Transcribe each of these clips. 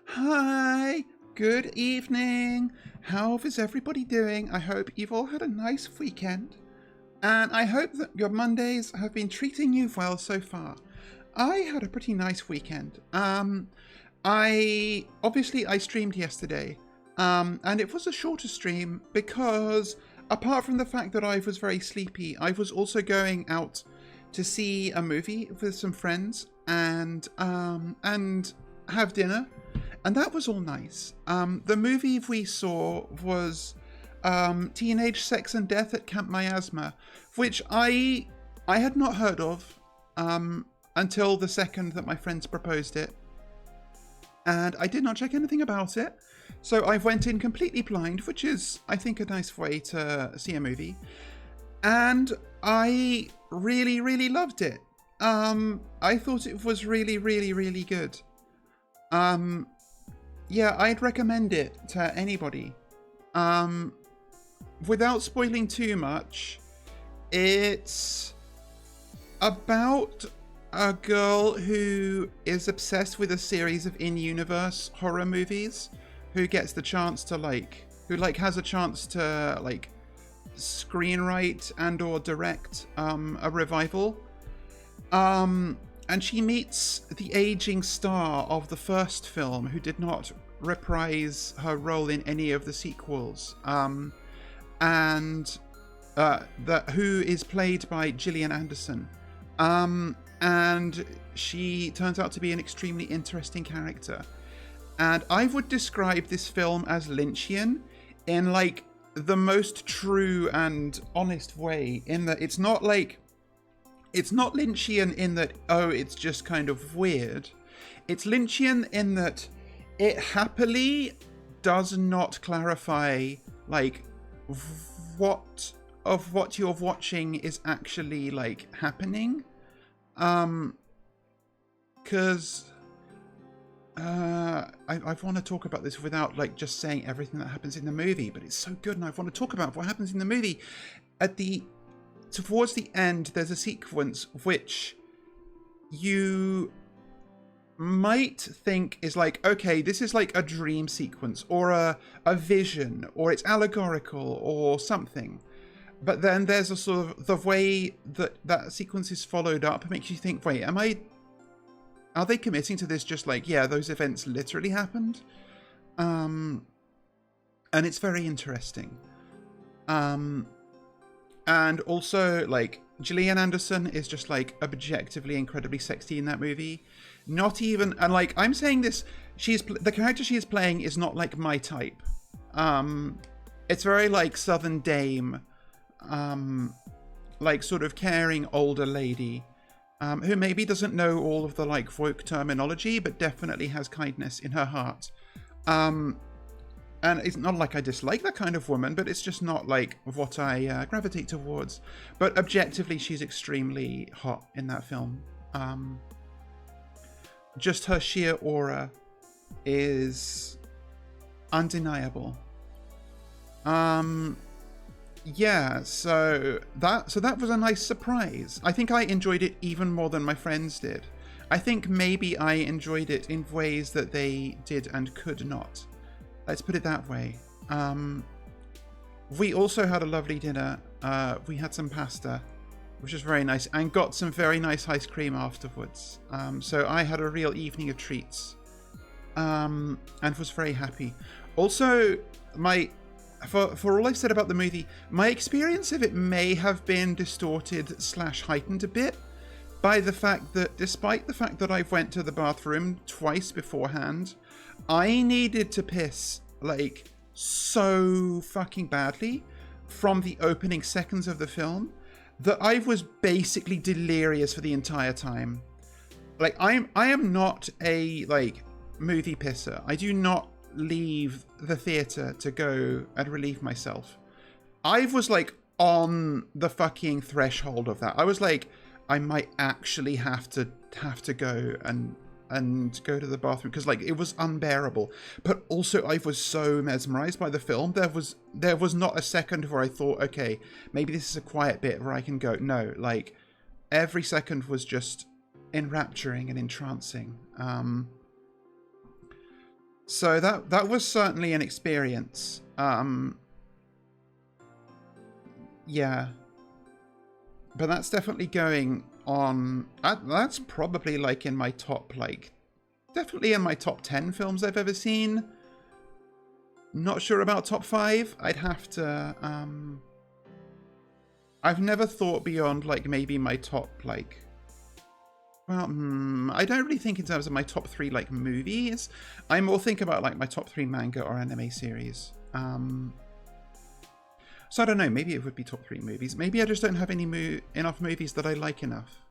Hi, good evening. How is everybody doing? I hope you've all had a nice weekend. And I hope that your Mondays have been treating you well so far. I had a pretty nice weekend. I streamed yesterday. And it was a shorter stream because apart from the fact that I was very sleepy, I was also going out to see a movie with some friends and have dinner, and that was all nice. The movie we saw was Teenage Sex and Death at Camp Miasma, which I had not heard of until the second that my friends proposed it, and I did not check anything about it. So I went in completely blind, which is, I think, a nice way to see a movie. And I really, really loved it. I thought it was really, really, really good. Yeah, I'd recommend it to anybody. Without spoiling too much, it's about a girl who is obsessed with a series of in-universe horror movies, who gets the chance to has a chance to screenwrite and or direct a revival. And she meets the aging star of the first film, who did not reprise her role in any of the sequels, and who is played by Gillian Anderson. And she turns out to be an extremely interesting character. And I would describe this film as Lynchian in the most true and honest way, in that it's not Lynchian in that, oh, it's just kind of weird. It's Lynchian in that it happily does not clarify what you're watching is actually happening. Because I want to talk about this without just saying everything that happens in the movie, but it's so good, and I want to talk about what happens in the movie. Towards the end, there's a sequence which you might think is okay, this is a dream sequence or a vision, or it's allegorical or something. But then there's a sort of the way that sequence is followed up makes you think, wait, are they committing to this just yeah, those events literally happened? And it's very interesting. And also Gillian Anderson is just objectively incredibly sexy in that movie. Not even, and I'm saying this, the character she is playing is not my type. It's very Southern Dame, sort of caring older lady, who maybe doesn't know all of the woke terminology, but definitely has kindness in her heart. And it's not I dislike that kind of woman, but it's just not what I gravitate towards. But objectively, she's extremely hot in that film. Just her sheer aura is undeniable. Yeah, so that was a nice surprise. I think I enjoyed it even more than my friends did. I think maybe I enjoyed it in ways that they did and could not. Let's put it that way. We also had a lovely dinner. We had some pasta, which was very nice, and got some very nice ice cream afterwards. So I had a real evening of treats, and was very happy. Also, for all I've said about the movie, my experience of it may have been distorted / heightened a bit by the fact that, despite the fact that I went to the bathroom twice beforehand, I needed to piss so fucking badly from the opening seconds of the film that I was basically delirious for the entire time. I am not a movie pisser. I do not leave the theater to go and relieve myself. I was on the fucking threshold of that. I was I might actually have to go and go to the bathroom, because it was unbearable. But also I was so mesmerized by the film, there was not a second where I thought, okay, maybe this is a quiet bit where I can go. No, every second was just enrapturing and entrancing. So that was certainly an experience. Yeah. But that's definitely going on. That's probably like in my top, like, definitely in my top 10 films I've ever seen. Not sure about top 5. I'd have to, I've never thought beyond, like, maybe my top, like, well, I don't really think in terms of my top 3, like, movies. I more think about, like, my top 3 manga or anime series. So I don't know, maybe it would be top 3 movies. Maybe I just don't have enough movies that I like enough.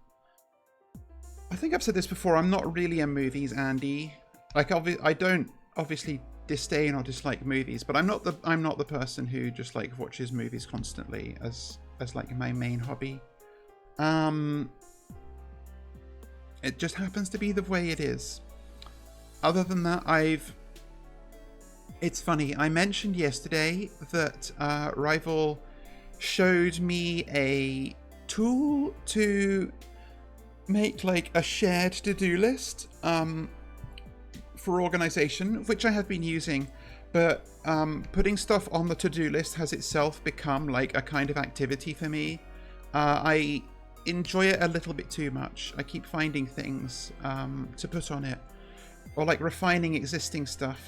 I think I've said this before, I'm not really a movies Andy. Like, I don't obviously disdain or dislike movies, but I'm not the person who just, like, watches movies constantly as like my main hobby. It just happens to be the way it is. Other than that, it's funny, I mentioned yesterday that Rival showed me a tool to make, like, a shared to-do list for organization, which I have been using, but putting stuff on the to-do list has itself become, like, a kind of activity for me. I enjoy it a little bit too much. I keep finding things to put on it, or, like, refining existing stuff.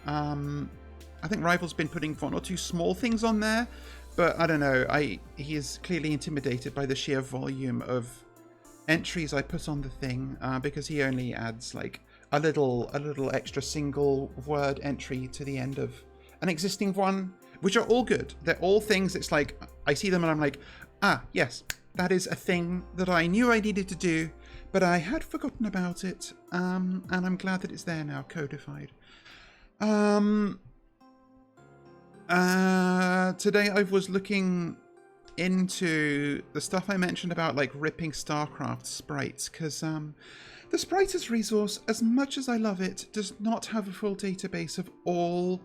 I think Rival's been putting 1 or 2 small things on there, but I don't know, he is clearly intimidated by the sheer volume of entries I put on the thing, because he only adds, like, a little extra single word entry to the end of an existing one, which are all good. They're all things, it's like, I see them and I'm like, yes, that is a thing that I knew I needed to do, but I had forgotten about it, and I'm glad that it's there now, codified. Today I was looking into the stuff I mentioned about, like, ripping StarCraft sprites, because the sprites resource, as much as I love it, does not have a full database of all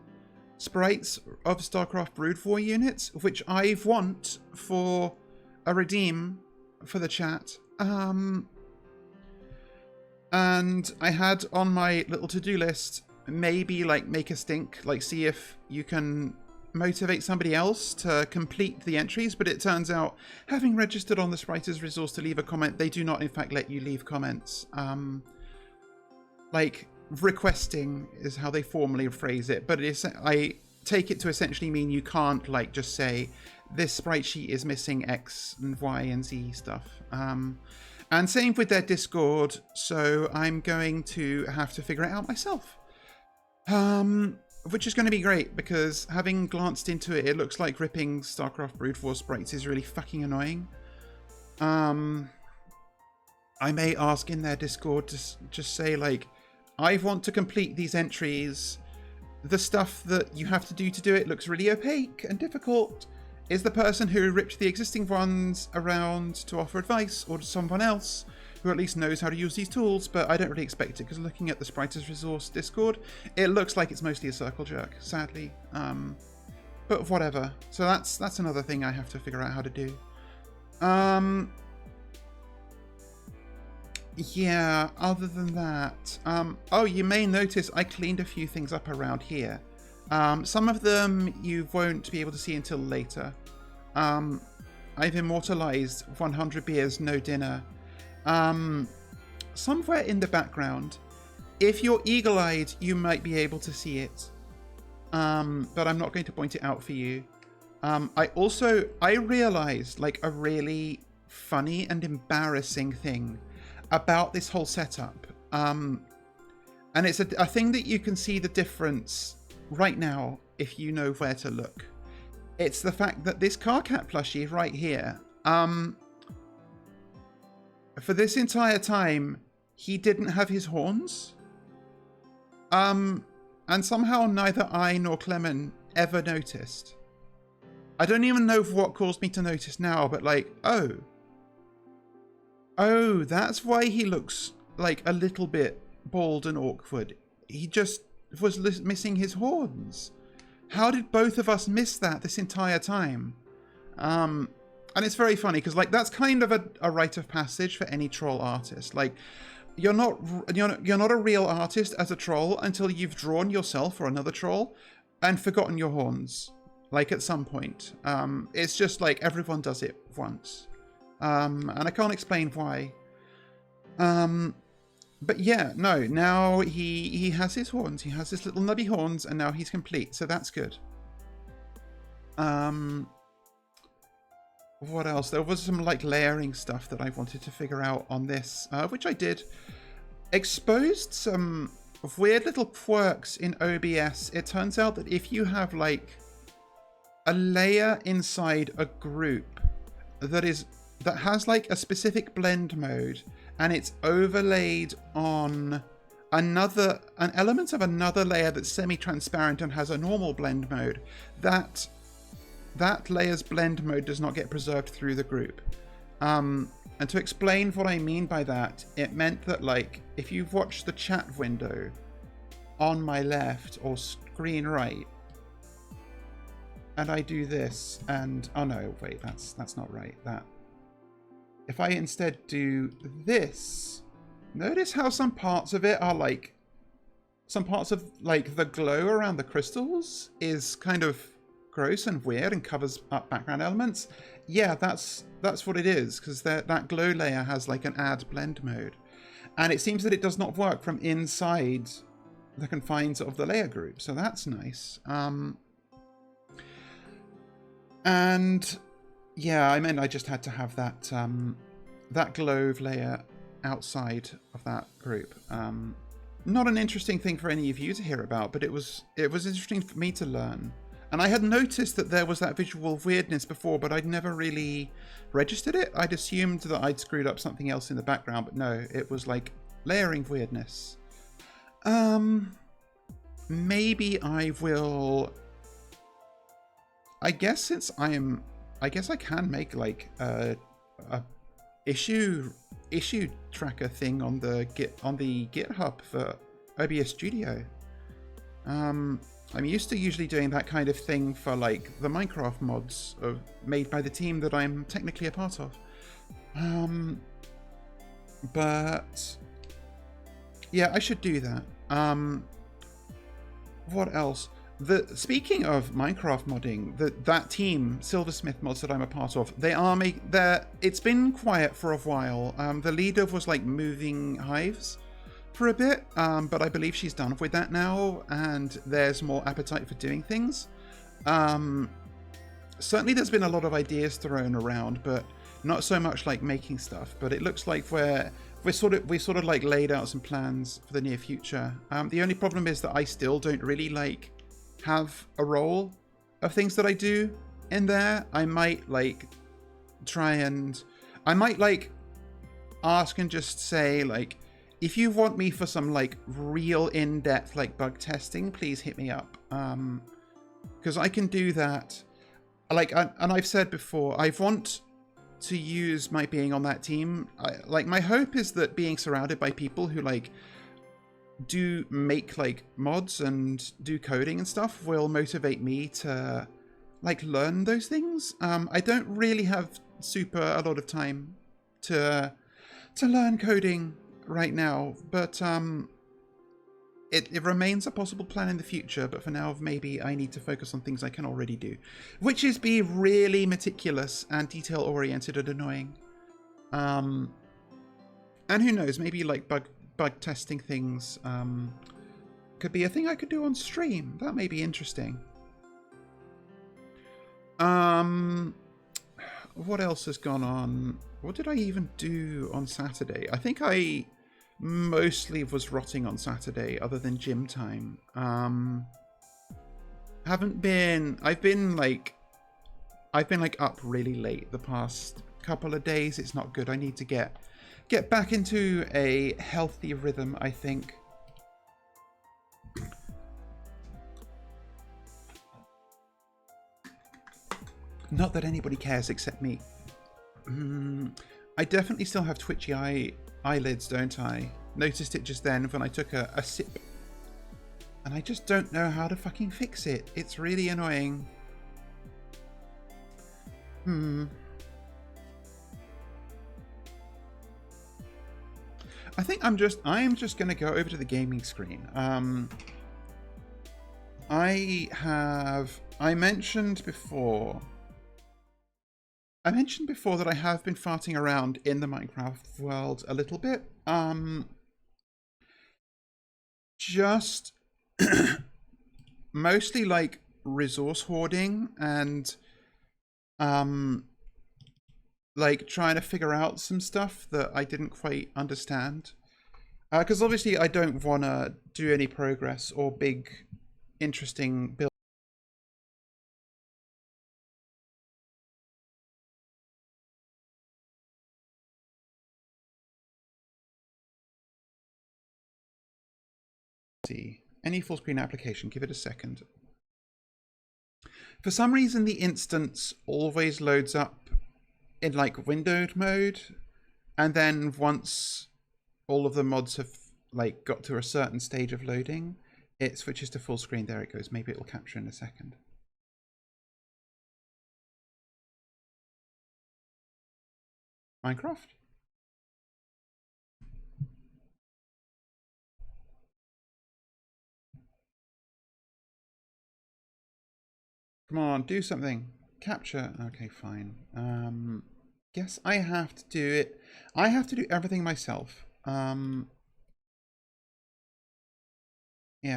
sprites of StarCraft Brood War units, which I want for a redeem for the chat. And I had on my little to-do list, maybe, like, make a stink, like, see if you can motivate somebody else to complete the entries, but it turns out, having registered on the writer's resource to leave a comment, they do not in fact let you leave comments. Like, requesting is how they formally phrase it, but I take it to essentially mean you can't, like, just say this sprite sheet is missing X and Y and Z stuff. And same with their Discord, so I'm going to have to figure it out myself. Which is going to be great, because having glanced into it, it looks like ripping StarCraft Brood War sprites is really fucking annoying. I may ask in their Discord to just say, like, I want to complete these entries. The stuff that you have to do it looks really opaque and difficult. Is the person who ripped the existing ones around to offer advice, or someone else who at least knows how to use these tools? But I don't really expect it, because looking at the Spriters Resource Discord, it looks like it's mostly a circle jerk, sadly. But whatever. So that's another thing I have to figure out how to do. Yeah, other than that, oh, you may notice I cleaned a few things up around here. Some of them you won't be able to see until later. I've immortalized 100 beers, no dinner. Somewhere in the background. If you're eagle-eyed, you might be able to see it. But I'm not going to point it out for you. I realized, like, a really funny and embarrassing thing about this whole setup. And it's a thing that you can see the difference right now if you know where to look. It's the fact that this Carcat plushie right here, for this entire time, he didn't have his horns. And somehow neither I nor Clement ever noticed. I don't even know what caused me to notice now, but, like, oh, that's why he looks like a little bit bald and awkward. He just was missing his horns. How did both of us miss that this entire time? And it's very funny, because, like, that's kind of a rite of passage for any troll artist. Like, you're not a real artist as a troll until you've drawn yourself or another troll and forgotten your horns. Like at some point, it's just like everyone does it once, and I can't explain why. But yeah, no. Now he has his horns. He has his little nubby horns, and now he's complete. So that's good. What else? There was some like layering stuff that I wanted to figure out on this, which I did. Exposed some weird little quirks in OBS. It turns out that if you have like a layer inside a group that has like a specific blend mode, and it's overlaid on an element of another layer that's semi-transparent and has a normal blend mode, that layer's blend mode does not get preserved through the group. And to explain what I mean by that, it meant that like if you've watched the chat window on my left or screen right, and I do this, and oh no, wait, that's not right. That if I instead do this, notice how some parts of it are like, some parts of like the glow around the crystals is kind of gross and weird and covers up background elements. Yeah, that's what it is, because that glow layer has like an add blend mode, and it seems that it does not work from inside the confines of the layer group, so that's nice. And yeah, I meant I just had to have that that glow layer outside of that group. Not an interesting thing for any of you to hear about, but it was interesting for me to learn. And I had noticed that there was that visual weirdness before, but I'd never really registered it. I'd assumed that I'd screwed up something else in the background, but no, it was like layering weirdness. Maybe I will, I guess I can make like a issue tracker thing on the GitHub for OBS Studio. I'm used to usually doing that kind of thing for like the Minecraft mods made by the team that I'm technically a part of. But yeah, I should do that. What else? Speaking of Minecraft modding, that team, Silversmith Mods, that I'm a part of, it's been quiet for a while. The leader was like moving hives for a bit, but I believe she's done with that now, and there's more appetite for doing things. Certainly there's been a lot of ideas thrown around, but not so much like making stuff. But it looks like we sort of like laid out some plans for the near future. The only problem is that I still don't really like have a role of things that I do in there. I might like ask and just say like, if you want me for some like real in-depth like bug testing, please hit me up, because I can do that. Like, and I've said before, I want to use my being on that team. Like, my hope is that being surrounded by people who like do make like mods and do coding and stuff will motivate me to like learn those things. I don't really have a lot of time to learn coding right now, but it remains a possible plan in the future. But for now, maybe I need to focus on things I can already do, which is be really meticulous and detail oriented and annoying. And who knows, maybe like bug testing things could be a thing I could do on stream. That may be interesting. What else has gone on? What did I even do on Saturday? I think I mostly was rotting on Saturday, other than gym time. I've been like up really late the past couple of days. It's not good. I need to get back into a healthy rhythm, I think. Not that anybody cares except me. I definitely still have twitchy eyelids, don't I? Noticed it just then when I took a sip. And I just don't know how to fucking fix it. It's really annoying. I think I'm just going to go over to the gaming screen. I mentioned before that I have been farting around in the Minecraft world a little bit. Just mostly like resource hoarding and like trying to figure out some stuff that I didn't quite understand. Because obviously I don't want to do any progress or big interesting build. Any full screen application, give it a second. For some reason the instance always loads up in like windowed mode, and then once all of the mods have like got to a certain stage of loading, it switches to full screen. There it goes. Maybe it'll capture in a second. Minecraft? Come on, do something. Capture. Okay, fine. Guess I have to do it. I have to do everything myself. Yeah,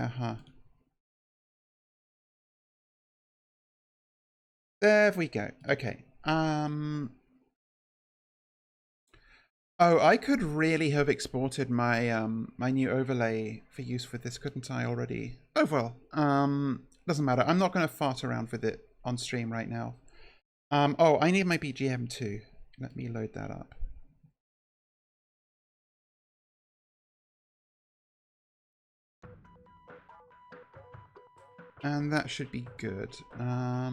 huh. There we go. Okay. Oh, I could really have exported my my new overlay for use with this, couldn't I already? Oh well. Doesn't matter. I'm not going to fart around with it on stream right now. Oh, I need my BGM too. Let me load that up. And that should be good. I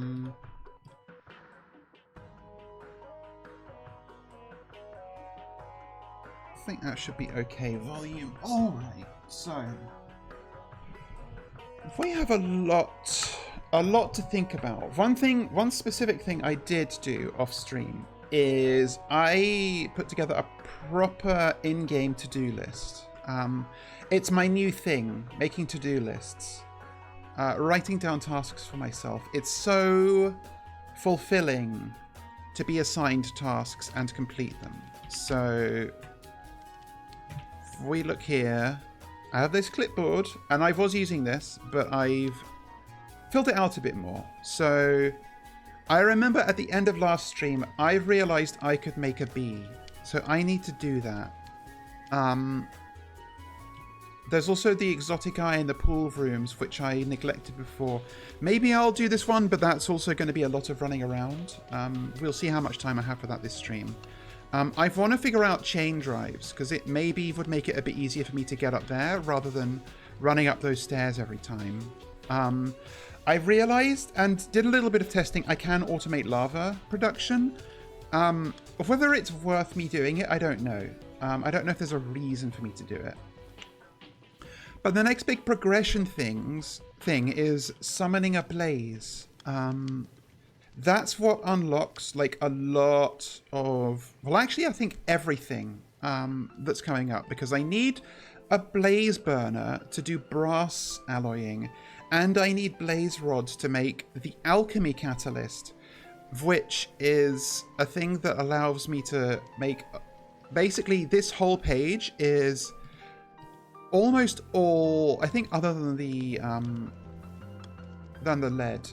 think that should be okay. Volume. All right. So we have a lot to think about. One specific thing I did do off stream is I put together a proper in-game to-do list. It's my new thing, making to-do lists. Writing down tasks for myself. It's so fulfilling to be assigned tasks and complete them. So if we look here, I have this clipboard, and I was using this, but I've filled it out a bit more. So I remember at the end of last stream, I realized I could make a bee. So I need to do that. There's also the exotic eye in the pool rooms, which I neglected before. Maybe I'll do this one, but that's also going to be a lot of running around. We'll see how much time I have for that this stream. I want to figure out chain drives, because it maybe would make it a bit easier for me to get up there, rather than running up those stairs every time. I realized, and did a little bit of testing, I can automate lava production. Whether it's worth me doing it, I don't know. I don't know if there's a reason for me to do it. But the next big progression thing is summoning a blaze. That's what unlocks like a lot of, well, actually I think everything that's coming up, because I need a blaze burner to do brass alloying, and I need blaze rods to make the alchemy catalyst, which is a thing that allows me to make, basically this whole page is almost all, I think, other than the lead.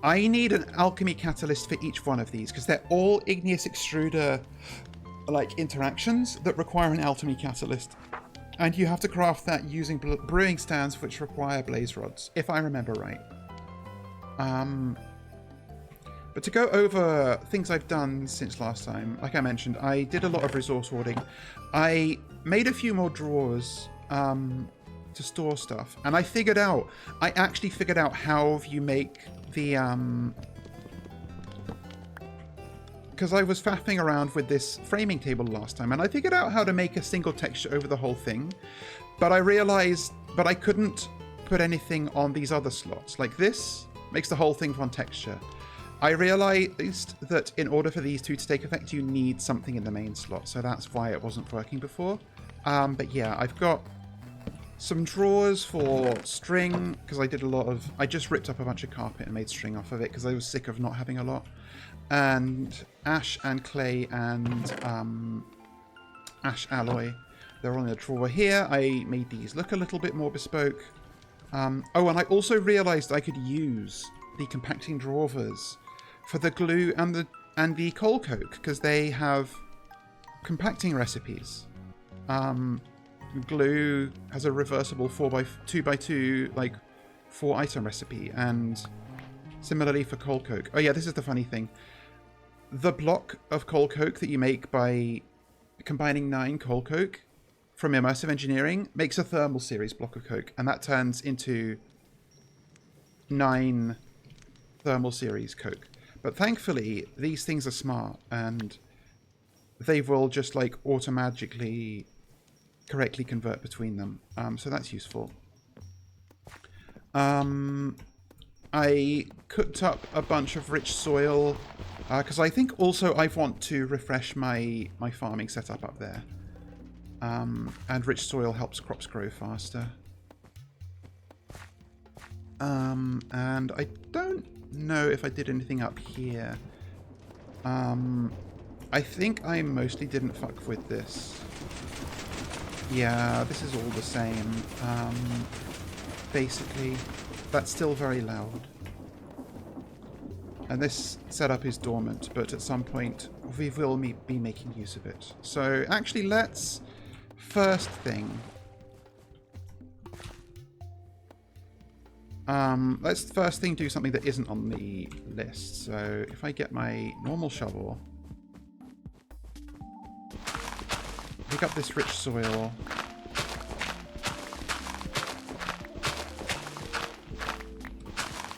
I need an alchemy catalyst for each one of these, because they're all igneous extruder like interactions that require an alchemy catalyst, and you have to craft that using brewing stands which require blaze rods, if I remember right. But to go over things I've done since last time, like I mentioned, I did a lot of resource hoarding. I made a few more drawers to store stuff, and I actually figured out how you make the because I was faffing around with this framing table last time, and I figured out how to make a single texture over the whole thing, but I realized I couldn't put anything on these other slots. Like this makes the whole thing one texture. I realized that in order for these two to take effect, you need something in the main slot. So that's why it wasn't working before. But yeah, I've got some drawers for string, because I just ripped up a bunch of carpet and made string off of it, because I was sick of not having a lot. And ash and clay and ash alloy, they're on a drawer here. I made these look a little bit more bespoke. Oh, and I also realized I could use the compacting drawers for the glue and the coal coke, because they have compacting recipes. Glue has a reversible 2x2 like 4 item recipe, and similarly for coal coke. Oh yeah, this is the funny thing. The block of coal coke that you make by combining 9 coal coke from immersive engineering makes a thermal series block of coke, and that turns into 9 thermal series coke. But thankfully these things are smart, and they will just like automatically correctly convert between them, so that's useful. I cooked up a bunch of rich soil because I think also I want to refresh my farming setup up there, and rich soil helps crops grow faster. And I don't know if I did anything up here. I think I mostly didn't fuck with this. Yeah, this is all the same. Basically, that's still very loud. And this setup is dormant, but at some point we will be making use of it. So actually, let's first thing. Let's first thing do something that isn't on the list. So if I get my normal shovel, pick up this rich soil.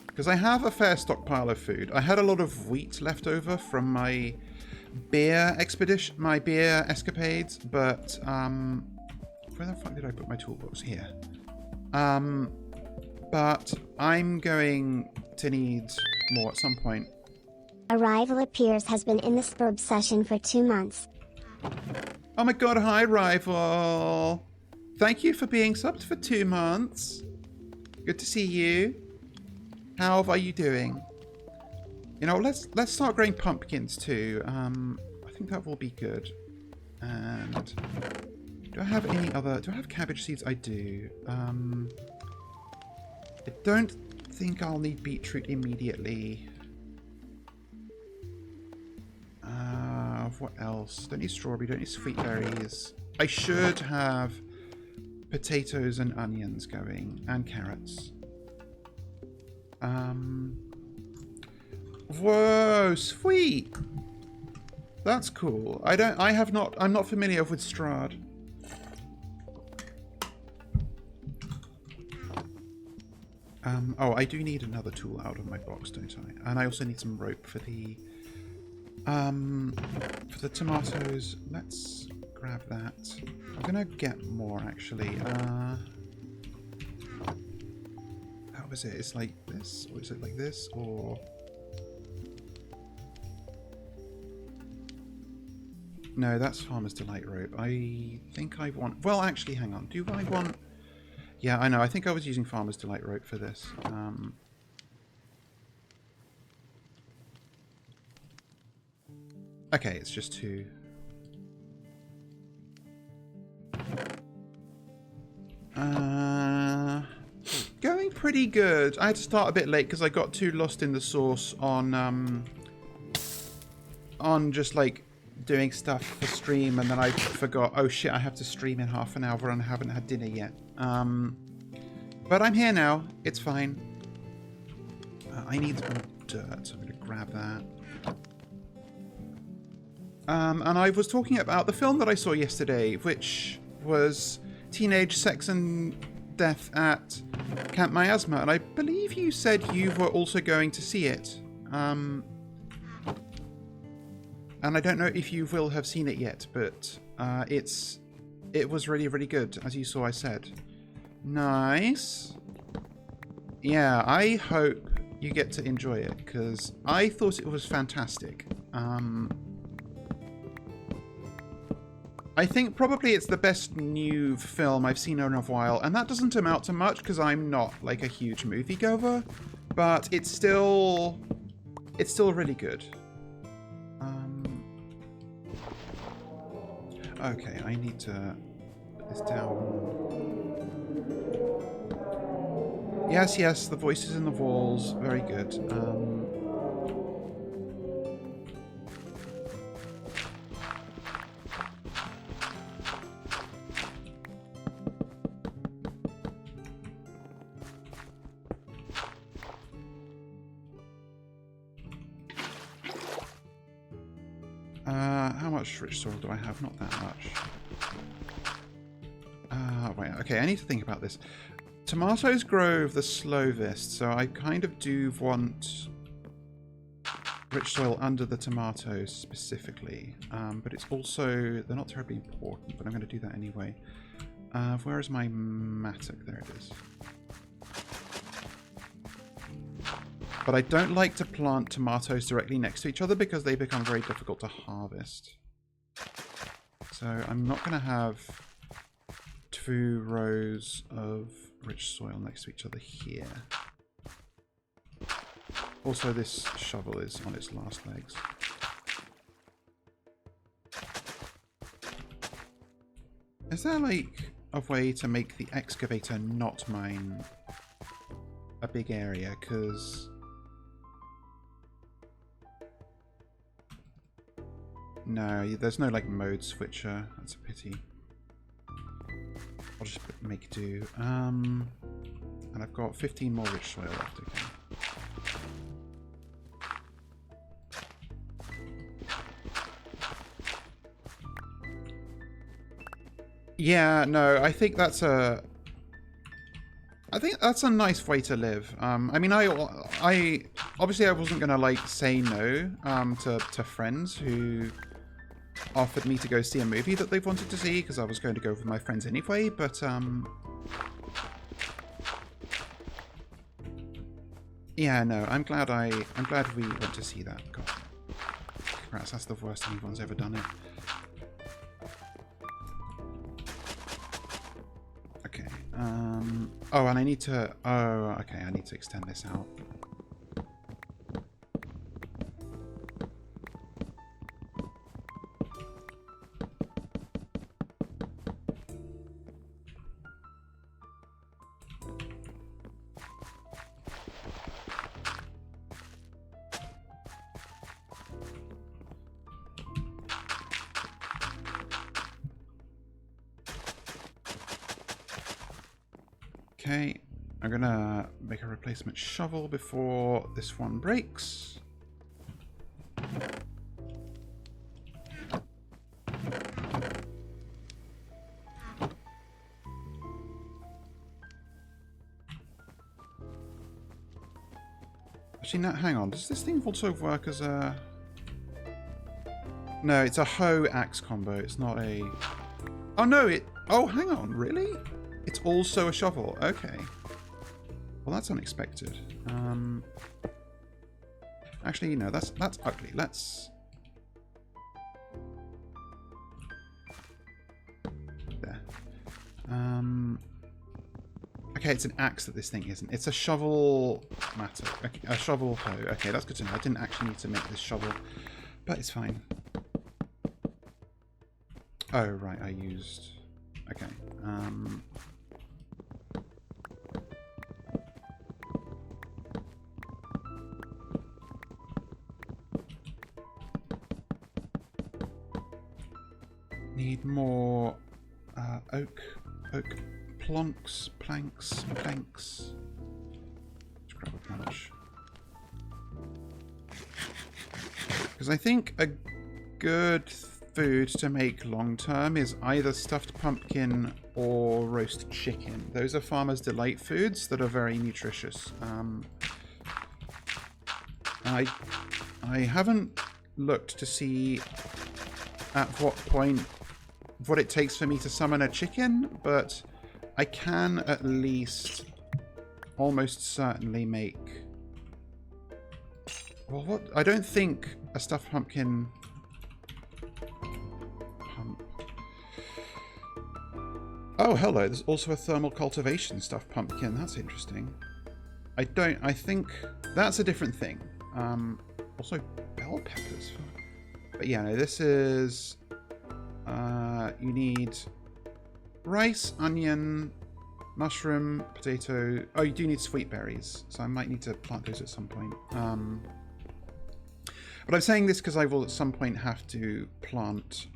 Because I have a fair stockpile of food. I had a lot of wheat left over from my beer expedition, my beer escapades, but where the fuck did I put my toolbox? Here. But I'm going to need more at some point. Arrival appears has been in the Spurb session for 2 months. Oh my god, hi Rival! Thank you for being subbed for 2 months. Good to see you. How are you doing? You know, let's start growing pumpkins too. I think that will be good. And do I have any other? Do I have cabbage seeds? I do. I don't think I'll need beetroot immediately. What else? Don't need strawberry. Don't need sweet berries. I should have potatoes and onions going, and carrots. Whoa, sweet. That's cool. I'm not familiar with Strahd. Oh, I do need another tool out of my box, don't I? And I also need some rope for the tomatoes. Let's grab that. I'm gonna get more actually. How is it? It's like this, or is it like this, or no? That's Farmer's Delight rope. I think I want. Well, actually, hang on. Do I want? Yeah, I know. I think I was using Farmer's Delight rope for this. Okay, it's just 2. Going pretty good. I had to start a bit late because I got too lost in the sauce on just like doing stuff for stream, and then I forgot, oh shit, I have to stream in half an hour and I haven't had dinner yet. But I'm here now. It's fine. I need more dirt, so I'm going to grab that. And I was talking about the film that I saw yesterday, which was Teenage Sex and Death at Camp Miasma, and I believe you said you were also going to see it. And I don't know if you will have seen it yet, but it was really, really good, as you saw I said. Nice. Yeah, I hope you get to enjoy it, because I thought it was fantastic. I think probably it's the best new film I've seen in a while, and that doesn't amount to much because I'm not like a huge moviegoer, but it's still really good. Okay, I need to put this down. Yes, yes, the voices in the walls, very good. How much rich soil do I have? Not that much. Wait, okay, I need to think about this. Tomatoes grow the slowest, so I kind of do want rich soil under the tomatoes specifically. But it's also, they're not terribly important, but I'm going to do that anyway. Where is my mattock? There it is. But I don't like to plant tomatoes directly next to each other because they become very difficult to harvest. So I'm not going to have 2 rows of rich soil next to each other here. Also, this shovel is on its last legs. Is there like a way to make the excavator not mine a big area? Because no, there's no like mode switcher. That's a pity. I'll just make do. And I've got 15 more rich soil left. Okay. Yeah, no, I think that's a nice way to live. I mean, I obviously I wasn't gonna like say no to friends who offered me to go see a movie that they've wanted to see because I was going to go with my friends anyway. But yeah, no, I'm glad we went to see that. God, congrats, that's the worst anyone's ever done it. Okay. Oh, and I need to. Oh, okay. I need to extend this out. Okay, I'm gonna make a replacement shovel before this one breaks. Actually, no, hang on. Does this thing also work as a... No, it's a hoe axe combo. It's not a... Oh, no, it... Oh, hang on. Really? It's also a shovel. Okay. Well, that's unexpected. Actually, no, that's ugly. Let's... There. Okay, it's an axe that this thing isn't. It's a shovel matter. Okay, a shovel hoe. Okay, that's good to know. I didn't actually need to make this shovel, but it's fine. Oh, right, I used... Okay. Need more oak planks. Let's grab a bunch. Because I think a good food to make long term is either stuffed pumpkin or roast chicken. Those are Farmer's Delight foods that are very nutritious. I haven't looked to see at what it takes for me to summon a chicken, but I can at least almost certainly make Well, what? I don't think a stuffed pumpkin... Oh, hello. There's also a thermal cultivation stuffed pumpkin. That's interesting. I think that's a different thing. Also bell peppers. But yeah, no, this is... you need rice, onion, mushroom, potato... Oh, you do need sweet berries. So I might need to plant those at some point. But I'm saying this because I will at some point have to plant...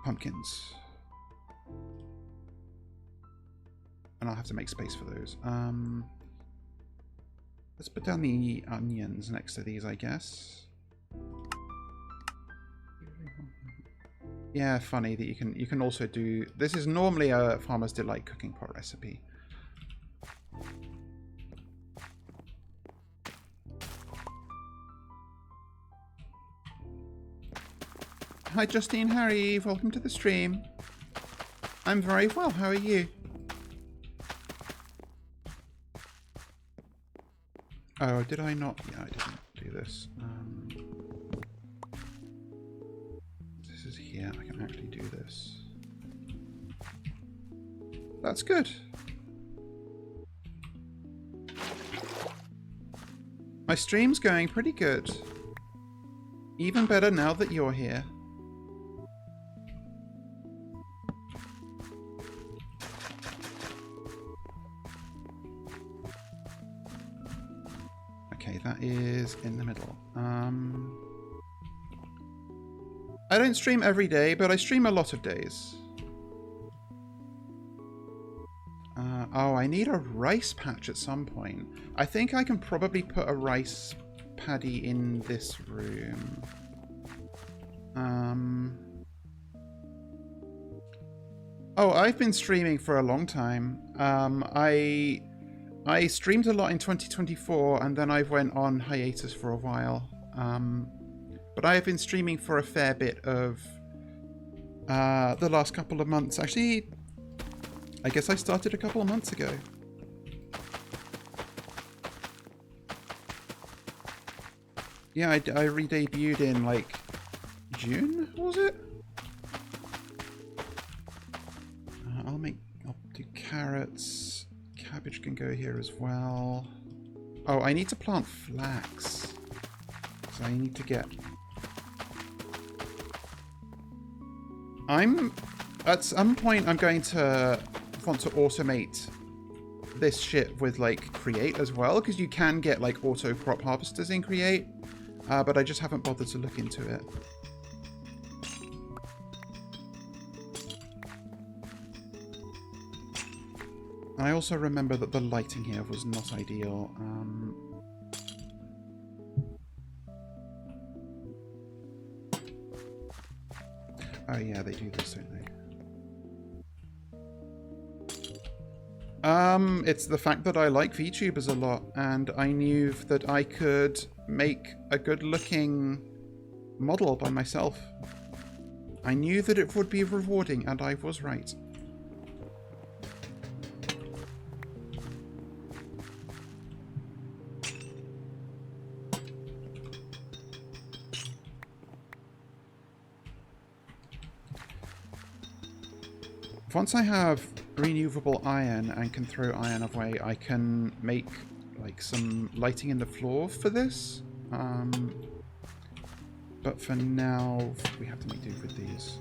pumpkins. And I'll have to make space for those. Let's put down the onions next to these, I guess. Yeah, funny that you can also do... This is normally a Farmer's Delight cooking pot recipe. Hi Justine, Harry, welcome to the stream. I'm very well, how are you? Oh, did I not? Yeah, I didn't do this. This is here, I can actually do this. That's good. My stream's going pretty good. Even better now that you're here. Okay, that is in the middle. I don't stream every day, but I stream a lot of days. Oh, I need a rice patch at some point. I think I can probably put a rice paddy in this room. Oh, I've been streaming for a long time. I streamed a lot in 2024 and then I went on hiatus for a while. But I have been streaming for a fair bit of the last couple of months. Actually, I guess I started a couple of months ago. Yeah, I re-debuted in like June, was it? I'll do carrots. Cabbage can go here as well. Oh, I need to plant flax. So I need to get... At some point, I'm going to want to automate this shit with, like, Create as well, because you can get, like, auto crop harvesters in Create, but I just haven't bothered to look into it. I also remember that the lighting here was not ideal. Oh yeah, they do this, don't they? It's the fact that I like VTubers a lot, and I knew that I could make a good-looking model by myself. I knew that it would be rewarding, and I was right. Once I have renewable iron and can throw iron away, I can make like some lighting in the floor for this. But for now, we have to make do with these.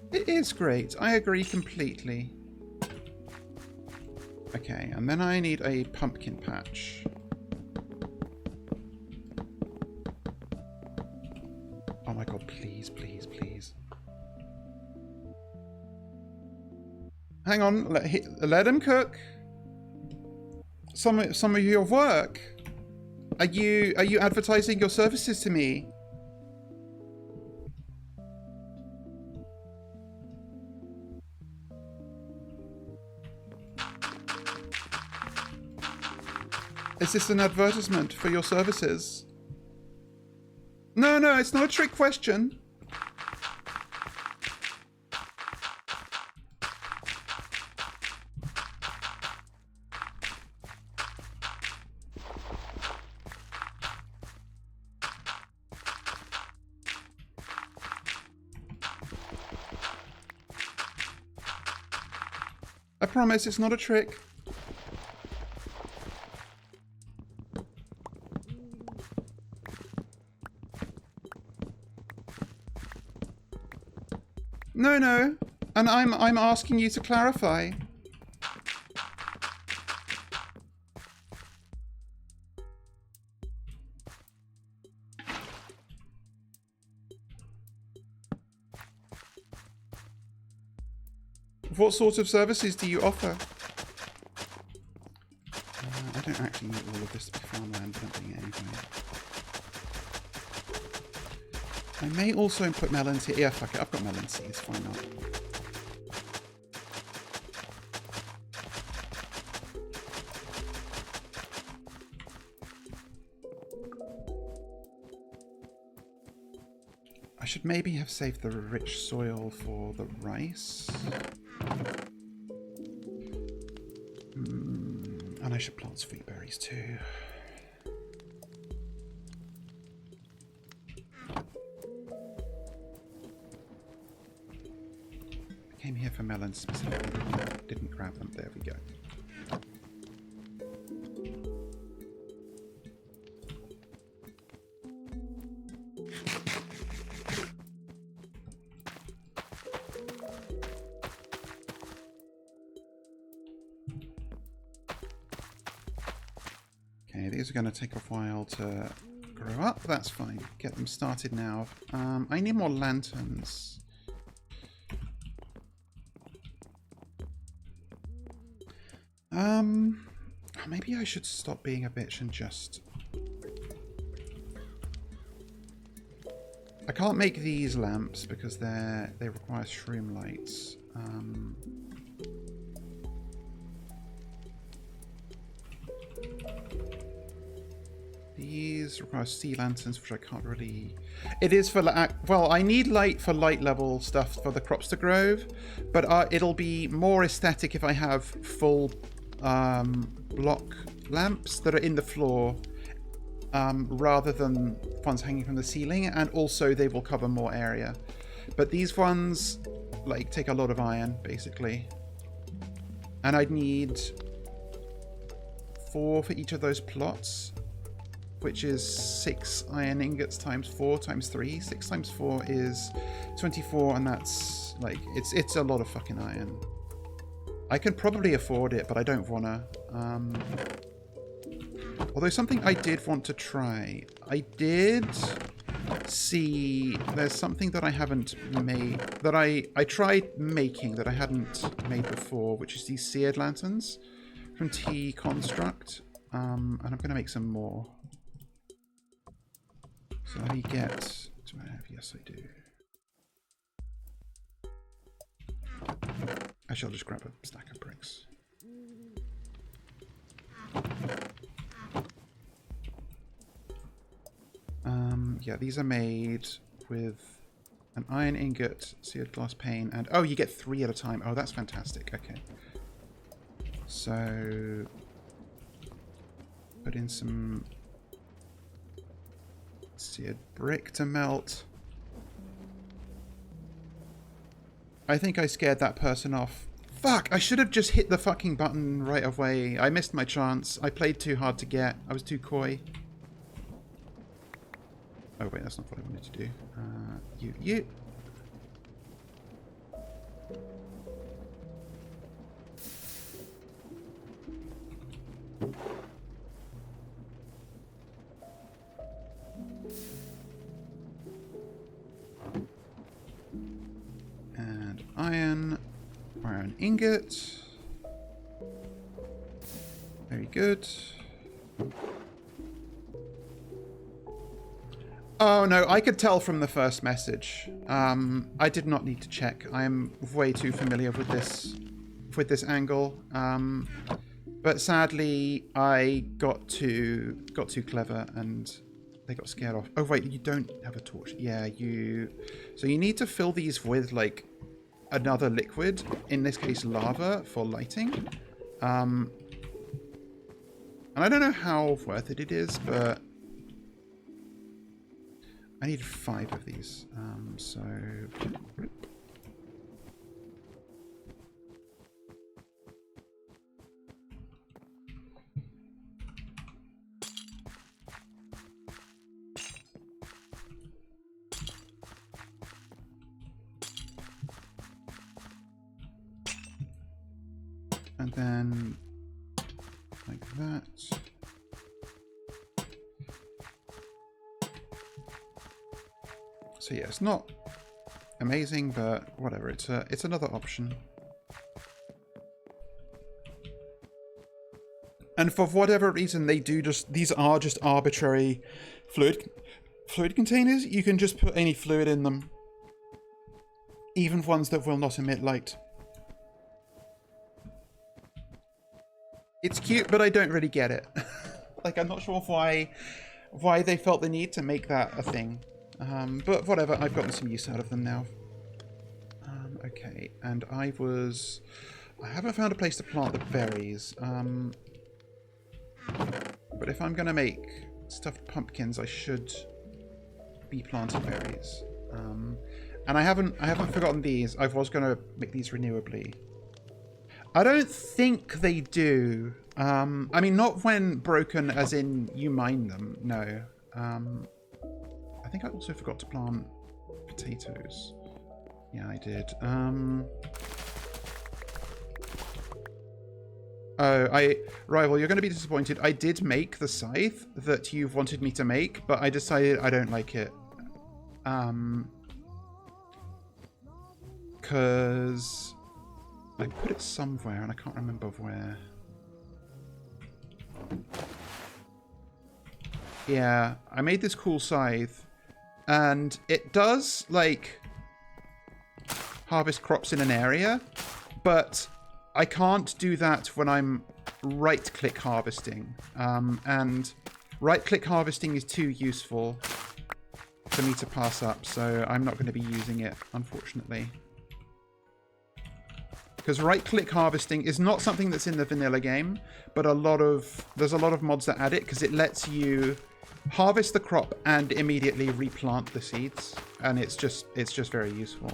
It is great. I agree completely. Okay, and then I need a pumpkin patch. Oh my god, please, please, please. Hang on, let him cook. Some of your work. Are you advertising your services to me? Is this an advertisement for your services? No, no, it's not a trick question. I promise it's not a trick. No, no. And I'm asking you to clarify. What sort of services do you offer? I don't actually need all of this to be farmland, but I'm doing it anyway. I may also put melons here. Yeah, fuck it. I've got melon seeds. Why not? I should maybe have saved the rich soil for the rice. And I should plant sweet berries too. I came here for melons specifically. Didn't grab them. There we go. These are going to take a while to grow up. That's fine. Get them started now. I need more lanterns. Maybe I should stop being a bitch and just... I can't make these lamps because they require shroom lights. These require sea lanterns, which I can't really... It is for... Well, I need light for light level stuff for the crops to grow, but it'll be more aesthetic if I have full block lamps that are in the floor rather than ones hanging from the ceiling, and also they will cover more area. But these ones, like, take a lot of iron, basically. And I'd need 4 for each of those plots, which is 6 iron ingots times 4 times 3. 6 times 4 is 24, and that's, like, it's a lot of fucking iron. I can probably afford it, but I don't wanna. Although something I did want to try. I did see there's something that I haven't made, that I tried making that I hadn't made before, which is these seared lanterns from T Construct. And I'm going to make some more. So let me get... Do I have? Yes, I do. Actually, I'll just grab a stack of bricks. Yeah, these are made with an iron ingot, seared glass pane, and... Oh, you get 3 at a time. Oh, that's fantastic. Okay. So... Put in some seared brick to melt. I think I scared that person off. Fuck! I should have just hit the fucking button right away. I missed my chance. I played too hard to get. I was too coy. Oh wait, that's not what I wanted to do. You. And iron ingot. Very good. Oh no, I could tell from the first message. I did not need to check. I am way too familiar with this angle. But But sadly, I got too clever and they got scared off. Oh wait, you don't have a torch. Yeah, you. So you need to fill these with like another liquid, in this case lava, for lighting. And I don't know how worth it is, but I need 5 of these. So. And then like that. So yeah, it's not amazing, but whatever. It's another option. And for whatever reason, they do these are just arbitrary fluid containers. You can just put any fluid in them, even ones that will not emit light. It's cute, but I don't really get it. Like, I'm not sure why they felt the need to make that a thing. But whatever, I've gotten some use out of them now. Okay, and I haven't found a place to plant the berries. But if I'm going to make stuffed pumpkins, I should be planting berries. And I haven't forgotten these. I was going to make these renewably. I don't think they do. I mean, not when broken, as in you mine them. No. I think I also forgot to plant potatoes. Yeah, I did. Oh, Rival, you're going to be disappointed. I did make the scythe that you've wanted me to make, but I decided I don't like it. Because I put it somewhere and I can't remember where. Yeah, I made this cool scythe and it does like harvest crops in an area, but I can't do that when I'm right-click harvesting. And right-click harvesting is too useful for me to pass up, so I'm not going to be using it, unfortunately. Because right-click harvesting is not something that's in the vanilla game, but there's a lot of mods that add it, because it lets you harvest the crop and immediately replant the seeds, and it's just very useful.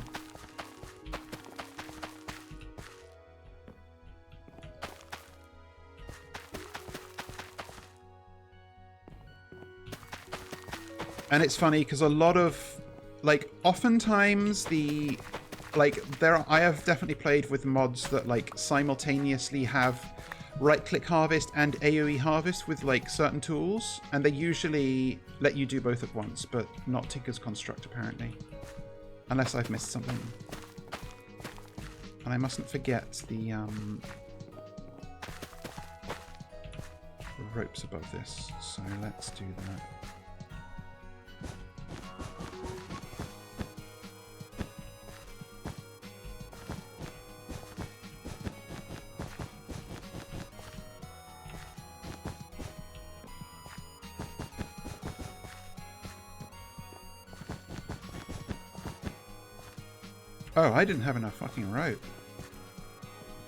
And it's funny because a lot of, like, oftentimes I have definitely played with mods that like simultaneously have right-click harvest and AoE harvest with like certain tools, and they usually let you do both at once, but not Tinker's Construct apparently, unless I've missed something. And I mustn't forget the ropes above this, so let's do that. Oh, I didn't have enough fucking rope.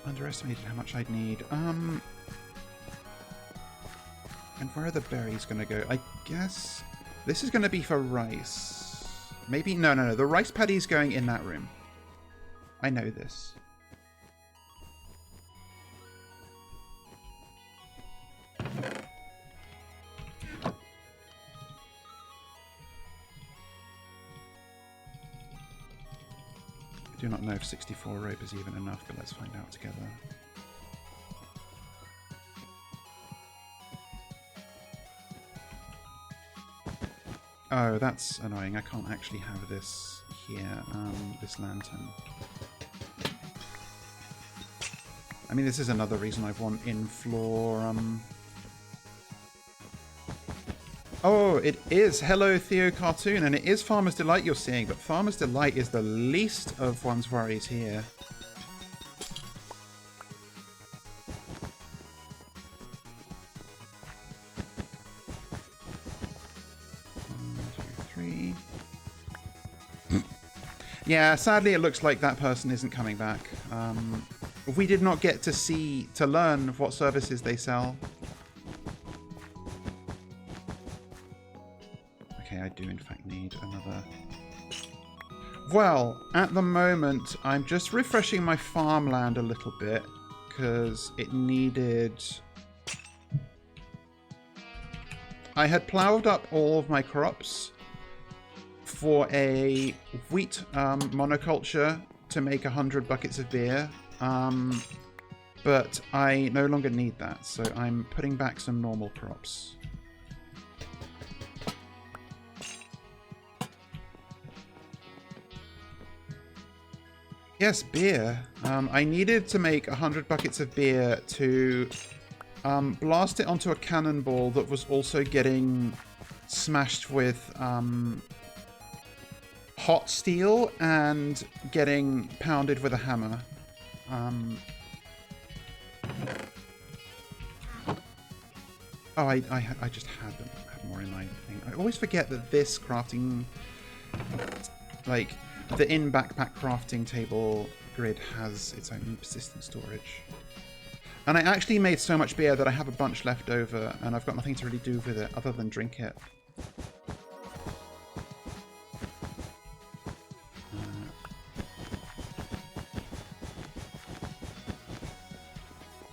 Underestimated how much I'd need. And where are the berries going to go? I guess this is going to be for rice. Maybe... No. The rice paddy's going in that room. I know this. I do not know if 64 rope is even enough, but let's find out together. Oh, that's annoying. I can't actually have this here, this lantern. I mean, this is another reason I want in-floor, Oh, it is. Hello, Theo Cartoon, and it is Farmer's Delight you're seeing, but Farmer's Delight is the least of one's worries here. Yeah, sadly it looks like that person isn't coming back. We did not get to learn what services they sell. Okay, I do in fact need another. Well, at the moment, I'm just refreshing my farmland a little bit because it needed... I had ploughed up all of my crops for a wheat monoculture to make 100 buckets of beer, but I no longer need that, so I'm putting back some normal crops. Yes, beer. I needed to make 100 buckets of beer to blast it onto a cannonball that was also getting smashed with hot steel and getting pounded with a hammer. Oh, I just had more in my thing. I always forget that this crafting, like the in-backpack crafting table grid, has its own persistent storage. And I actually made so much beer that I have a bunch left over, and I've got nothing to really do with it other than drink it.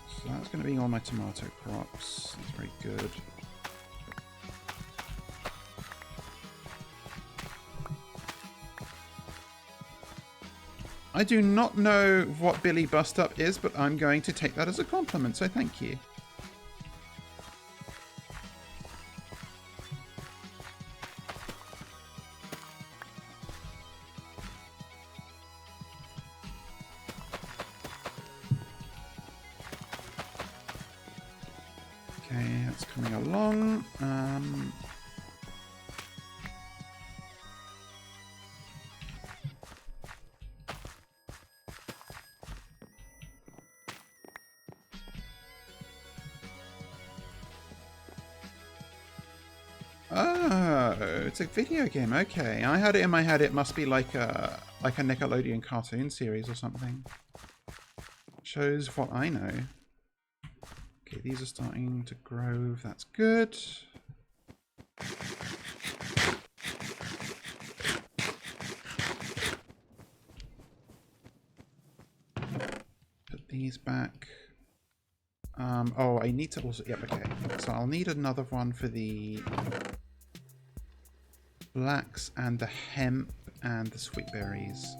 So that's going to be all my tomato crops. That's very good. I do not know what Billy Bust Up is, but I'm going to take that as a compliment, so thank you. Okay, that's coming along. Oh, it's a video game. Okay, I had it in my head. It must be like a Nickelodeon cartoon series or something. Shows what I know. Okay, these are starting to grow. That's good. Put these back. Oh, I need to also... Yep, okay. So I'll need another one for the blacks and the hemp and the sweet berries.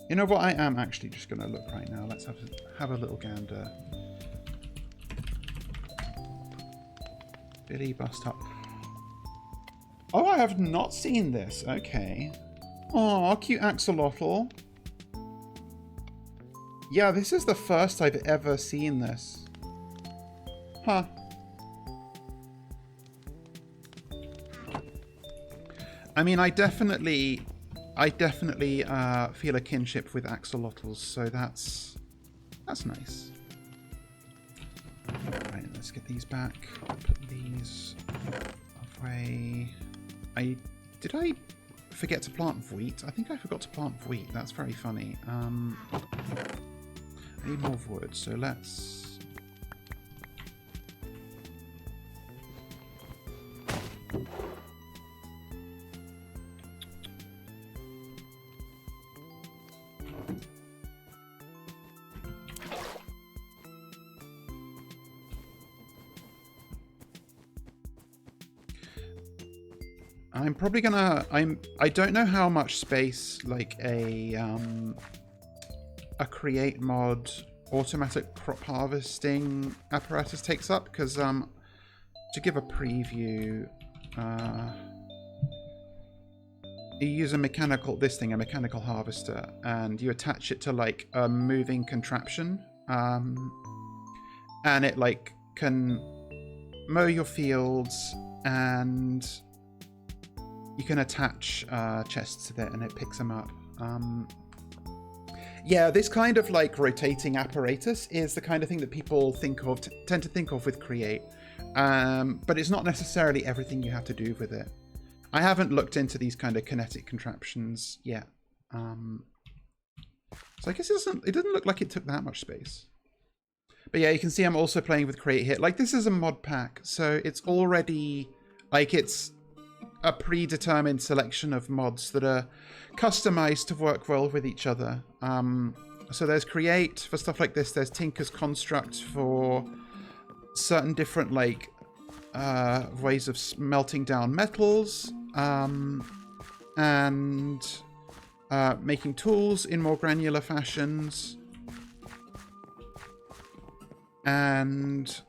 You know what? I am actually just going to look right now. Let's have a little gander. Billy Bust Up. Oh, I have not seen this. Okay. Oh, cute axolotl. Yeah, this is the first I've ever seen this. Huh. I mean, I definitely feel a kinship with axolotls, so that's nice. Right, let's get these back. Put these away. Did I forget to plant wheat? I think I forgot to plant wheat. That's very funny. I need more wood, so let's... I'm probably gonna... I don't know how much space, like, a create mod automatic crop harvesting apparatus takes up, because to give a preview, you use a mechanical harvester, and you attach it to like a moving contraption, and it like can mow your fields, and you can attach chests to it and it picks them up. Yeah, this kind of like rotating apparatus is the kind of thing that people tend to think of with Create, but it's not necessarily everything you have to do with it. I haven't looked into these kind of kinetic contraptions yet. So I guess it doesn't look like it took that much space. But yeah, you can see I'm also playing with Create here. Like, this is a mod pack, so it's already, like, it's a predetermined selection of mods that are customized to work well with each other. So there's Create for stuff like this. There's Tinker's Construct for certain different, like, ways of melting down metals, and making tools in more granular fashions. And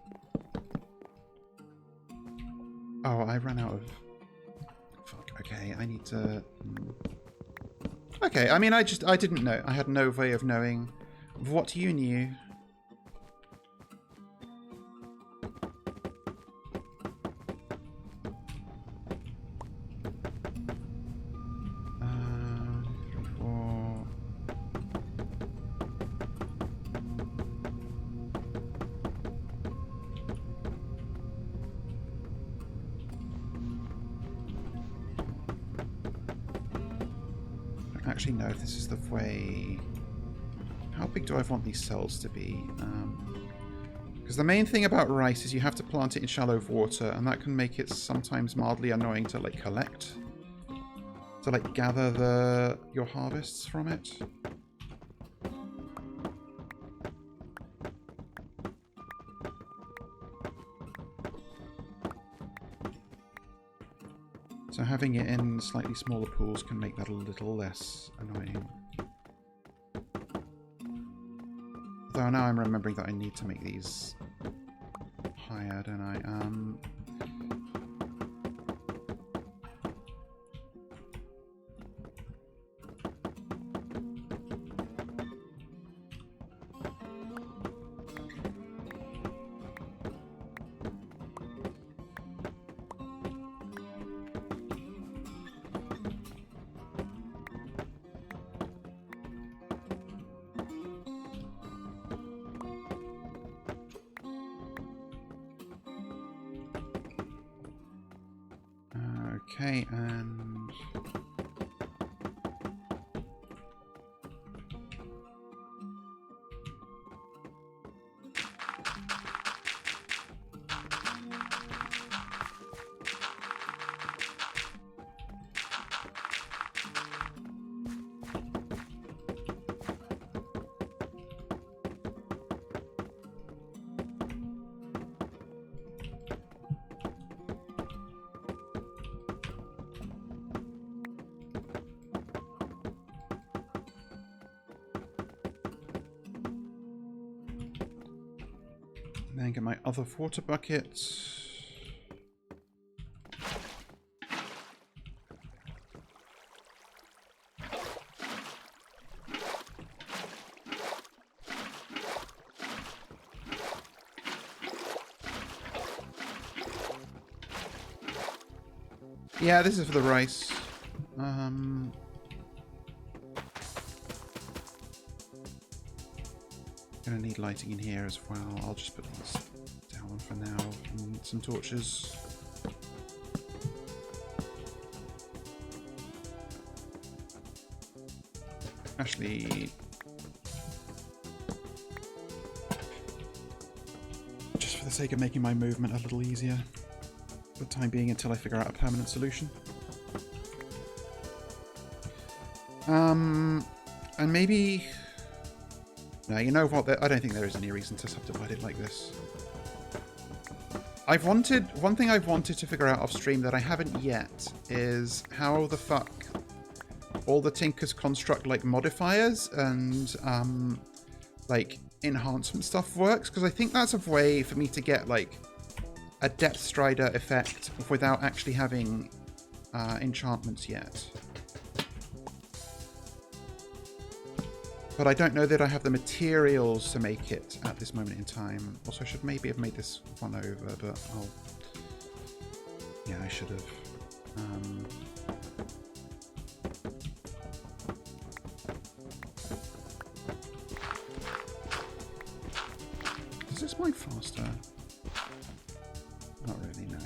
oh, I ran out of... Fuck, okay, I need to... Okay, I mean, I didn't know. I had no way of knowing what you knew. Actually know if this is the way. How big do I want these cells to be? Because the main thing about rice is you have to plant it in shallow water, and that can make it sometimes mildly annoying to like collect, to like gather your harvests from it. So having it in slightly smaller pools can make that a little less annoying. Though now I'm remembering that I need to make these higher, don't I? Okay, and then get my other water bucket. Yeah, this is for the rice. Gonna need lighting in here as well. I'll just put these down for now and some torches. Actually, just for the sake of making my movement a little easier for the time being until I figure out a permanent solution. And maybe... No, you know what? I don't think there is any reason to subdivide it like this. One thing I've wanted to figure out off stream that I haven't yet is how the fuck all the Tinker's Construct like modifiers and like enhancement stuff works, because I think that's a way for me to get like a Depth Strider effect without actually having enchantments yet. But I don't know that I have the materials to make it at this moment in time. Also, I should maybe have made this one over, but I'll... Yeah, I should have. Does this mine faster? Not really, no.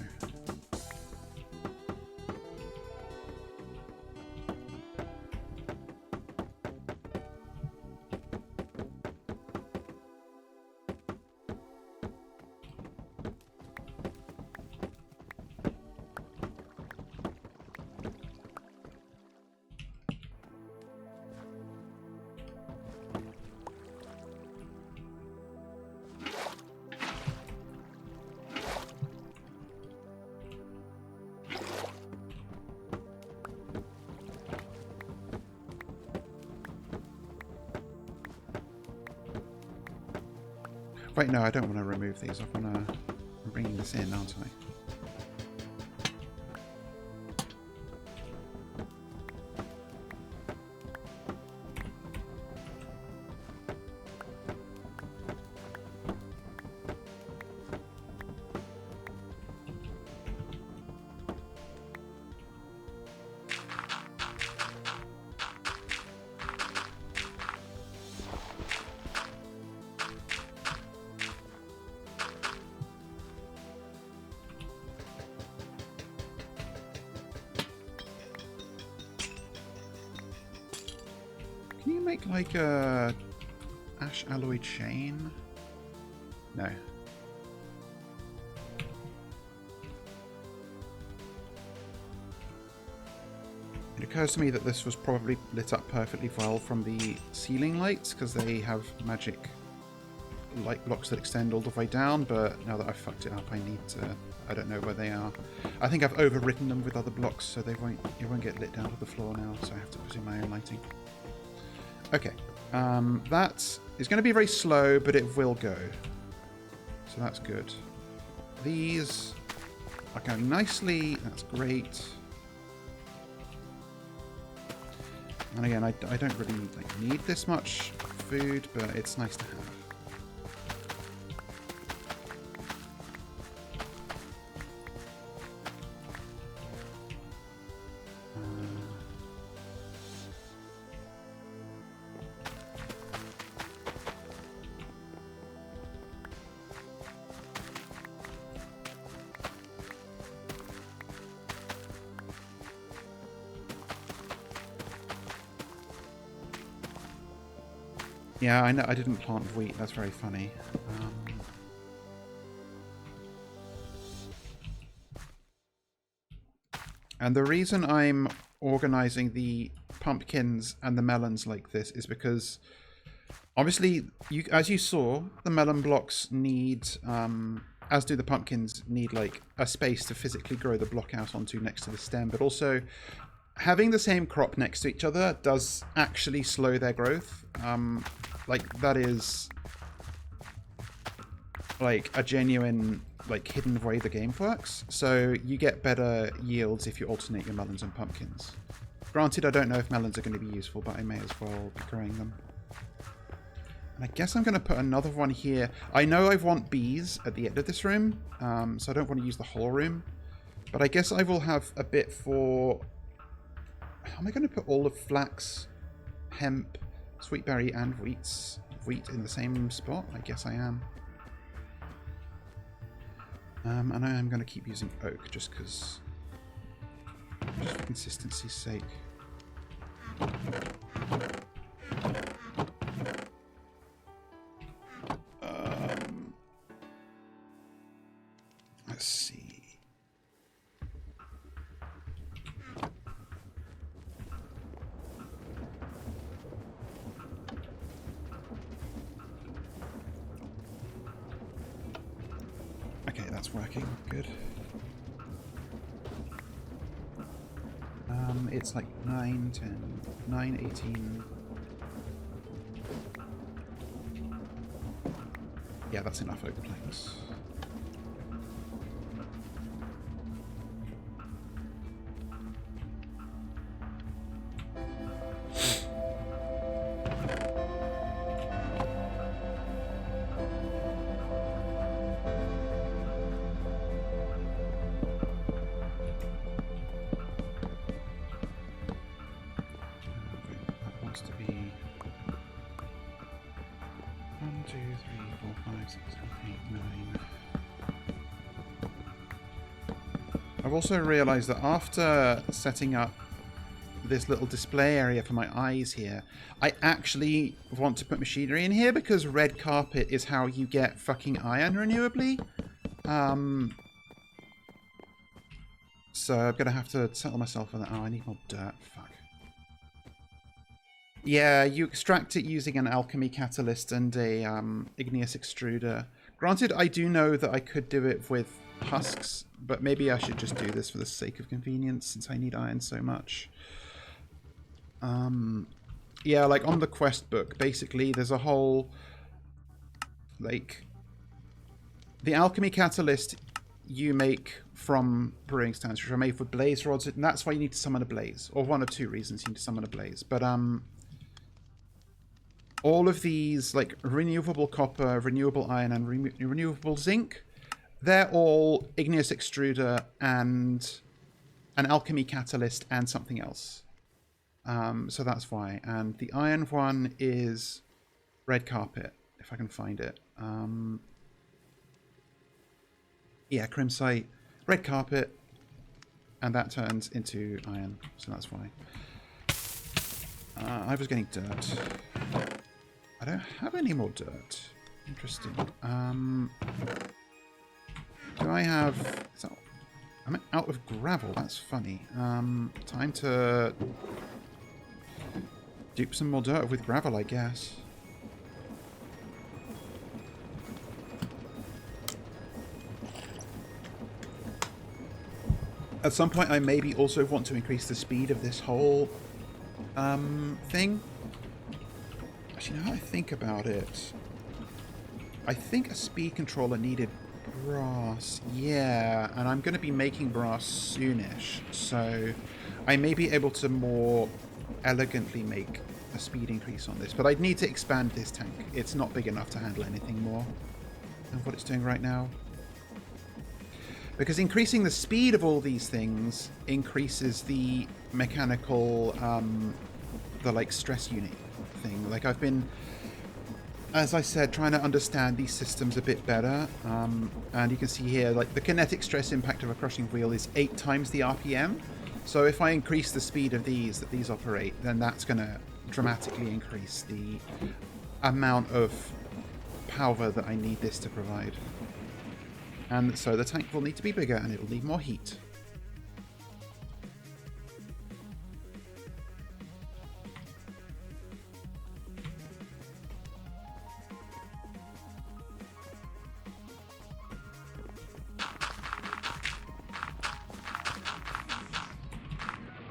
Wait, no, I don't want to remove these. I'm bringing this in, aren't I? Can you make like a ash alloy chain? No. It occurs to me that this was probably lit up perfectly well from the ceiling lights because they have magic light blocks that extend all the way down, but now that I've fucked it up I need to... I don't know where they are. I think I've overwritten them with other blocks so it won't get lit down to the floor now, so I have to put in my own lighting. Okay, that is going to be very slow, but it will go. So that's good. These are going nicely. That's great. And again, I don't really need this much food, but it's nice to have. Yeah, I know. I didn't plant wheat. That's very funny. And the reason I'm organizing the pumpkins and the melons like this is because, obviously, as you saw, the melon blocks need, as do the pumpkins, need like a space to physically grow the block out onto next to the stem, but also having the same crop next to each other does actually slow their growth. Like, that is like a genuine hidden way the game works. So you get better yields if you alternate your melons and pumpkins. Granted, I don't know if melons are going to be useful, but I may as well be growing them. And I guess I'm going to put another one here. I know I want bees at the end of this room, so I don't want to use the whole room. But I guess I will have a bit for... Am I going to put all of flax, hemp, sweetberry, and wheat in the same spot? I guess I am. And I am going to keep using oak just because, just for consistency's sake. Let's see. Okay, that's working. Good. It's like 9, 10, 9, 18. Yeah, that's enough oak planks. I've also realised that after setting up this little display area for my eyes here, I actually want to put machinery in here because red carpet is how you get fucking iron renewably. So I'm going to have to settle myself on that. Oh, I need more dirt. Fuck. Yeah, you extract it using an alchemy catalyst and a igneous extruder. Granted, I do know that I could do it with husks, but maybe I should just do this for the sake of convenience since I need iron so much. Yeah, like on the quest book, basically there's a whole, like, The alchemy catalyst you make from brewing stands, which are made with blaze rods, and that's why you need to summon a blaze, or one of two reasons you need to summon a blaze. But all of these, like renewable copper, renewable iron, and renewable zinc, they're all igneous extruder and an alchemy catalyst and something else. So that's why. And the iron one is red carpet, if I can find it. Yeah, crimsite, red carpet, and that turns into iron, so that's why. I was getting dirt. I don't have any more dirt. Interesting. Do I have... I'm out of gravel, that's funny. Time to dupe some more dirt with gravel, I guess. At some point, I maybe also want to increase the speed of this whole thing. Actually, now I think about it, I think a speed controller needed brass. Yeah, and I'm going to be making brass soonish, so I may be able to more elegantly make a speed increase on this. But I'd need to expand this tank. It's not big enough to handle anything more than what it's doing right now. Because increasing the speed of all these things increases the mechanical, the like stress unit thing. Like I've been, as I said, trying to understand these systems a bit better. And you can see here, like the kinetic stress impact of a crushing wheel is 8 times the RPM. So if I increase the speed of these, that these operate, then that's going to dramatically increase the amount of power that I need this to provide. And so the tank will need to be bigger and it'll need more heat.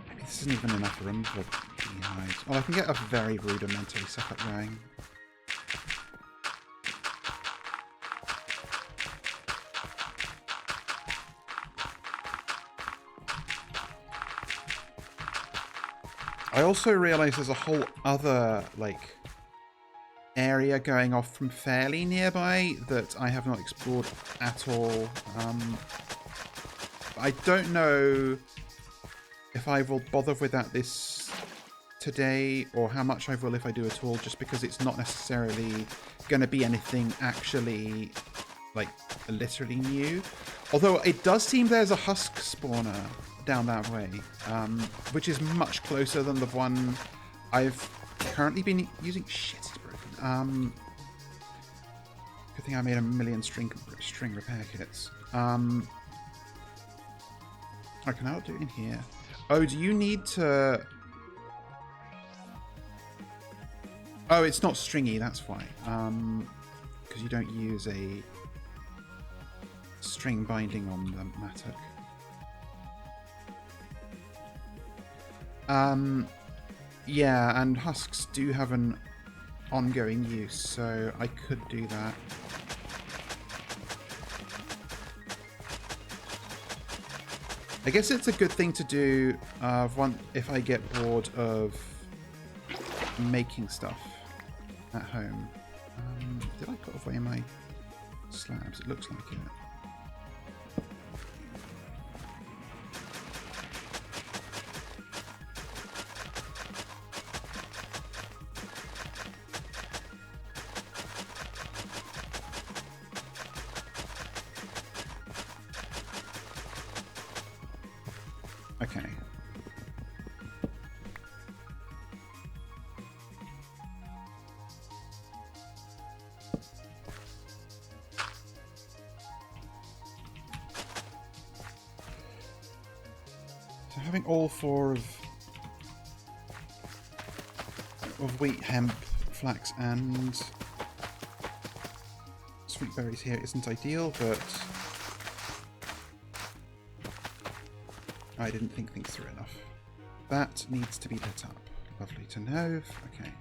Maybe this isn't even enough room for beehives. Well, I can get a very rudimentary setup going. I also realised there's a whole other, like, area going off from fairly nearby that I have not explored at all. I don't know if I will bother with that this today, or how much I will if I do at all, just because it's not necessarily going to be anything actually, like, literally new. Although it does seem there's a husk spawner down that way, which is much closer than the one I've currently been using. Shit, it's broken. Good thing I made a million string repair kits. I can now do it in here. Oh, do you need to... Oh, it's not stringy, that's why. Because you don't use a string binding on the mattock. Yeah, and husks do have an ongoing use, so I could do that. I guess it's a good thing to do if I get bored of making stuff at home. Did I put away my slabs? It looks like it. Okay. So having all 4 of wheat, hemp, flax, and sweet berries here isn't ideal, but I didn't think things through enough. That needs to be lit up. Lovely to know. Okay.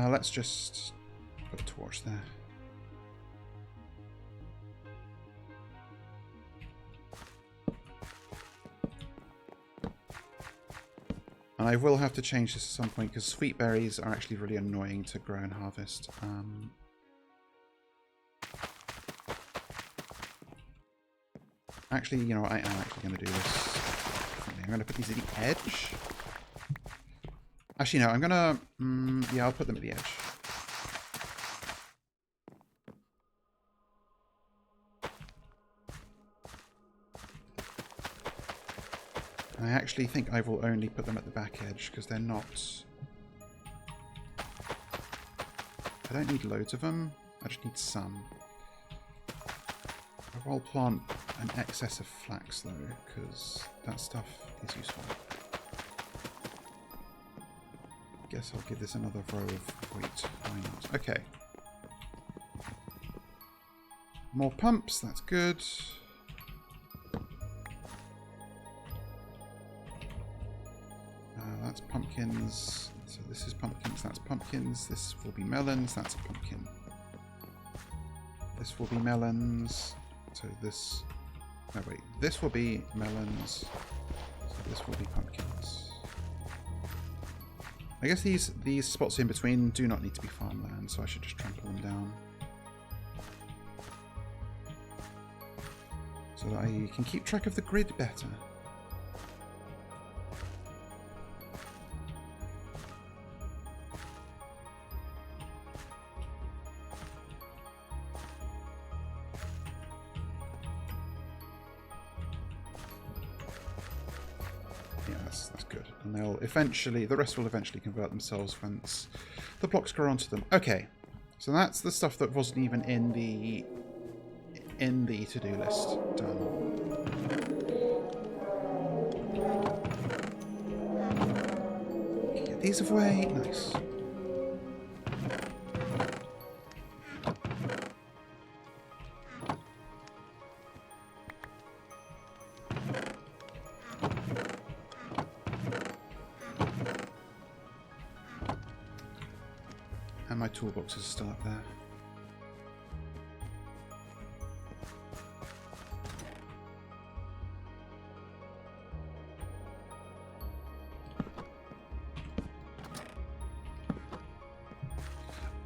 Let's just put a torch there. And I will have to change this at some point because sweet berries are actually really annoying to grow and harvest. Actually, you know what? I am actually going to do this. I'm going to put these at the edge. Actually, no, I'm going to... yeah, I'll put them at the edge. I actually think I will only put them at the back edge because they're not... I don't need loads of them. I just need some. I will plant an excess of flax though, because that stuff is useful. Guess I'll give this another row of wheat. Why not? Okay. More pumps, that's good. That's pumpkins. So this is pumpkins, that's pumpkins. This will be melons, that's a pumpkin. This will be melons. So this... No, wait. This will be melons. So this will be pumpkins. I guess these spots in between do not need to be farmland, so I should just trample them down. So that I can keep track of the grid better. Eventually, the rest will eventually convert themselves once the blocks grow onto them. Okay, so that's the stuff that wasn't even in the to-do list done. Get these away. Nice. My toolbox is still up there.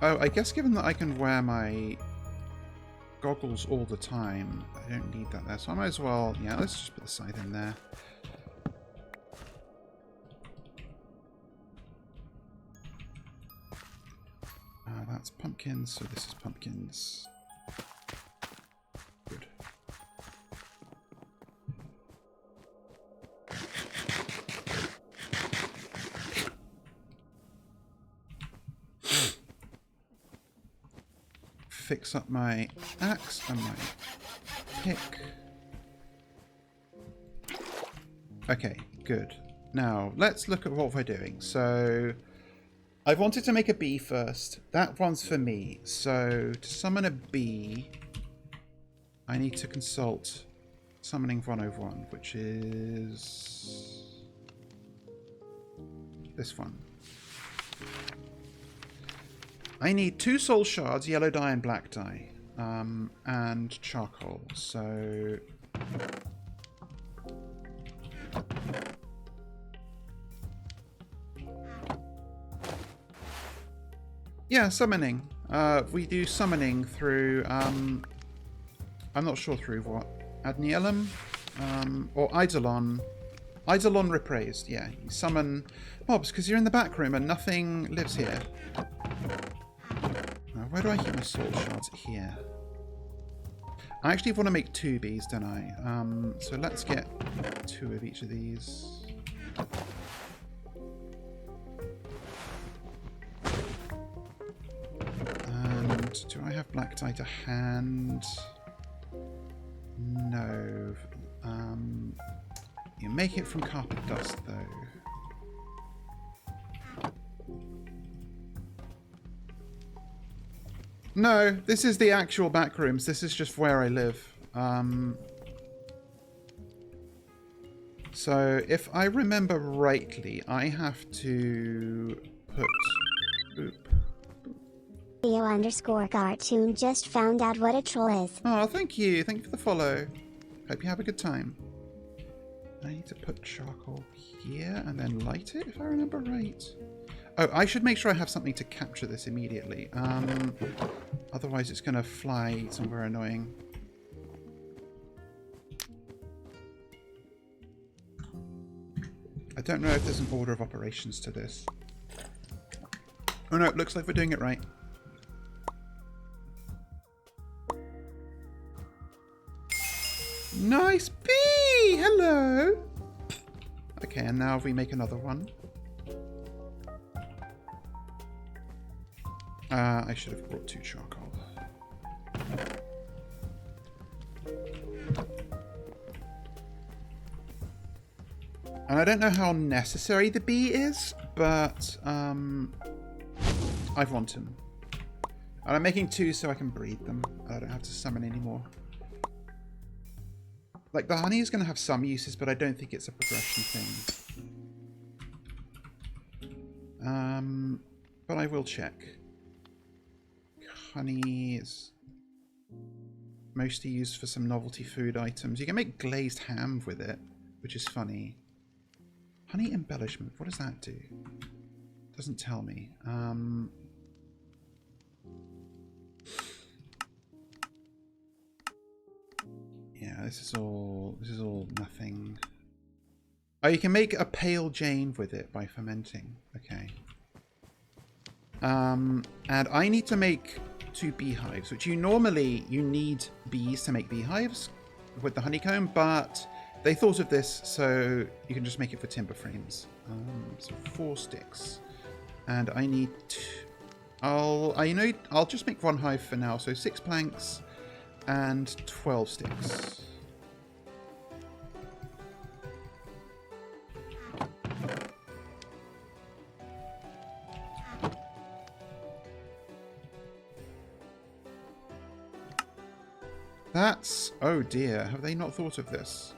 Oh, I guess given that I can wear my goggles all the time, I don't need that there. So I might as well, yeah, let's just put the scythe in there. That's pumpkins, so this is pumpkins. Good. Fix up my axe and my pick. Okay, good. Now, let's look at what we're doing. So... I wanted to make a bee first. That one's for me. So to summon a bee, I need to consult summoning 101, which is this one. I need 2 soul shards, yellow dye and black dye, and charcoal. So yeah, summoning. We do summoning through, I'm not sure through what. Adnielum? Or Eidolon. Eidolon Repraised, yeah. You summon mobs because you're in the back room and nothing lives here. Where do I keep my soul shards? Here. I actually want to make 2 bees, don't I? So let's get 2 of each of these. Do I have black dye to hand? No. You make it from carpet dust, though. No, this is the actual backrooms. This is just where I live. So, if I remember rightly, I have to put... Oop. Theo_cartoon just found out what a troll is. Oh, thank you. Thank you for the follow. Hope you have a good time. I need to put charcoal here and then light it, if I remember right. Oh, I should make sure I have something to capture this immediately. Otherwise it's going to fly somewhere annoying. I don't know if there's an order of operations to this. Oh no, it looks like we're doing it right. Nice bee! Hello! Okay, and now if we make another one. I should have brought 2 charcoal. And I don't know how necessary the bee is, but I want them. And I'm making 2 so I can breed them. I don't have to summon anymore. Like, the honey is going to have some uses, but I don't think it's a progression thing. But I will check. Honey is mostly used for some novelty food items. You can make glazed ham with it, which is funny. Honey embellishment, what does that do? Doesn't tell me. Yeah, this is all nothing. Oh, you can make a pale Jane with it by fermenting. Okay. And I need to make 2 beehives, which you need bees to make beehives with the honeycomb, but they thought of this, so you can just make it for timber frames. So 4 sticks, and I need. I'll just make 1 hive for now. So 6 planks and 12 sticks. That's... oh dear, have they not thought of this?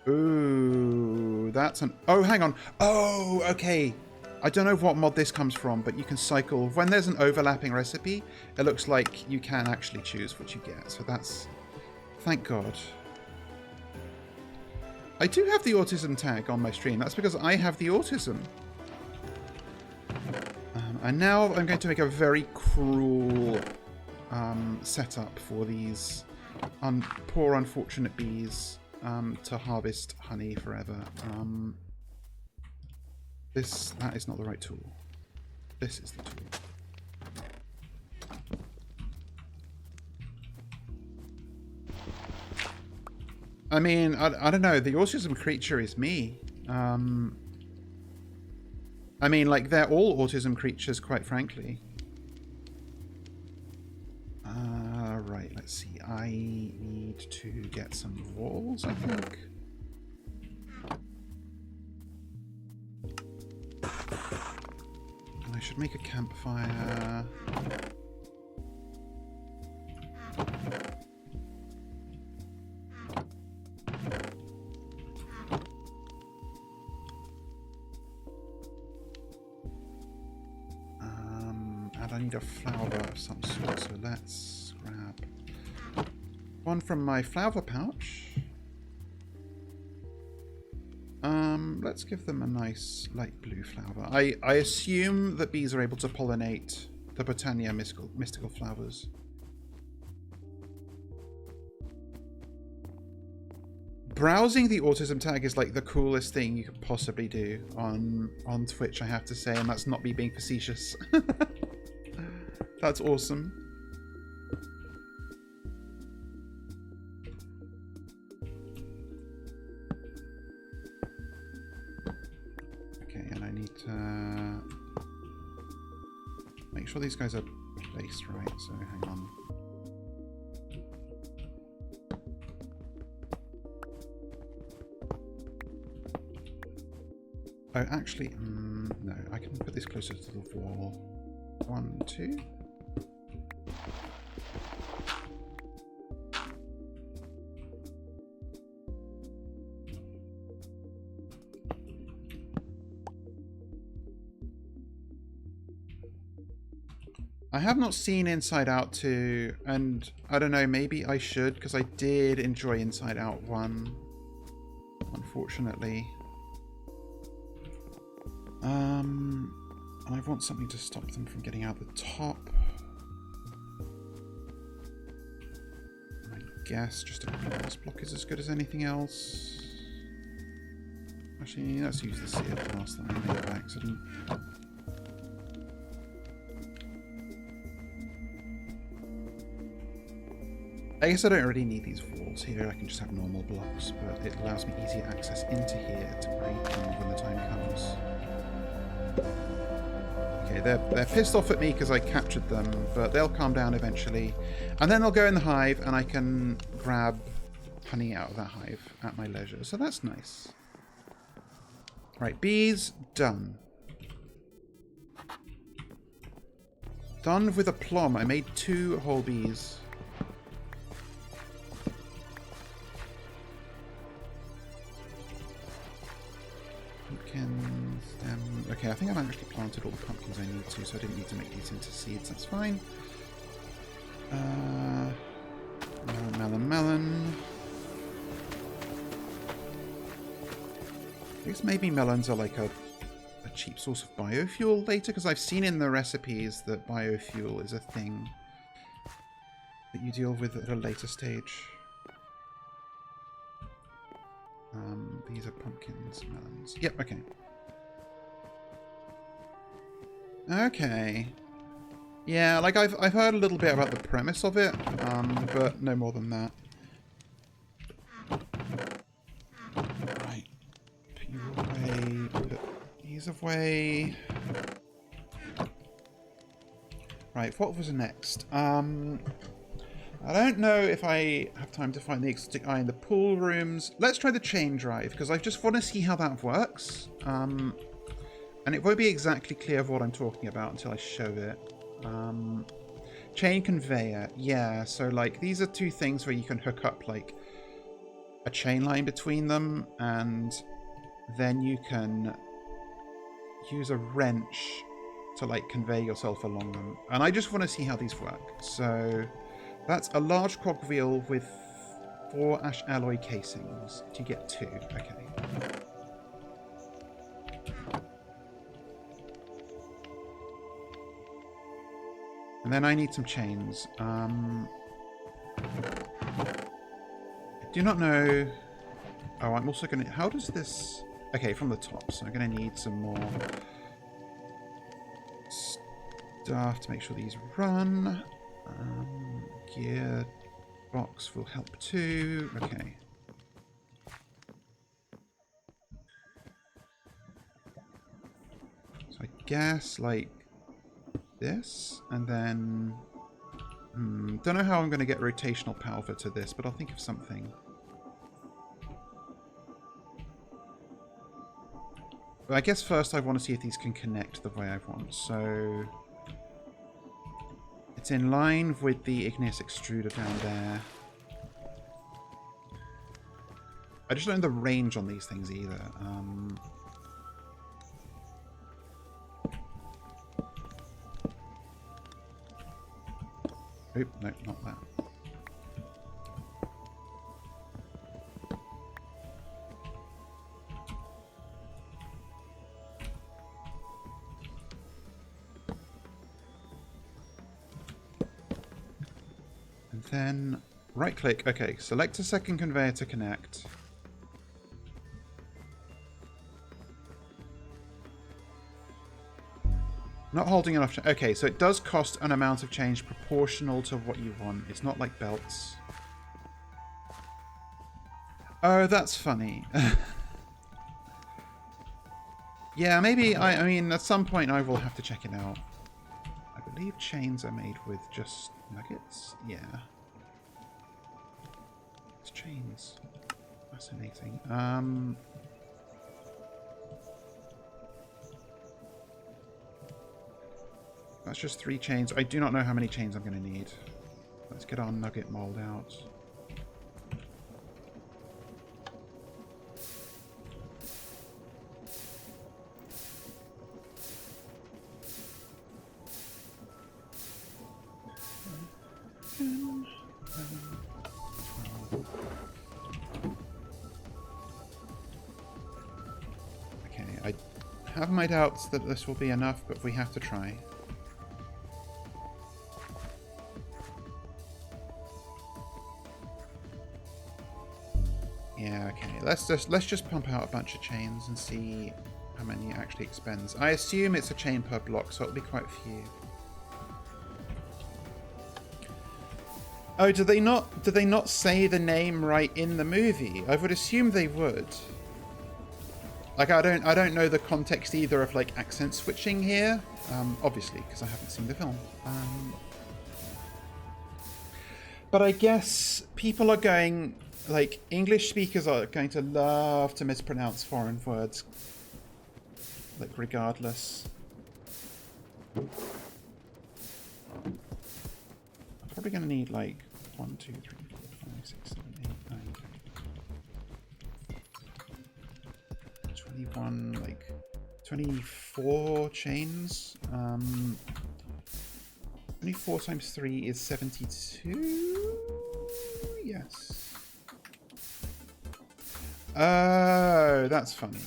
Ooh, that's an... oh, hang on. Oh, okay. I don't know what mod this comes from, but you can cycle... when there's an overlapping recipe, it looks like you can actually choose what you get. So that's... thank God. I do have the autism tag on my stream. That's because I have the autism. And now I'm going to make a very cruel... setup for these poor unfortunate bees to harvest honey forever. That is not the right tool. This is the tool. I mean, I don't know. The autism creature is me. I mean, like, they're all autism creatures, quite frankly. Right, let's see. I need to get some walls, I think. And I should make a campfire. And I need a flower of some sort, so let's grab one from my flower pouch. Let's give them a nice light blue flower. I assume that bees are able to pollinate the Botania mystical flowers. Browsing the autism tag is like the coolest thing you could possibly do on Twitch, I have to say, and that's not me being facetious. That's awesome. Okay, and I need to make sure these guys are placed right, so hang on. Oh, actually, no, I can put this closer to the wall. 1, 2. I have not seen Inside Out 2, and I don't know, maybe I should, because I did enjoy Inside Out 1. unfortunately. And I want something to stop them from getting out the top. I guess just a glass block is as good as anything else. Actually, let's use the seared glass that I made by accident. I guess I don't really need these walls here, I can just have normal blocks, but it allows me easier access into here to break them when the time comes. Okay, they're pissed off at me because I captured them, but they'll calm down eventually. And then they'll go in the hive and I can grab honey out of that hive at my leisure, so that's nice. Right, bees, done. Done with aplomb. I made 2 whole bees. Pumpkins, okay, I think I've actually planted all the pumpkins I need to, so I didn't need to make these into seeds, that's fine. Melon. I guess maybe melons are like a cheap source of biofuel later, because I've seen in the recipes that biofuel is a thing that you deal with at a later stage. These are pumpkins, melons. Yep, okay. Okay. Yeah, like I've heard a little bit about the premise of it, but no more than that. Right. Put you away. Put these away. Right, what was next? I don't know if I have time to find the exotic eye in the pool rooms. Let's try the chain drive, because I just want to see how that works. And it won't be exactly clear of what I'm talking about until I show it. Chain conveyor. Yeah, so like these are 2 things where you can hook up like a chain line between them, and then you can use a wrench to like convey yourself along them. And I just want to see how these work. So that's a large cogwheel with 4 ash alloy casings. Do you get 2? Okay. And then I need some chains. I do not know... Oh, I'm also going to... How does this... Okay, from the top. So I'm going to need some more stuff to make sure these run. Gear box will help too. Okay. So I guess like this, and then don't know how I'm going to get rotational power to this, but I'll think of something. But I guess first I want to see if these can connect the way I want. So it's in line with the igneous extruder down there. I just don't know the range on these things either. Oop, no, not that. And then right click. Okay, select a second conveyor to connect. Not holding enough. Okay, so it does cost an amount of change proportional to what you want. It's not like belts. Oh, that's funny. Yeah, maybe, I mean, at some point I will have to check it out. I believe chains are made with just nuggets? Yeah. It's chains. Fascinating. That's just 3 chains. I do not know how many chains I'm going to need. Let's get our nugget mold out. have my doubts that this will be enough, but we have to try. Yeah, okay. Let's just pump out a bunch of chains and see how many it actually expends. I assume it's a chain per block, so it'll be quite a few. Oh, do they not say the name right in the movie? I would assume they would. Like, I don't know the context either of like accent switching here. Obviously, because I haven't seen the film. But I guess people are going, like, English speakers are going to love to mispronounce foreign words. Like, regardless. I'm probably going to need, like, 1, 2, 3, 4, 5, 6, 7, 8, 9, 10, 21, like, 24 chains. 24 times 3 is 72? Yes. Oh, that's funny.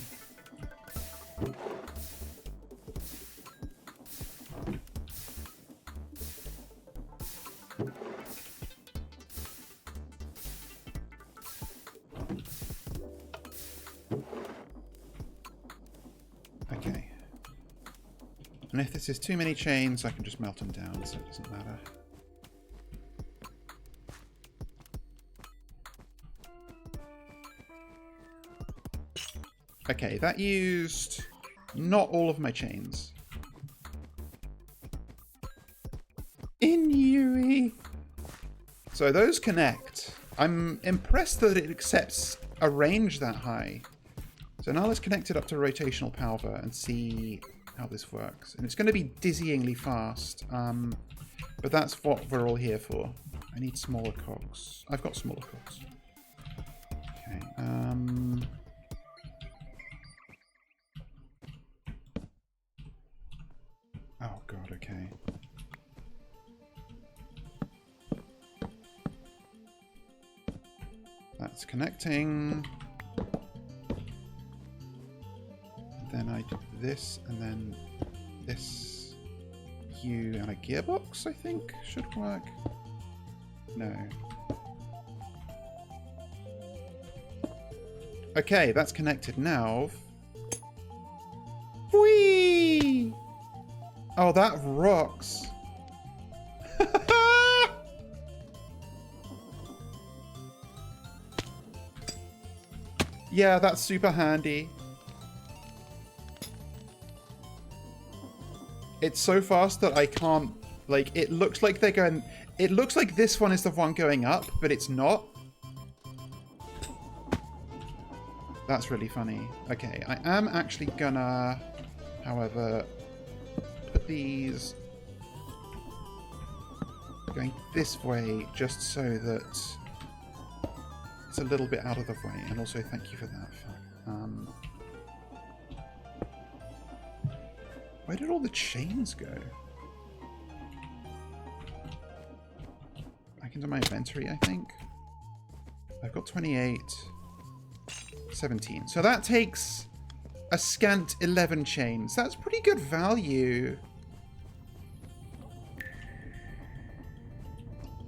Okay. And if this is too many chains, I can just melt them down, so it doesn't matter. Okay, that used not all of my chains. Inui! So those connect. I'm impressed that it accepts a range that high. So now let's connect it up to rotational power and see how this works. And it's going to be dizzyingly fast, but that's what we're all here for. I need smaller cogs. I've got smaller cogs. Okay. Oh god, okay. That's connecting. Then I do this, and then this U and a gearbox, I think, should work. No. Okay, that's connected now. Whee! Oh, that rocks. Yeah, that's super handy. It's so fast that I can't, like, it looks like they're going, it looks like this one is the one going up, but it's not. That's really funny. Okay, I am actually gonna, however, put these going this way just so that it's a little bit out of the way. And also thank you for that. Where did all the chains go? Back into my inventory, I think. I've got 28, 17. So that takes a scant 11 chains. That's pretty good value.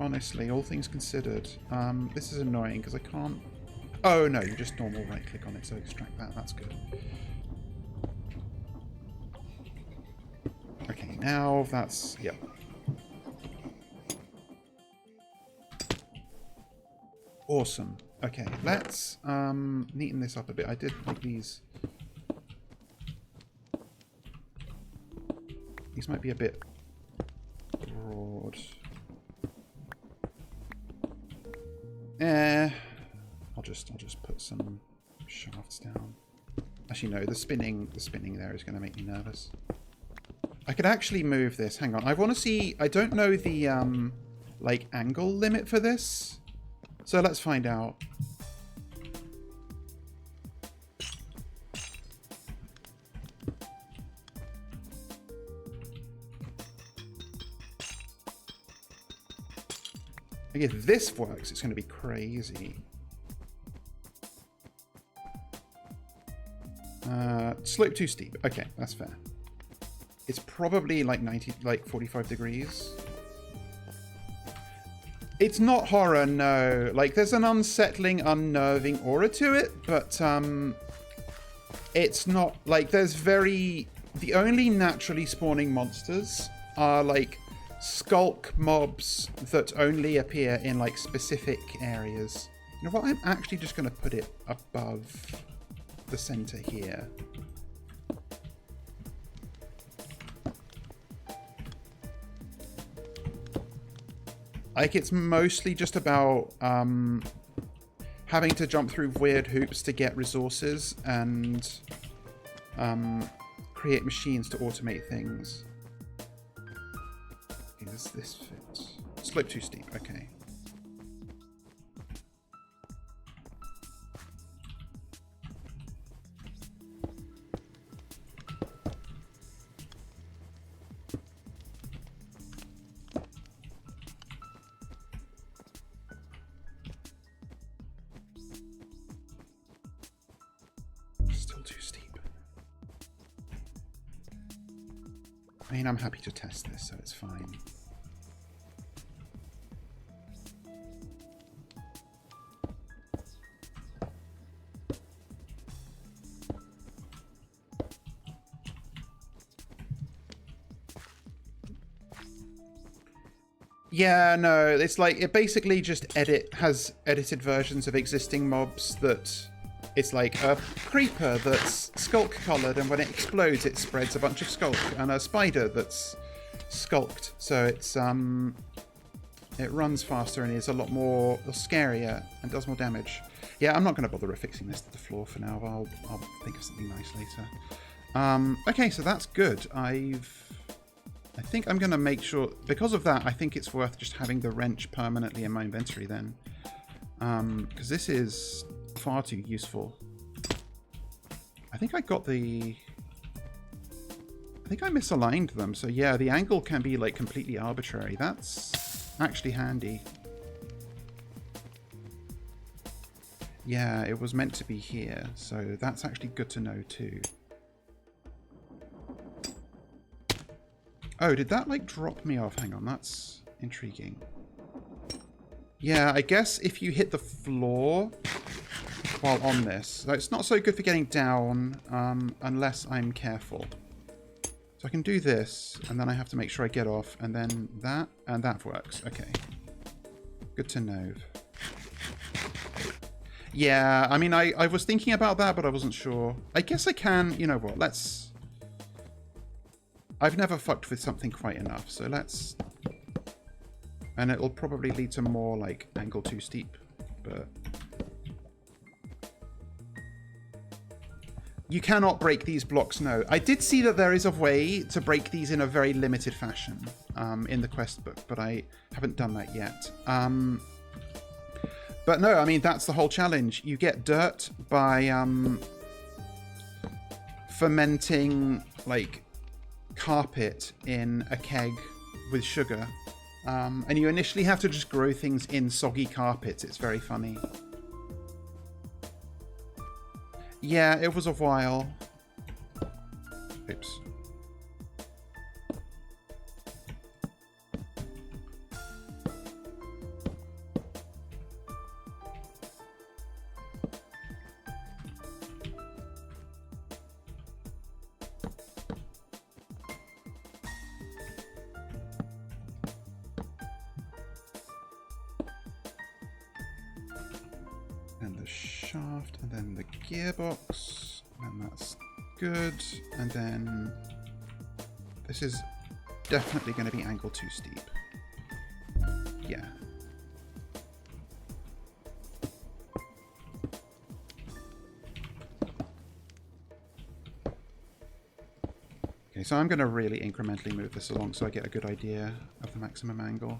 Honestly, all things considered. This is annoying because I can't... Oh, no, you just normal right-click on it to extract that. That's good. Okay, now that's... Yep. Awesome. Okay, let's neaten this up a bit. I did make these... These might be a bit broad. I'll just put some shafts down. Actually, no, the spinning there is going to make me nervous. I could actually move this. Hang on. I want to see... I don't know the, like, angle limit for this. So let's find out. Like, if this works, it's going to be crazy. Slope too steep. Okay, that's fair. It's probably like 45 degrees. It's not horror, no. Like, there's an unsettling, unnerving aura to it, but it's not like there's very... The only naturally spawning monsters are like skulk mobs that only appear in like specific areas. You know what? I'm actually just going to put it above the center here. Like, it's mostly just about having to jump through weird hoops to get resources and create machines to automate things. Okay, does this fit? Slope too steep, okay. I mean, I'm happy to test this, so it's fine. Yeah, no, it's like, it basically just has edited versions of existing mobs that... It's like a creeper that's skulk-coloured, and when it explodes, it spreads a bunch of skulk, and a spider that's skulked. So it's it runs faster and is a lot more scarier and does more damage. Yeah, I'm not going to bother affixing this to the floor for now. I'll think of something nice later. Okay, so that's good. I think I'm going to make sure, because of that, I think it's worth just having the wrench permanently in my inventory then, because this is far too useful. I think I misaligned them, so yeah, the angle can be like completely arbitrary. That's actually handy. Yeah, it was meant to be here, so that's actually good to know too. Oh, did that like drop me off? Hang on, that's intriguing. Yeah, I guess if you hit the floor while on this, it's not so good for getting down unless I'm careful. So I can do this, and then I have to make sure I get off, and then that, and that works. Okay. Good to know. Yeah, I mean, I was thinking about that, but I wasn't sure. I guess I can, you know what, let's... I've never fucked with something quite enough, so let's... And it'll probably lead to more, like, angle too steep, but... You cannot break these blocks, no. I did see that there is a way to break these in a very limited fashion in the quest book, but I haven't done that yet. But no, I mean, that's the whole challenge. You get dirt by fermenting, like, carpet in a keg with sugar. And you initially have to just grow things in soggy carpets. It's very funny. Yeah, it was a while. Oops. And the shaft, and then the gearbox, and that's good. And then this is definitely going to be angle too steep. Yeah. Okay, so I'm going to really incrementally move this along so I get a good idea of the maximum angle.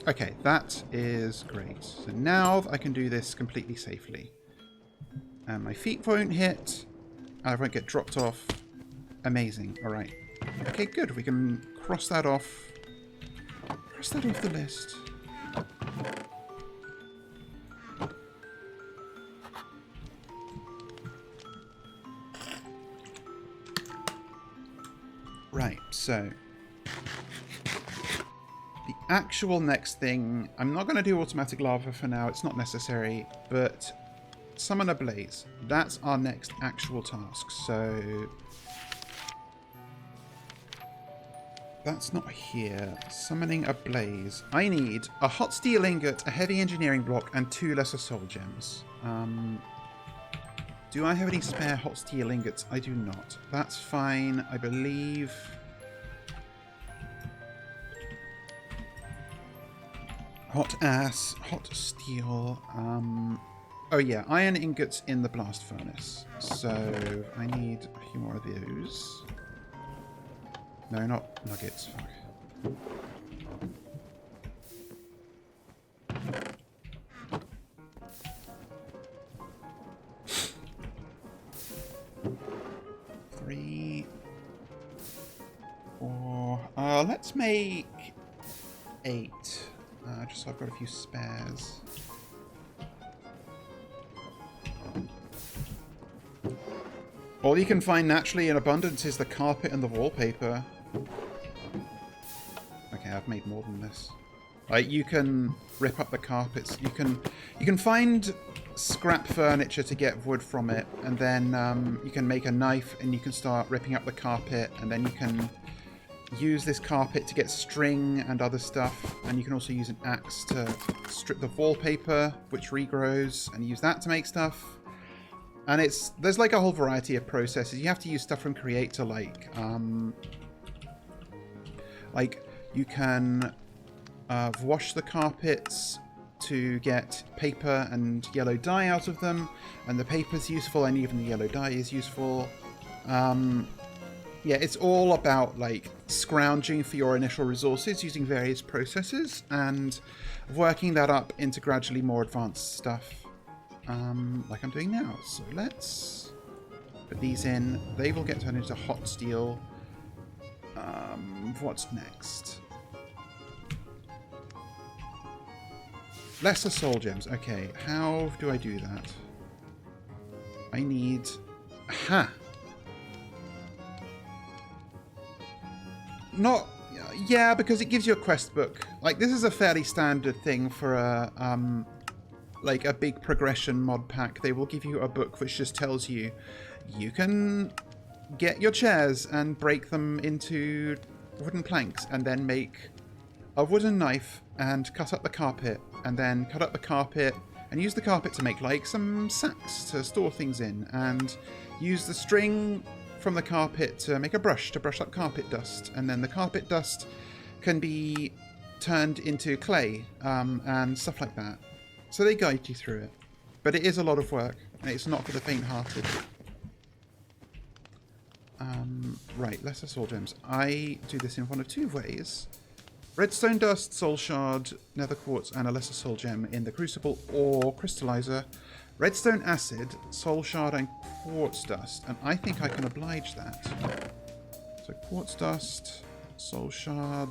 Okay, that is great. So now I can do this completely safely. And my feet won't hit. I won't get dropped off. Amazing. All right. Okay, good. We can cross that off. Cross that off the list. Right, so the actual next thing, I'm not going to do automatic lava for now, it's not necessary, but summon a blaze. That's our next actual task, so that's not here. Summoning a blaze. I need a hot steel ingot, a heavy engineering block, and 2 lesser soul gems. Do I have any spare hot steel ingots? I do not. That's fine, I believe. Hot ass, hot steel. Oh yeah, iron ingots in the blast furnace. So I need a few more of those. No, not nuggets. Fuck. Three, 4. Let's make 8. Just so I've got a few spares. All you can find naturally in abundance is the carpet and the wallpaper. Okay, I've made more than this. Like, you can rip up the carpets. You can find scrap furniture to get wood from it, and then you can make a knife and you can start ripping up the carpet, and then you can use this carpet to get string and other stuff, and you can also use an axe to strip the wallpaper, which regrows, and use that to make stuff. And there's like a whole variety of processes. You have to use stuff from Create to like you can wash the carpets to get paper and yellow dye out of them, and the paper's useful, and even the yellow dye is useful. Yeah, it's all about like scrounging for your initial resources using various processes and working that up into gradually more advanced stuff, like I'm doing now. So let's put these in. They will get turned into hot steel. What's next? Lesser soul gems. Okay, how do I do that? I need... Aha! Not... Yeah, because it gives you a quest book. Like, this is a fairly standard thing for a, like, a big progression mod pack. They will give you a book which just tells you, you can get your chairs and break them into wooden planks, and then make a wooden knife and cut up the carpet, and then cut up the carpet and use the carpet to make like some sacks to store things in, and use the string from the carpet to make a brush to brush up carpet dust, and then the carpet dust can be turned into clay, and stuff like that. So they guide you through it, but it is a lot of work and it's not for the faint-hearted. Right, lesser soul gems. I do this in one of 2 ways. Redstone dust, soul shard, nether quartz, and a lesser soul gem in the crucible or crystallizer. Redstone acid, soul shard, and quartz dust. And I think I can oblige that. So quartz dust, soul shard,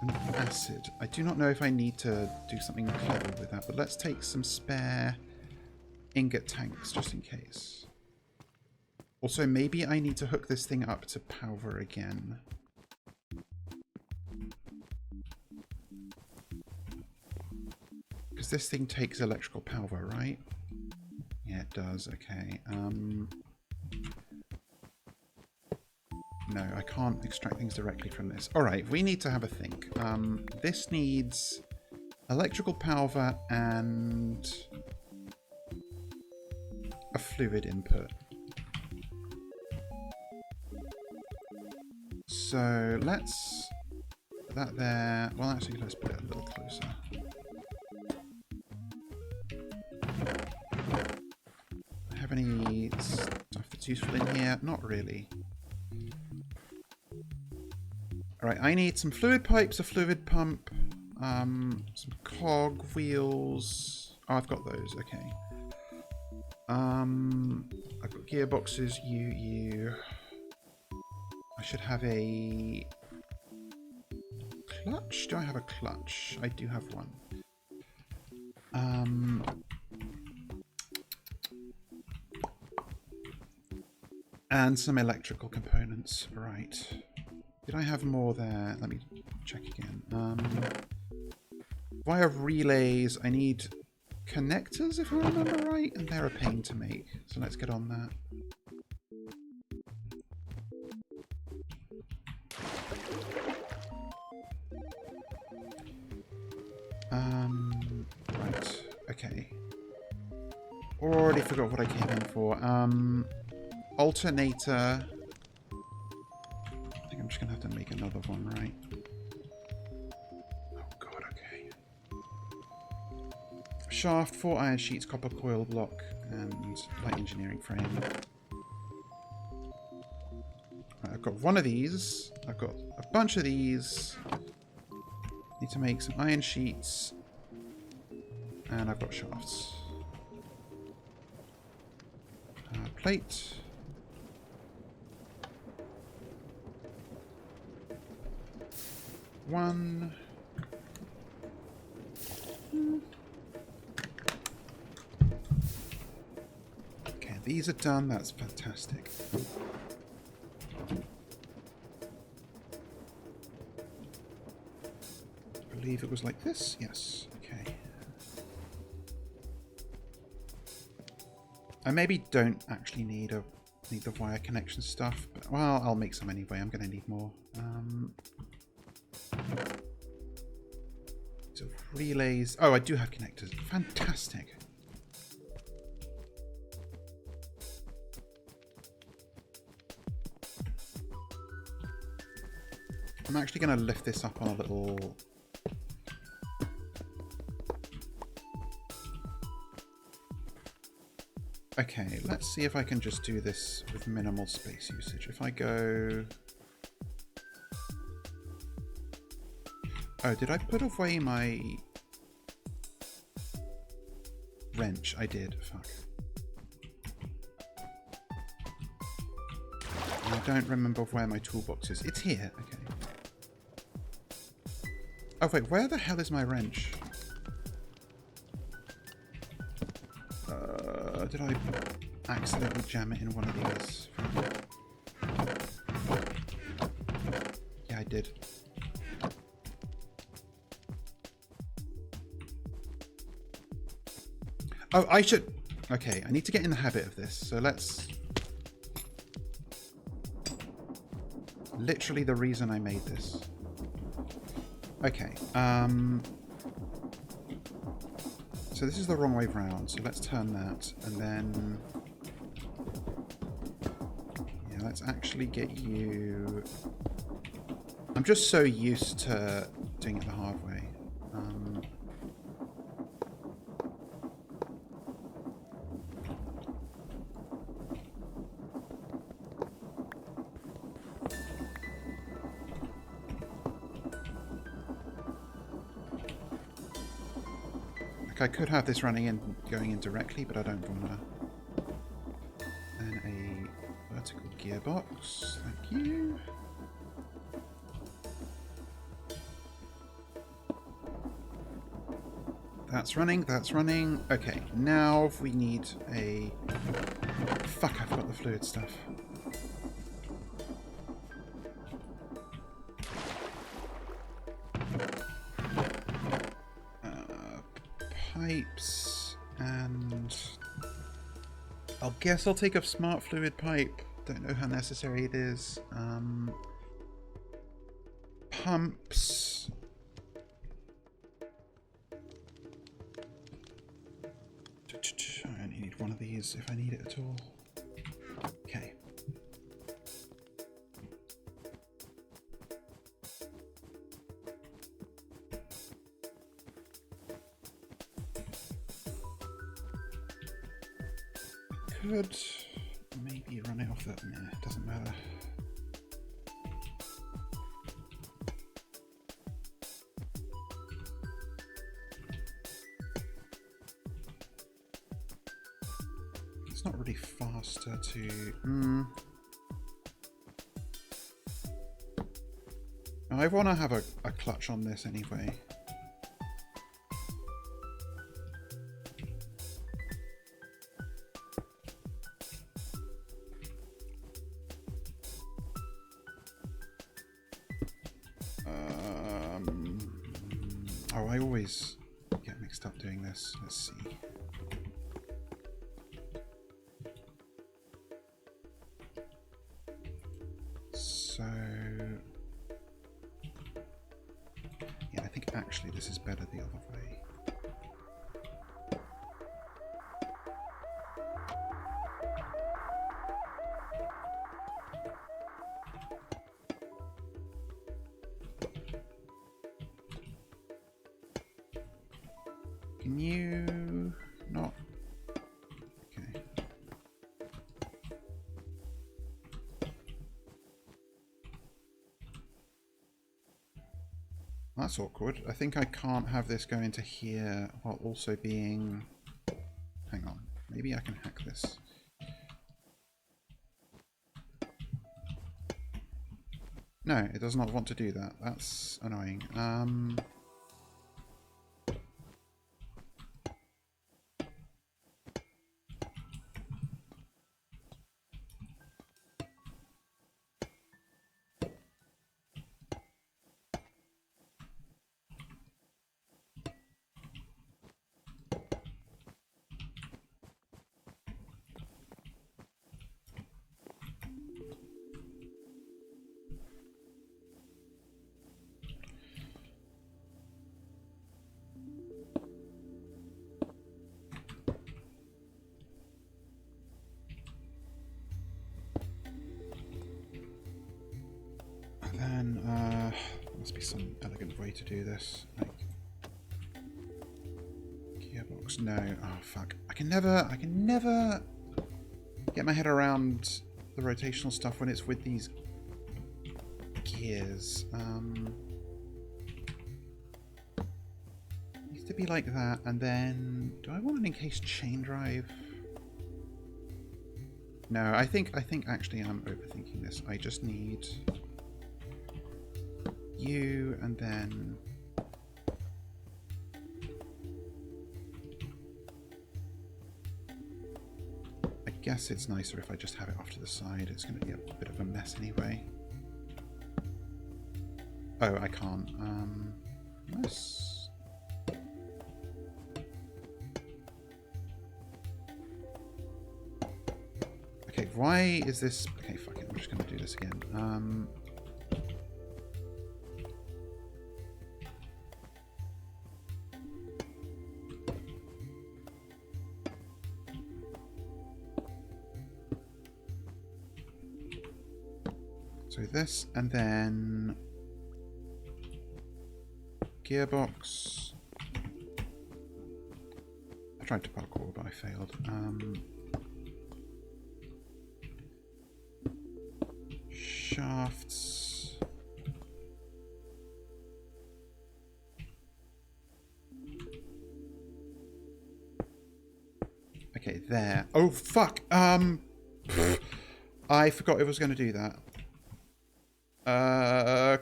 and acid. I do not know if I need to do something clever with that, but let's take some spare ingot tanks just in case. Also, maybe I need to hook this thing up to power again. Because this thing takes electrical power, right? Yeah, it does. Okay. No, I can't extract things directly from this. Alright, we need to have a think. This needs electrical power and a fluid input. So let's put that there. Well, actually, let's put it a little closer. Have any stuff that's useful in here? Not really. Alright, I need some fluid pipes, a fluid pump, some cog wheels. Oh, I've got those, okay. I've got gearboxes, you. I should have a clutch. Do I have a clutch? I do have one. And some electrical components. Right. Did I have more there? Let me check again. Via relays, I need connectors, if I remember right, and they're a pain to make. So let's get on that. Right. Okay. Already forgot what I came in for. Alternator. I think I'm just gonna have to make another one, right? Oh god, okay. Shaft, 4 iron sheets, copper coil block, and light engineering frame. Right, I've got one of these. I've got a bunch of these. Need to make some iron sheets. And I've got shafts. Plate. One. Okay, these are done. That's fantastic. I believe it was like this. Yes. Okay. I maybe don't actually need the wire connection stuff, but well, I'll make some anyway. I'm going to need more. So relays. Oh, I do have connectors. Fantastic. I'm actually going to lift this up on a little. Okay, let's see if I can just do this with minimal space usage. If I go... Oh, did I put away my wrench? I did. Fuck. I don't remember where my toolbox is. It's here. Okay. Oh, wait. Where the hell is my wrench? Did I accidentally jam it in one of these? Yeah, I did. Oh, I should... Okay, I need to get in the habit of this. So let's... Literally the reason I made this. Okay, so this is the wrong way round, so let's turn that, and then... Yeah, let's actually get you... I'm just so used to doing it the hard way. I could have this running in, going in directly, but I don't want to. Then a vertical gearbox. Thank you. That's running, that's running. Okay, now we need a... Fuck, I've got the fluid stuff. Pipes, and I guess I'll take a smart fluid pipe. Don't know how necessary it is. Pumps. I only need one of these if I need it at all. Okay. Could maybe run it off that. Nah, it doesn't matter. It's not really faster to... I want to have a clutch on this anyway. Oh, I always get mixed up doing this. Let's see. So, yeah, I think actually this is better the other way. Can you not? Okay. That's awkward. I think I can't have this go into here while also being... Hang on. Maybe I can hack this. No, it does not want to do that. That's annoying. Then, there must be some elegant way to do this. Like, gearbox, no. Oh, fuck. I can never get my head around the rotational stuff when it's with these gears. Needs to be like that, and then, do I want an encased chain drive? No, I think actually I'm overthinking this. I just need you, and then I guess it's nicer if I just have it off to the side. It's going to be a bit of a mess anyway. Oh, I can't. Nice. Okay, why is this... Okay, fuck it. I'm just going to do this again. So this, and then gearbox. I tried to parkour, but I failed. Shafts. Okay, there. Oh, fuck! I forgot it was going to do that.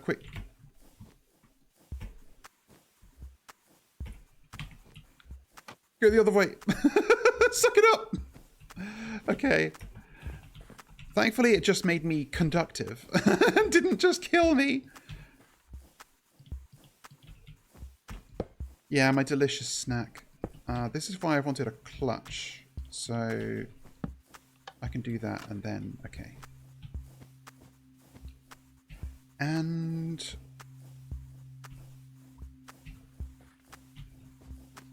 Quick. Go the other way. Suck it up. Okay. Thankfully, it just made me conductive and didn't just kill me. Yeah, my delicious snack. This is why I wanted a clutch. So I can do that and then, okay. And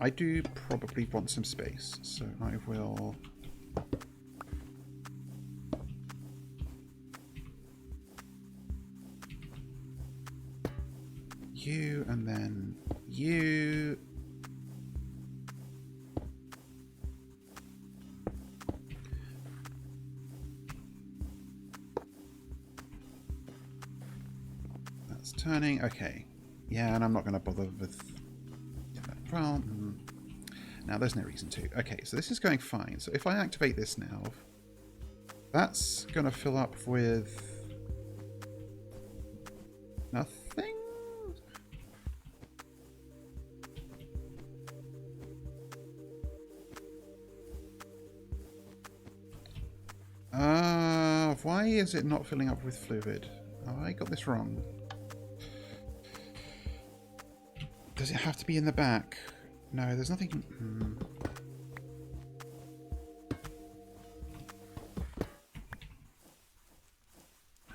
I do probably want some space, so I will... You, and then you... Turning, okay. Yeah, and I'm not going to bother with... Well, now there's no reason to. Okay, so this is going fine. So if I activate this now, that's going to fill up with... nothing? valve. Why is it not filling up with fluid? Oh, I got this wrong. Does it have to be in the back? No, there's nothing...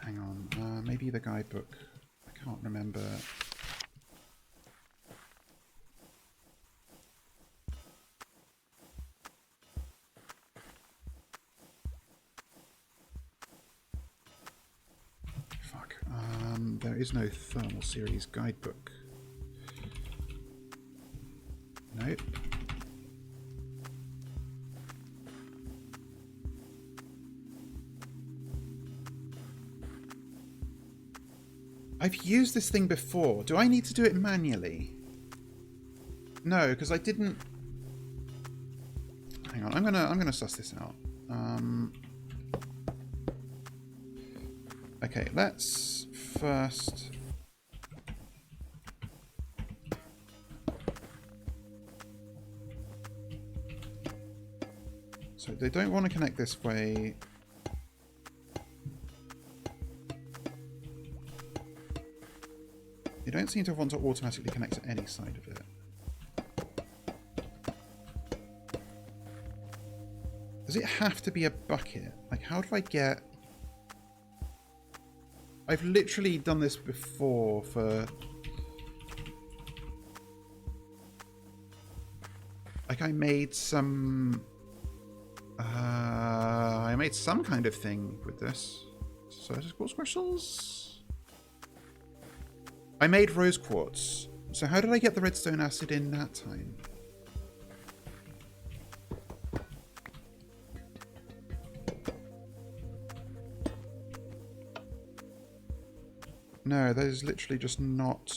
Hang on. Maybe the guidebook. I can't remember. Fuck. There is no thermal series guidebook. Nope. I've used this thing before. Do I need to do it manually? No, because I didn't... Hang on, I'm gonna suss this out. Okay, let's first... So they don't want to connect this way. You don't seem to want to automatically connect to any side of it. Does it have to be a bucket? Like, how do I get... I've literally done this before for... Like, I made some kind of thing with this. Certus quartz crystals? I made rose quartz. So how did I get the redstone acid in that time? No, that is literally just not...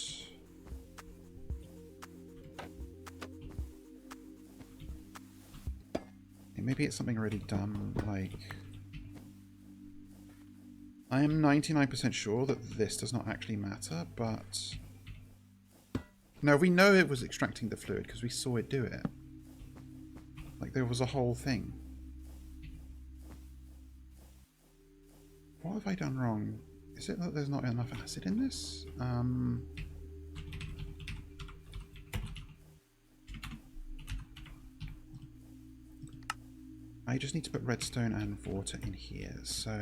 Maybe it's something already done, like... I am 99% sure that this does not actually matter, but... No, we know it was extracting the fluid because we saw it do it. Like, there was a whole thing. What have I done wrong? Is it that there's not enough acid in this? I just need to put redstone and water in here, so...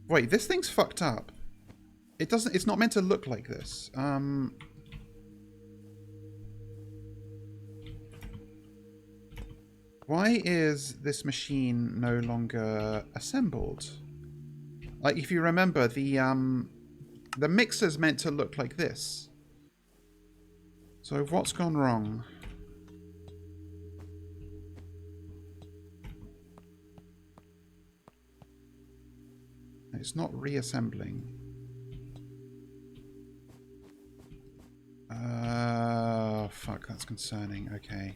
Wait, this thing's fucked up. It doesn't... It's not meant to look like this. Why is this machine no longer assembled? Like, if you remember, the mixer's meant to look like this. So what's gone wrong? It's not reassembling. Fuck, that's concerning. Okay.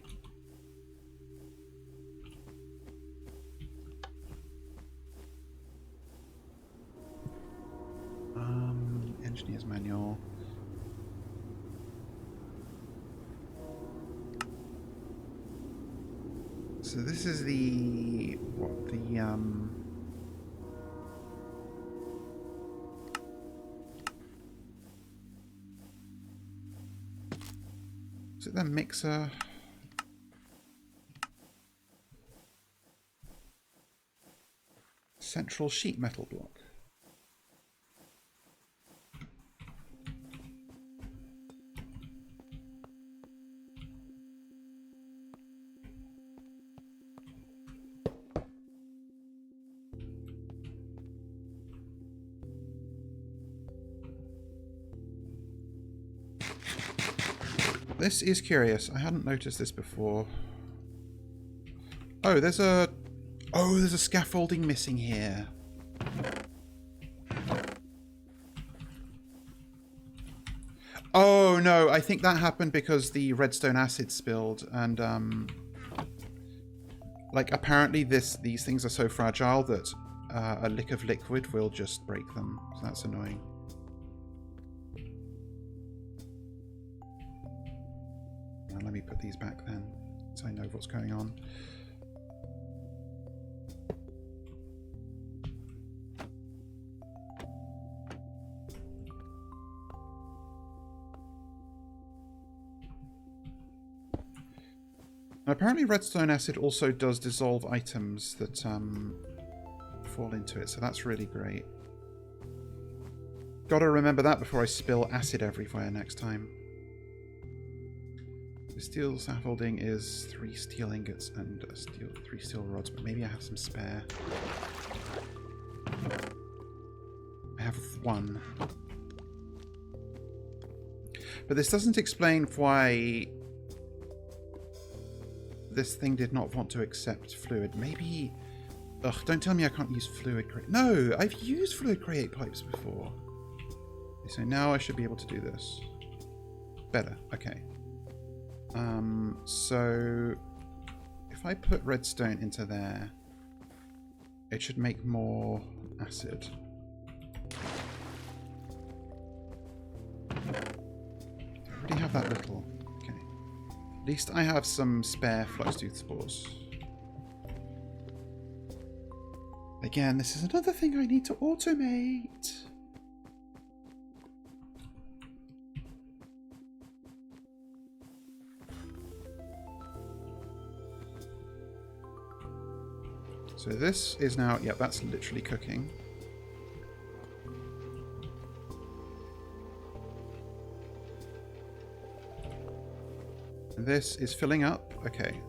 Engineer's manual. So this is the... what? The, is it the mixer? Central sheet metal block. This is curious. I hadn't noticed this before. Oh, there's a... Oh, there's a scaffolding missing here. Oh, no. I think that happened because the redstone acid spilled. And, like, apparently these things are so fragile that a lick of liquid will just break them. So that's annoying. Let me put these back then. so I know what's going on. Now, apparently redstone acid also does dissolve items that fall into it, so that's really great. Gotta remember that before I spill acid everywhere next time. The steel scaffolding is 3 steel ingots and 3 steel rods, but maybe I have some spare. I have 1. But this doesn't explain why this thing did not want to accept fluid. Maybe... Ugh, don't tell me I can't use fluid create... No, I've used fluid create pipes before. Okay, so now I should be able to do this. Better, okay. So... if I put redstone into there, it should make more acid. I already have that little... At least I have some spare Fluxtooth spores. Again, this is another thing I need to automate. So this is now, yeah, that's literally cooking. This is filling up. Okay.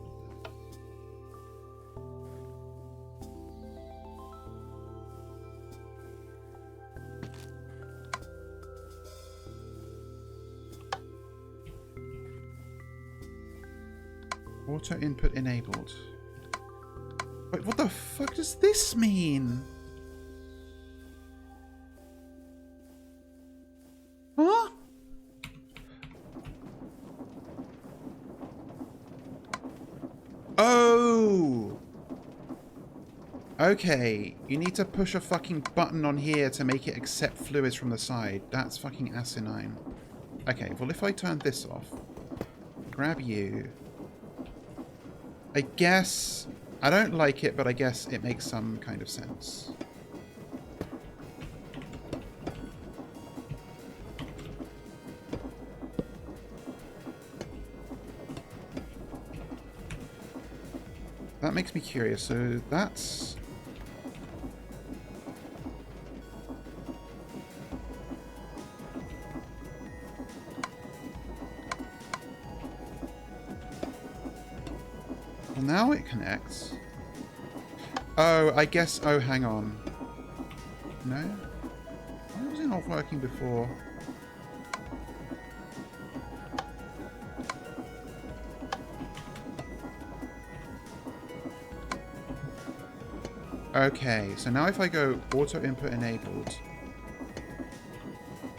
Auto input enabled. Wait, what the fuck does this mean? Huh? Oh! Okay, you need to push a fucking button on here to make it accept fluids from the side. That's fucking asinine. Okay, well if I turn this off, grab you. I guess... I don't like it, but I guess it makes some kind of sense. That makes me curious. So that's... well, now it connects. Oh, I guess... oh, hang on. No? Why was it not working before? Okay, so now if I go auto input enabled,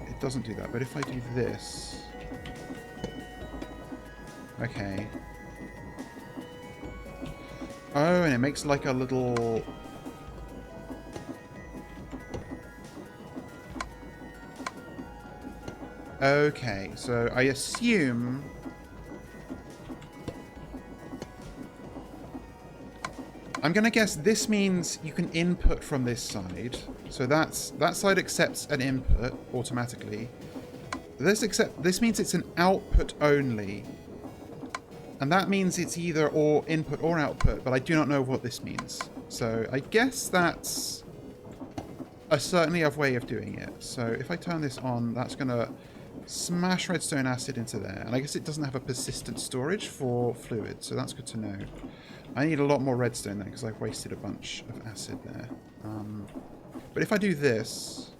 it doesn't do that. But if I do this... okay. Oh, and it makes like a little... okay, so I assume... I'm going to guess this means you can input from this side. So that side accepts an input automatically. This means it's an output only. And that means it's either or input or output, but I do not know what this means. So I guess that's certainly a way of doing it. So if I turn this on, that's going to smash redstone acid into there. And I guess it doesn't have a persistent storage for fluid, so that's good to know. I need a lot more redstone there because I've wasted a bunch of acid there. But if I do this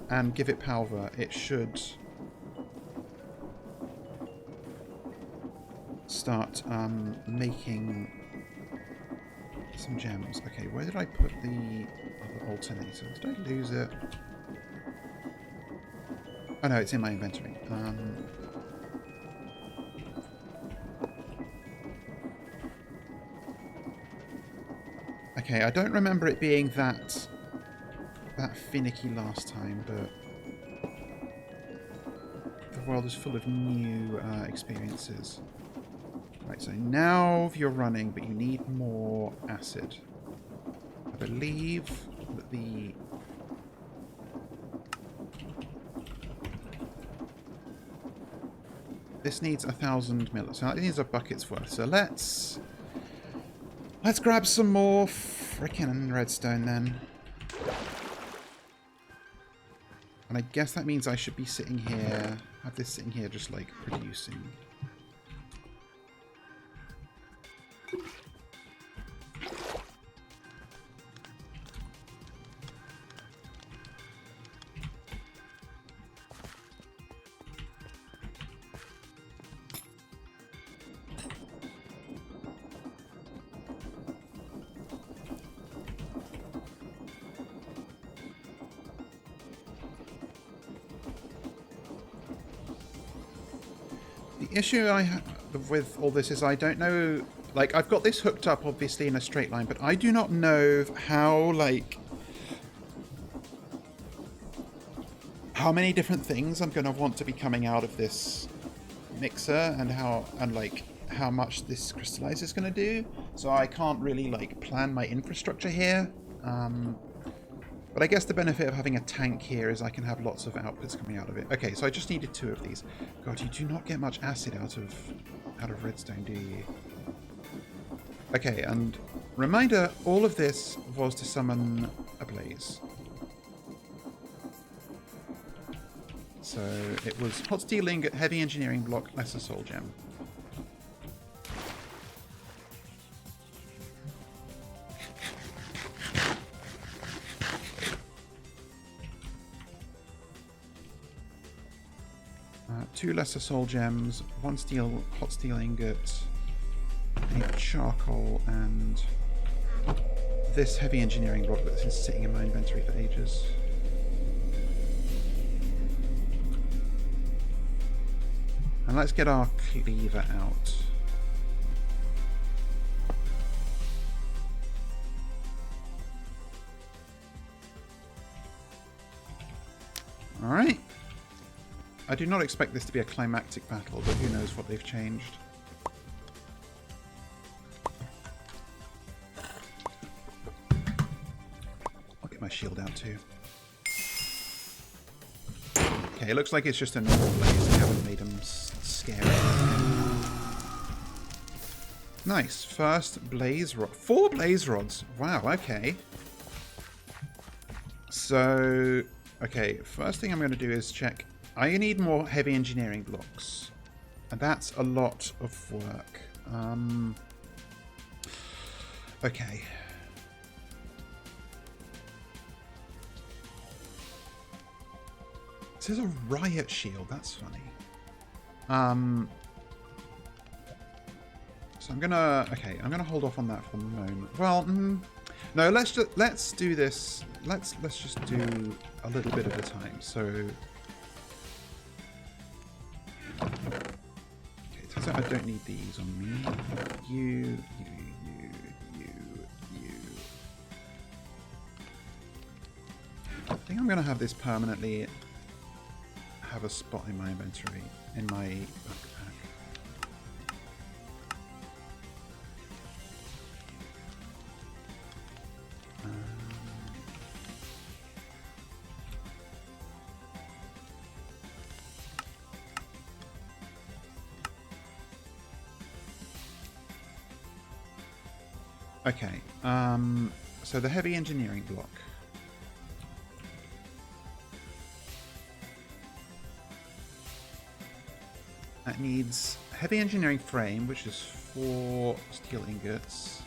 and give it power, it should start making some gems. Okay, where did I put the other alternator? Did I lose it? Oh no, it's in my inventory. Okay, I don't remember it being that finicky last time, but the world is full of new experiences. Right, So now you're running, but you need more acid. I believe that the... This needs 1,000 mil. So it needs a bucket's worth. So let's grab some more frickin' redstone then. And I guess that means I should be sitting here, have this sitting here just like producing. The issue I have with all this is I don't know, like, I've got this hooked up obviously in a straight line, but I do not know how, like, how many different things I'm going to want to be coming out of this mixer and how much this crystallizer is going to do. So I can't really, like, plan my infrastructure here. But I guess the benefit of having a tank here is I can have lots of outputs coming out of it. Okay, so I just needed 2 of these. God, you do not get much acid out of redstone, do you? Okay, and reminder, all of this was to summon a blaze. So it was hot steel ingot, heavy engineering block, lesser soul gem. Two lesser soul gems, 1 hot steel ingot, a charcoal, and this heavy engineering block that's been sitting in my inventory for ages. And let's get our cleaver out. Alright. I do not expect this to be a climactic battle, but who knows what they've changed. I'll get my shield out too. Okay, it looks like it's just a normal blaze. They haven't made them scary. Nice. First blaze rod. 4 blaze rods. Wow, okay. So, okay, first thing I'm going to do is check. I need more heavy engineering blocks. And that's a lot of work. Okay. This is a riot shield. That's funny. So I'm gonna... Okay, I'm gonna hold off on that for the moment. Well, no, let's do this. Let's just do a little bit at a time. So... Okay, turns out I don't need these on me. You. I think I'm gonna have this permanently have a spot in my inventory, in my backpack. Okay, so the heavy engineering block. That needs heavy engineering frame, which is 4 steel ingots.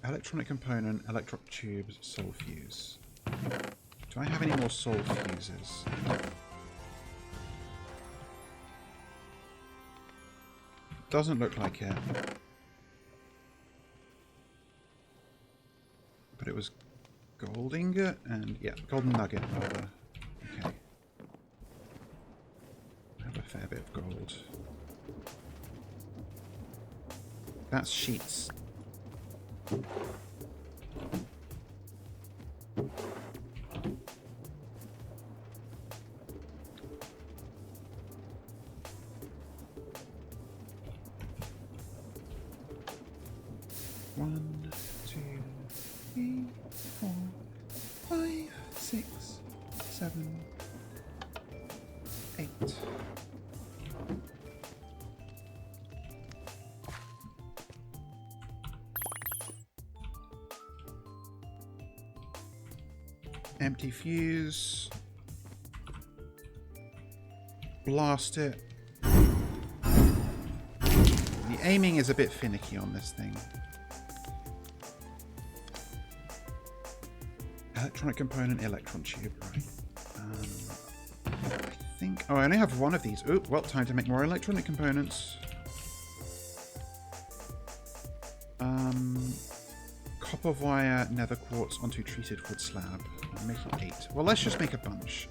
Electronic component, electric tubes, soul fuse. Do I have any more soul fuses? Doesn't look like it. But it was gold ingot and, yeah, golden nugget rather. Okay. I have a fair bit of gold. That's sheets. 7, 8. Empty fuse. Blast it. The aiming is a bit finicky on this thing. Electronic component, electron tube, right. I think... Oh, I only have one of these. Oh, well, time to make more electronic components. Copper wire, nether quartz onto treated wood slab. I'm making 8. Well, let's just make a bunch.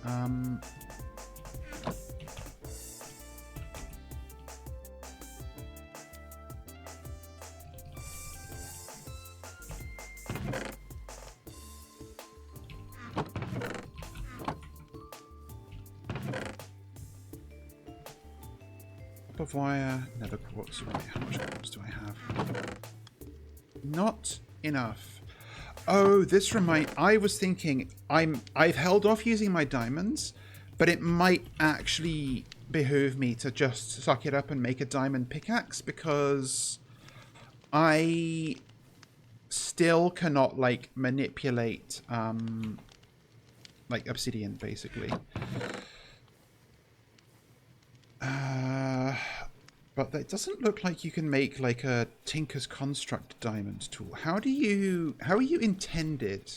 Copper wire, nether quartz. Right, how much quartz do I have? Not enough. Oh, this I was thinking I've held off using my diamonds, but it might actually behoove me to just suck it up and make a diamond pickaxe, because I still cannot like manipulate like obsidian basically. But it doesn't look like you can make like a Tinker's Construct diamond tool. How are you intended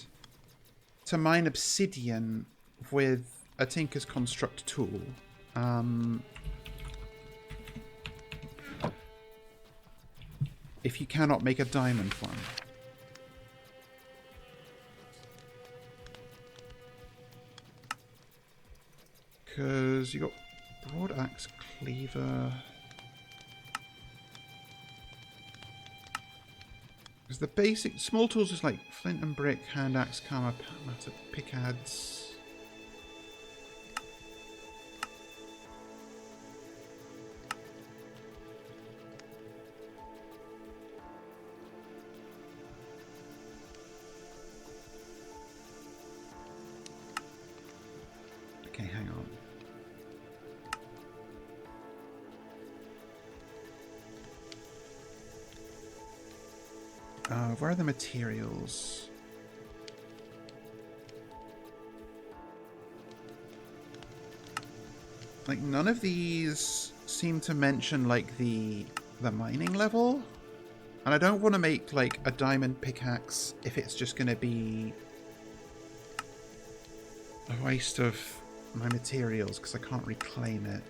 to mine obsidian with a Tinker's Construct tool? If you cannot make a diamond one. Because you got broad axe, cleaver. Because the basic small tools is like flint and brick, hand axe, hammer, matter, pickads. Okay, hang on. Where are the materials? Like, none of these seem to mention, like, the mining level. And I don't want to make, like, a diamond pickaxe if it's just going to be a waste of my materials, because I can't reclaim it.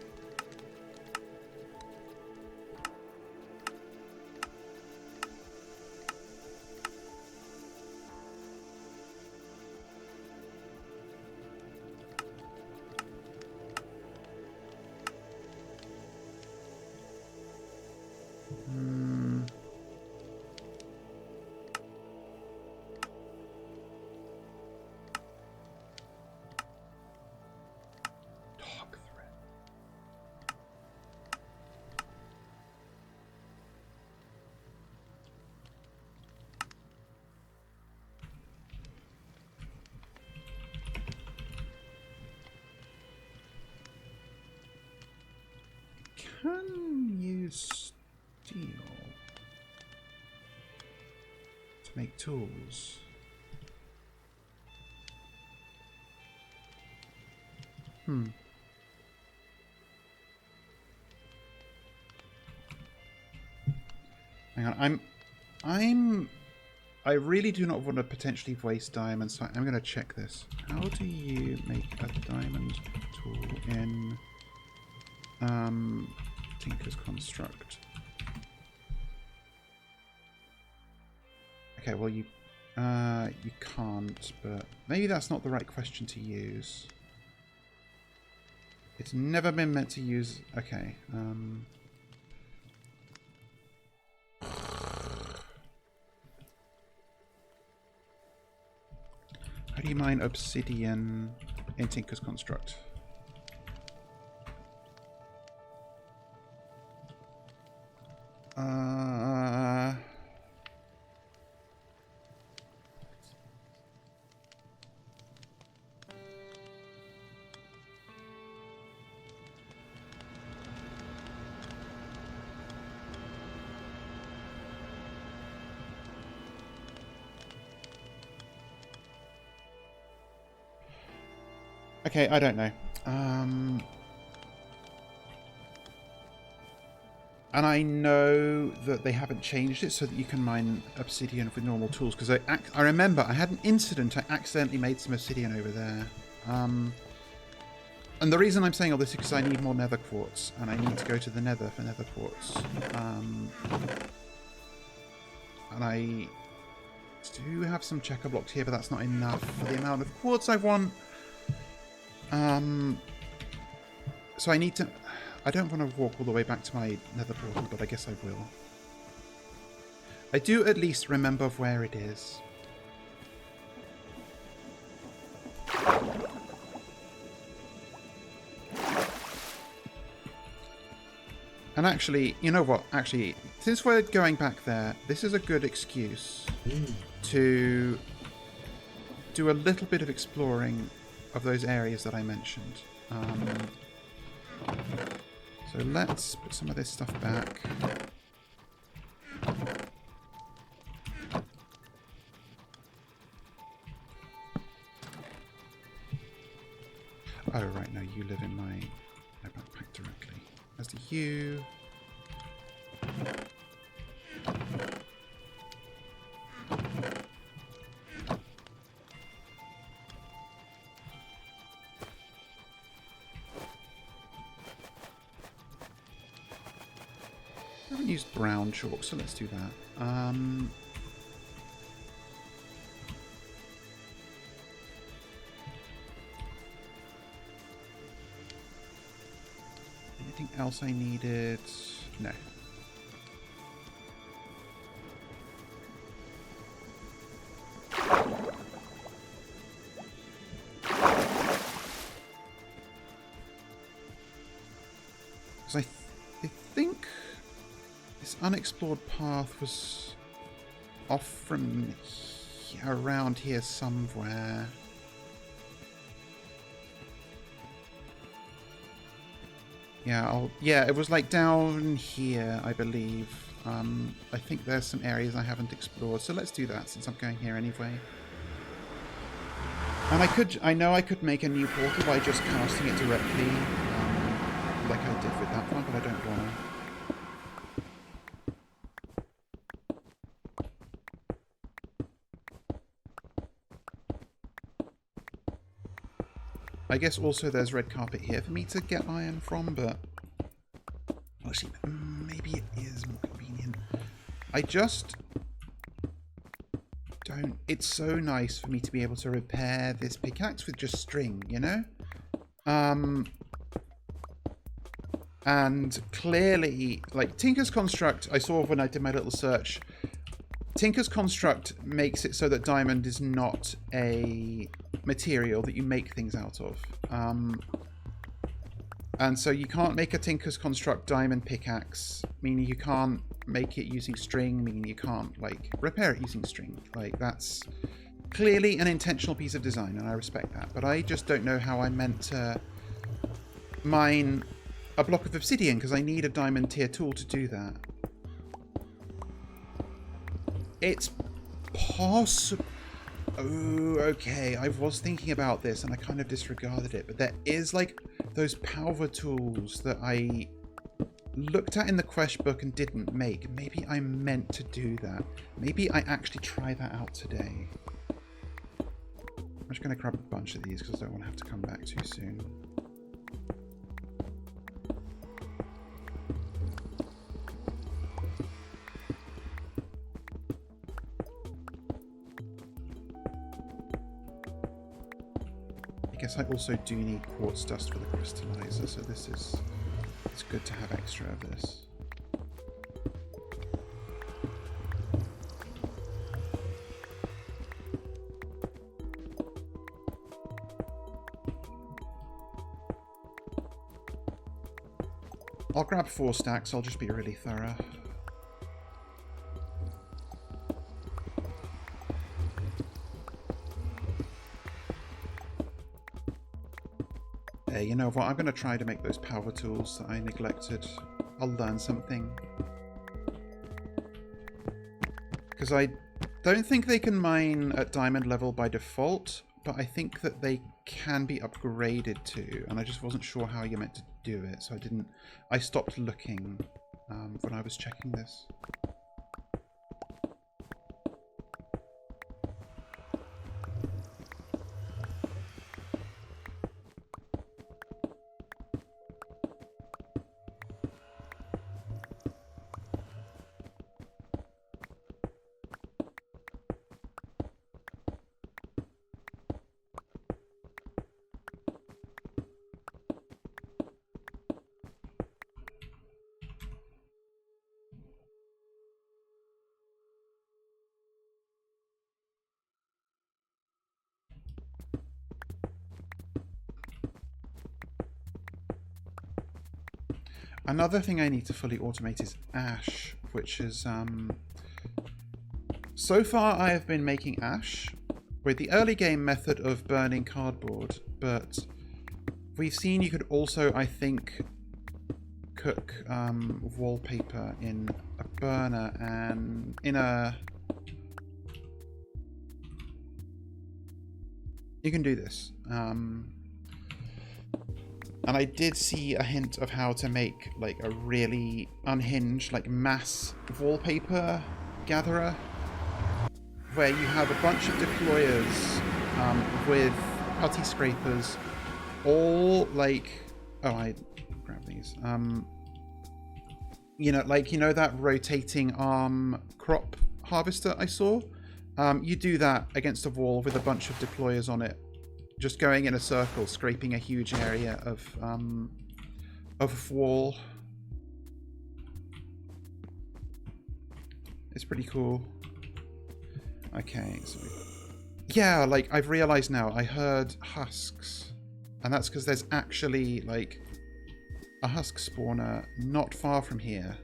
Can use steel to make tools. Hang on, I really do not want to potentially waste diamonds, so I'm going to check this. How do you make a diamond tool in Tinker's Construct? Okay, well you can't, but maybe that's not the right question to use. It's never been meant to use. Okay. How do you mine obsidian in Tinker's Construct? Okay, I don't know. And I know that they haven't changed it so that you can mine obsidian with normal tools, because I remember I had an incident. I accidentally made some obsidian over there. And the reason I'm saying all this is because I need more nether quartz, and I need to go to the nether for nether quartz. And I do have some checker blocks here, but that's not enough for the amount of quartz I want. So I need to... I don't want to walk all the way back to my nether portal, but I guess I will. I do at least remember where it is. And actually, you know what? Actually, since we're going back there, this is a good excuse to do a little bit of exploring of those areas that I mentioned. So let's put some of this stuff back. Oh, right, no, you live in my backpack directly. As do you. I haven't used brown chalk, so let's do that. Anything else I needed? No. Because I think this unexplored path was off from around here somewhere. Yeah, it was like down here, I believe. I think there's some areas I haven't explored, so let's do that since I'm going here anyway. And I know I could make a new portal by just casting it directly, like I did with that one, but I don't want to. I guess also there's red carpet here for me to get iron from, but actually, maybe it is more convenient. I just don't... It's so nice for me to be able to repair this pickaxe with just string, you know? And clearly, like, Tinker's Construct, I saw when I did my little search, Tinker's Construct makes it so that diamond is not a material that you make things out of. And so you can't make a Tinker's Construct diamond pickaxe, meaning you can't make it using string, meaning you can't, like, repair it using string. Like, that's clearly an intentional piece of design, and I respect that. But I just don't know how I'm meant to mine a block of obsidian, because I need a diamond tier tool to do that. It's possible. Oh, okay. I was thinking about this and I kind of disregarded it, but there is like those power tools that I looked at in the quest book and didn't make. Maybe I meant to do that. Maybe I actually try that out today. I'm just going to grab a bunch of these because I don't want to have to come back too soon. I guess I also do need quartz dust for the crystallizer, so it's good to have extra of this. I'll grab 4 stacks, I'll just be really thorough. You know what, I'm going to try to make those power tools that I neglected. I'll learn something. Because I don't think they can mine at diamond level by default, but I think that they can be upgraded to, and I just wasn't sure how you're meant to do it, so I stopped looking when I was checking this. Another thing I need to fully automate is ash, which is... so far I have been making ash with the early game method of burning cardboard, but we've seen you could also, I think, cook wallpaper in a burner and in a... You can do this. And I did see a hint of how to make like a really unhinged, like mass wallpaper gatherer, where you have a bunch of deployers with putty scrapers, all like, oh, I grab these. You know, like, you know that rotating arm crop harvester I saw? You do that against a wall with a bunch of deployers on it, just going in a circle, scraping a huge area of wall. It's pretty cool. Okay, so yeah, like I've realized now, I heard husks, and that's because there's actually like a husk spawner not far from here.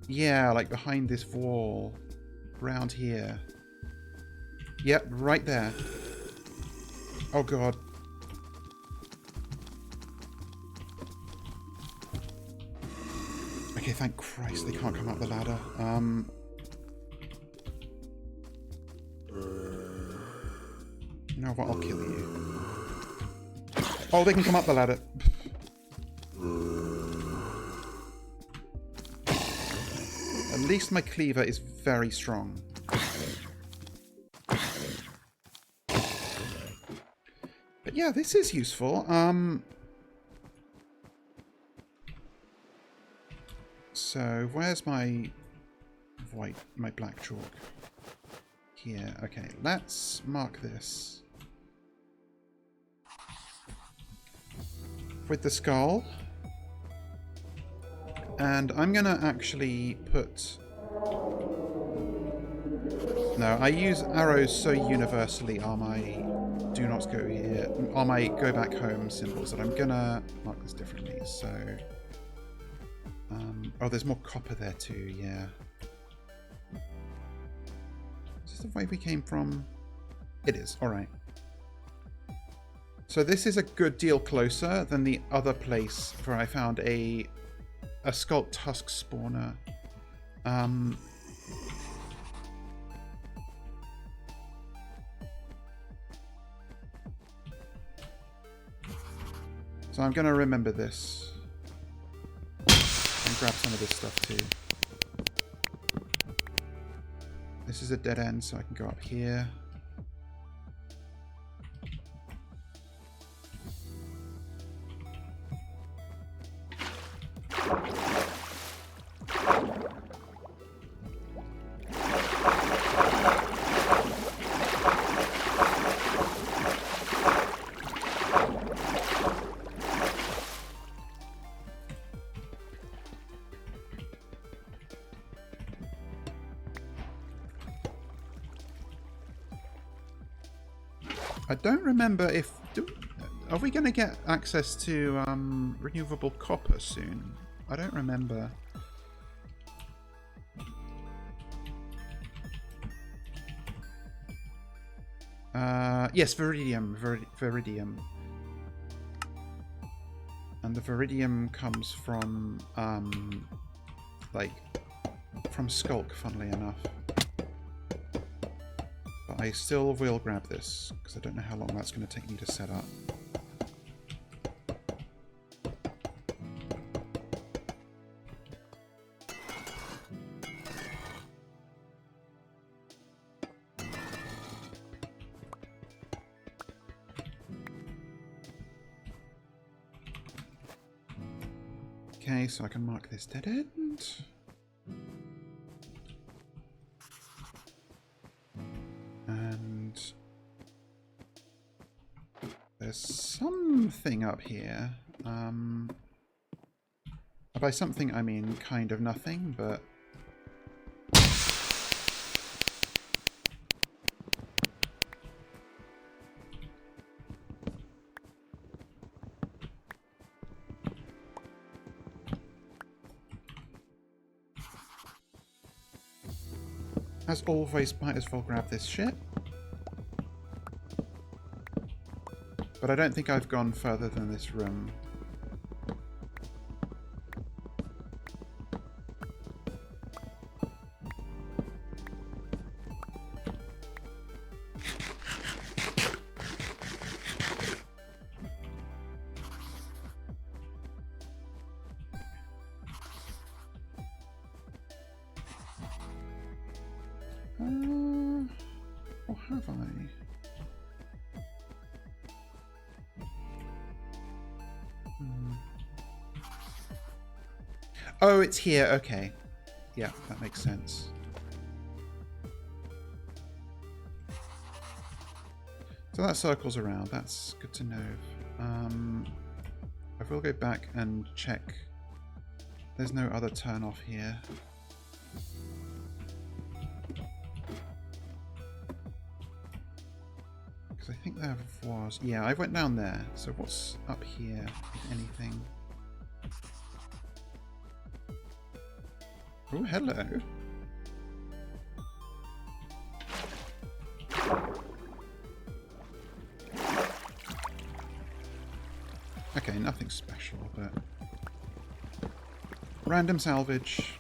Yeah, like behind this wall. Around here. Yep, right there. Oh god. Okay, thank Christ they can't come up the ladder. You know what, I'll kill you. Oh, they can come up the ladder. At least my cleaver is very strong. But yeah, this is useful. So where's my black chalk? Here. Okay, let's mark this with the skull. And I'm gonna actually put... No, I use arrows so universally are my do not go here, are my go back home symbols, that I'm gonna mark this differently. So, oh, there's more copper there too. Yeah. Is this the way we came from? It is. All right. So this is a good deal closer than the other place where I found a sculpt husk spawner. So I'm going to remember this and grab some of this stuff too. This is a dead end, so I can go up here. I don't remember if... are we going to get access to renewable copper soon? I don't remember. Yes, Viridium. Viridium. And the Viridium comes from, like, from Skulk, funnily enough. But I still will grab this, because I don't know how long that's going to take me to set up. Okay, so I can mark this dead end. And there's something up here. By something I mean kind of nothing, but as always, might as well grab this shit. But I don't think I've gone further than this room. Or have I? Oh, it's here. Okay. Yeah, that makes sense. So that circles around. That's good to know. I will go back and check. There's no other turn off here. Because I think there was... Yeah, I went down there. So what's up here, if anything? Oh, hello. Okay, nothing special, but... Random salvage.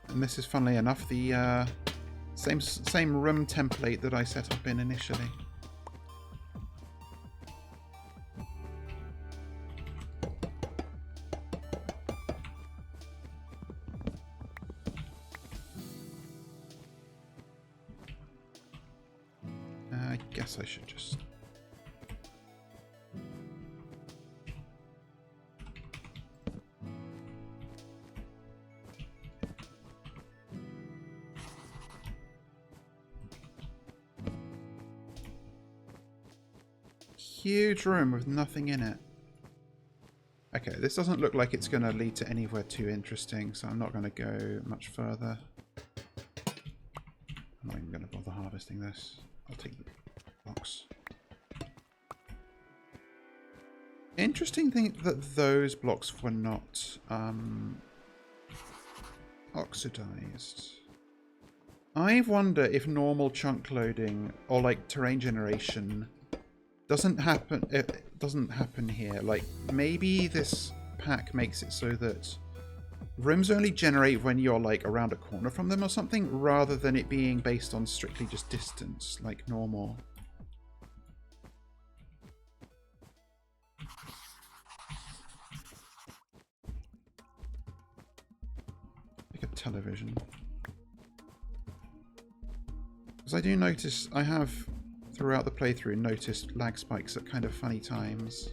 And this is, funnily enough, the same room template that I set up in initially. I guess I should just... Huge room with nothing in it. Okay, this doesn't look like it's going to lead to anywhere too interesting, so I'm not going to go much further. I'm not even going to bother harvesting this. I'll take the blocks. Interesting thing that those blocks were not oxidized. I wonder if normal chunk loading or like terrain generation doesn't happen. It doesn't happen here. Like maybe this pack makes it so that rooms only generate when you're like around a corner from them or something, rather than it being based on strictly just distance like normal. Like a television. Because I do notice, I have throughout the playthrough noticed lag spikes at kind of funny times.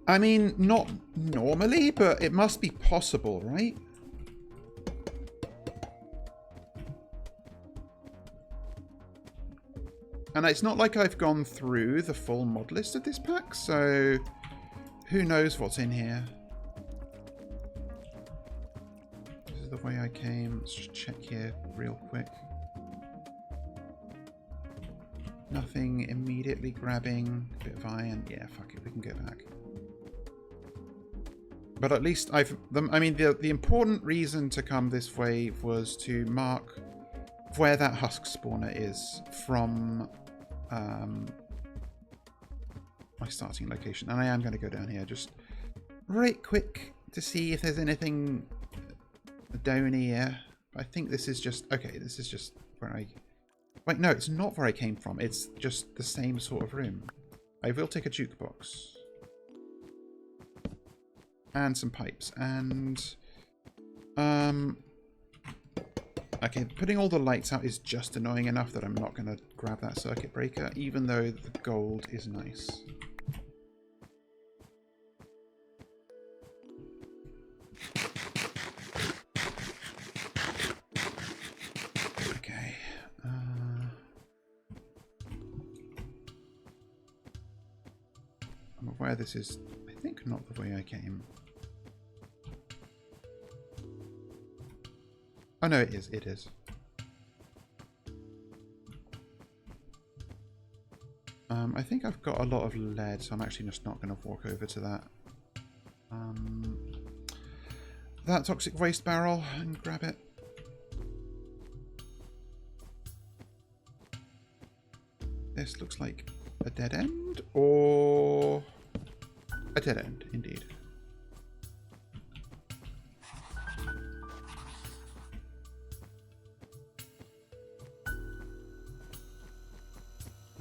I mean, not normally, but it must be possible, right? And it's not like I've gone through the full mod list of this pack, so who knows what's in here. This is the way I came. Let's just check here real quick. Nothing immediately grabbing. A bit of iron. Yeah, fuck it. We can go back. But at least I mean, the important reason to come this way was to mark where that husk spawner is from my starting location. And I am going to go down here just right quick to see if there's anything down here. I think this is just... Okay, this is just where I... Wait, no, it's not where I came from. It's just the same sort of room. I will take a jukebox. And some pipes. And... Okay, putting all the lights out is just annoying enough that I'm not going to grab that circuit breaker, even though the gold is nice. Okay. I'm aware this is, I think, not the way I came. Oh no, it is. It is. I think I've got a lot of lead, so I'm actually just not going to walk over to that. That toxic waste barrel and grab it. This looks like a dead end, or a dead end, indeed.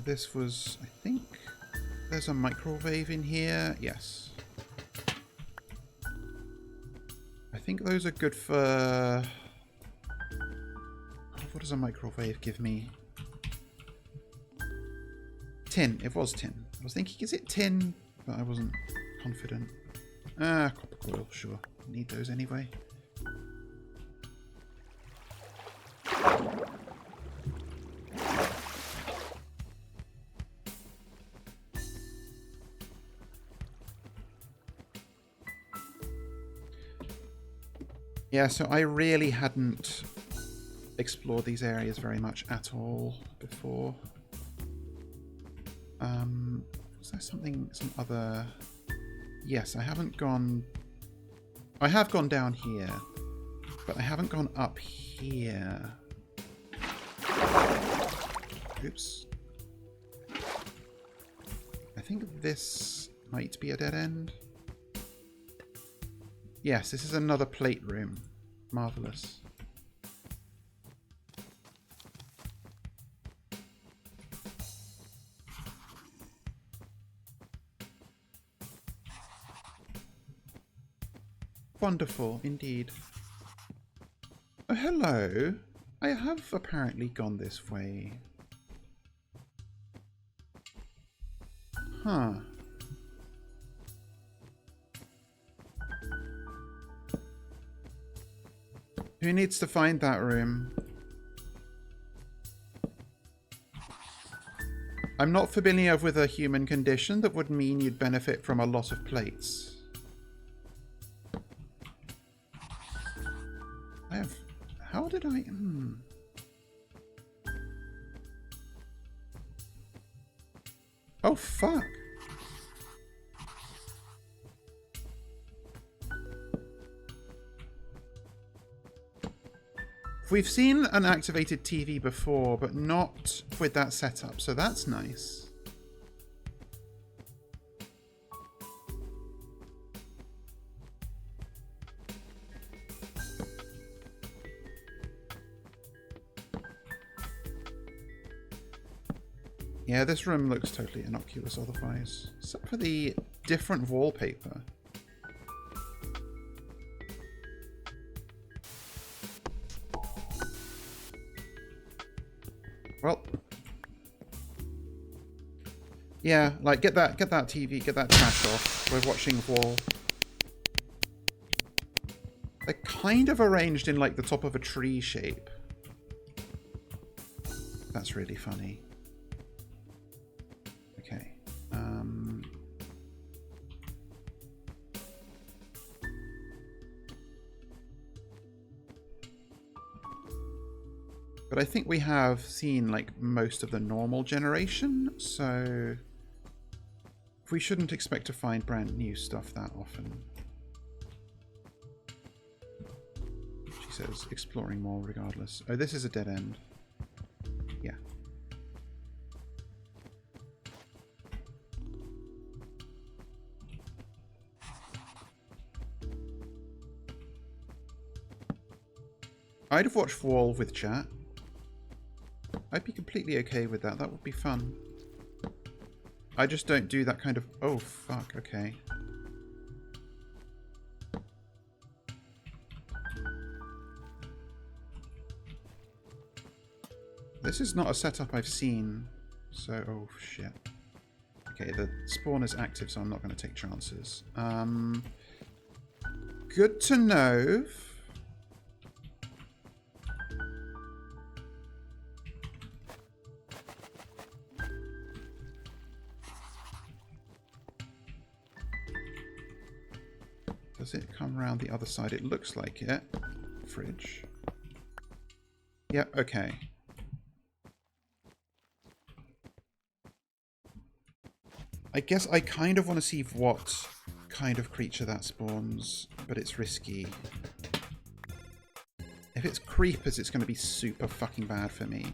This was, I think, there's a microwave in here. Yes. I think those are good for... Oh, what does a microwave give me? Tin. It was tin. I was thinking, is it tin? But I wasn't confident. Ah, copper coil, sure. Need those anyway. Yeah, so I really hadn't explored these areas very much at all before. Was there something, some other... Yes, I haven't gone... I have gone down here, but I haven't gone up here. Oops. I think this might be a dead end. Yes, this is another plate room. Marvellous. Wonderful, indeed. Oh, hello. I have apparently gone this way. Huh. Who needs to find that room? I'm not familiar with a human condition that would mean you'd benefit from a lot of plates. I have... How did I... Oh, fuck. We've seen an activated TV before, but not with that setup, so that's nice. Yeah, this room looks totally innocuous otherwise, except for the different wallpaper. Well, yeah, like get that TV, get that trash off. We're watching Wall. They're kind of arranged in like the top of a tree shape. That's really funny. Okay. But I think we have seen like most of the normal generation, so we shouldn't expect to find brand new stuff that often. She says, exploring more regardless. Oh, this is a dead end. Yeah. I'd have watched Wall with chat. I'd be completely okay with that. That would be fun. I just don't do that kind of... Oh, fuck. Okay. This is not a setup I've seen. So... Oh, shit. Okay, the spawner's active, so I'm not going to take chances. Good to know. Does it come around the other side? It looks like it. Fridge. Yep, okay. I guess I kind of want to see what kind of creature that spawns, but it's risky. If it's creepers, it's going to be super fucking bad for me.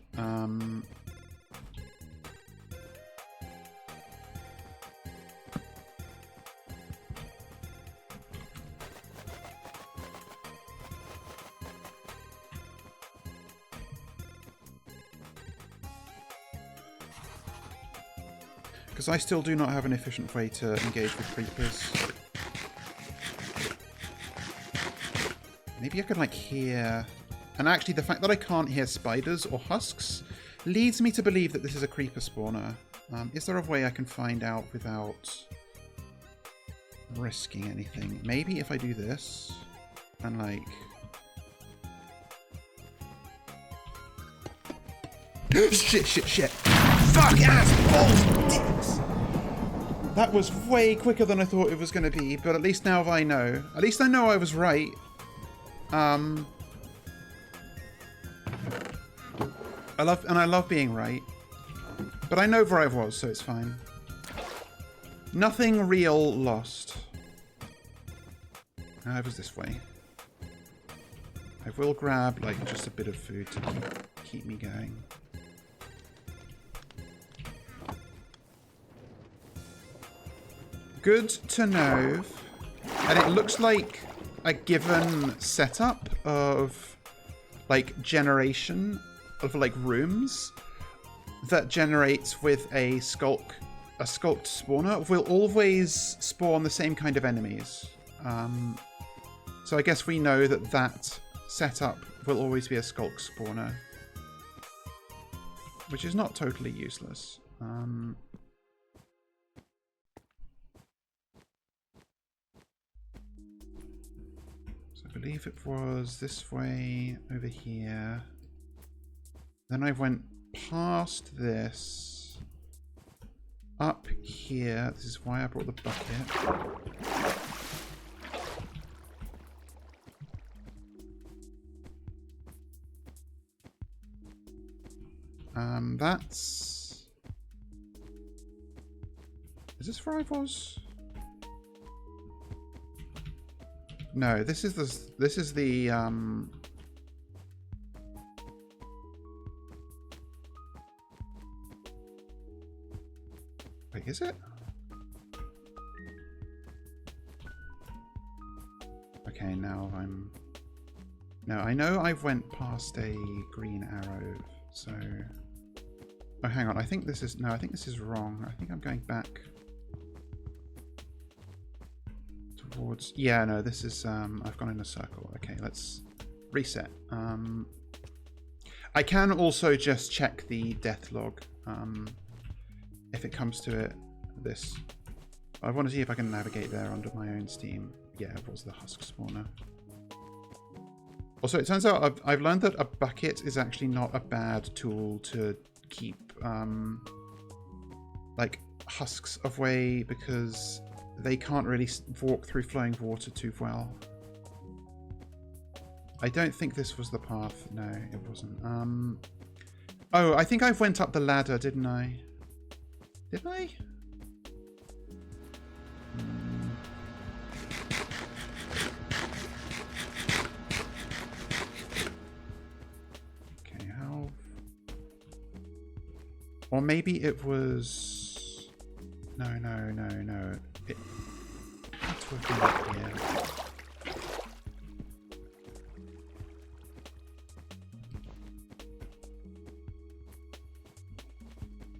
Because I still do not have an efficient way to engage with creepers. Maybe I could, like, hear... And actually, the fact that I can't hear spiders or husks leads me to believe that this is a creeper spawner. Is there a way I can find out without risking anything? Maybe if I do this and, like... Shit. Fuck ass balls, dicks! That was way quicker than I thought it was going to be, but at least now I know. At least I know I was right. I love being right. But I know where I was, so it's fine. Nothing real lost. I was this way. I will grab, like, just a bit of food to keep me going. Good to know. And it looks like a given setup of, like, generation of, like, rooms that generates with a skulked spawner will always spawn the same kind of enemies. So I guess we know that that setup will always be a skulk spawner, which is not totally useless. I believe it was this way over here. Then I went past this up here. This is why I brought the bucket. That's... Is this where I was? No, this is the Wait, is it? Okay, now I'm... No, I know I went past a green arrow, so... Oh, hang on, I think this is... No, I think this is wrong. I think I'm going back... towards... Yeah, no, this is... I've gone in a circle. Okay, let's reset. I can also just check the death log. If it comes to it, this. I want to see if I can navigate there under my own steam. Yeah, it was the husk spawner. Also, it turns out I've learned that a bucket is actually not a bad tool to keep, like, husks away, because they can't really walk through flowing water too well. I don't think this was the path. No, it wasn't. Oh, I think I went up the ladder, didn't I? Did I? Okay, how... Or maybe it was... No. It had to have been up here.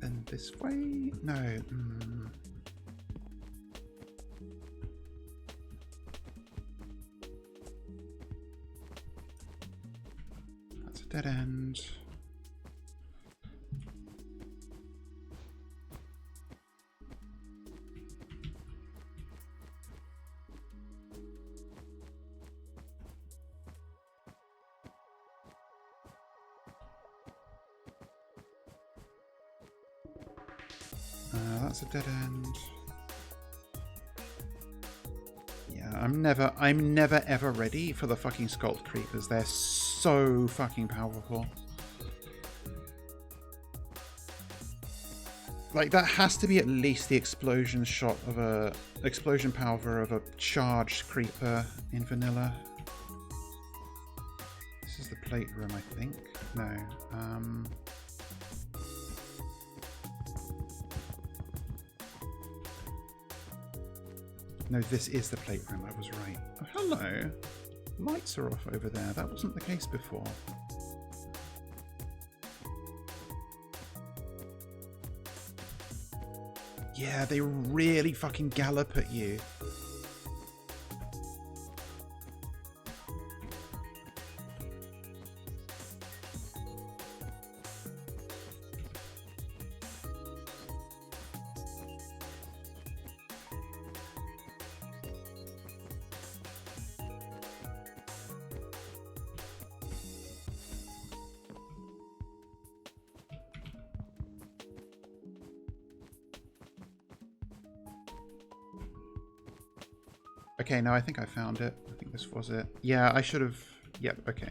Then this way? No. That's a dead end. That's a dead end. Yeah, I'm never ever ready for the fucking Sculpt Creepers. They're so fucking powerful. Like, that has to be at least the explosion shot of a... explosion power of a charged creeper in vanilla. This is the plate room, I think. No. No, this is the plate room. I was right. Oh, hello. Lights are off over there. That wasn't the case before. Yeah, they really fucking gallop at you. Okay, no, I think I found it. I think this was it. Yeah, I should have... Yep, okay.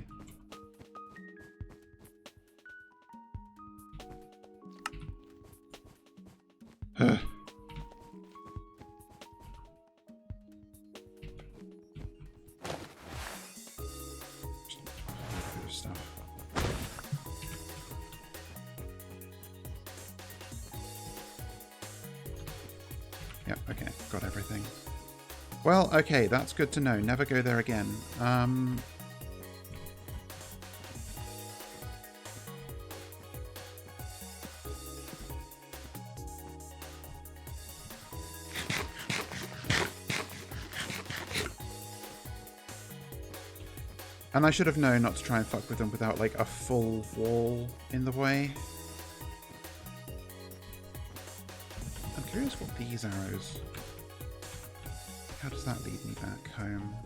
Stuff. Yep, okay, got everything. Well, okay, that's good to know. Never go there again. And I should have known not to try and fuck with them without, like, a full wall in the way. I'm curious what these arrows... How does that lead me back home?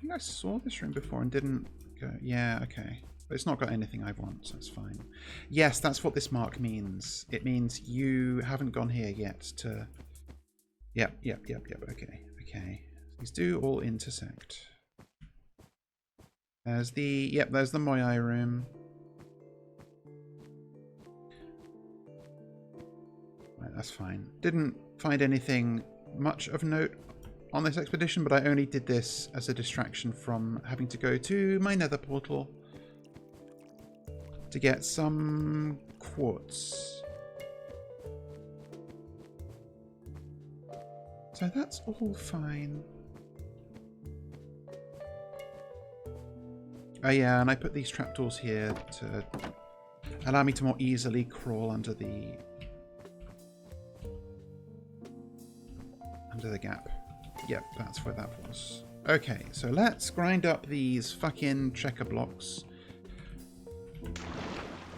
I saw this room before and didn't go... Yeah, okay. But it's not got anything I want, so that's fine. Yes, that's what this mark means. It means you haven't gone here yet to... Yep, okay, okay. These do all intersect. There's the... Yep, there's the Moyai room. Right, that's fine. Didn't find anything much of note on this expedition, but I only did this as a distraction from having to go to my nether portal to get some quartz. So that's all fine. Oh yeah, and I put these trapdoors here to allow me to more easily crawl under the gap. Yep, that's where that was. Okay, so let's grind up these fucking checker blocks.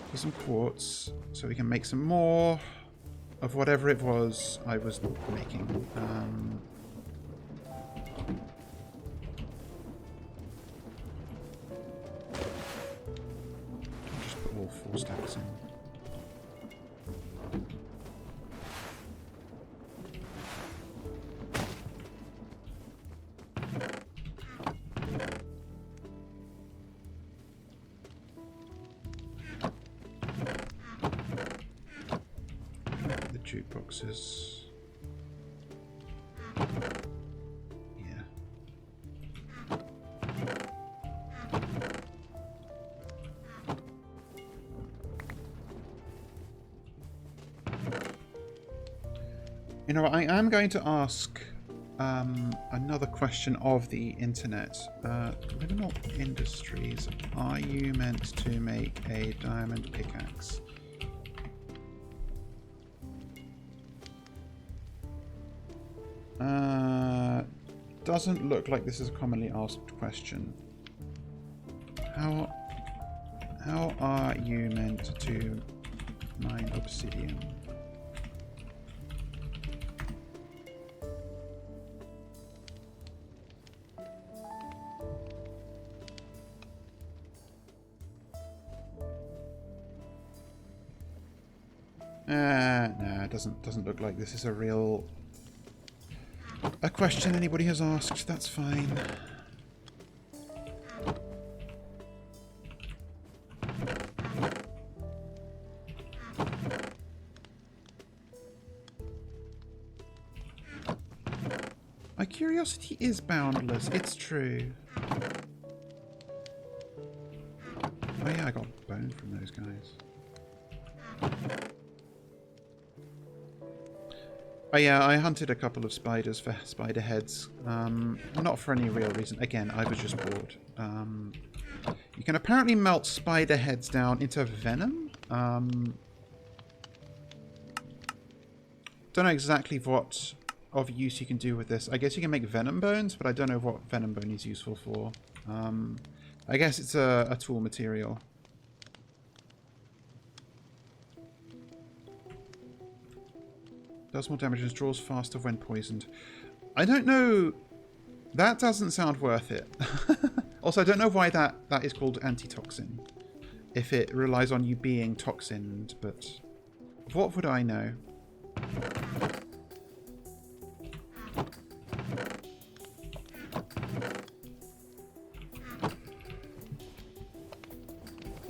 For some quartz, so we can make some more of whatever it was I was making. Just put all 4 stacks in. The jukeboxes. You know what, I am going to ask another question of the internet. Liminal Industries, are you meant to make a diamond pickaxe? Doesn't look like this is a commonly asked question. How are you meant to mine obsidian? No, it doesn't look like this is a question anybody has asked. That's fine. My curiosity is boundless. It's true. Oh yeah, I got bone from those guys. Oh yeah, I hunted a couple of spiders for spider heads. Not for any real reason. Again, I was just bored. You can apparently melt spider heads down into venom. Don't know exactly what of use you can do with this. I guess you can make venom bones, but I don't know what venom bone is useful for. I guess it's a tool material. Does more damage and draws faster when poisoned. I don't know. That doesn't sound worth it. Also, I don't know why that is called antitoxin. If it relies on you being toxined, but what would I know?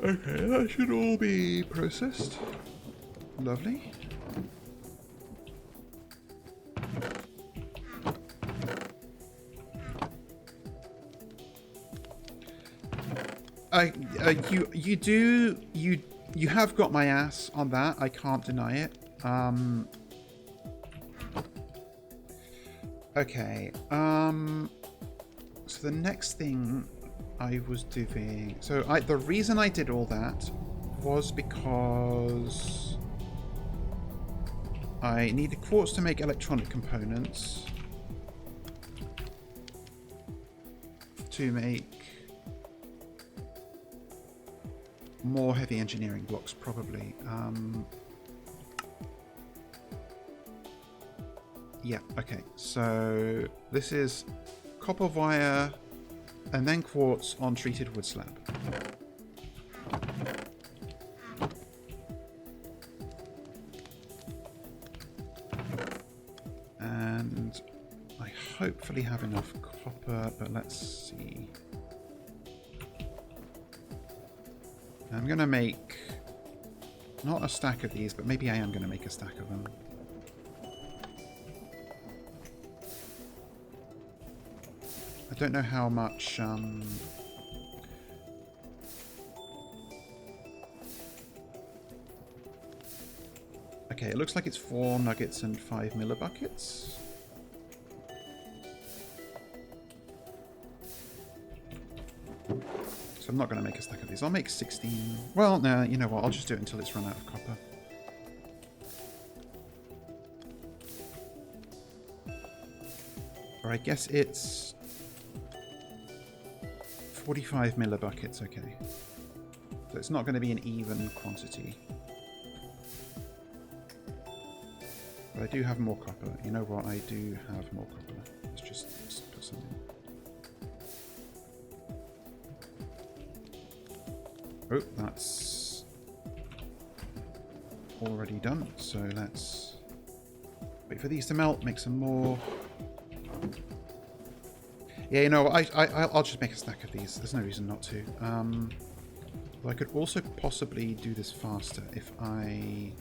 Okay, that should all be processed. Lovely. You have got my ass on that. I can't deny it. Okay. So the next thing I was doing. So the reason I did all that was because I needed quartz to make electronic components to make more heavy engineering blocks, probably. Yeah, okay. So this is copper wire and then quartz on treated wood slab. And I hopefully have enough copper, but let's see. I'm going to make not a stack of these, but maybe I am going to make a stack of them. I don't know how much... Okay, it looks like it's 4 nuggets and 5 millibuckets. I'm not going to make a stack of these. I'll make 16. Well, no, you know what? I'll just do it until it's run out of copper. Or I guess it's 45 millibuckets, okay. So it's not going to be an even quantity. But I do have more copper. You know what? I do have more copper. Let's just put some in. Oh, that's already done, so let's wait for these to melt, make some more. Yeah, you know, I'll just make a stack of these. There's no reason not to. I could also possibly do this faster if I...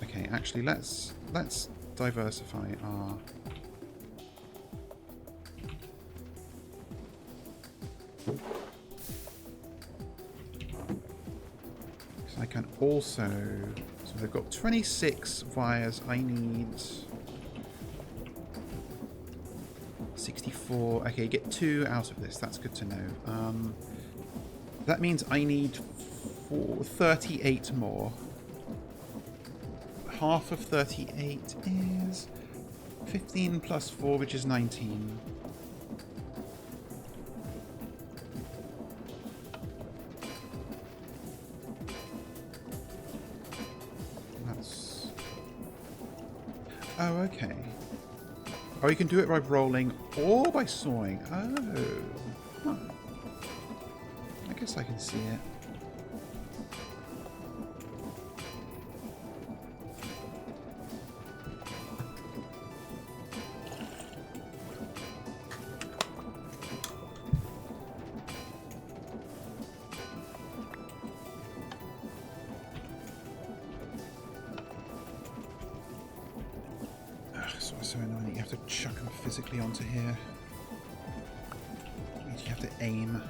Okay, actually, let's diversify our... I can also... So I've got 26 wires. I need 64. Okay, get 2 out of this. That's good to know. That means I need 38 more. Half of 38 is 15 plus 4, which is 19. Oh, okay. Oh, you can do it by rolling or by sawing. Oh. Huh. I guess I can see it. So annoying that you have to chuck them physically onto here. You have to aim.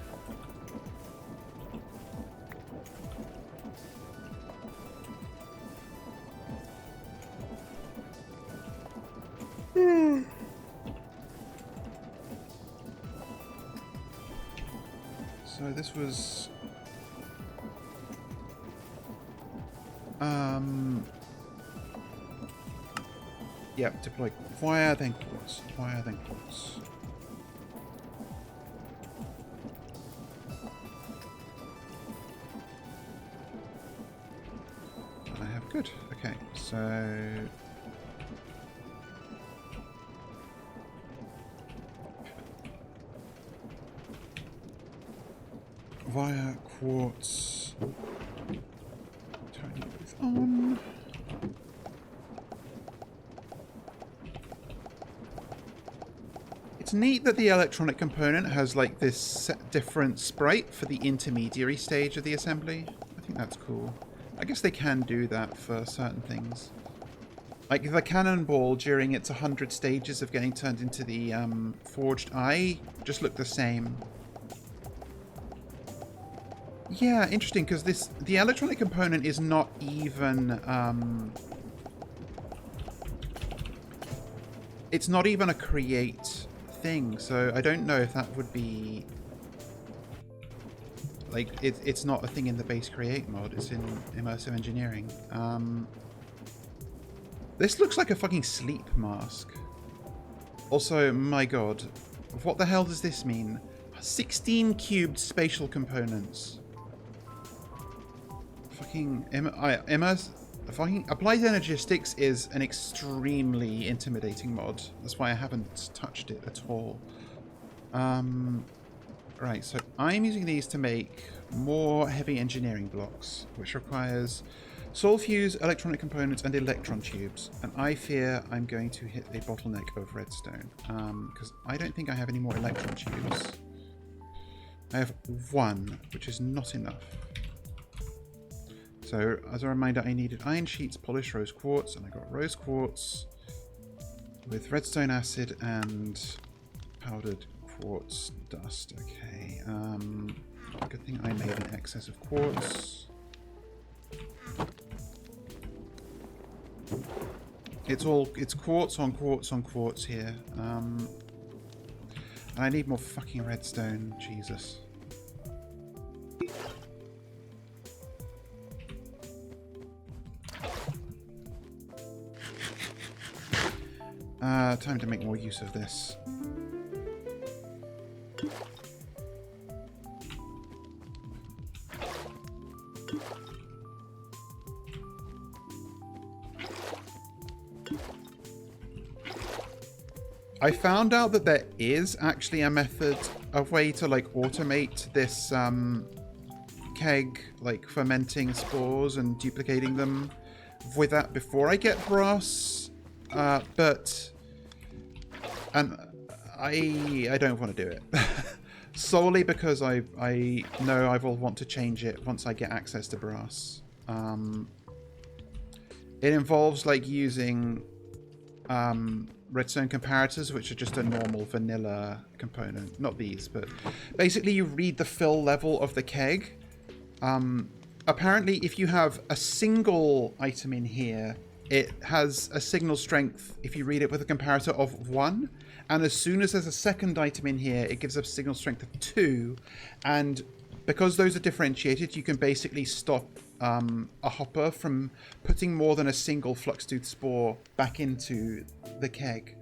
So this was... Yep, deploy wire, then quartz. Wire, then quartz. And I have good. Okay, so... Wire, quartz... Turn both on... It's neat that the electronic component has like this different sprite for the intermediary stage of the assembly. I think that's cool. I guess they can do that for certain things. Like the cannonball during its 100 stages of getting turned into the forged eye just look the same. Yeah, interesting, because the electronic component is not even it's not even a create thing, so I don't know if that would be like it's not a thing in the base create mod, it's in immersive engineering. This looks like a fucking sleep mask. Also, my god, what the hell does this mean? 16 cubed spatial components. Fucking fucking Applied Energistics is an extremely intimidating mod. That's why I haven't touched it at all. Right, so I'm using these to make more heavy engineering blocks, which requires soul fuse, electronic components, and electron tubes. And I fear I'm going to hit a bottleneck of redstone, because I don't think I have any more electron tubes. I have 1, which is not enough. So, as a reminder, I needed iron sheets, polished rose quartz, and I got rose quartz with redstone acid and powdered quartz dust. Okay, good thing I made an excess of quartz. It's quartz on quartz on quartz here. And I need more fucking redstone, Jesus. Time to make more use of this. I found out that there is actually a method, a way to like automate this keg, like fermenting spores and duplicating them with that before I get brass, but I don't want to do it. Solely because I know I will want to change it once I get access to brass. It involves like using redstone comparators, which are just a normal vanilla component. Not these, but basically you read the fill level of the keg. Apparently, if you have a single item in here, it has a signal strength, if you read it with a comparator, of 1. And as soon as there's a second item in here, it gives a signal strength of 2. And because those are differentiated, you can basically stop a hopper from putting more than a single flux-tooth spore back into the keg.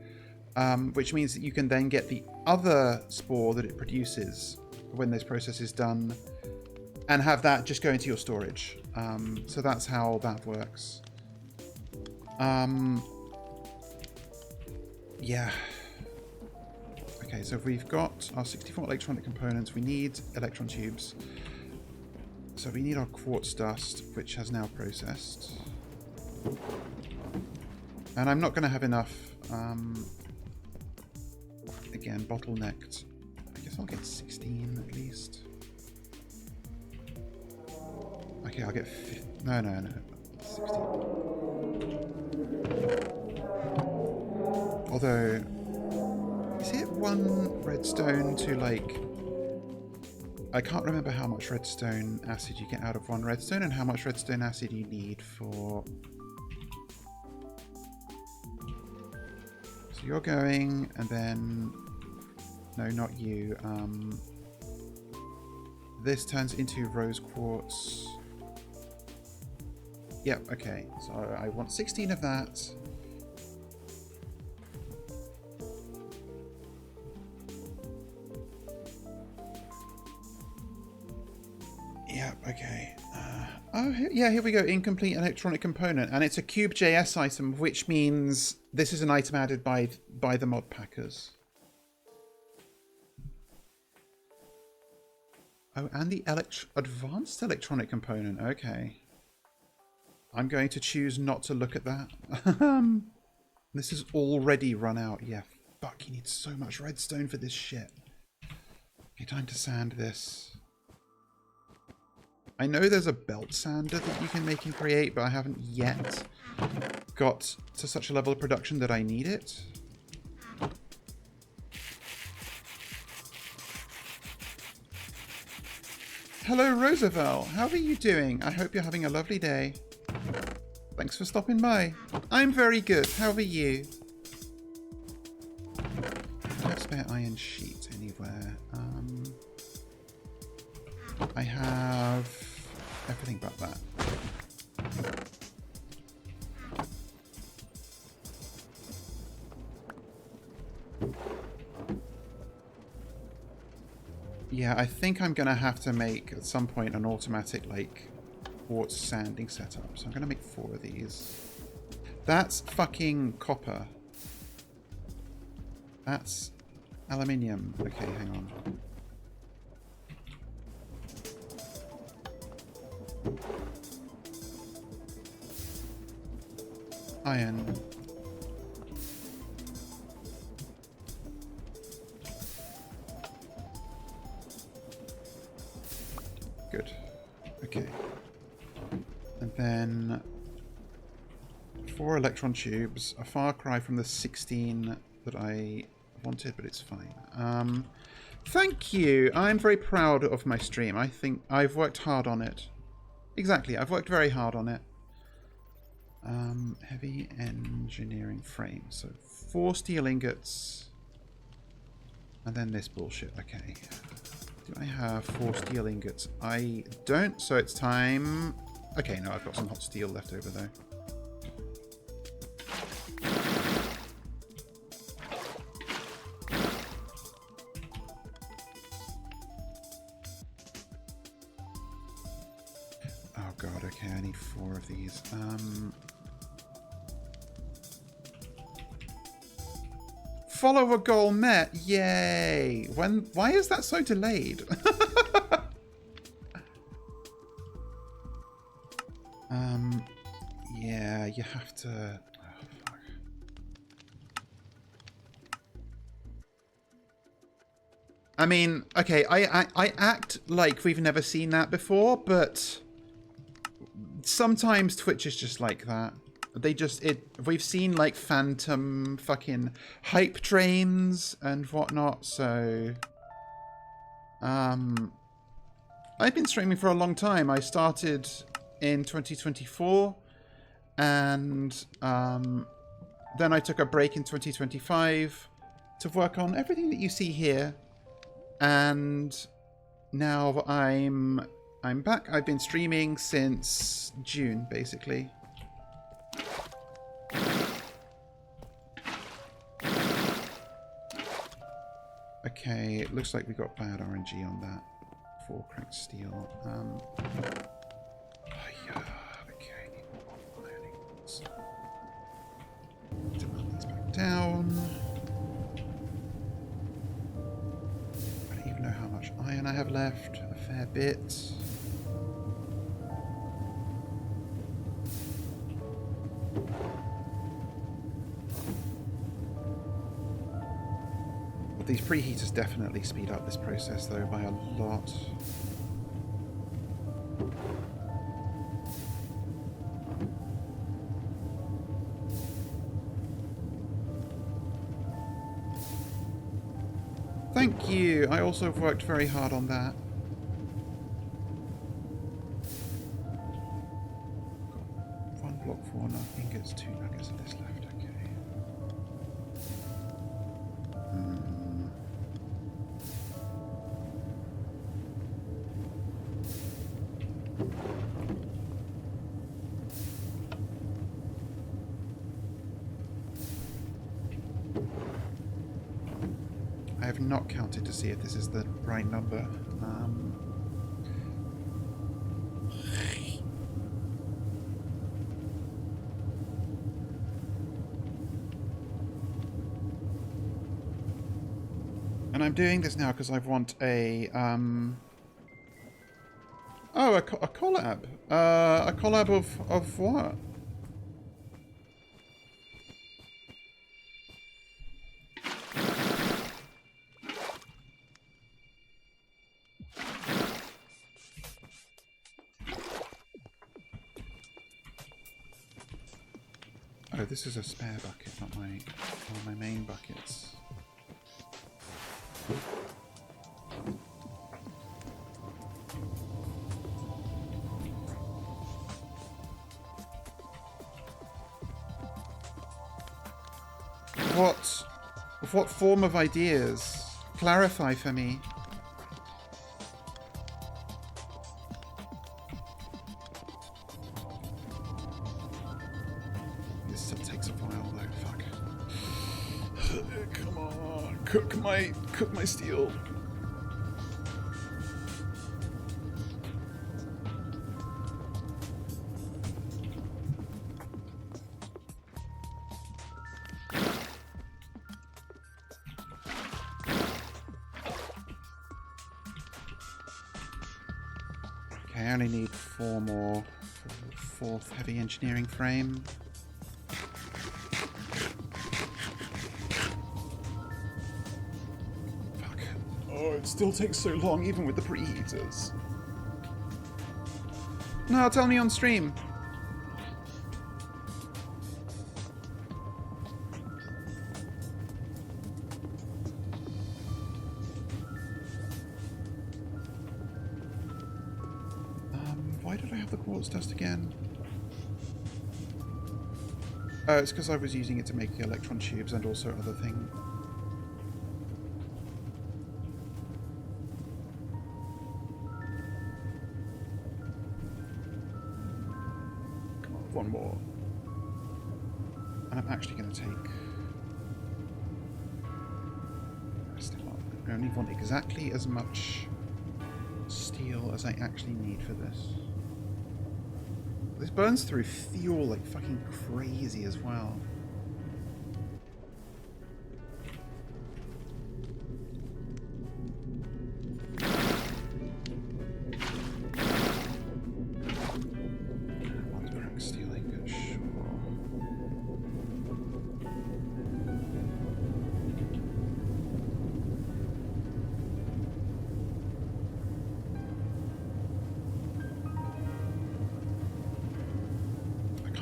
Which means that you can then get the other spore that it produces when this process is done and have that just go into your storage. So that's how that works. Yeah. Okay, so we've got our 64 electronic components. We need electron tubes. So we need our quartz dust, which has now processed. And I'm not going to have enough. Again, bottlenecked. I guess I'll get 16 at least. Okay, I'll get 50. No. 16. Although, is it 1 redstone to like... I can't remember how much redstone acid you get out of 1 redstone and how much redstone acid you need for... So you're going, and then... No, not you. This turns into rose quartz. Yep, okay. So I want 16 of that. Yep, okay. Here we go. Incomplete electronic component. And it's a cube.js item, which means this is an item added by the mod packers. Oh, and the advanced electronic component. Okay. I'm going to choose not to look at that. This is already run out. Yeah, fuck, you need so much redstone for this shit. Okay, time to sand this. I know there's a belt sander that you can make and create, but I haven't yet got to such a level of production that I need it. Hello, Roosevelt. How are you doing? I hope you're having a lovely day. Thanks for stopping by. I'm very good. How are you? I don't have spare iron sheet anywhere. I have everything but that. Yeah, I think I'm going to have to make, at some point, an automatic, like, quartz sanding setup. So I'm going to make 4 of these. That's fucking copper. That's aluminium. Okay, hang on. Iron. Good. Okay. And then 4 electron tubes. A far cry from the 16 that I wanted, but it's fine. Thank you. I'm very proud of my stream. I think I've worked hard on it. Exactly. I've worked very hard on it. Heavy engineering frame. So 4 steel ingots. And then this bullshit. Okay. Do I have 4 steel ingots? I don't, so it's time... Okay, no, I've got some hot steel left over though. Oh god, okay, I need 4 of these. Follow a goal met! Yay! Why is that so delayed? I mean, okay, I act like we've never seen that before, but sometimes Twitch is just like that. We've seen like phantom fucking hype trains and whatnot, so I've been streaming for a long time. I started in 2024 and then I took a break in 2025 to work on everything that you see here, and now I'm back. I've been streaming since June, basically. Okay, it looks like we got bad RNG on that. 4 cracked steel. Oh yeah, okay, need more ironing. Demand this back down. I don't even know how much iron I have left. A fair bit. But these preheaters definitely speed up this process though by a lot. Thank you. I also have worked very hard on that. Got 1 block 4 ingots, 2 nuggets, and this left. Okay. I have not counted to see if this is the right number. And I'm doing this now because I want a a collab. A collab of what? Oh, this is a spare bucket, not one of my main buckets. What form of ideas? Clarify for me. This still takes a while though, fuck. Come on, cook my steel. I only need 4 more for the 4th heavy engineering frame. Fuck. Oh, it still takes so long, even with the preheaters. No, tell me on stream. Why did I have the quartz dust again? It's because I was using it to make electron tubes and also other things. Come on, 1 more. And I'm actually going to take... I only want exactly as much steel as I actually need for this. This burns through fuel like fucking crazy as well. One crack steel ingot, sure.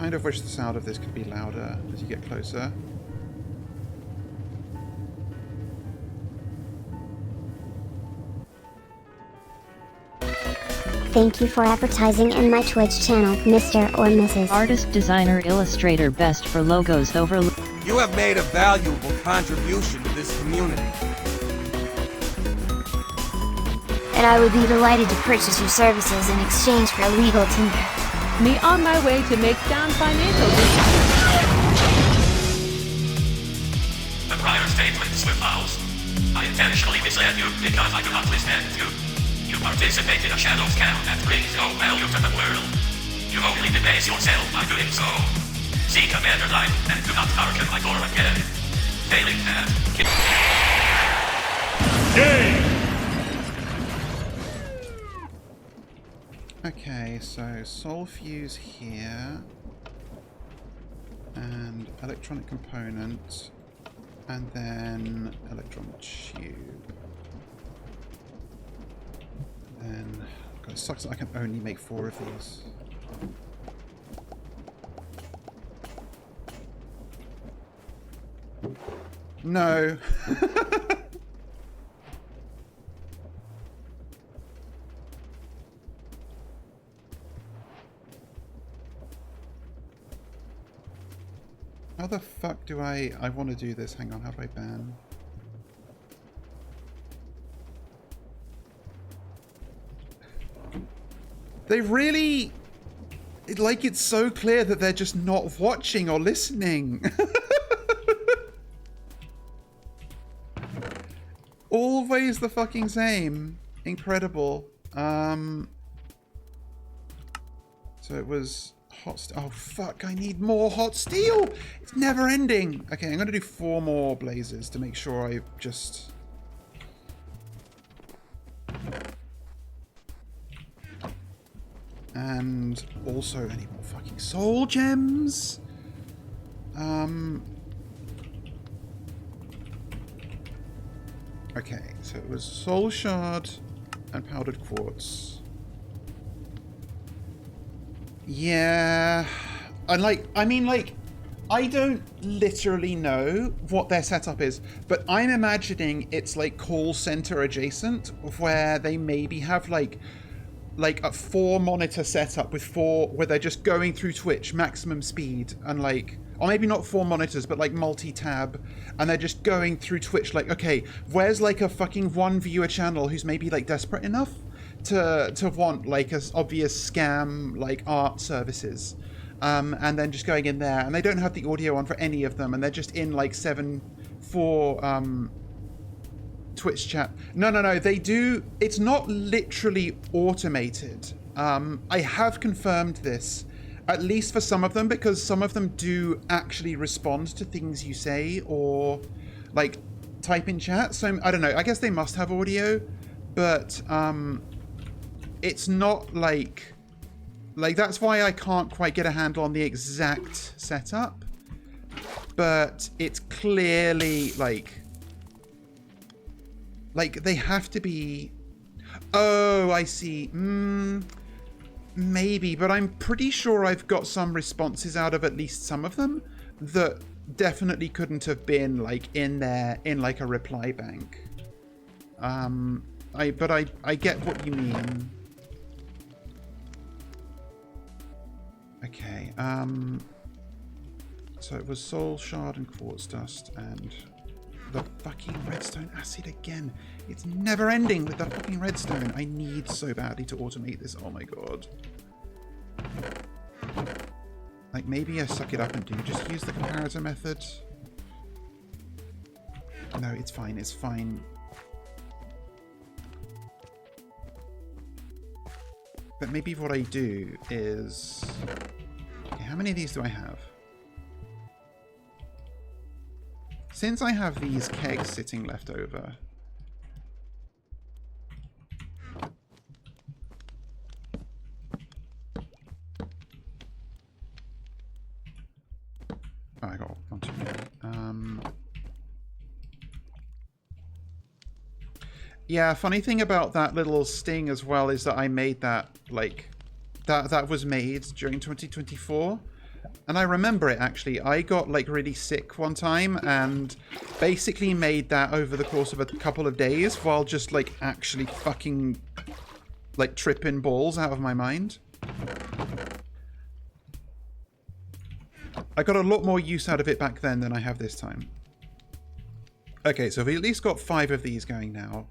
kind of wish the sound of this could be louder as you get closer. Thank you for advertising in my Twitch channel, Mr. or Mrs. Artist, designer, illustrator, best for logos over. You have made a valuable contribution to this community. And I would be delighted to purchase your services in exchange for legal timber. Me on my way to make sound financial. The prior statements were false. I intentionally misled you because I do not listen to. You participate in a shadow scam that brings no value to the world. You only debase yourself by doing so. Seek a better life and do not darken my door again. Failing that, Okay, so soul fuse here, and electronic component, and then electron tube. Then, God, it sucks that I can only make 4 of these. No. How the fuck do I want to do this? Hang on, how do I ban? They really... Like, it's so clear that they're just not watching or listening. Always the fucking same. Incredible. So it was... oh fuck, I need more hot steel! It's never ending! Okay, I'm gonna do 4 more blazes to make sure I just... And also I need more fucking soul gems! Okay, so it was soul shard and powdered quartz. Yeah, and I mean, I don't literally know what their setup is, but I'm imagining it's like call center adjacent, where they maybe have like a 4 monitor setup with 4, where they're just going through Twitch maximum speed, and or maybe not 4 monitors, but like multi-tab, and they're just going through Twitch okay, where's like a fucking 1 viewer channel who's maybe like desperate enough to want like a obvious scam like art services, and then just going in there, and they don't have the audio on for any of them, and they're just in like 7-4 Twitch chat. No, they do. It's not literally automated. I have confirmed this, at least for some of them, because some of them do actually respond to things you say or like type in chat. So I don't know. I guess they must have audio, but it's not like that's why I can't quite get a handle on the exact setup. But it's clearly like they have to be... Oh, I see. Maybe, but I'm pretty sure I've got some responses out of at least some of them that definitely couldn't have been like in there in like a reply bank. I get what you mean. Okay, so it was soul shard and quartz dust and the fucking redstone acid again. It's never ending with the fucking redstone. I need so badly to automate this. Oh my god. Like, maybe I suck it up and do just use the comparator method. No, it's fine. It's fine. But maybe what I do is... Okay, how many of these do I have? Since I have these kegs sitting left over... Oh, I got one too many. Yeah, funny thing about that little sting as well is that I made that, like, that was made during 2024. And I remember it, actually. I got, like, really sick one time and basically made that over the course of a couple of days while just, like, actually fucking, like, tripping balls out of my mind. I got a lot more use out of it back then than I have this time. Okay, so we at least got 5 of these going now.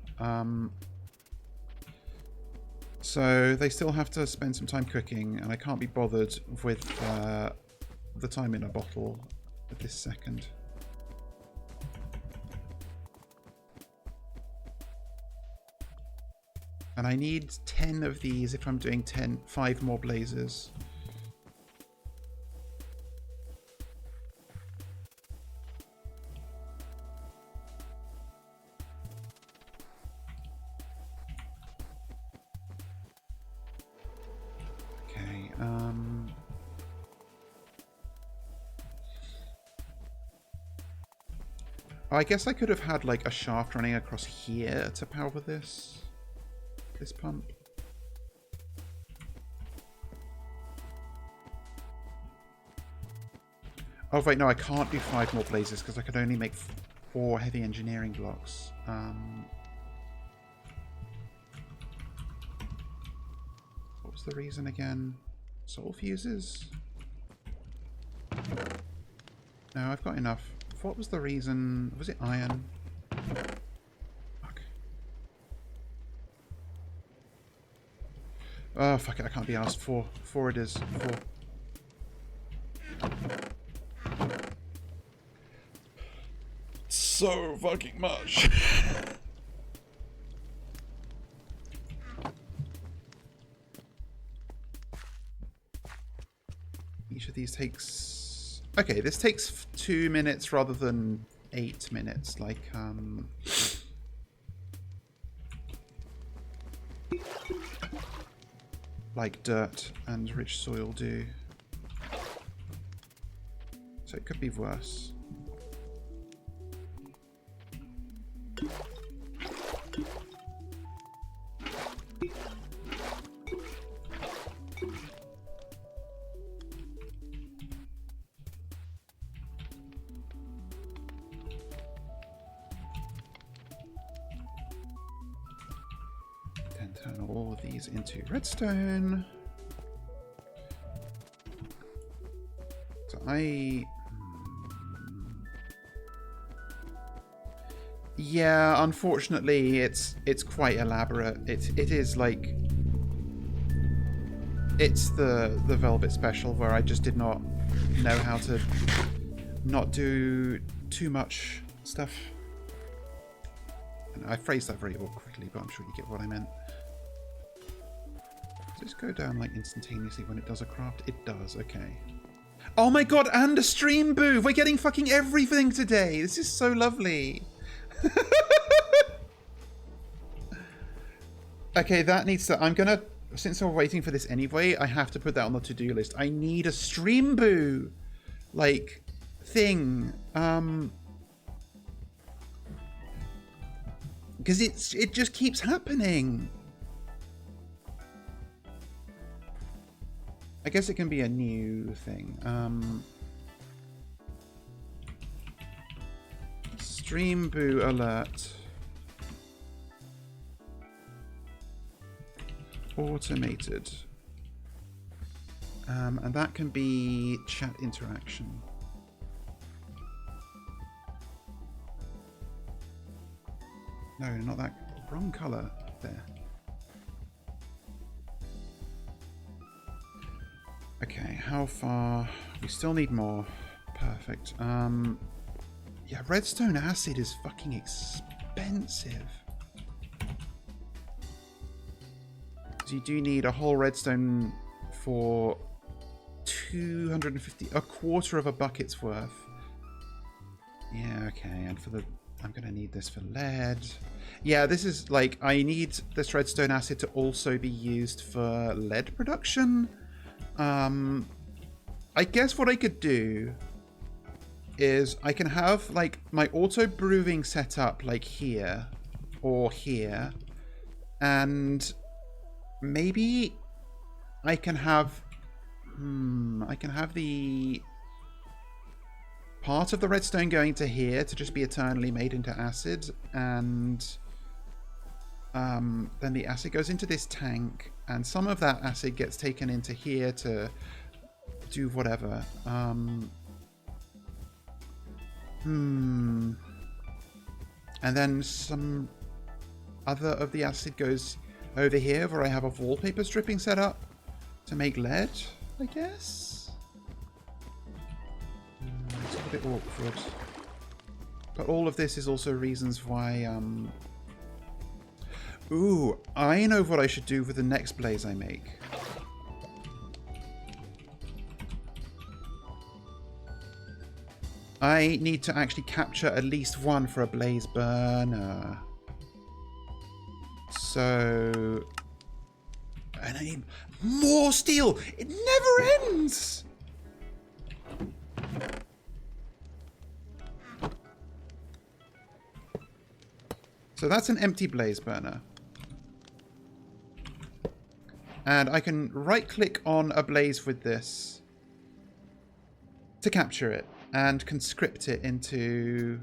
So they still have to spend some time cooking, and I can't be bothered with the time in a bottle at this second. And I need 10 of these if I'm doing 5 more blazes. I guess I could have had like a shaft running across here to power this pump. Oh wait, no, I can't do 5 more blazes because I could only make 4 heavy engineering blocks. What was the reason again? Soul fuses? No, I've got enough. What was the reason? Was it iron? Fuck. Oh, fuck it. I can't be asked. 4. 4 it is. 4. So fucking much. Each of these takes... Okay, this takes 2 minutes rather than 8 minutes, like dirt and rich soil do. So it could be worse. Turn all of these into redstone. So yeah, unfortunately it's quite elaborate. It is like it's the Velvet special where I just did not know how to not do too much stuff. And I phrased that very awkwardly, but I'm sure you get what I meant. Does this go down like instantaneously when it does a craft? It does, okay. Oh my god, and a stream booth! We're getting fucking everything today! This is so lovely! Okay, that needs to... I'm gonna... Since we're waiting for this anyway, I have to put that on the to-do list. I need a stream boo! Like, thing. Because it just keeps happening. I guess it can be a new thing. Stream boo alert. Automated. And that can be chat interaction. No, not that. Wrong color. There. Okay, how far? We still need more. Perfect. Yeah, redstone acid is fucking expensive. So you do need a whole redstone for 250, a quarter of a bucket's worth. Yeah, okay, and for the... I'm gonna need this for lead. Yeah, this is like, I need this redstone acid to also be used for lead production. I guess what I could do is I can have like my auto brewing set up like here or here, and maybe I can have I can have the part of the redstone going to here to just be eternally made into acid, and then the acid goes into this tank, and some of that acid gets taken into here to do whatever. And then some other of the acid goes over here where I have a wallpaper stripping set up to make lead, I guess. It's a bit awkward. But all of this is also reasons why... Ooh, I know what I should do with the next blaze I make. I need to actually capture at least one for a blaze burner. So... And I need more steel! It never ends! So that's an empty blaze burner. And I can right-click on a blaze with this to capture it and conscript it into...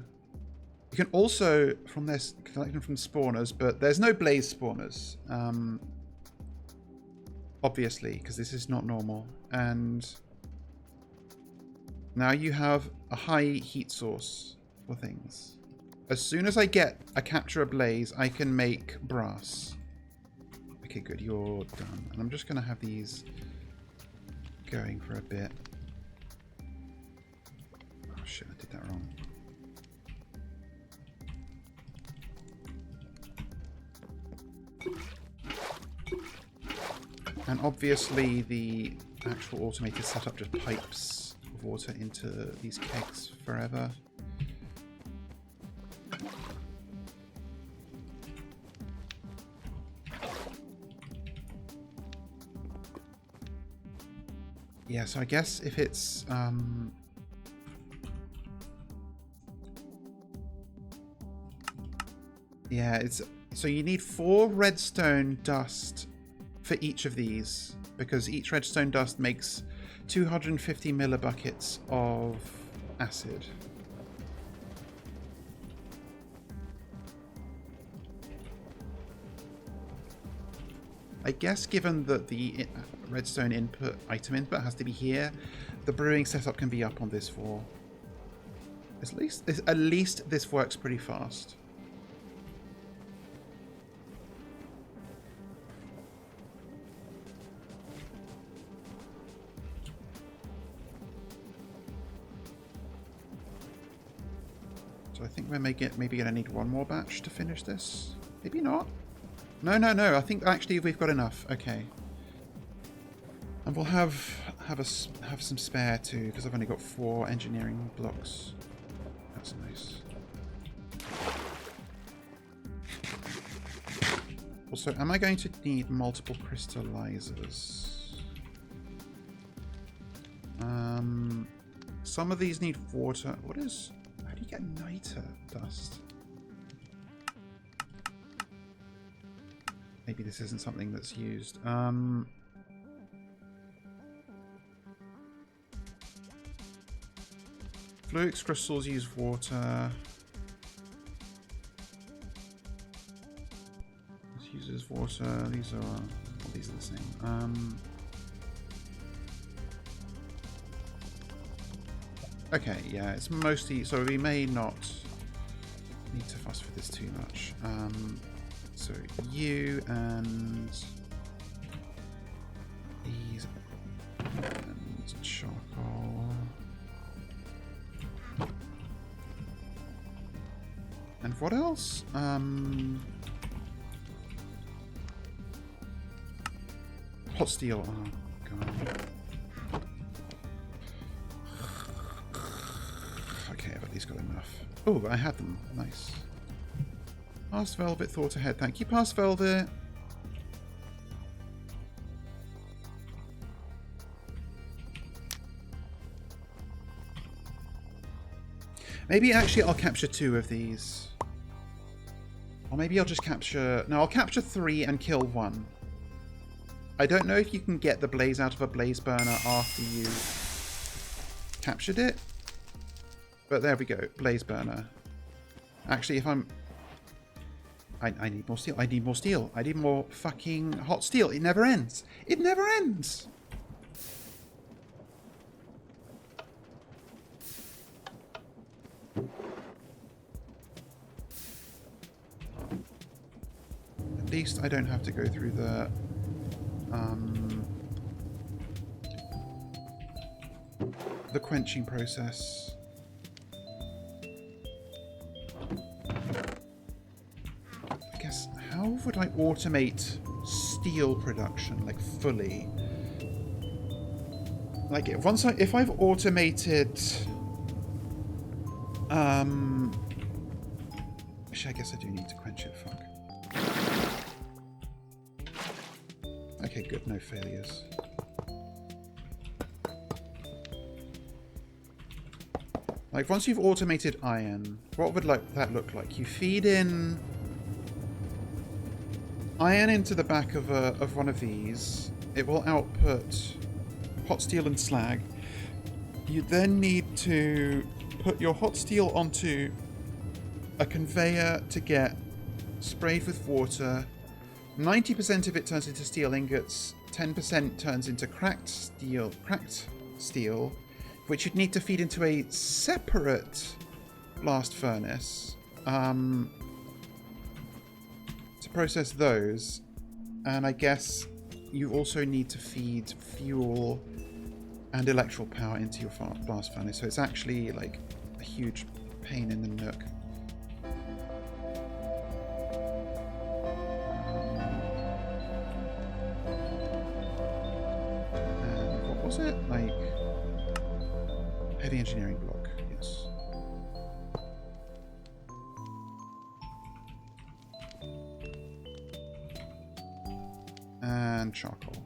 You can also, from this, collect them from spawners, but there's no blaze spawners. Obviously, because this is not normal. And now you have a high heat source for things. As soon as I get a capture a blaze, I can make brass. Okay, good, you're done. And I'm just going to have these going for a bit. Oh shit, I did that wrong. And obviously the actual automated setup just pipes water into these kegs forever. Yeah, so I guess if it's yeah, it's so you need 4 redstone dust for each of these, because each redstone dust makes 250 millibuckets of acid. I guess given that the redstone input, item input has to be here, the brewing setup can be up on this wall. At least this works pretty fast. So I think we're maybe going to need one more batch to finish this. Maybe not. No. I think actually we've got enough. Okay. And we'll have some spare too, because I've only got 4 engineering blocks. That's nice. Also, am I going to need multiple crystallizers? Some of these need water. How do you get niter dust? Maybe this isn't something that's used. Fluix crystals use water. This uses water. These are the same. Okay, yeah, it's mostly, so we may not need to fuss for this too much. So you and these and charcoal. And what else? Hot steel. Oh god. Okay, I've at least got enough. Oh, I had them. Nice. Past Velvet, thought ahead. Thank you, Past Velvet. Maybe actually I'll capture 2 of these. Or maybe I'll just capture... No, I'll capture 3 and kill 1. I don't know if you can get the blaze out of a blaze burner after you captured it. But there we go. Blaze burner. Actually, if I'm... I need more steel. I need more steel. I need more fucking hot steel. It never ends. It never ends. At least I don't have to go through the quenching process. I guess, how would I automate steel production, like, fully? Like, if I've automated... Actually, I guess I do need to quench it, fuck. Okay, good, no failures. Like, once you've automated iron, what would that look like? You feed in iron into the back of one of these. It will output hot steel and slag. You then need to put your hot steel onto a conveyor to get sprayed with water. 90% of it turns into steel ingots, 10% turns into cracked steel, which you'd need to feed into a separate blast furnace to process those. And I guess you also need to feed fuel and electrical power into your blast furnace. So it's actually like a huge pain in the nook. And what was it? Like heavy engineering block, yes. And charcoal.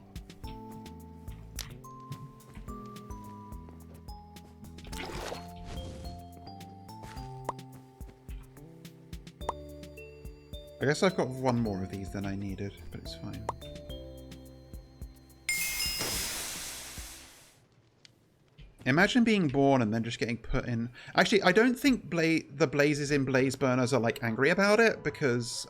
I guess I've got one more of these than I needed, but it's fine. Imagine being born and then just getting put in... Actually, I don't think the blazes in blaze burners are, like, angry about it, because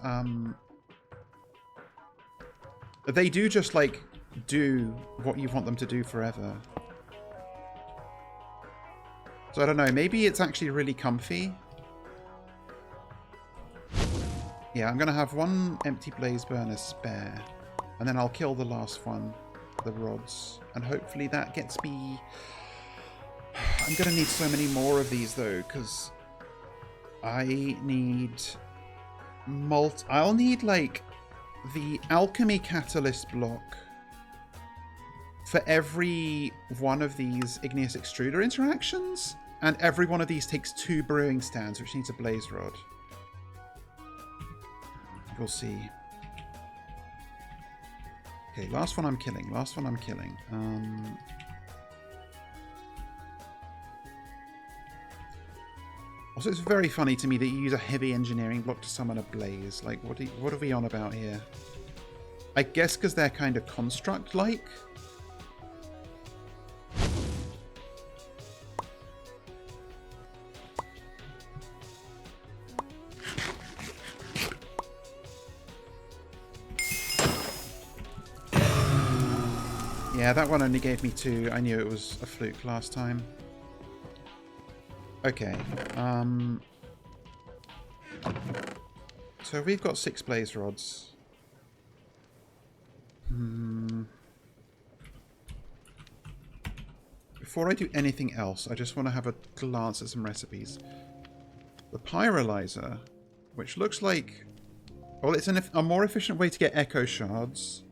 they do just, like, do what you want them to do forever. So I don't know, maybe it's actually really comfy. Yeah, I'm going to have one empty blaze burner spare, and then I'll kill the last one, the rods, and hopefully that gets me... I'm going to need so many more of these, though, because I need... I'll need, like, the alchemy catalyst block for every one of these igneous extruder interactions, and every one of these takes 2 brewing stands, which needs a blaze rod. We'll see. Okay, last one I'm killing. Last one I'm killing. Also, it's very funny to me that you use a heavy engineering block to summon a blaze. Like, what are we on about here? I guess because they're kind of construct-like. Yeah, that one only gave me 2. I knew it was a fluke last time. Okay. So we've got 6 blaze rods. Before I do anything else, I just want to have a glance at some recipes. The pyrolyzer, which looks like... Well, it's a more efficient way to get echo shards.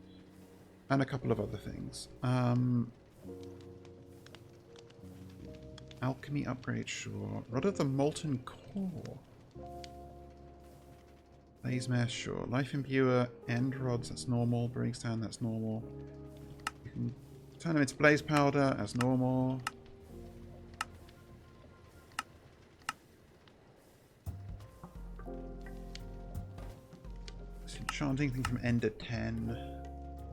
And a couple of other things. Alchemy upgrade, sure. Rod of the molten core. Blaze mesh, sure. Life imbuer, end rods, that's normal. Brewing stand, that's normal. You can turn them into blaze powder, as normal. This enchanting thing from Ender 10.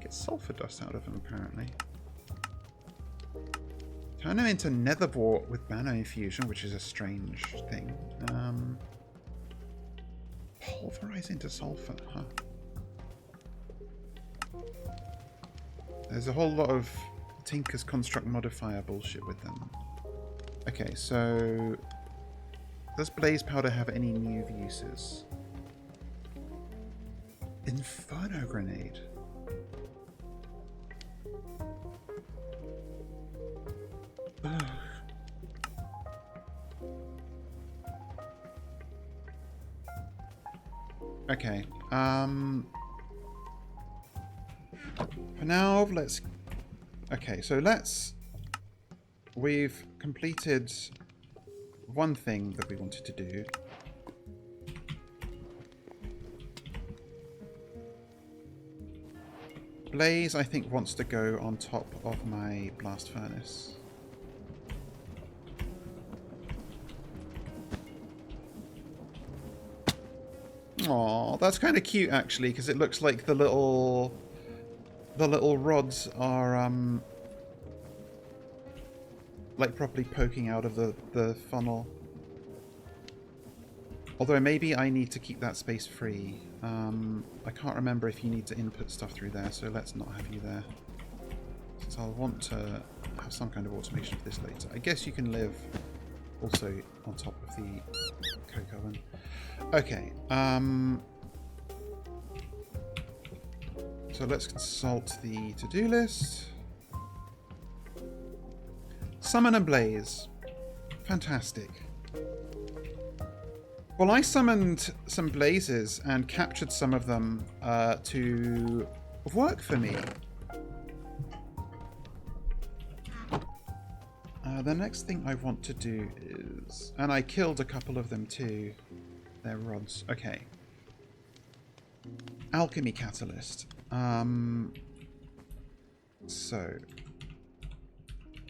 Get sulfur dust out of them, apparently. Turn them into netherwort with Banner infusion, which is a strange thing. Pulverize into sulfur, huh? There's a whole lot of Tinker's construct modifier bullshit with them. Okay, so does blaze powder have any new uses? Inferno grenade. Ugh. Okay. For now, let's... Okay, so let's... We've completed one thing that we wanted to do. Blaze, I think, wants to go on top of my blast furnace. Aw, that's kind of cute, actually, because it looks like the little rods are like properly poking out of the funnel. Although maybe I need to keep that space free. I can't remember if you need to input stuff through there, so let's not have you there. Since I'll want to have some kind of automation for this later. I guess you can live also on top of the coke oven. Okay. So let's consult the to-do list. Summon a blaze. Fantastic. Well, I summoned some blazes and captured some of them to work for me. The next thing I want to do is... And I killed a couple of them too. They're rods. Okay. Alchemy catalyst. So...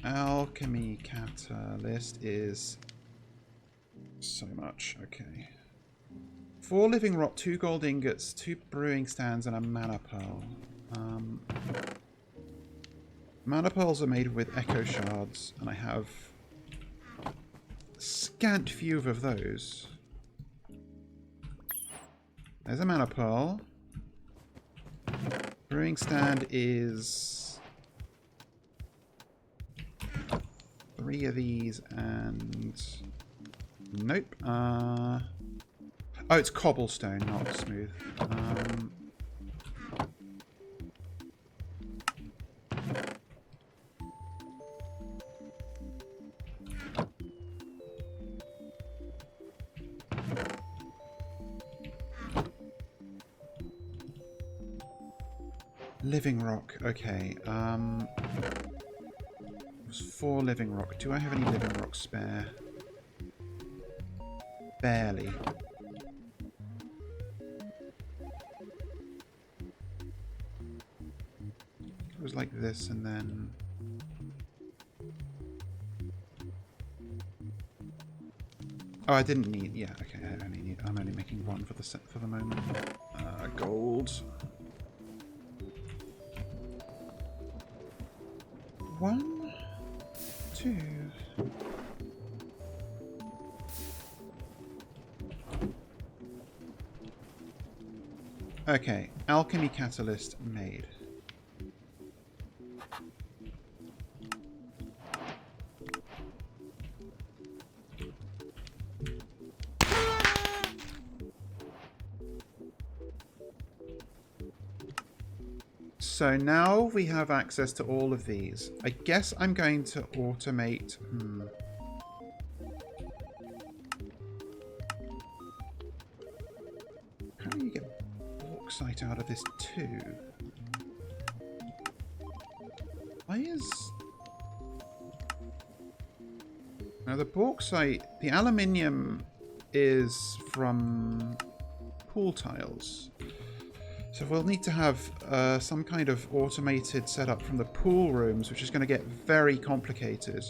Alchemy catalyst is... so much. Okay. 4 living rock, 2 gold ingots, 2 brewing stands, and a mana pearl. Mana pearls are made with echo shards, and I have a scant few of those. There's a mana pearl. Brewing stand is 3 of these, and nope. Oh, it's cobblestone, not smooth. Living rock, okay. It was 4 living rock. Do I have any living rock spare? Barely. It was like this, and then... Oh, I didn't need... Yeah, okay, I'm only making 1 for the set for the moment. Gold. 1, 2... Okay, alchemy catalyst made. So now we have access to all of these. I guess I'm going to automate... How do you get bauxite out of this too? Why is... Now the bauxite... The aluminium is from pool tiles. So we'll need to have some kind of automated setup from the pool rooms, which is going to get very complicated.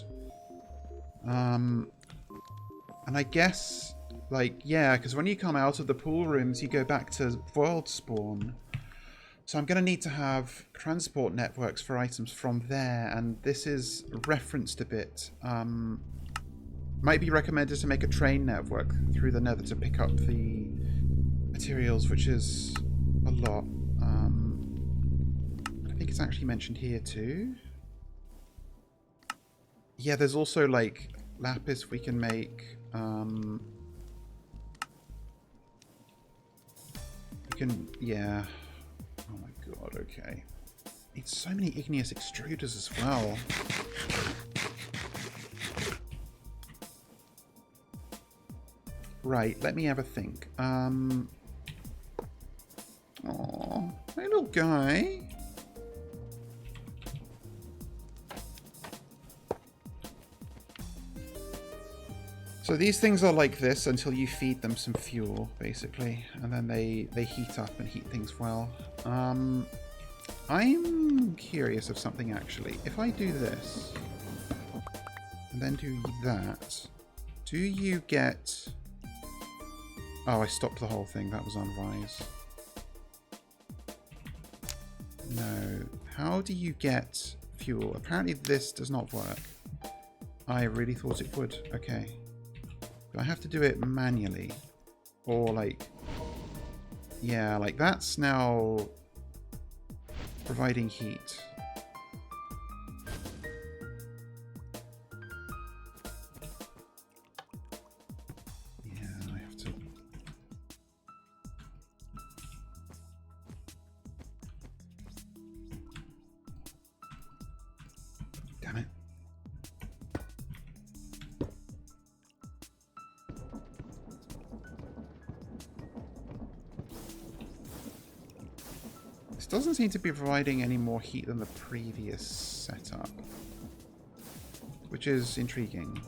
And I guess, like, yeah, because when you come out of the pool rooms, you go back to world spawn. So I'm going to need to have transport networks for items from there, and this is referenced a bit. Might be recommended to make a train network through the nether to pick up the materials, which is a lot. I think it's actually mentioned here too. Yeah, there's also like lapis we can make. We can, yeah. Oh my god, okay. Need so many igneous extruders as well. Right, let me have a think. Oh, hey little guy. So these things are like this until you feed them some fuel, basically, and then they heat up and heat things well. I'm curious of something, actually. If I do this, and then do that, do you get... Oh, I stopped the whole thing. That was unwise. No. How do you get fuel? Apparently this does not work. I really thought it would. Okay. Do I have to do it manually? Or like... Yeah, like that's now providing heat. Yeah, I have to... Damn it. Doesn't seem to be providing any more heat than the previous setup, which is intriguing.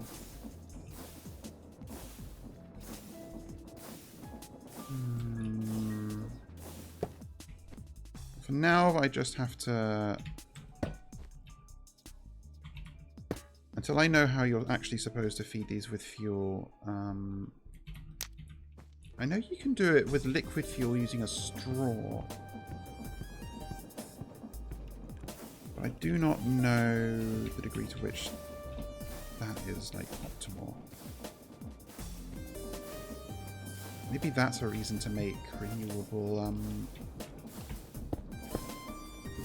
For now, I just have to... Until I know how you're actually supposed to feed these with fuel, I know you can do it with liquid fuel using a straw. I do not know the degree to which that is, like, optimal. Maybe that's a reason to make renewable,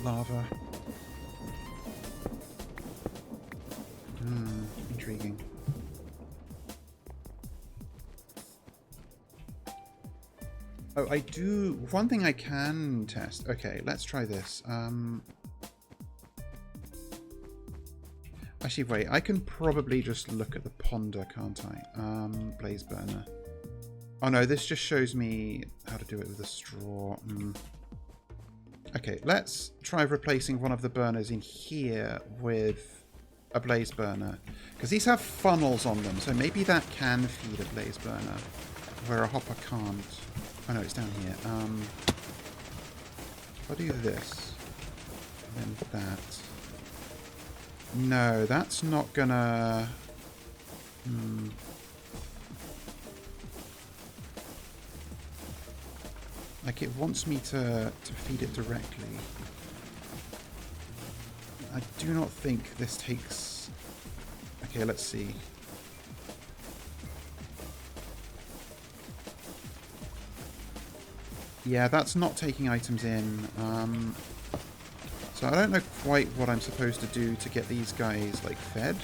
lava. Intriguing. Oh, I do... One thing I can test. Okay, let's try this. Actually, wait, I can probably just look at the ponder, can't I? Blaze burner. Oh no, this just shows me how to do it with a straw. Okay, let's try replacing one of the burners in here with a blaze burner. Because these have funnels on them, so maybe that can feed a blaze burner, where a hopper can't. Oh no, it's down here. If I do this, and then that... No, that's not gonna... Like, it wants me to feed it directly. I do not think this takes... Okay, let's see. Yeah, that's not taking items in. So I don't know quite what I'm supposed to do to get these guys, like, fed.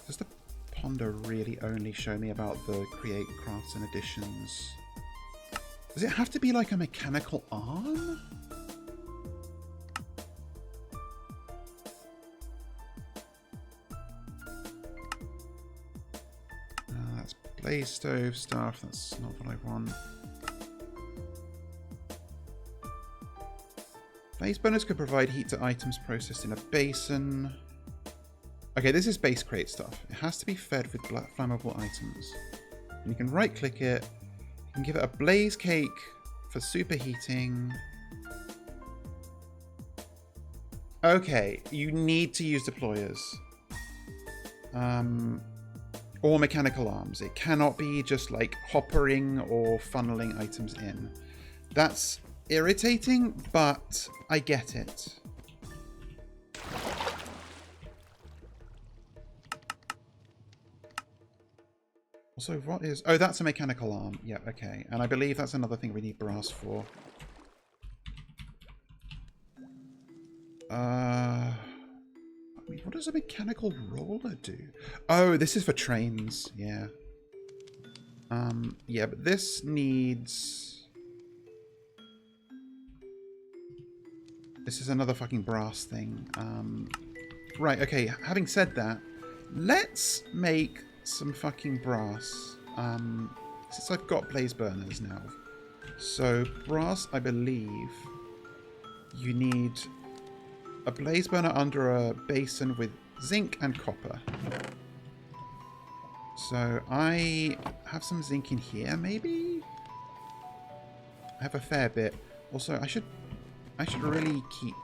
Does the ponder really only show me about the create, crafts, and additions? Does it have to be like a mechanical arm? Blaze stove stuff, that's not what I want. Blaze burners could provide heat to items processed in a basin. Okay, this is base crate stuff. It has to be fed with flammable items. And you can right click it. You can give it a blaze cake for superheating. Okay, you need to use deployers. Or mechanical arms. It cannot be just like hoppering or funneling items in. That's irritating, but I get it. Also, what is... Oh, that's a mechanical arm. Yeah, okay. And I believe that's another thing we need brass for. I mean, what does a mechanical roller do? Oh, this is for trains. Yeah. Yeah, but this needs... This is another fucking brass thing. Right, okay. Having said that, let's make some fucking brass. Since I've got blaze burners now. So, brass, I believe, you need a blaze burner under a basin with zinc and copper. So, I have some zinc in here, maybe? I have a fair bit. Also, I should really keep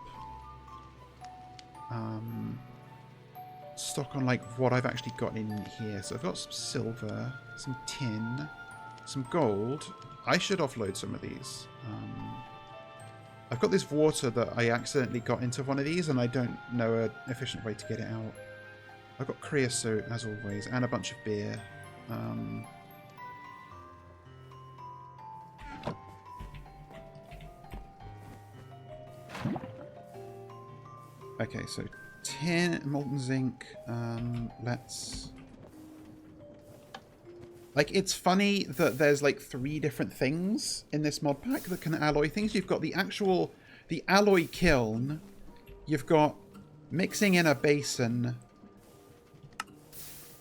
stock on like what I've actually got in here. So I've got some silver, some tin, some gold. I should offload some of these. I've got this water that I accidentally got into one of these and I don't know an efficient way to get it out. I've got creosote as always and a bunch of beer. Okay, so tin, molten zinc. Let's... Like, it's funny that there's like 3 different things in this mod pack that can alloy things. You've got the alloy kiln. You've got mixing in a basin.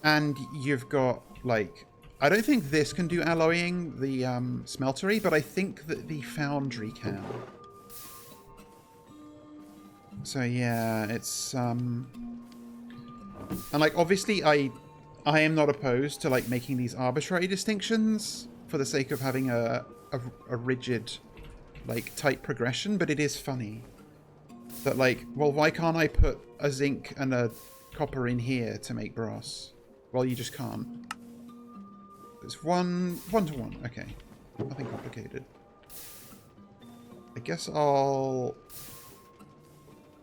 And you've got, like... I don't think this can do alloying, the smeltery, but I think that the foundry can. So yeah, it's and like obviously I am not opposed to like making these arbitrary distinctions for the sake of having a rigid like tight progression, but it is funny that like, well, why can't I put a zinc and a copper in here to make brass? Well, you just can't. It's one to one. Okay, nothing complicated. I guess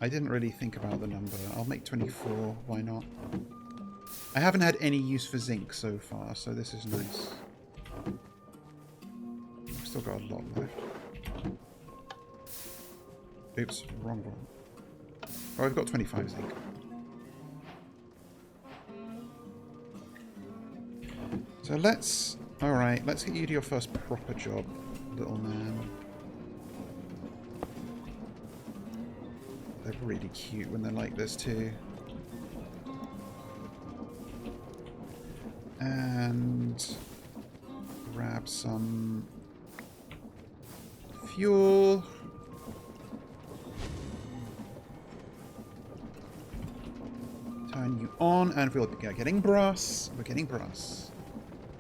I didn't really think about the number. I'll make 24. Why not? I haven't had any use for zinc so far, so this is nice. I've still got a lot left. Oops, wrong one. Oh, I've got 25 zinc. So let's... Alright, let's get you to your first proper job, little man. They're really cute when they're like this too. And grab some fuel. Turn you on and we're getting brass. We're getting brass.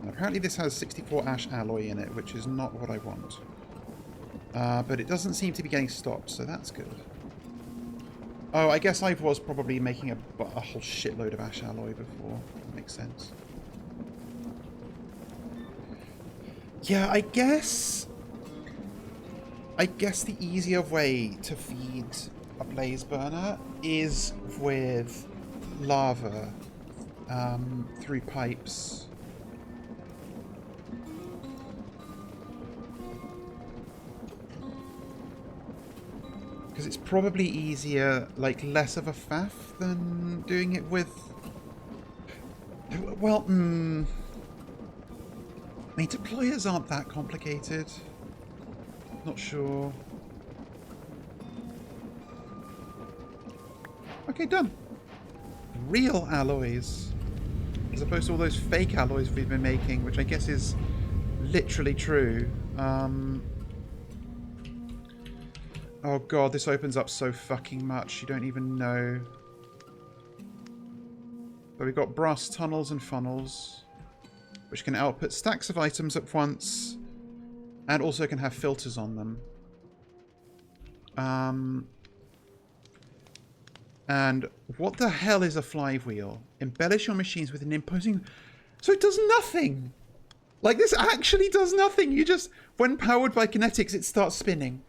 And apparently this has 64 ash alloy in it, which is not what I want. But it doesn't seem to be getting stopped, so that's good. Oh, I guess I was probably making a whole shitload of ash alloy before. That makes sense. Yeah, I guess the easier way to feed a blaze burner is with lava through pipes. Because it's probably easier, like less of a faff than doing it with... Well, I mean, deployers aren't that complicated. Not sure. Okay, done. Real alloys. As opposed to all those fake alloys we've been making, which I guess is literally true. Oh god, this opens up so fucking much, you don't even know. But we've got brass tunnels and funnels, which can output stacks of items at once, and also can have filters on them. And what the hell is a flywheel? Embellish your machines with an imposing... So it does nothing! Like, this actually does nothing! You just... When powered by kinetics, it starts spinning.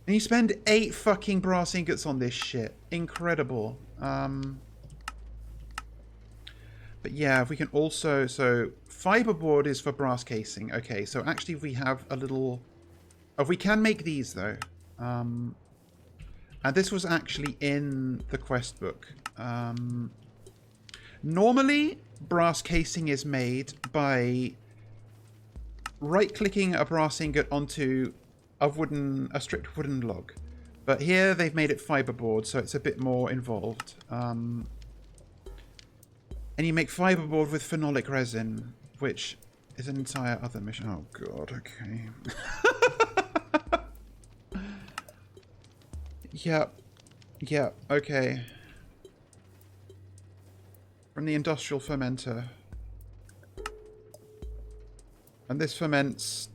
And you spend 8 fucking brass ingots on this shit. Incredible. But yeah, if we can also... So, fiberboard is for brass casing. Okay, so actually we have a little... Oh, we can make these, though. And this was actually in the quest book. Normally, brass casing is made by right-clicking a brass ingot onto a stripped wooden log. But here they've made it fiberboard, so it's a bit more involved. And you make fiberboard with phenolic resin, which is an entire other mission. Oh god, okay. Yep, okay. From the industrial fermenter. And this ferments...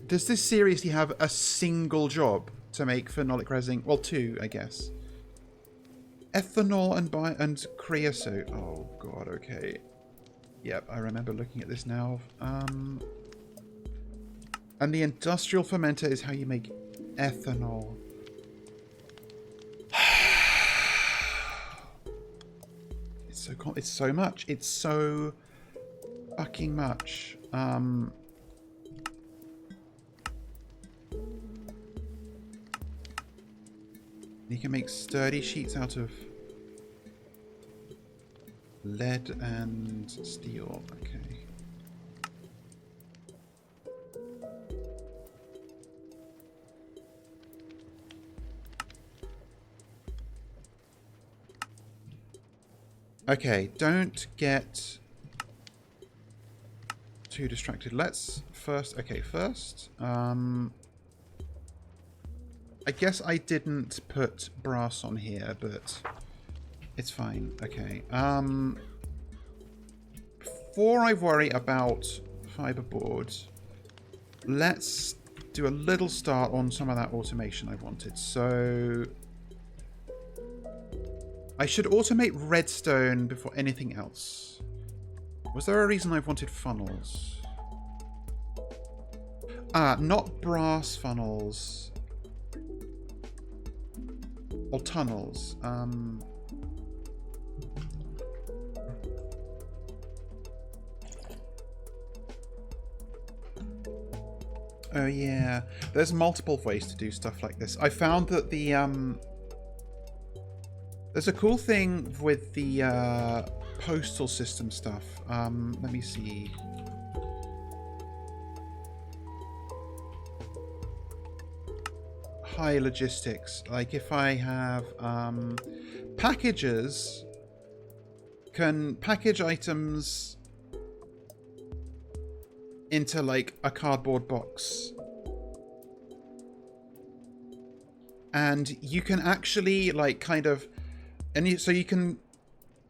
Does this seriously have a single job to make phenolic resin? Well, 2, I guess. Ethanol and creosote. Oh god, okay. Yep, I remember looking at this now. And the industrial fermenter is how you make ethanol. It's so much. It's so fucking much. You can make sturdy sheets out of lead and steel. Okay. Okay, don't get too distracted. Let's first... Okay, first... I guess I didn't put brass on here, but it's fine. Okay. Before I worry about fiberboard, let's do a little start on some of that automation I wanted. So I should automate redstone before anything else. Was there a reason I wanted funnels? Not brass funnels. Or tunnels. Oh yeah, there's multiple ways to do stuff like this. I found that the there's a cool thing with the postal system stuff. Let me see. High logistics. Like if I have packages can package items into like a cardboard box, and you can actually like kind of, and so you can,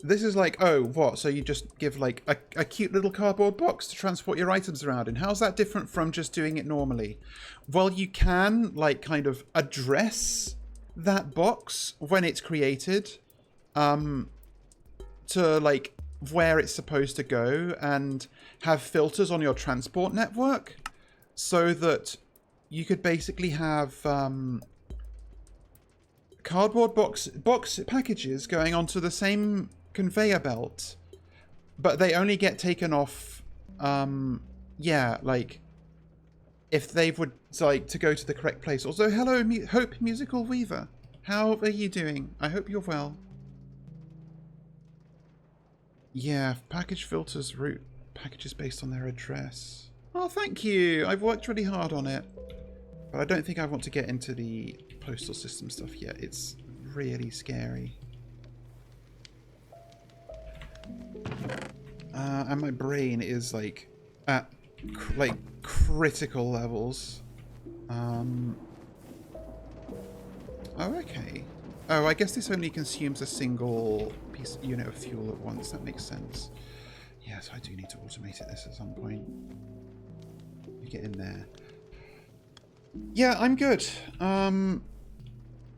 this is like, oh what, so you just give like a cute little cardboard box to transport your items around, and how's that different from just doing it normally? Well, you can like kind of address that box when it's created to like where it's supposed to go, and have filters on your transport network so that you could basically have cardboard box packages going onto the same conveyor belt, but they only get taken off yeah, like if they would like to go to the correct place. Also, hello Hope Musical Weaver, how are you doing? I hope you're well. Yeah, package filters route packages based on their address. Oh, thank you. I've worked really hard on it. But I don't think I want to get into the postal system stuff yet. It's really scary. And my brain is like at critical levels. Oh, okay. Oh, I guess this only consumes a single unit of fuel at once. That makes sense. Yes, I do need to automate this at some point. You get in there. Yeah, I'm good.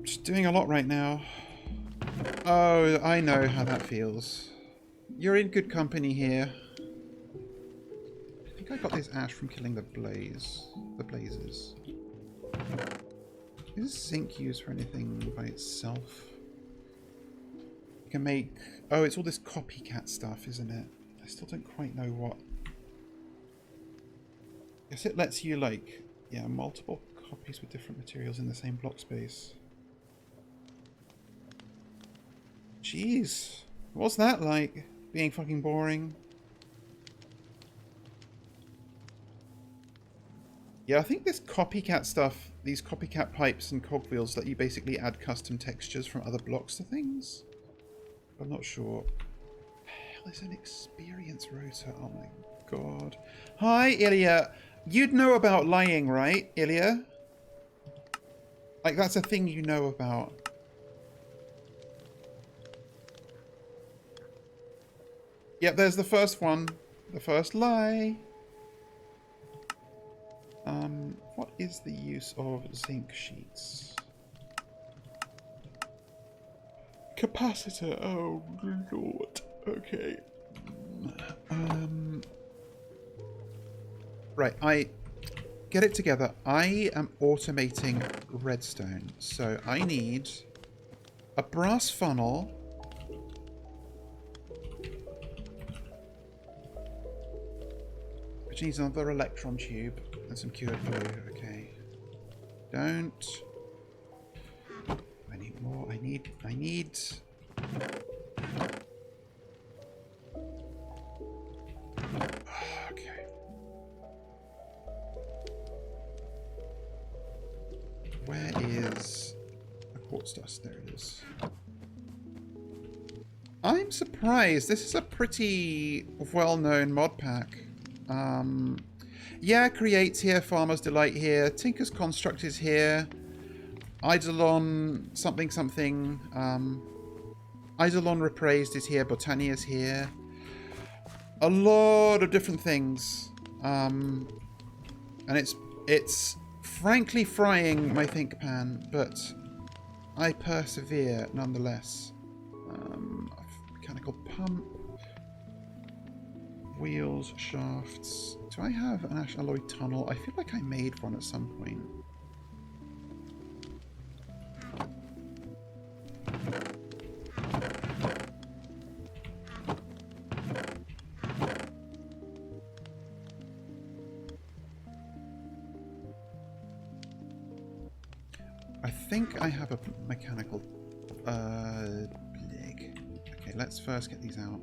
Just doing a lot right now. Oh, I know how that feels. You're in good company here. I think I got this ash from killing the blazes. Is zinc used for anything by itself? You can make... Oh, it's all this copycat stuff, isn't it? I still don't quite know what... Guess it lets you, like... Yeah, multiple copies with different materials in the same block space. Jeez. What's that like? Being fucking boring? Yeah, I think this copycat stuff, these copycat pipes and cogwheels, let you basically add custom textures from other blocks to things. I'm not sure. Hell, is an experience rotor? Oh my god. Hi, Ilya. You'd know about lying, right, Ilya? Like, that's a thing you know about. Yep, there's the first one. The first lie. What is the use of zinc sheets? Capacitor. Oh, lord. Okay. Right, get it together. I am automating redstone. So I need a brass funnel. Which needs another electron tube and some cured glue. Okay. Don't. I need more. I need. Okay. Where is the quartz dust? There it is. I'm surprised. This is a pretty well-known mod pack. Yeah, Create's here, Farmer's Delight here, Tinker's Construct is here, Eidolon something something, Eidolon Repraised is here, Botania's here. A lot of different things. And it's frankly frying my think pan, but I persevere nonetheless. Mechanical pump. Wheels, shafts. Do I have an ash alloy tunnel? I feel like I made one at some point. I think I have a mechanical leg. Okay, let's first get these out.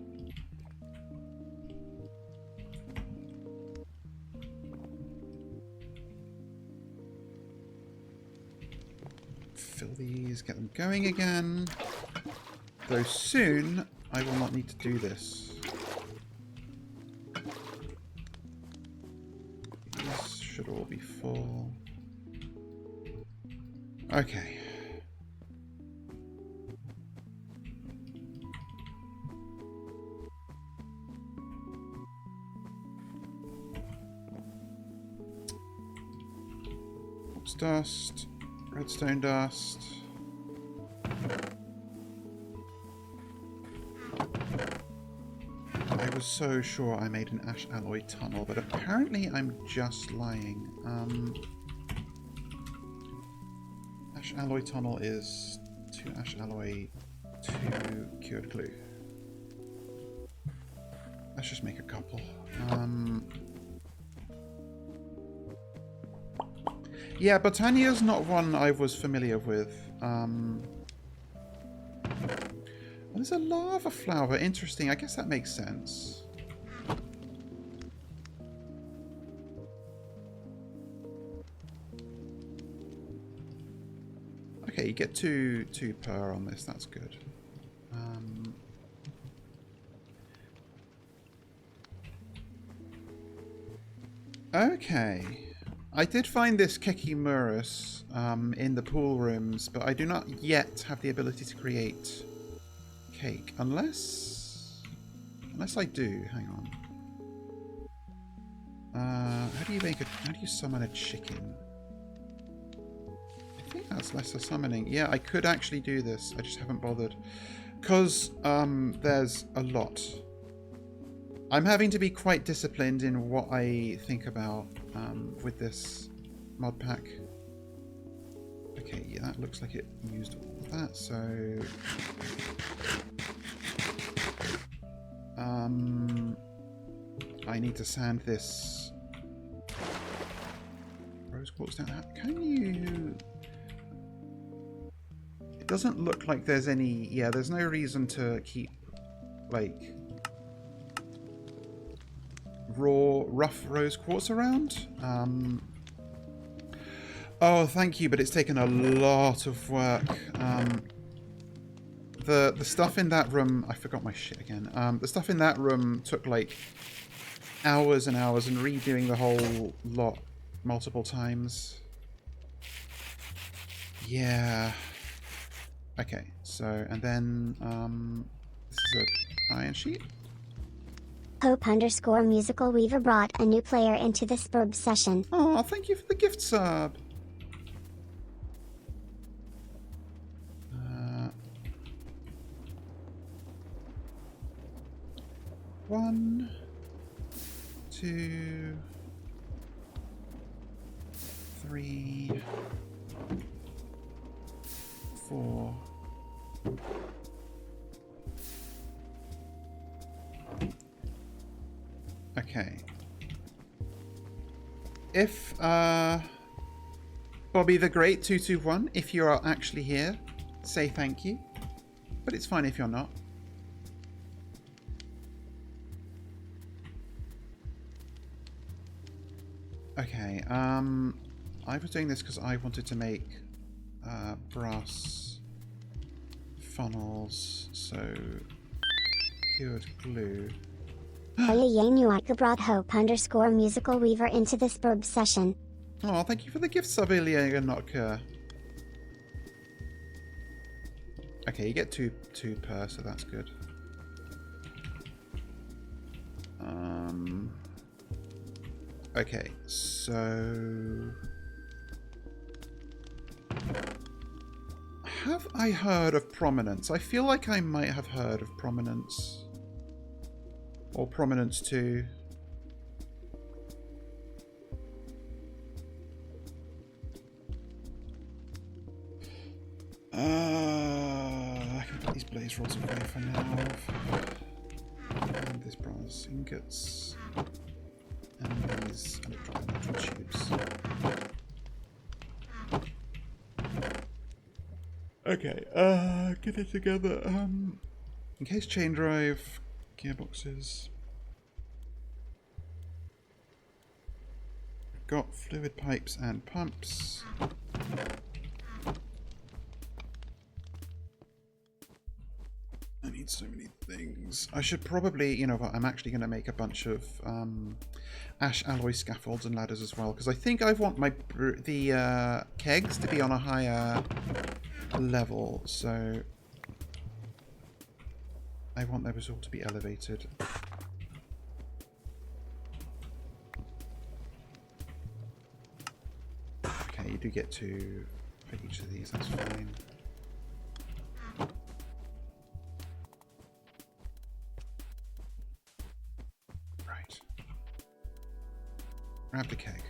Fill these, get them going again. Though soon, I will not need to do this. These should all be full. Okay. Quartz dust. Redstone dust. I was so sure I made an ash alloy tunnel, but apparently I'm just lying. Ash alloy tunnel is 2 ash alloy, 2 cured glue. Let's just make a couple. Yeah, Botania's not one I was familiar with. There's a lava flower. Interesting. I guess that makes sense. Okay, you get two per on this. That's good. Okay. I did find this Kekimurus in the pool rooms, but I do not yet have the ability to create cake. Unless I do. Hang on. How do you summon a chicken? think that's lesser summoning. Yeah, I could actually do this. I just haven't bothered. Because there's a lot. I'm having to be quite disciplined in what I think about with this mod pack. Okay, yeah, that looks like it used all of that, so... I need to sand this rose quartz down. Can you... It doesn't look like there's any... Yeah, there's no reason to keep, like, rough rose quartz around. Oh, thank you, but it's taken a lot of work. The stuff in that room... I forgot my shit again. The stuff in that room took, like, hours and hours, and redoing the whole lot multiple times. Yeah. Okay, so, and then, this is a iron sheet. Hope_Musical Weaver brought a new player into the Spurb session. Oh, thank you for the gift sub. One, 2, 3, 4. Okay. If Bobby the Great 221, if you are actually here, say thank you. But it's fine if you're not. Okay, I was doing this because I wanted to make brass funnels, so cured glue. Oya brought Hope_Musical Weaver into the Spurb session. Oh, thank you for the gift sub, Ilya Notka. Okay, you get two per, so that's good. Okay, so... Have I heard of Prominence? I feel like I might have heard of Prominence. Or Prominence 2. I can put these blaze rods away for now. And this brass ingots. And these electron tubes. Okay, get it together. In case chain drive, gearboxes. Got fluid pipes and pumps. I need so many things. I should probably, you know what, I'm actually going to make a bunch of ash alloy scaffolds and ladders as well, because I think I want the kegs to be on a higher level, so I want those all to be elevated. Okay, you do get to for each of these, that's fine. Right. Grab the keg.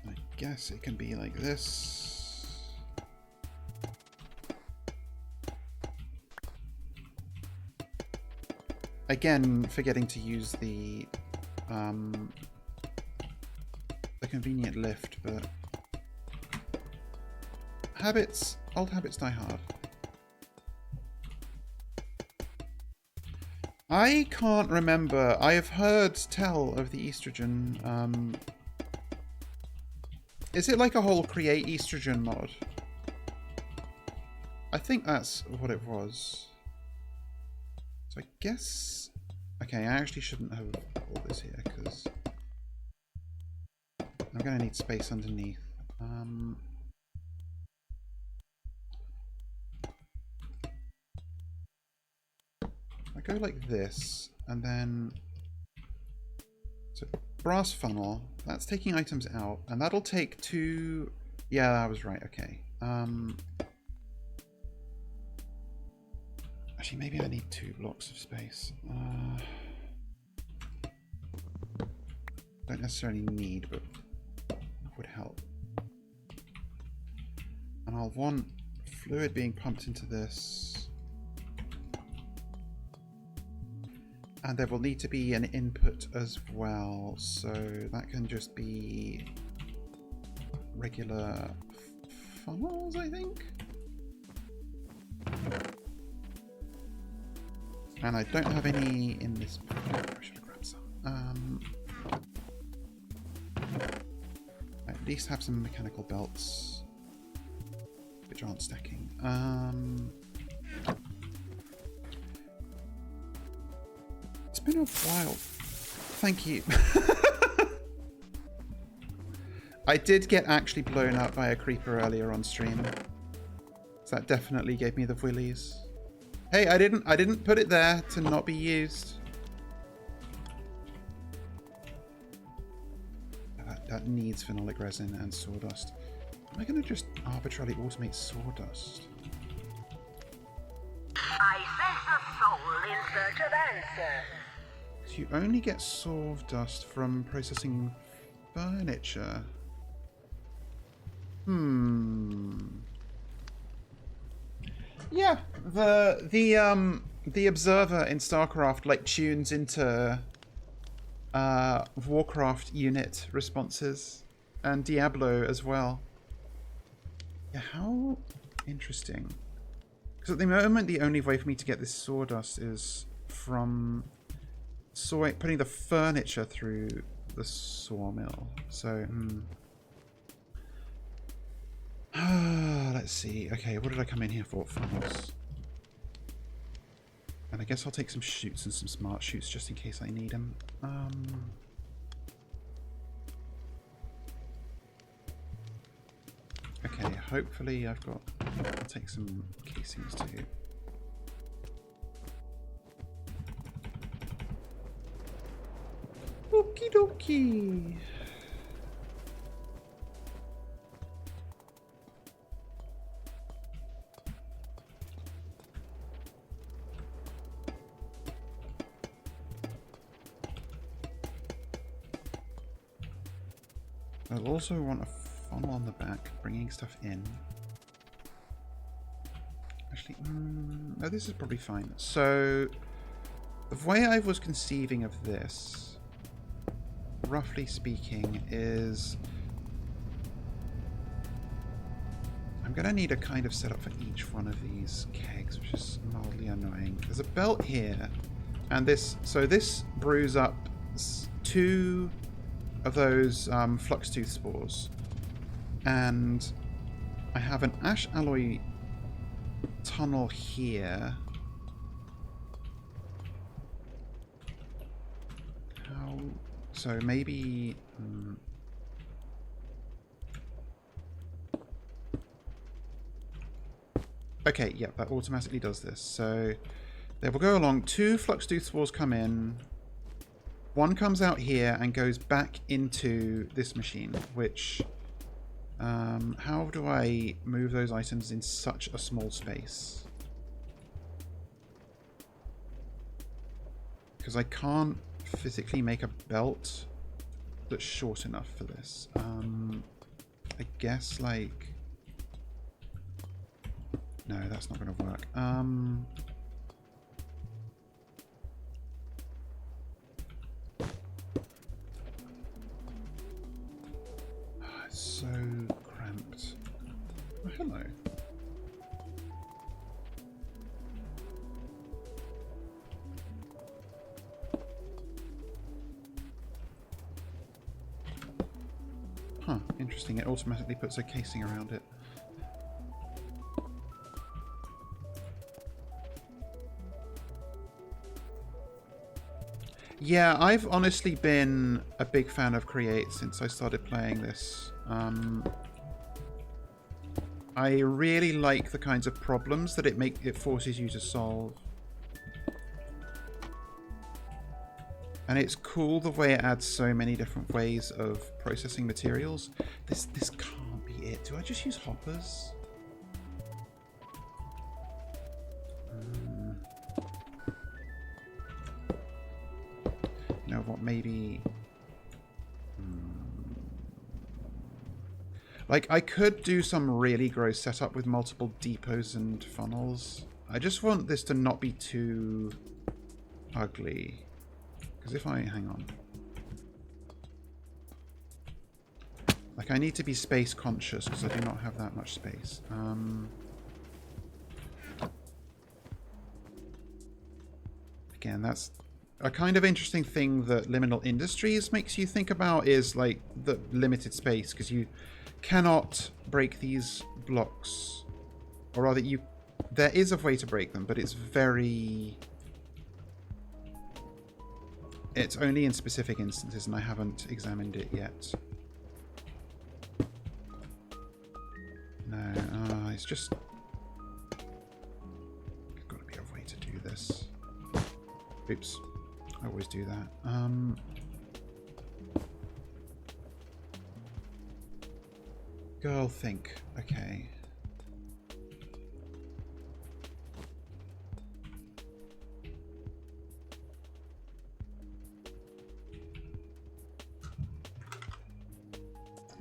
I guess it can be like this. Again, forgetting to use the convenient lift, but old habits die hard. I can't remember. I have heard tell of the estrogen. Is it like a whole create estrogen mod? I think that's what it was. So I guess... Okay, I actually shouldn't have all this here, because I'm going to need space underneath. go like this, and then... So, brass funnel. That's taking items out, and that'll take 2... Yeah, I was right, okay. Actually, maybe I need 2 blocks of space. Don't necessarily need, but would help. And I'll want fluid being pumped into this. And there will need to be an input as well, so that can just be regular funnels, I think? And I don't have any in this... I should have grabbed some. At least have some mechanical belts, which aren't stacking. It's been a while. Thank you. I did get actually blown up by a creeper earlier on stream. So that definitely gave me the willies. Hey, I didn't put it there to not be used. That needs phenolic resin and sawdust. Am I going to just arbitrarily automate sawdust? I sense a soul in search of answers. So you only get sawdust from processing furniture. Yeah, the observer in StarCraft like tunes into Warcraft unit responses and Diablo as well. Yeah, how interesting. Because at the moment the only way for me to get this sawdust is from putting the furniture through the sawmill. So let's see. Okay, what did I come in here for? Funnels. And I guess I'll take some shoots and some smart shoots just in case I need them. Okay, hopefully I've got... I'll take some casings too. Okie dokie. I'll also want a funnel on the back, bringing stuff in. Actually, no, this is probably fine. So, the way I was conceiving of this, roughly speaking, is I'm going to need a kind of setup for each one of these kegs, which is mildly annoying. There's a belt here, and this, so this brews up 2 of those flux tooth spores, and I have an ash alloy tunnel here. How? So maybe. Okay, yeah, that automatically does this. So they will go along. 2 flux tooth spores come in. 1 comes out here and goes back into this machine, which... how do I move those items in such a small space? Because I can't physically make a belt that's short enough for this. I guess, like... No, that's not going to work. So cramped. Oh, hello. Huh, interesting. It automatically puts a casing around it. Yeah, I've honestly been a big fan of Create since I started playing this. I really like the kinds of problems that it forces you to solve. And it's cool the way it adds so many different ways of processing materials. This can't be it. Do I just use hoppers? You know what, maybe... Like, I could do some really gross setup with multiple depots and funnels. I just want this to not be too ugly. Because if I... hang on. Like, I need to be space conscious because I do not have that much space. Again, that's a kind of interesting thing that Liminal Industries makes you think about, is like the limited space, because you cannot break these blocks, or rather there is a way to break them, but it's only in specific instances, and I haven't examined it yet. No, it's just... there's got to be a way to do this. Oops, I always do that. Girl, think. Okay.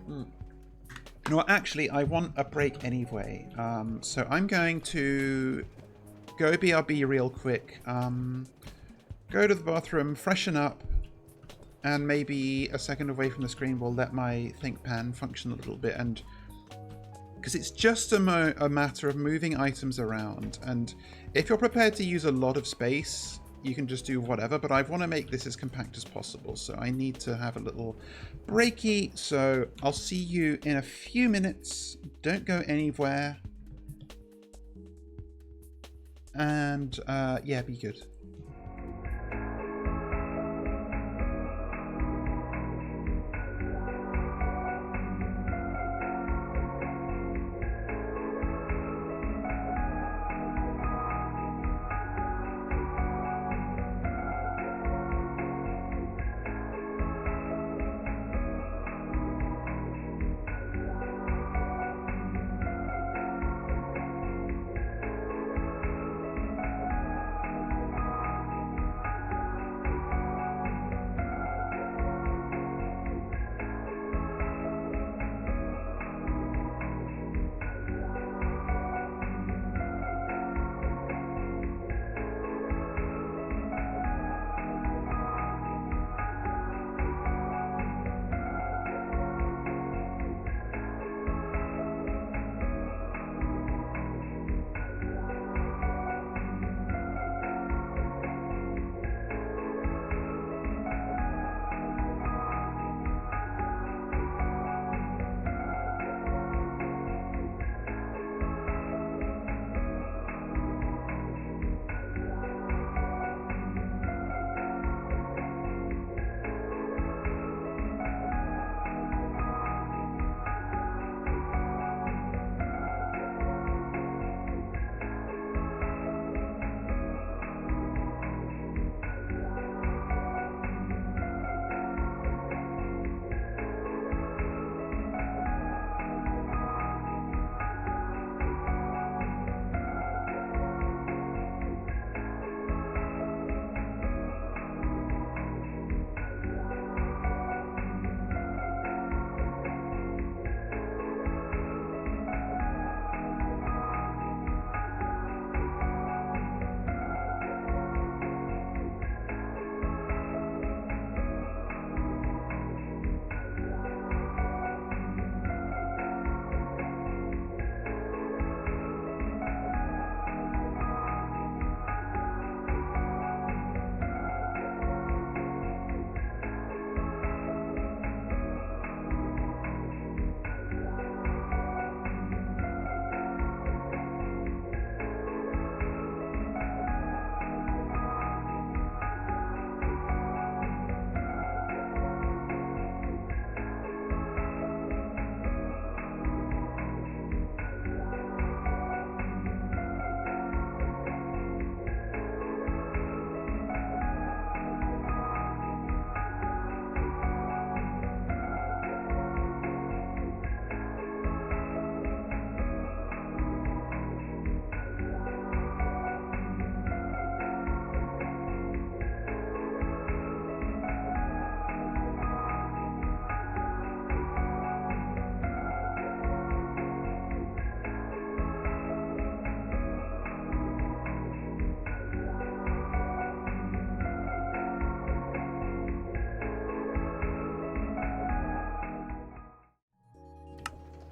You know what, actually, I want a break anyway. So I'm going to go BRB real quick. Go to the bathroom, freshen up, and maybe a second away from the screen will let my ThinkPan function a little bit. And because it's just a matter of moving items around, and if you're prepared to use a lot of space, you can just do whatever, but I want to make this as compact as possible, so I need to have a little breaky. So I'll see you in a few minutes. Don't go anywhere. And yeah, be good.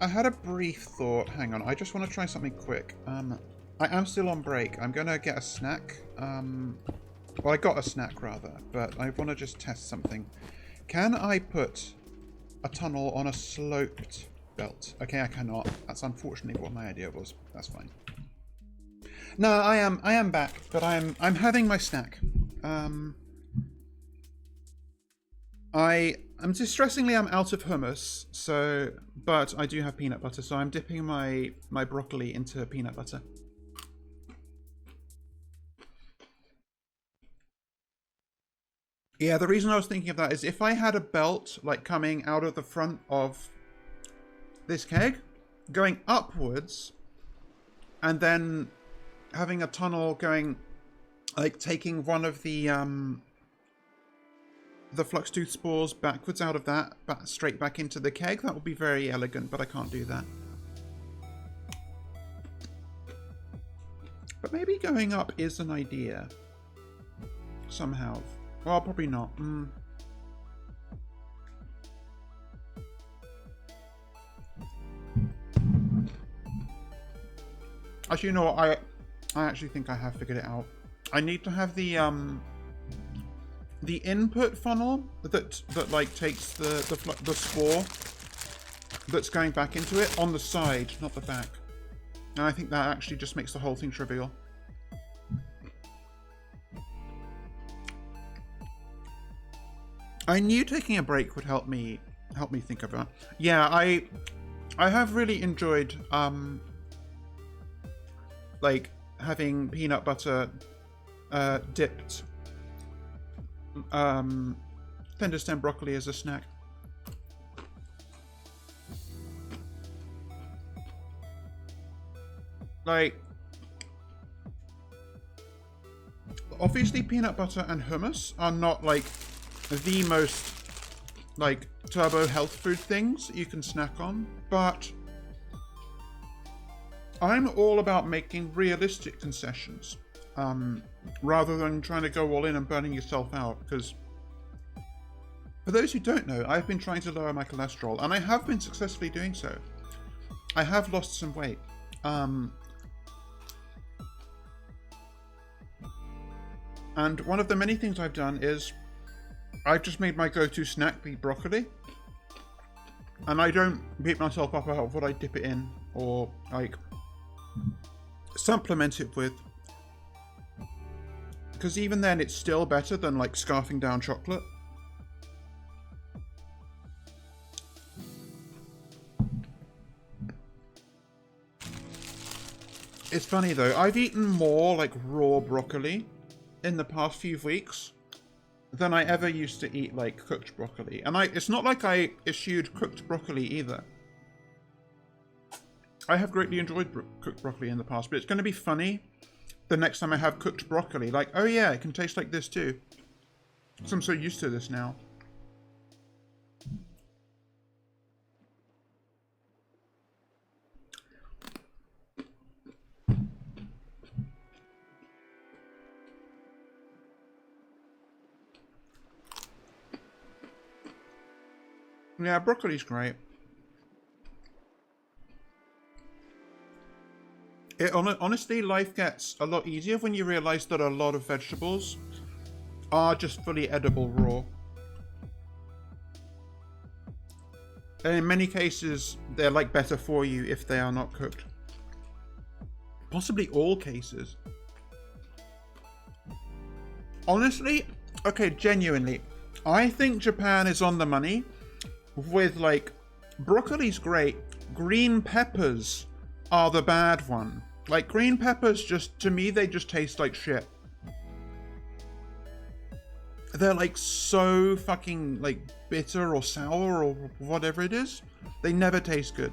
I had a brief thought. Hang on, I just want to try something quick. I am still on break. I'm gonna get a snack. Well, I got a snack rather, but I want to just test something. Can I put a tunnel on a sloped belt? Okay, I cannot. That's unfortunately what my idea was. That's fine. No, I am back, but I'm having my snack. I'm distressingly I'm out of hummus, so but I do have peanut butter, so I'm dipping my broccoli into peanut butter. Yeah, the reason I was thinking of that is if I had a belt like coming out of the front of this keg, going upwards, and then having a tunnel going, like taking one of the flux tooth spores backwards out of that, straight back into the keg, that would be very elegant, but I can't do that. But maybe going up is an idea. Somehow. Well, probably not. Actually, you know what? I actually think I have figured it out. I need to have the input funnel that like takes the spore that's going back into it on the side, not the back. And I think that actually just makes the whole thing trivial. I knew taking a break would help me think of that. Yeah, I have really enjoyed like having peanut butter dipped tender stem broccoli as a snack. Like, obviously peanut butter and hummus are not like the most like turbo health food things you can snack on, but I'm all about making realistic concessions rather than trying to go all in and burning yourself out, because for those who don't know, I've been trying to lower my cholesterol and I have been successfully doing so. I have lost some weight. And one of the many things I've done is I've just made my go-to snack be broccoli, and I don't beat myself up about what I dip it in or like supplement it with, because even then it's still better than like scarfing down chocolate. It's funny though, I've eaten more like raw broccoli in the past few weeks than I ever used to eat like cooked broccoli. And it's not like I eschewed cooked broccoli either. I have greatly enjoyed cooked broccoli in the past, but it's going to be funny the next time I have cooked broccoli. Like, oh yeah, it can taste like this too. So I'm so used to this now. Yeah, broccoli's great. Honestly, life gets a lot easier when you realize that a lot of vegetables are just fully edible raw. And in many cases, they're like better for you if they are not cooked. Possibly all cases. Honestly, okay, genuinely, I think Japan is on the money with like, broccoli's great, green peppers are the bad one. Like, green peppers just, to me, they just taste like shit. They're like so fucking like bitter or sour or whatever it is. They never taste good.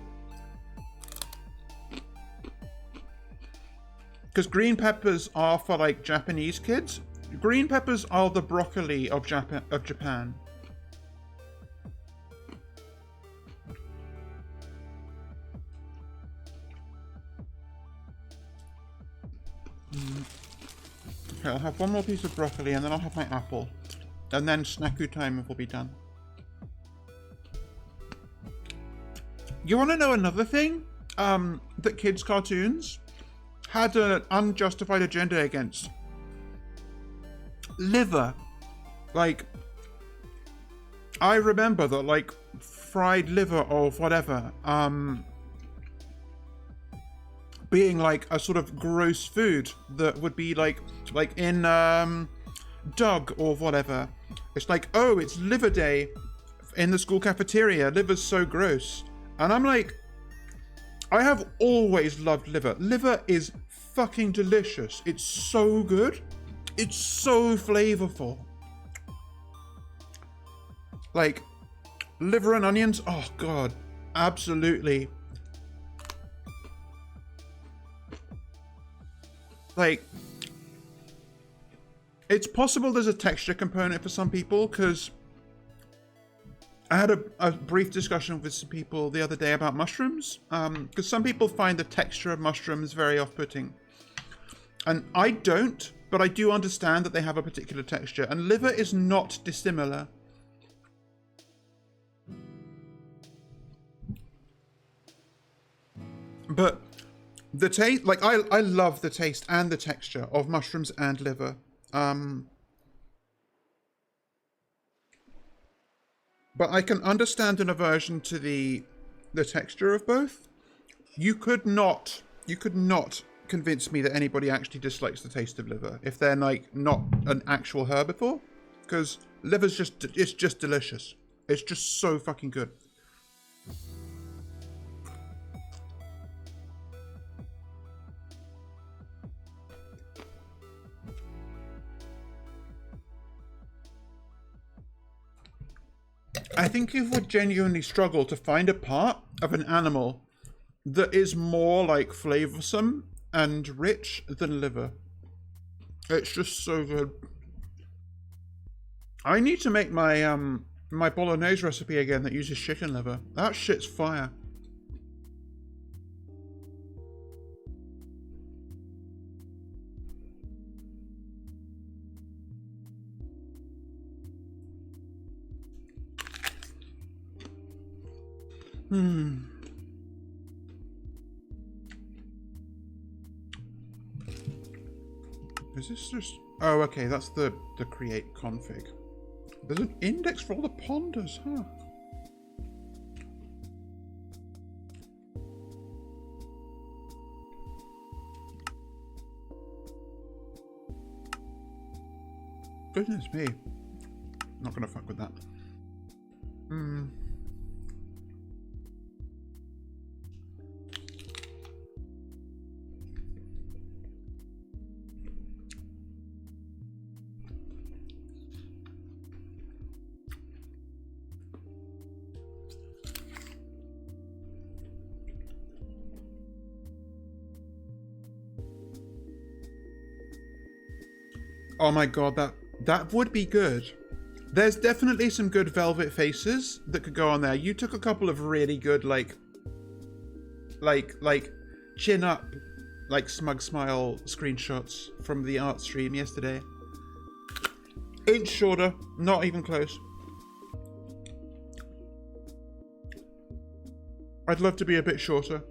Because green peppers are for like Japanese kids. Green peppers are the broccoli of Japan. Okay, I'll have one more piece of broccoli and then I'll have my apple. And then snacku time will be done. You want to know another thing that kids' cartoons had an unjustified agenda against? Liver. Like, I remember that, like, fried liver or whatever, being like a sort of gross food that would be like in Doug or whatever. It's like, oh, it's liver day in the school cafeteria. Liver's so gross. And I'm like, I have always loved liver. Liver is fucking delicious. It's so good. It's so flavorful. Like, liver and onions, oh god, absolutely. Like, it's possible there's a texture component for some people, because I had a brief discussion with some people the other day about mushrooms, because some people find the texture of mushrooms very off-putting. And I don't, but I do understand that they have a particular texture, and liver is not dissimilar. But the taste, like, I love the taste and the texture of mushrooms and liver. But I can understand an aversion to the texture of both. You could not convince me that anybody actually dislikes the taste of liver if they're like not an actual herbivore, because liver's it's just delicious. It's just so fucking good. I think you would genuinely struggle to find a part of an animal that is more like flavoursome and rich than liver. It's just so good. I need to make my my bolognese recipe again that uses chicken liver. That shit's fire. Is this just... Oh, okay, that's the create config. There's an index for all the ponders, huh? Goodness me. Not gonna fuck with that. Oh my god, that would be good. There's definitely some good velvet faces that could go on there. You took a couple of really good, like chin up, like smug smile screenshots from the art stream yesterday. Inch shorter, not even close. I'd love to be a bit shorter.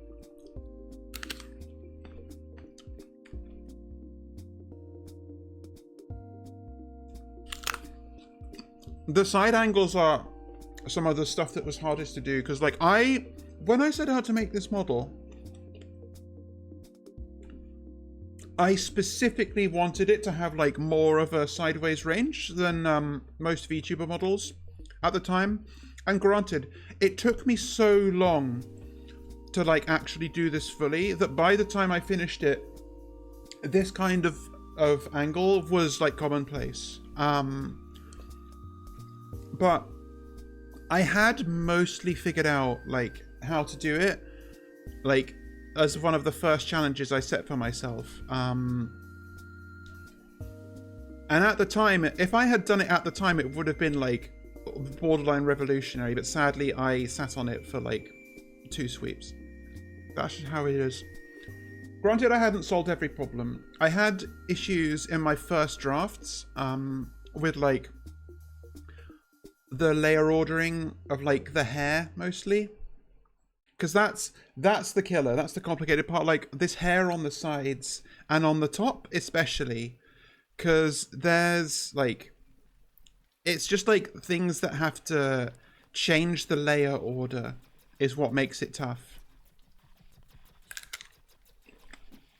The side angles are some of the stuff that was hardest to do, because like when I set out to make this model, I specifically wanted it to have like more of a sideways range than most VTuber models at the time. And granted, it took me so long to like actually do this fully that by the time I finished it, this kind of angle was like commonplace. But I had mostly figured out like how to do it, like as one of the first challenges I set for myself. And at the time, if I had done it at the time, it would have been like borderline revolutionary, but sadly I sat on it for like 2 sweeps. That's just how it is. Granted, I hadn't solved every problem. I had issues in my first drafts with like the layer ordering of like the hair mostly. Because that's the killer. That's the complicated part. Like this hair on the sides and on the top, especially, because there's like, it's just like things that have to change the layer order is what makes it tough.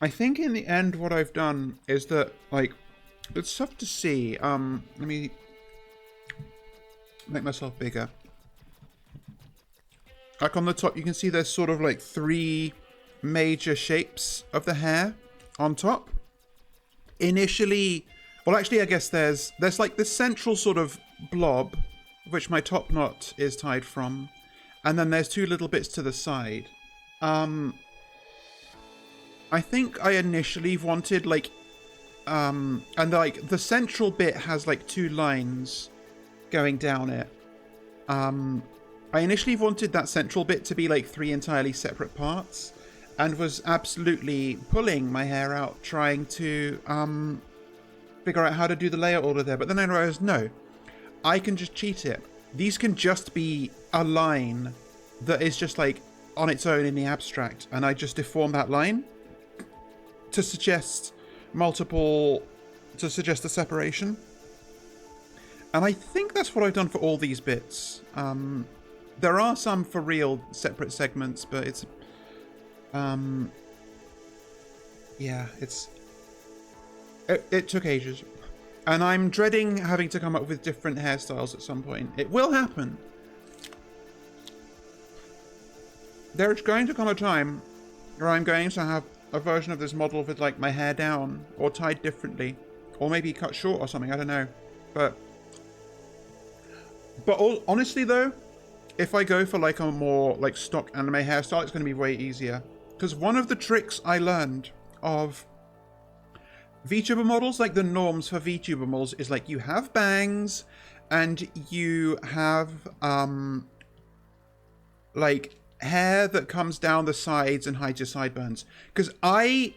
I think in the end, what I've done is that like, it's tough to see. Let me make myself bigger. Like on the top, you can see there's sort of like 3 major shapes of the hair on top. Initially, well, actually, I guess there's like the central sort of blob, which my top knot is tied from, and then there's 2 little bits to the side. I think I initially wanted like, and like the central bit has like 2 lines going down it. I initially wanted that central bit to be like 3 entirely separate parts, and was absolutely pulling my hair out trying to figure out how to do the layer order there. But then I realized, no, I can just cheat it. These can just be a line that is just like on its own in the abstract, and I just deform that line to suggest the separation. And I think that's what I've done for all these bits. There are some for real separate segments, but it's, yeah, it took ages. And I'm dreading having to come up with different hairstyles at some point. It will happen. There's going to come a time where I'm going to have a version of this model with like my hair down or tied differently, or maybe cut short or something, I don't know. But honestly though, if I go for like a more like stock anime hairstyle, it's going to be way easier. Because one of the tricks I learned of VTuber models, like the norms for VTuber models, is like you have bangs and you have like hair that comes down the sides and hides your sideburns. Because I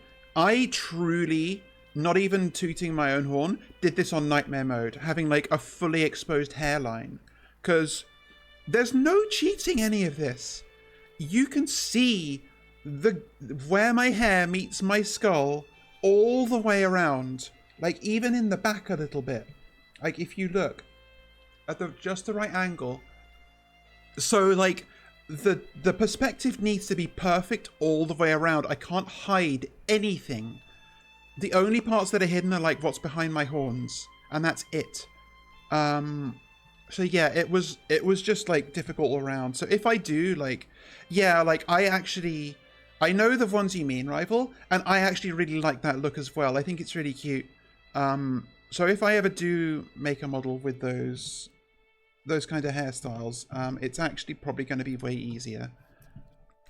truly, not even tooting my own horn, did this on nightmare mode, having like a fully exposed hairline. Because there's no cheating any of this. You can see where my hair meets my skull all the way around, like even in the back a little bit. Like if you look at just the right angle. So like the perspective needs to be perfect all the way around. I can't hide anything. The only parts that are hidden are like what's behind my horns, and that's it. So yeah, it was just like difficult all around. So if I do like, yeah, like I know the ones you mean, Rival, and I actually really like that look as well. I think it's really cute. So if I ever do make a model with those kind of hairstyles, it's actually probably going to be way easier.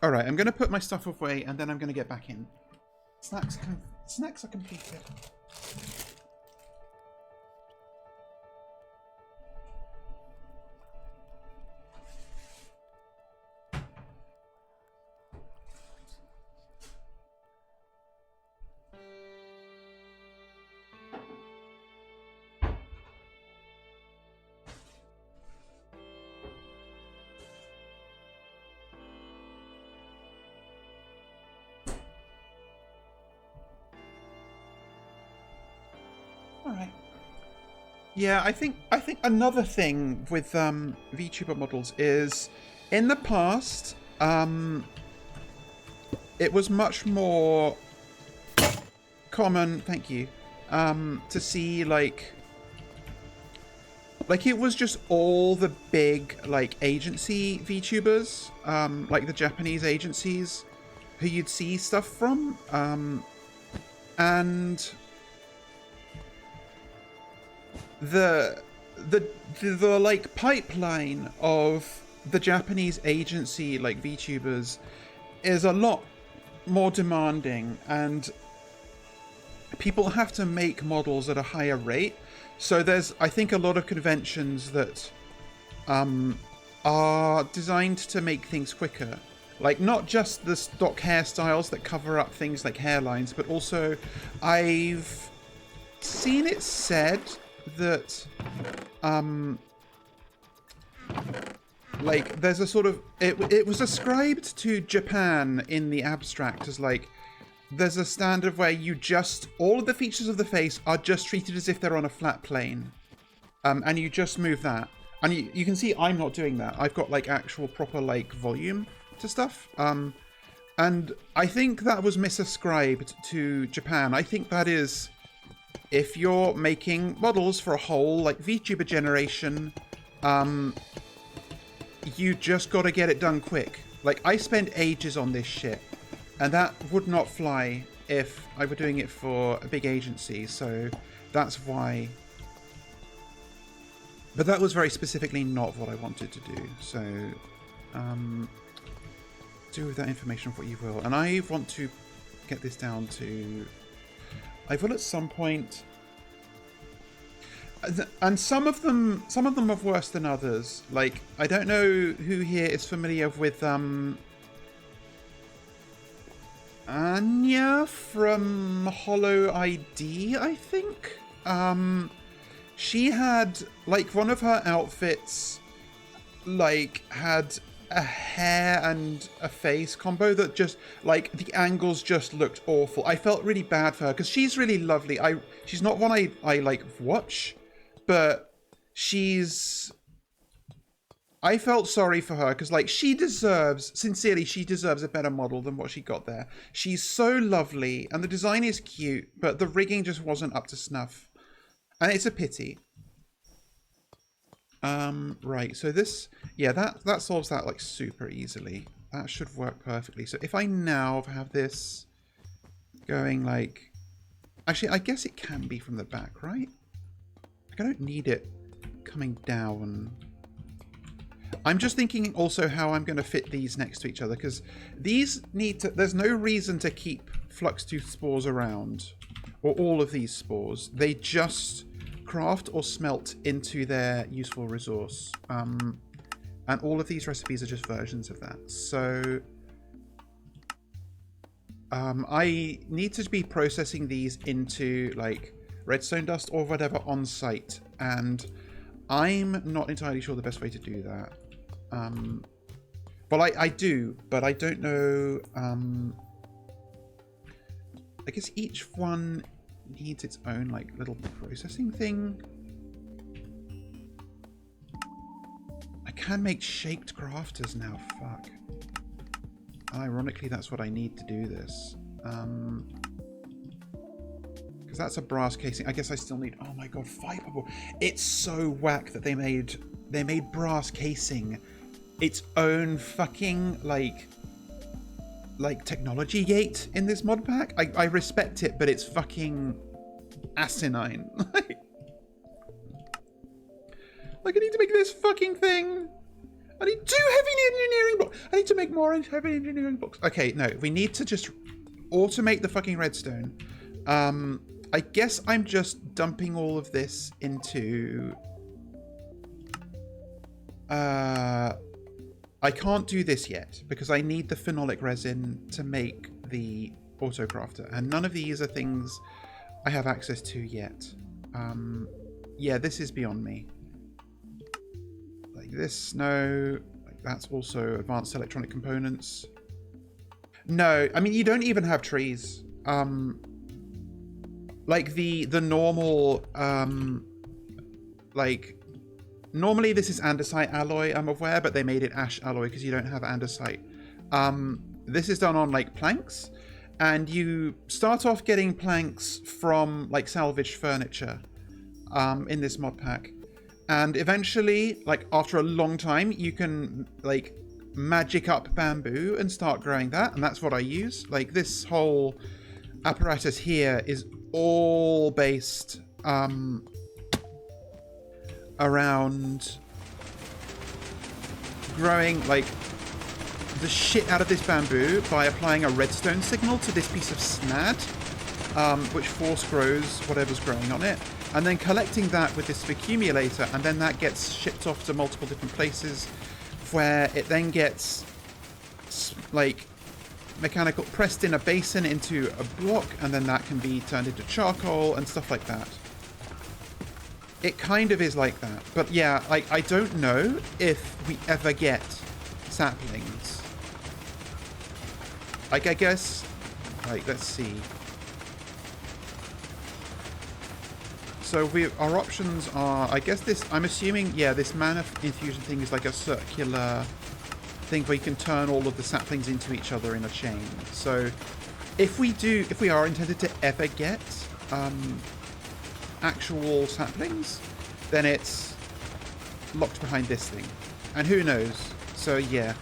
All right, I'm going to put my stuff away, and then I'm going to get back in. Snacks are completed. Alright. Yeah, I think another thing with VTuber models is in the past, it was much more common, thank you, to see like it was just all the big like agency VTubers, like the Japanese agencies who you'd see stuff from, and the like pipeline of the Japanese agency like VTubers is a lot more demanding, and people have to make models at a higher rate. So there's, I think, a lot of conventions that are designed to make things quicker. Like, not just the stock hairstyles that cover up things like hairlines, but also I've seen it said that like, there's a sort of... It was ascribed to Japan in the abstract as, like, there's a standard where you just... All of the features of the face are just treated as if they're on a flat plane. And you just move that. And you can see I'm not doing that. I've got, like, actual proper, like, volume to stuff. And I think that was misascribed to Japan. I think that is... If you're making models for a whole, like, VTuber generation... you just gotta get it done quick. Like, I spent ages on this shit, and that would not fly if I were doing it for a big agency, so that's why. But that was very specifically not what I wanted to do, so do with that information what you will. And I want to get this down to... I will at some point... And some of them are worse than others. Like, I don't know who here is familiar with Anya from Hollow ID, I think. She had, like, one of her outfits, like, had a hair and a face combo that just, like, the angles just looked awful. I felt really bad for her because she's really lovely. She's not one I like watch. But I felt sorry for her because, like, she deserves a better model than what she got there. She's so lovely and the design is cute, but the rigging just wasn't up to snuff. And it's a pity. Right, so this, yeah, that solves that, like, super easily. That should work perfectly. So if I now have this going, like... Actually, I guess it can be from the back, right? I don't need it coming down. I'm just thinking also how I'm going to fit these next to each other, because these need to... There's no reason to keep Fluxtooth spores around, or all of these spores. They just craft or smelt into their useful resource. And all of these recipes are just versions of that. So... I need to be processing these into, like... redstone dust or whatever on site, and I'm not entirely sure the best way to do that. Well, I do, but I don't know. I guess each one needs its own, like, little processing thing. I can make shaped crafters now. Fuck. Ironically, that's what I need to do this. Because that's a brass casing. I guess I still need... Oh my god, fiberboard. It's so whack that they made brass casing its own fucking, like technology gate in this mod pack. I respect it, but it's fucking asinine. Like, I need to make this fucking thing. I need 2 heavy engineering blocks. I need to make more heavy engineering blocks. Okay, no, we need to just automate the fucking redstone. I guess I'm just dumping all of this into... I can't do this yet because I need the phenolic resin to make the autocrafter, and none of these are things I have access to yet. Yeah, this is beyond me. Like this, no. Like that's also advanced electronic components. No, I mean, you don't even have trees. Like the normal, like, normally this is andesite alloy, I'm aware, but they made it ash alloy because you don't have andesite. This is done on, like, planks, and you start off getting planks from, like, salvaged furniture in this mod pack. And eventually, like, after a long time, you can, like, magic up bamboo and start growing that, and that's what I use. Like, this whole apparatus here is all based around growing, like, the shit out of this bamboo by applying a redstone signal to this piece of snad, which force grows whatever's growing on it, and then collecting that with this accumulator, and then that gets shipped off to multiple different places where it then gets, like, mechanical pressed in a basin into a block, and then that can be turned into charcoal and stuff like that. It kind of is like that. But yeah, I don't know if we ever get saplings. Like, I guess... Like, let's see. So our options are... I guess this... I'm assuming, yeah, this mana infusion thing is like a circular thing where you can turn all of the saplings into each other in a chain. So if we are intended to ever get actual saplings, then it's locked behind this thing. And who knows? So yeah,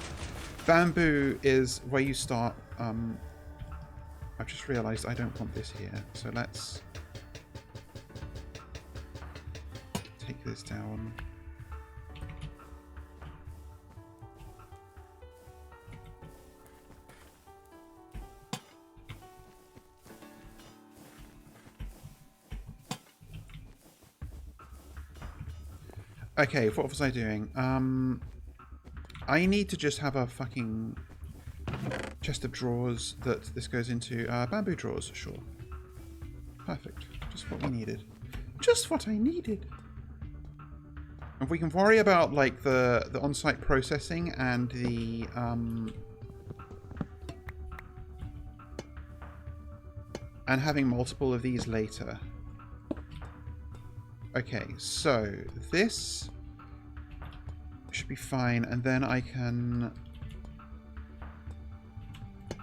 bamboo is where you start. I've just realized I don't want this here. So let's take this down. Okay, what was I doing? I need to just have a fucking chest of drawers that this goes into. Bamboo drawers, sure. Perfect. Just what we needed. Just what I needed. And we can worry about, like, the on-site processing and the, and having multiple of these later. Okay, so this should be fine, and then I can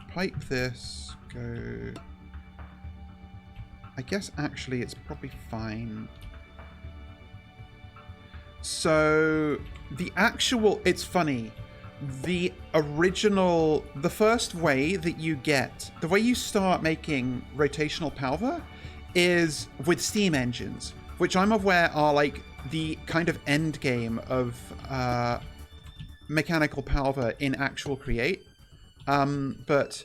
pipe this, go... I guess actually it's probably fine. So the actual... It's funny. The original... The first way that you get... The way you start making rotational powder is with steam engines, which I'm aware are like the kind of end game of mechanical powder in actual Create. But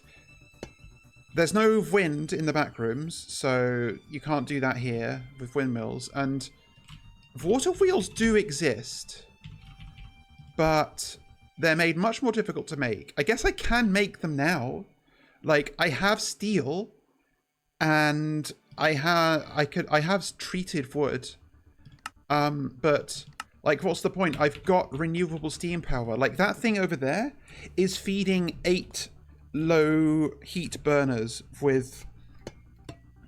there's no wind in the backrooms, so you can't do that here with windmills. And water wheels do exist, but they're made much more difficult to make. I guess I can make them now. Like, I have steel, and I have treated wood, but like, what's the point? I've got renewable steam power. Like, that thing over there is feeding 8 low heat burners with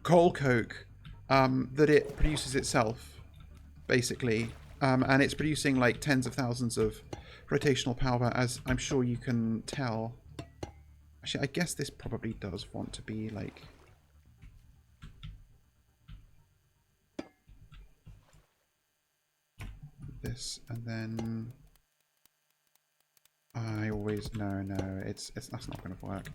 coal coke that it produces itself, basically, and it's producing like tens of thousands of rotational power, as I'm sure you can tell. Actually, I guess this probably does want to be like... this, and then I always no, it's that's not going to work.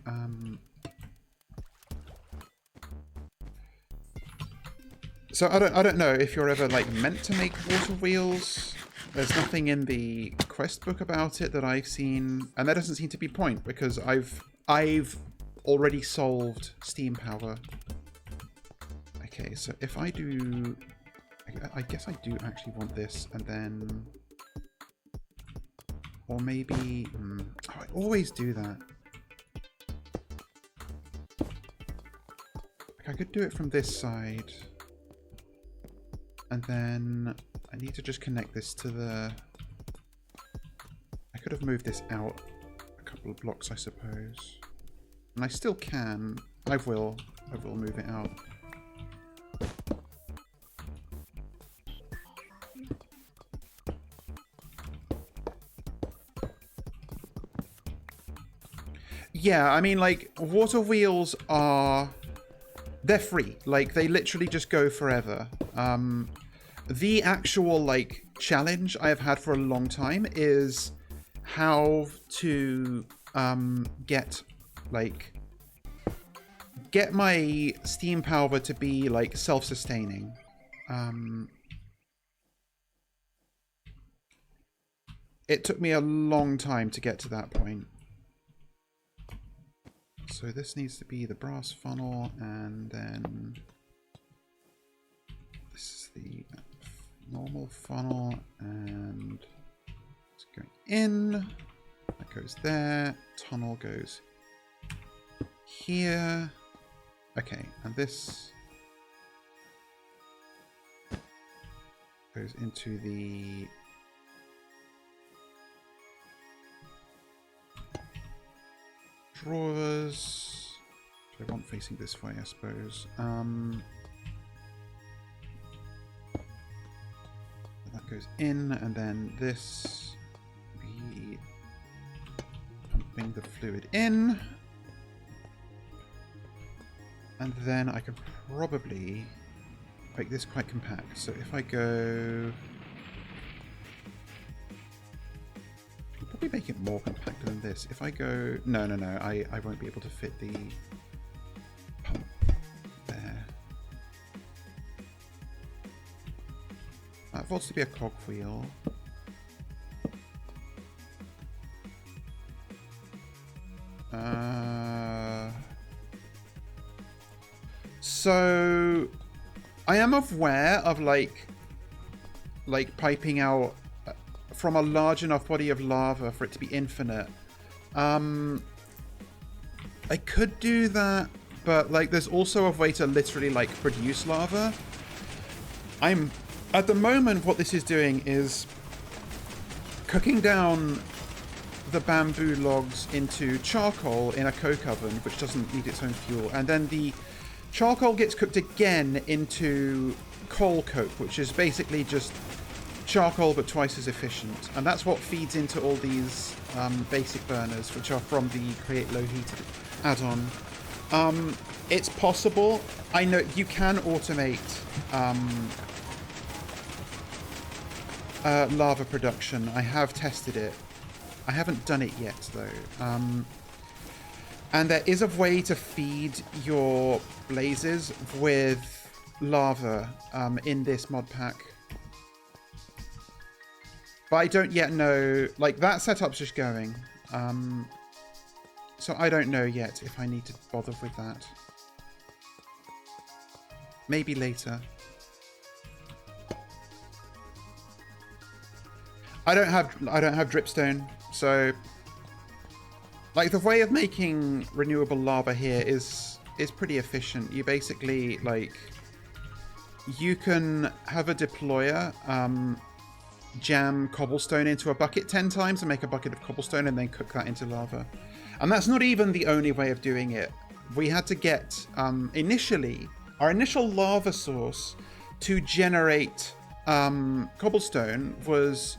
So I don't know if you're ever like meant to make water wheels. There's nothing in the quest book about it that I've seen, and there doesn't seem to be point because I've already solved steam power. Okay, so if I do... I guess I do actually want this, and then... Or maybe... Oh, I always do that. Like, I could do it from this side. And then I need to just connect this to the... I could have moved this out a couple of blocks, I suppose. And I still can. I will move it out. Yeah, I mean, like, water wheels are... They're free. Like, they literally just go forever. The actual, like, challenge I have had for a long time is how to get my steam power to be, like, self-sustaining. It took me a long time to get to that point. So this needs to be the brass funnel, and then this is the normal funnel, and it's going in. That goes there. Tunnel goes here. Okay, and this goes into the drawers. I want facing this way, I suppose. That goes in, and then this be pumping the fluid in. And then I could probably make this quite compact. So if I go... I could probably make it more compact than this. If I go... No, I won't be able to fit the pump there. That wants to be a cogwheel. So I am aware of like piping out from a large enough body of lava for it to be infinite. I could do that, but like there's also a way to literally like produce lava. At the moment what this is doing is cooking down the bamboo logs into charcoal in a coke oven, which doesn't need its own fuel, and then the charcoal gets cooked again into coal coke, which is basically just charcoal but twice as efficient, and that's what feeds into all these basic burners, which are from the Create Low Heat add-on. It's possible. I know you can automate lava production. I have tested it. I haven't done it yet though. And there is a way to feed your blazes with lava in this mod pack. But I don't yet know, like that setup's just going. So I don't know yet if I need to bother with that. Maybe later. I don't have dripstone, so like the way of making renewable lava here is pretty efficient. You basically like you can have a deployer jam cobblestone into a bucket 10 times and make a bucket of cobblestone and then cook that into lava. And that's not even the only way of doing it. We had to get initially our initial lava source to generate cobblestone was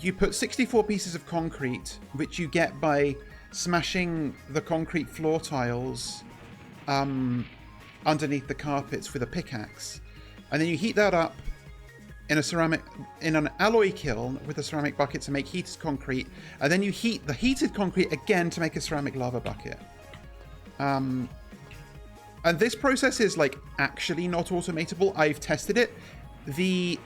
you put 64 pieces of concrete, which you get by smashing the concrete floor tiles underneath the carpets with a pickaxe, and then you heat that up in an alloy kiln with a ceramic bucket to make heated concrete, and then you heat the heated concrete again to make a ceramic lava bucket. And this process is like actually not automatable. I've tested it. The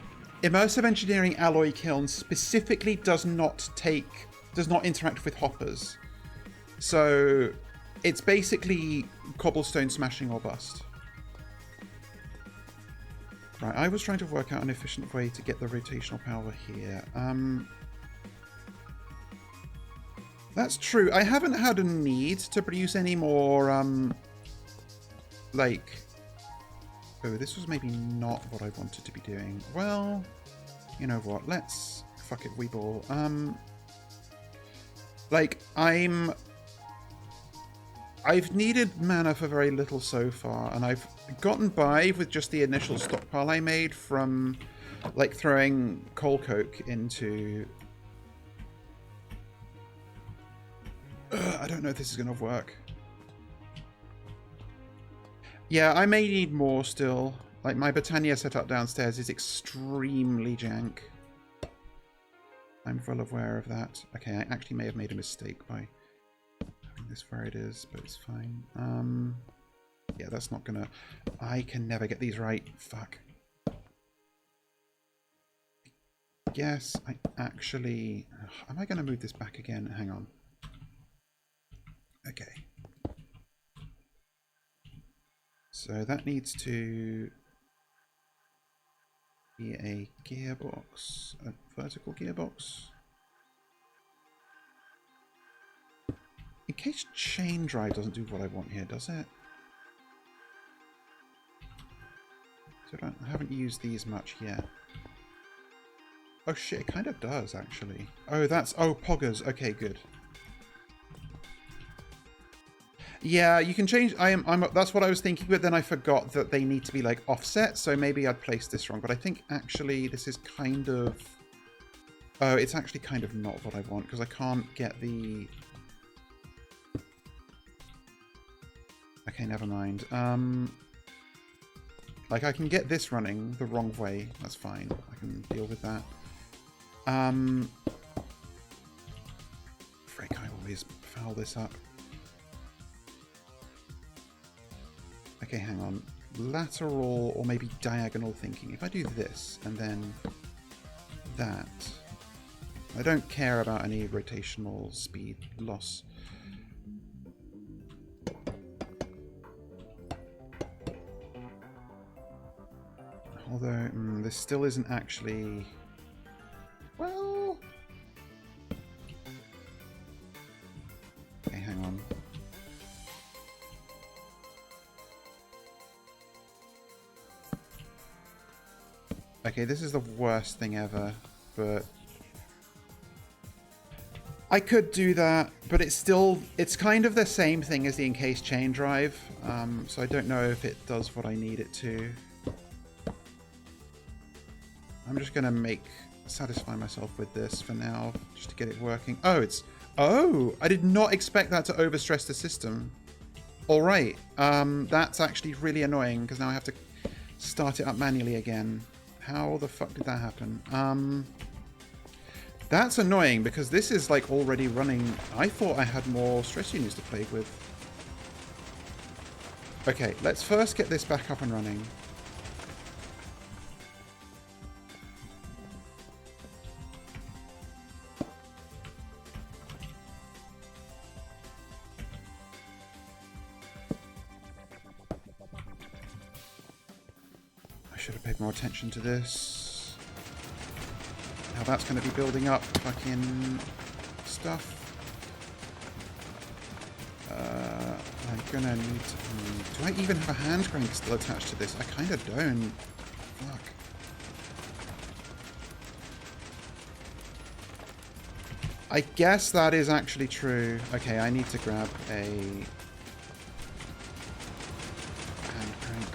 immersive engineering alloy kiln specifically does not interact with hoppers. So it's basically cobblestone smashing or bust. Right, I was trying to work out an efficient way to get the rotational power here. That's true. I haven't had a need to produce any more, like... Oh, this was maybe not what I wanted to be doing. Well, you know what? Let's... Fuck it, we ball. Like, I've needed mana for very little so far, and I've gotten by with just the initial stockpile I made from, like, throwing coal coke into... I don't know if this is going to work. Yeah, I may need more still. Like, my Britannia setup downstairs is extremely jank. I'm well aware of that. Okay, I actually may have made a mistake by having this where it is, but it's fine. Yeah, that's not gonna... I can never get these right. Fuck. Yes, I actually... Am I going to move this back again? Hang on. Okay. So that needs to be a gearbox, a vertical gearbox. In case chain drive doesn't do what I want here, does it? So I haven't used these much yet. Oh shit, it kind of does, actually. Oh, that's... Oh, poggers. Okay, good. Yeah, you can change... That's what I was thinking, but then I forgot that they need to be, like, offset, so maybe I'd placed this wrong. But I think, actually, this is kind of... Oh, it's actually kind of not what I want, because I can't get the... Okay, never mind. Like, I can get this running the wrong way. That's fine. I can deal with that. Frick, I always foul this up. Okay, hang on. Lateral or maybe diagonal thinking. If I do this and then that, I don't care about any rotational speed loss. Although, this still isn't actually... Well... Okay, hang on. Okay, this is the worst thing ever, but... I could do that, but it's still... It's kind of the same thing as the encased chain drive, so I don't know if it does what I need it to. I'm just going to satisfy myself with this for now, just to get it working. Oh, it's... Oh! I did not expect that to overstress the system. Alright, that's actually really annoying, because now I have to start it up manually again. How the fuck did that happen? That's annoying, because this is, like, already running... I thought I had more stress units to play with. Okay, let's first get this back up and running. Should have paid more attention to this. Now that's going to be building up fucking stuff. I'm going to need to... Do I even have a hand crank still attached to this? I kind of don't. Fuck. I guess that is actually true. Okay, I need to grab a... hand crank.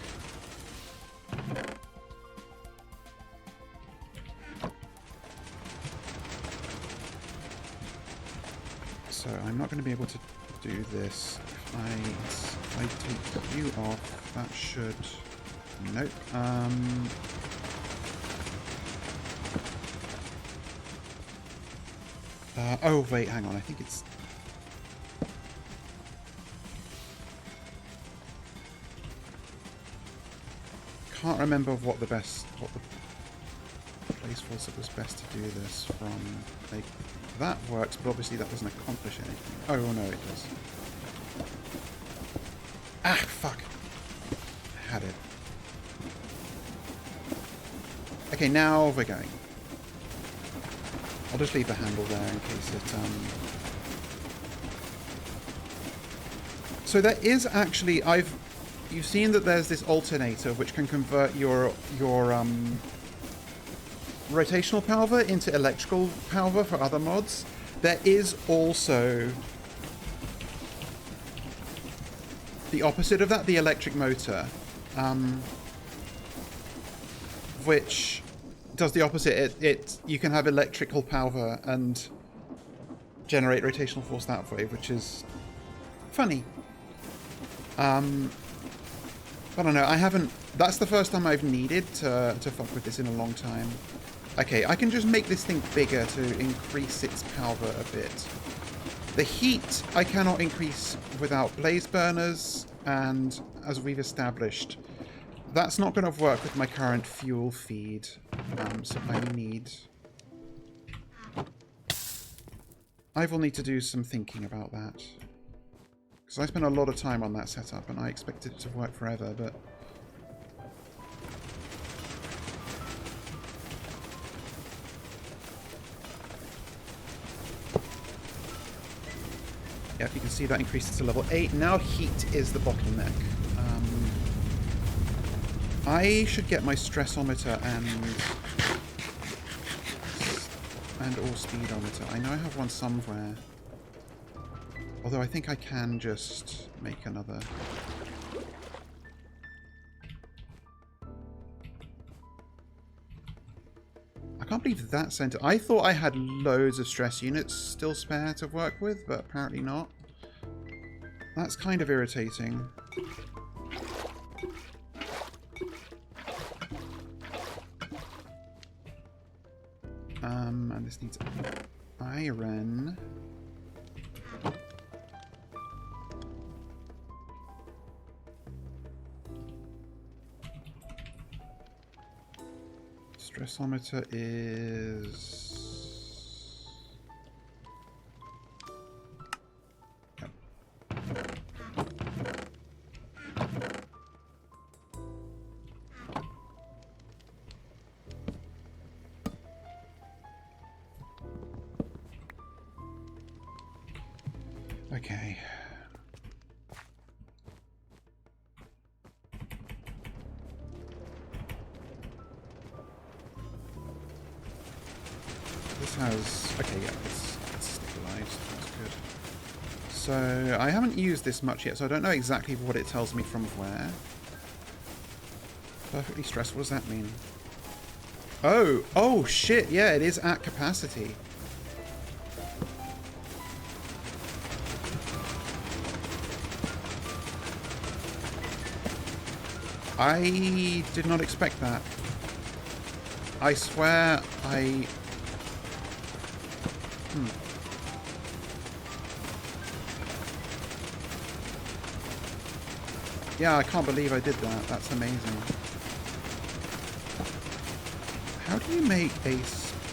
So I'm not going to be able to do this. If I take you off, that should... Nope. Oh wait, hang on. I think it's... Can't remember what the place was that was best to do this from. Like, that works, but obviously that doesn't accomplish anything. Oh no, it does. Ah, fuck. I had it. Okay, now we're going. I'll just leave the handle there in case it... So there is actually... You've seen that there's this alternator which can convert your rotational power into electrical power for other mods. There is also the opposite of that, the electric motor, which does the opposite. You can have electrical power and generate rotational force that way, which is funny. I don't know, I haven't... That's the first time I've needed to fuck with this in a long time. Okay, I can just make this thing bigger to increase its power a bit. The heat I cannot increase without blaze burners, and as we've established, that's not going to work with my current fuel feed, so I need... I will need to do some thinking about that. Because I spent a lot of time on that setup, and I expected it to work forever, but... Yep, you can see that increases to level 8. Now heat is the bottleneck. I should get my stressometer and And or speedometer. I know I have one somewhere. Although I think I can just make another. I can't believe that center. I thought I had loads of stress units still spare to work with, but apparently not. That's kind of irritating. And this needs iron. Stressometer is... Yep. Okay. This has... Okay, yeah, it's stabilized. That's good. So, I haven't used this much yet, so I don't know exactly what it tells me from where. Perfectly stressed, what does that mean? Oh! Oh, shit! Yeah, it is at capacity. I did not expect that. I swear I... Yeah, I can't believe I did that. That's amazing. How do you make a speed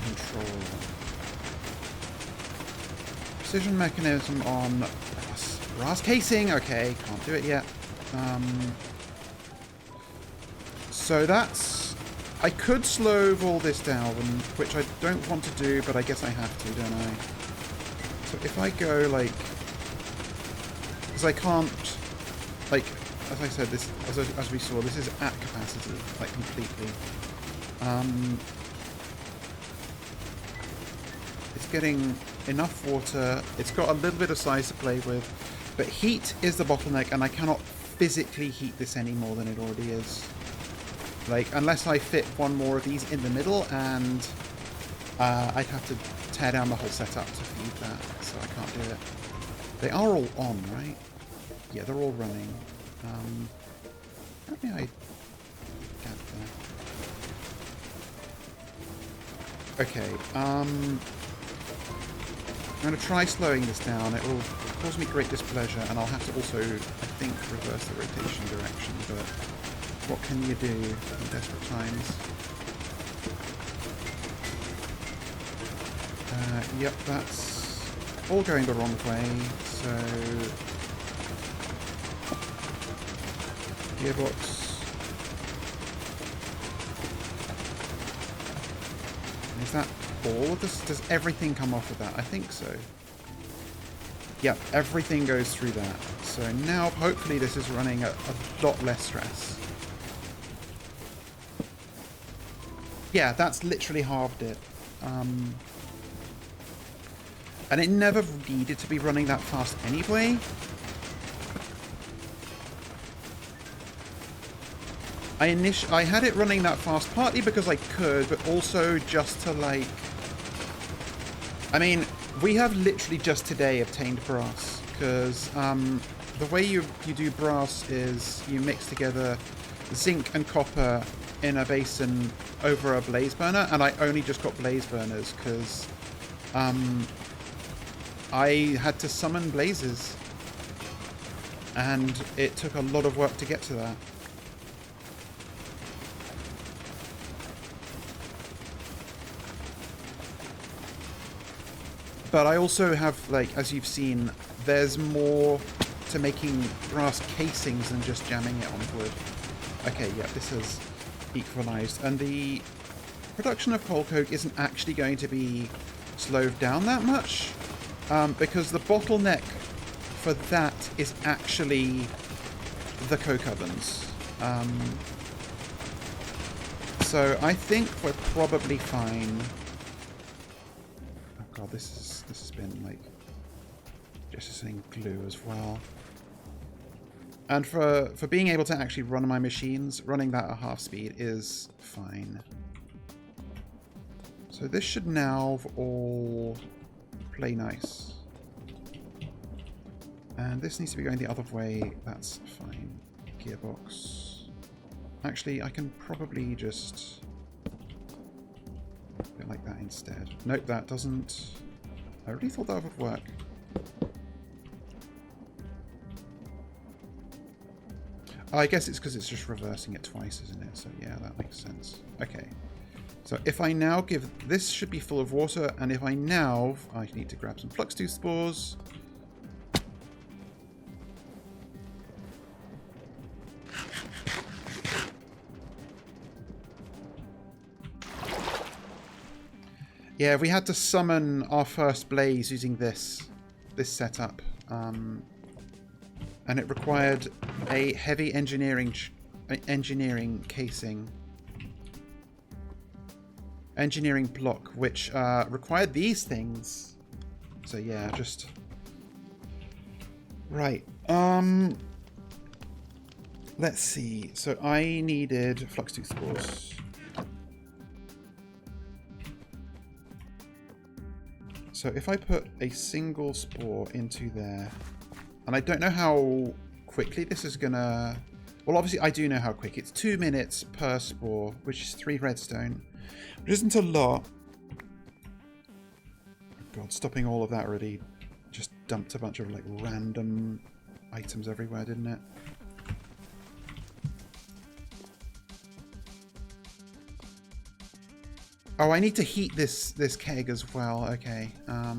control? Precision mechanism on brass casing. Okay, can't do it yet. So that's... I could slow all this down, which I don't want to do, but I guess I have to, don't I? So if I go, like... Because I can't... Like, as I said, this, as we saw, this is at capacity, like, completely. It's getting enough water. It's got a little bit of size to play with. But heat is the bottleneck, and I cannot physically heat this any more than it already is. Like, unless I fit one more of these in the middle, and I'd have to tear down the whole setup to feed that, so I can't do it. They are all on, right? Yeah, they're all running. How may I get there? Okay, I'm going to try slowing this down. It will cause me great displeasure, and I'll have to also, I think, reverse the rotation direction, but what can you do in desperate times? Yep, that's all going the wrong way, so... Gearbox. Is that all of this? Does everything come off of that? I think so. Yep, everything goes through that. So now, hopefully, this is running at a lot less stress. Yeah, that's literally halved it. And it never needed to be running that fast anyway. I had it running that fast partly because I could, but also just to, like... I mean, we have literally just today obtained brass, because the way you do brass is you mix together zinc and copper in a basin over a blaze burner, and I only just got blaze burners because I had to summon blazes, and it took a lot of work to get to that. But I also have, like, as you've seen, there's more to making brass casings than just jamming it on wood. Okay, yeah, this has equalized. And the production of coal coke isn't actually going to be slowed down that much, because the bottleneck for that is actually the coke ovens. So I think we're probably fine. Oh god, this has been like just saying glue as well. And for being able to actually run my machines, running that at half speed is fine. So this should now all play nice. And this needs to be going the other way. That's fine. Gearbox. Actually, I can probably just go like that instead. Nope, that doesn't... I really thought that would work. I guess it's because it's just reversing it twice, isn't it? So yeah, that makes sense. Okay. So if I now give... This should be full of water, and if I now... I need to grab some flux tooth spores. Yeah, we had to summon our first blaze using this setup. And it required a heavy engineering casing. Engineering block, which required these things. So yeah, just... Right. Let's see. So I needed flux tooth spores. So if I put a single spore into there, and I don't know how quickly this is gonna... Well, obviously I do know how quick. It's 2 minutes per spore, which is 3 redstone, which isn't a lot. God, stopping all of that already just dumped a bunch of like random items everywhere, didn't it? Oh, I need to heat this keg as well. Okay. I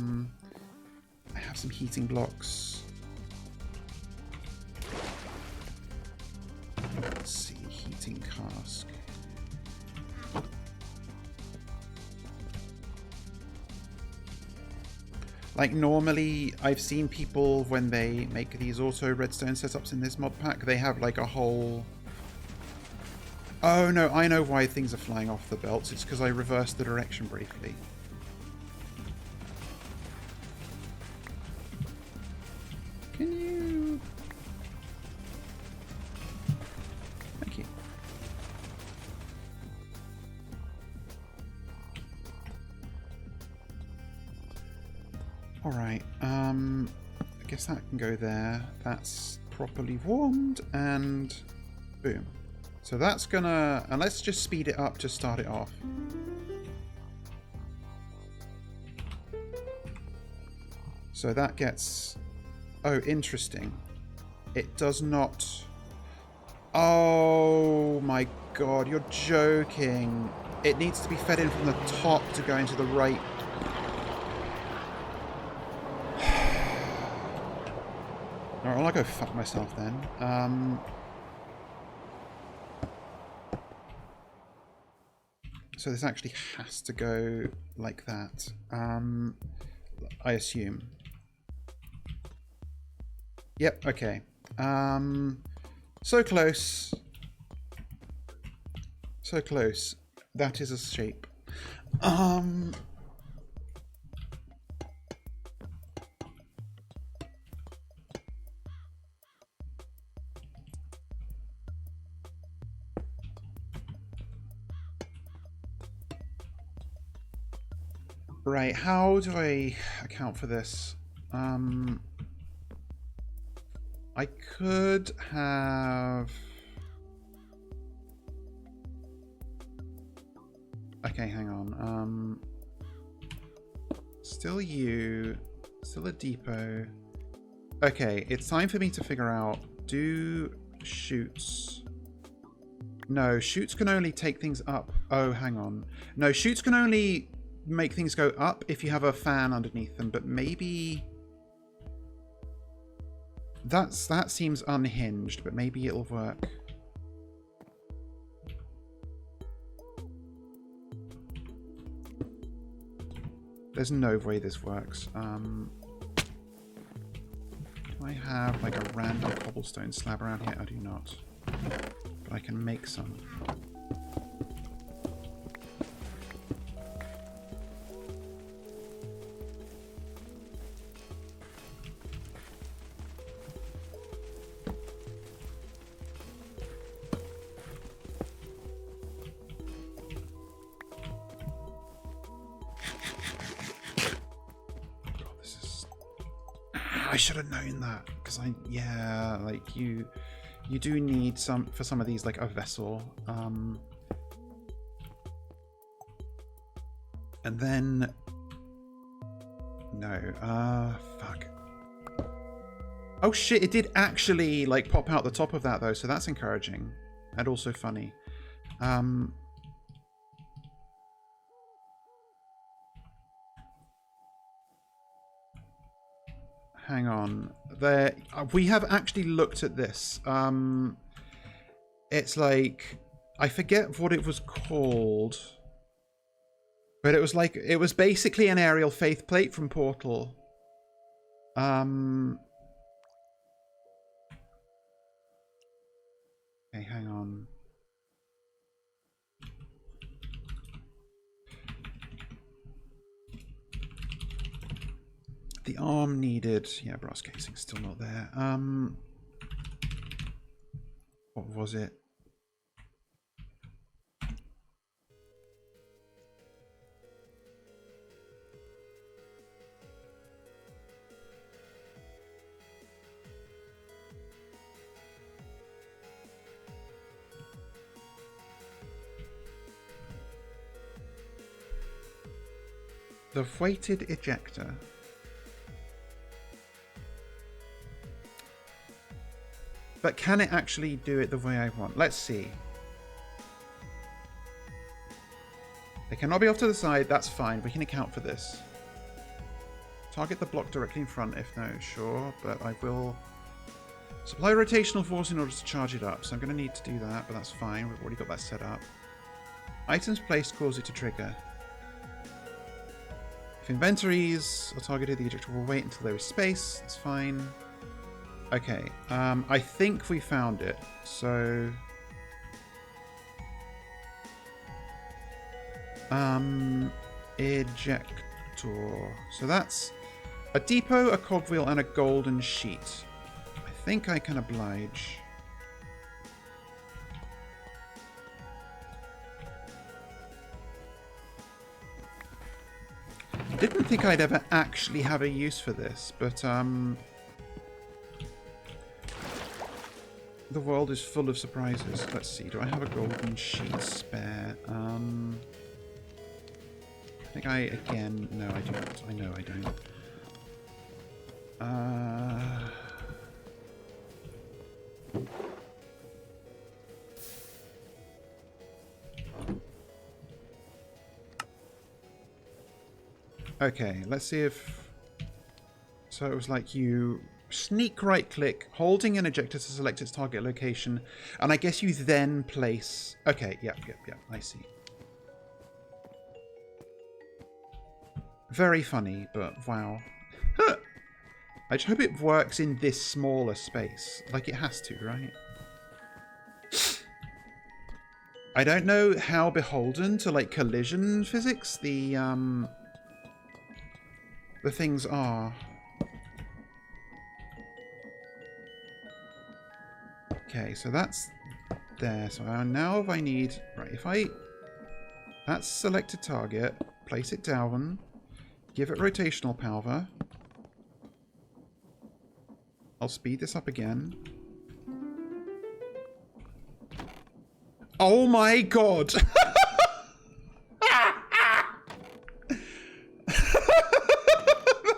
have some heating blocks. Let's see, heating cask. Like normally, I've seen people when they make these auto redstone setups in this mod pack, they have like a whole... Oh no, I know why things are flying off the belts. It's because I reversed the direction briefly. Can you... Thank you. Alright, I guess that can go there. That's properly warmed, and boom. So that's gonna... And let's just speed it up to start it off. So that gets... Oh, interesting. It does not... Oh my god, you're joking. It needs to be fed in from the top to go into the right... Alright, well, I'll go fuck myself then. So this actually has to go like that, I assume. Yep, okay. So close. So close. That is a shape. Right, how do I account for this? I could have... Okay, hang on. Still you. Still a depot. Okay, it's time for me to figure out... Do chutes... No, chutes can only take things up. Oh, hang on. No, chutes can only... make things go up if you have a fan underneath them, but maybe that seems unhinged, but maybe it'll work. There's no way this works. Do I have like a random cobblestone slab around here? I do not, but I can make some. I should have known that, because like you do need for some of these, like a vessel. And then no, fuck. Oh shit, it did actually like pop out the top of that though, so that's encouraging and also funny. Hang on. There, we have actually looked at this. It's like, I forget what it was called, but it was basically an aerial faith plate from Portal. Okay, hang on. The arm needed, yeah, brass casing still not there. What was it? The weighted ejector. But can it actually do it the way I want? Let's see. They cannot be off to the side. That's fine. We can account for this. Target the block directly in front if no. Sure, but I will supply rotational force in order to charge it up. So I'm going to need to do that, but that's fine. We've already got that set up. Items placed cause it to trigger. If inventories are targeted, the ejector will wait until there is space. That's fine. Okay, I think we found it. So, ejector. So that's a depot, a cogwheel, and a golden sheet. I think I can oblige. Didn't think I'd ever actually have a use for this, but the world is full of surprises. Let's see, do I have a golden sheet spare? I think again, no I don't. I know I don't. Okay, let's see if... So it was like you sneak right click, holding an ejector to select its target location, and I guess you then place... Okay, yep, I see. Very funny, but wow. I just hope it works in this smaller space. Like it has to, right? I don't know how beholden to like collision physics the things are. Okay, so that's there. So now if I need... Right, if I... That's selected target. Place it down. Give it rotational power. I'll speed this up again. Oh my god!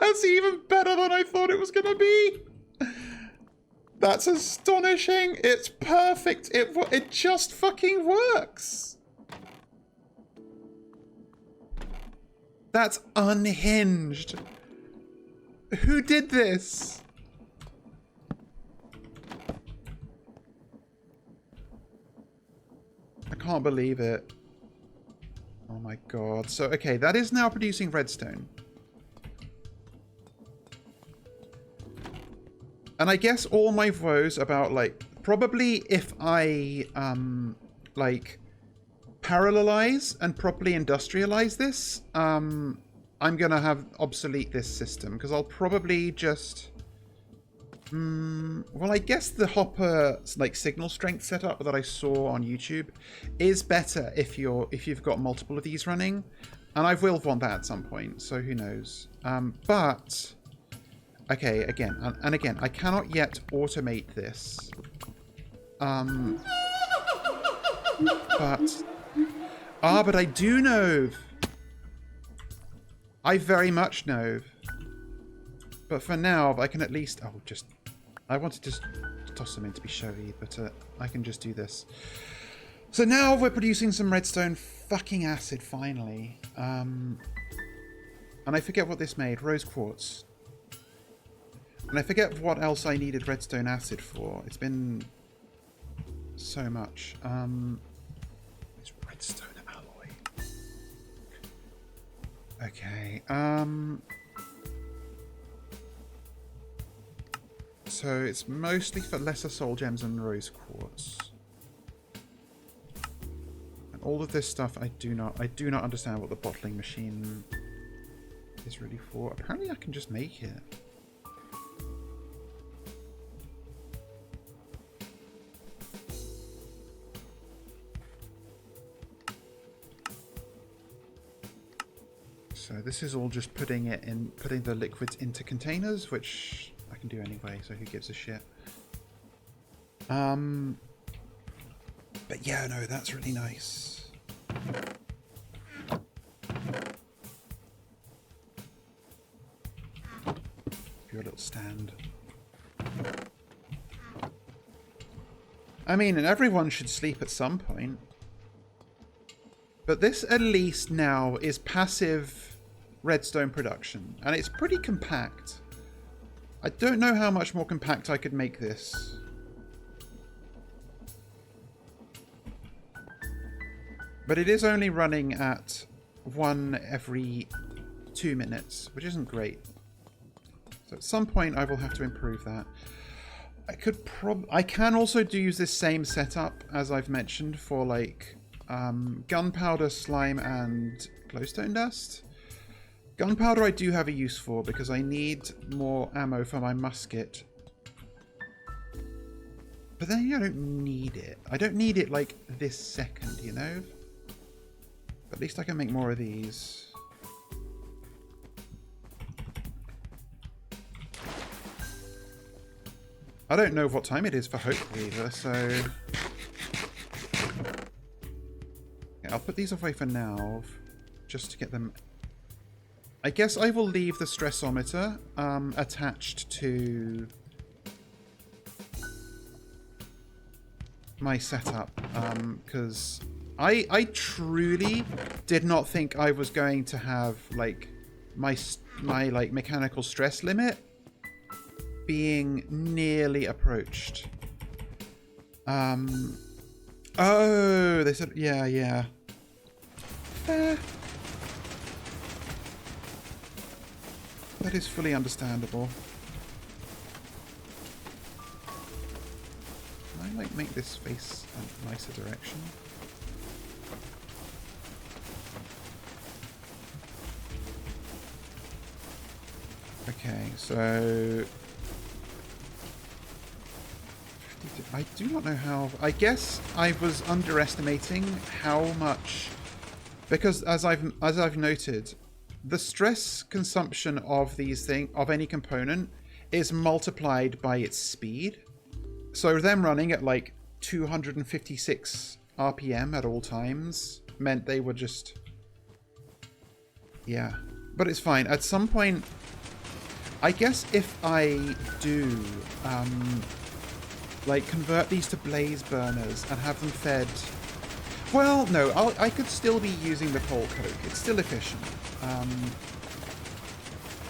That's even better than I thought it was going to be. That's astonishing. It's perfect. It just fucking works. That's unhinged. Who did this? I can't believe it. Oh my god. So, okay, that is now producing redstone. And I guess all my woes about, like, probably if I, like, parallelize and properly industrialize this, I'm gonna have obsolete this system, because I'll probably just... well, I guess the hopper, like, signal strength setup that I saw on YouTube is better if you've got multiple of these running, and I will want that at some point, so who knows. But Okay, again, and again, I cannot yet automate this. But I do know. I very much know. But for now, I can at least... Oh, just... I wanted to toss them in to be showy, but I can just do this. So now we're producing some redstone fucking acid, finally. And I forget what this made. Rose quartz. And I forget what else I needed redstone acid for. It's been so much. It's redstone alloy. Okay. So it's mostly for lesser soul gems and rose quartz. And all of this stuff I do not understand what the bottling machine is really for. Apparently I can just make it. So this is all just putting the liquids into containers, which I can do anyway, so who gives a shit. But yeah, no, that's really nice. Your little stand. I mean, and everyone should sleep at some point. But this, at least now, is passive redstone production. And it's pretty compact. I don't know how much more compact I could make this. But it is only running at 1 every 2 minutes, which isn't great. So at some point I will have to improve that. I can also use this same setup as I've mentioned for like gunpowder, slime, and glowstone dust. Gunpowder I do have a use for because I need more ammo for my musket. But then I don't need it. I don't need it like this second, you know? But at least I can make more of these. I don't know what time it is for Hope either, so... Yeah, I'll put these away for now, just to get them... I guess I will leave the stressometer attached to my setup, because I truly did not think I was going to have like my like mechanical stress limit being nearly approached. Oh, they said, yeah. Fair. That is fully understandable. Can I like make this face a nicer direction? Okay, so I do not know how. I guess I was underestimating how much, because as I've noted, the stress consumption of any component is multiplied by its speed. So them running at like 256 RPM at all times meant they were just... Yeah. But it's fine. At some point, I guess if I do like convert these to blaze burners and have them fed... Well, no, I could still be using the coal coke. It's still efficient.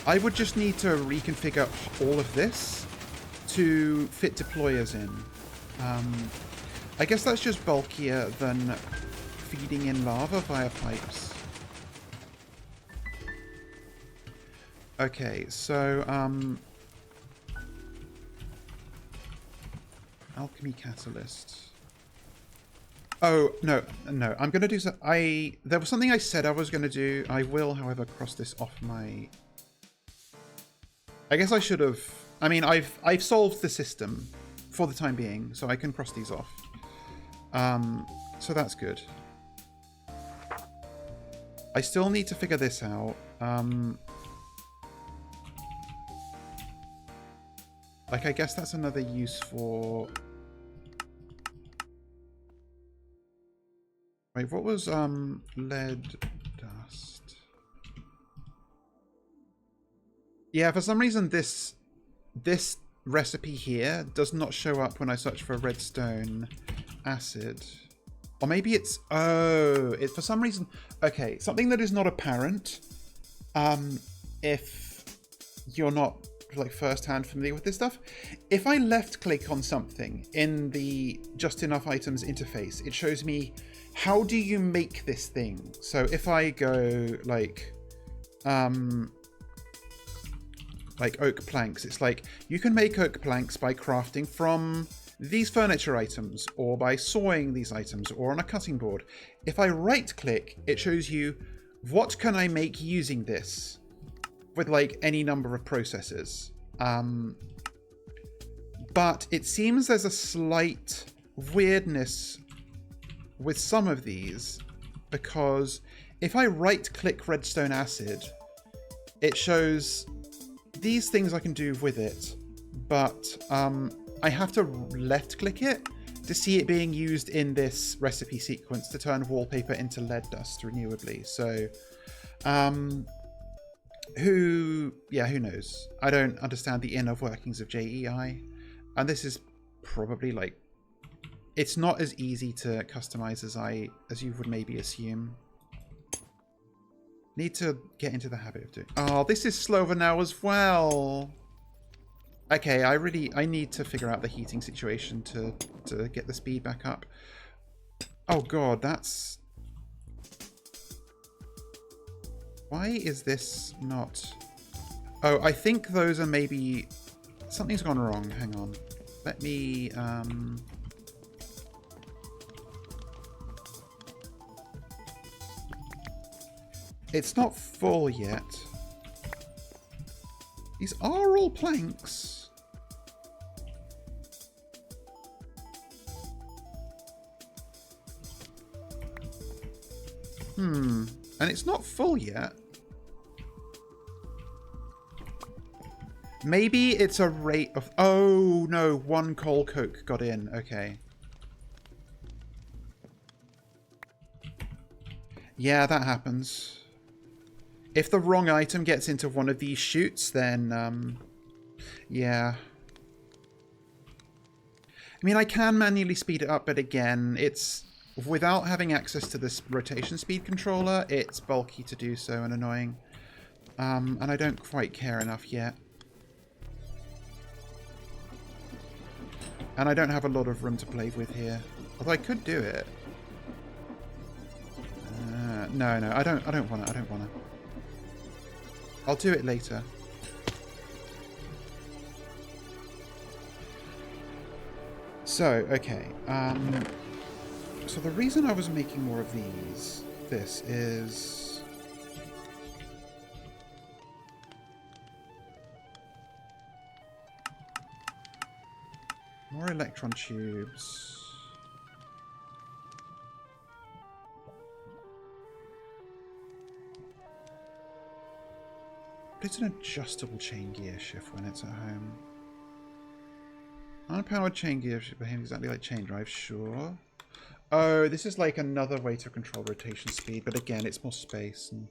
I would just need to reconfigure all of this to fit deployers in. I guess that's just bulkier than feeding in lava via pipes. Okay, so alchemy catalyst. Oh, no, I'm going to do so. There was something I said I was going to do. I will, however, cross this off my... I guess I should have... I mean, I've solved the system for the time being, so I can cross these off. So that's good. I still need to figure this out. Like, I guess that's another use for... Wait, what was lead dust? Yeah, for some reason this recipe here does not show up when I search for redstone acid. Or maybe it's... Oh, it for some reason... Okay, something that is not apparent. If you're not like first-hand familiar with this stuff, if I left-click on something in the Just Enough Items interface, it shows me how do you make this thing. So if I go like oak planks, it's like you can make oak planks by crafting from these furniture items or by sawing these items or on a cutting board. If I right-click, it shows you what can I make using this with like any number of processes. But it seems there's a slight weirdness with some of these, because if I right-click redstone acid, it shows these things I can do with it, but I have to left-click it to see it being used in this recipe sequence to turn wallpaper into lead dust renewably. So, who knows? I don't understand the inner workings of JEI, and this is probably like, it's not as easy to customize as you would maybe assume. Need to get into the habit of doing... Oh, this is slower now as well. Okay, I need to figure out the heating situation to get the speed back up. Oh god, that's... Why is this not... Oh, I think those are maybe... Something's gone wrong. Hang on. Let me... It's not full yet. These are all planks. And it's not full yet. Maybe it's a rate of... Oh, no. One coal coke got in. Okay. Yeah, that happens. If the wrong item gets into one of these chutes, then, yeah. I mean, I can manually speed it up, but again, it's... Without having access to this rotation speed controller, it's bulky to do so and annoying. And I don't quite care enough yet. And I don't have a lot of room to play with here. Although I could do it. No, I don't want to. I'll do it later. So, okay. So the reason I was making more of this is... More electron tubes. It's an adjustable chain gear shift when it's at home. Unpowered chain gear shift behaves exactly like chain drive, sure. Oh, this is like another way to control rotation speed, but again, it's more space. And...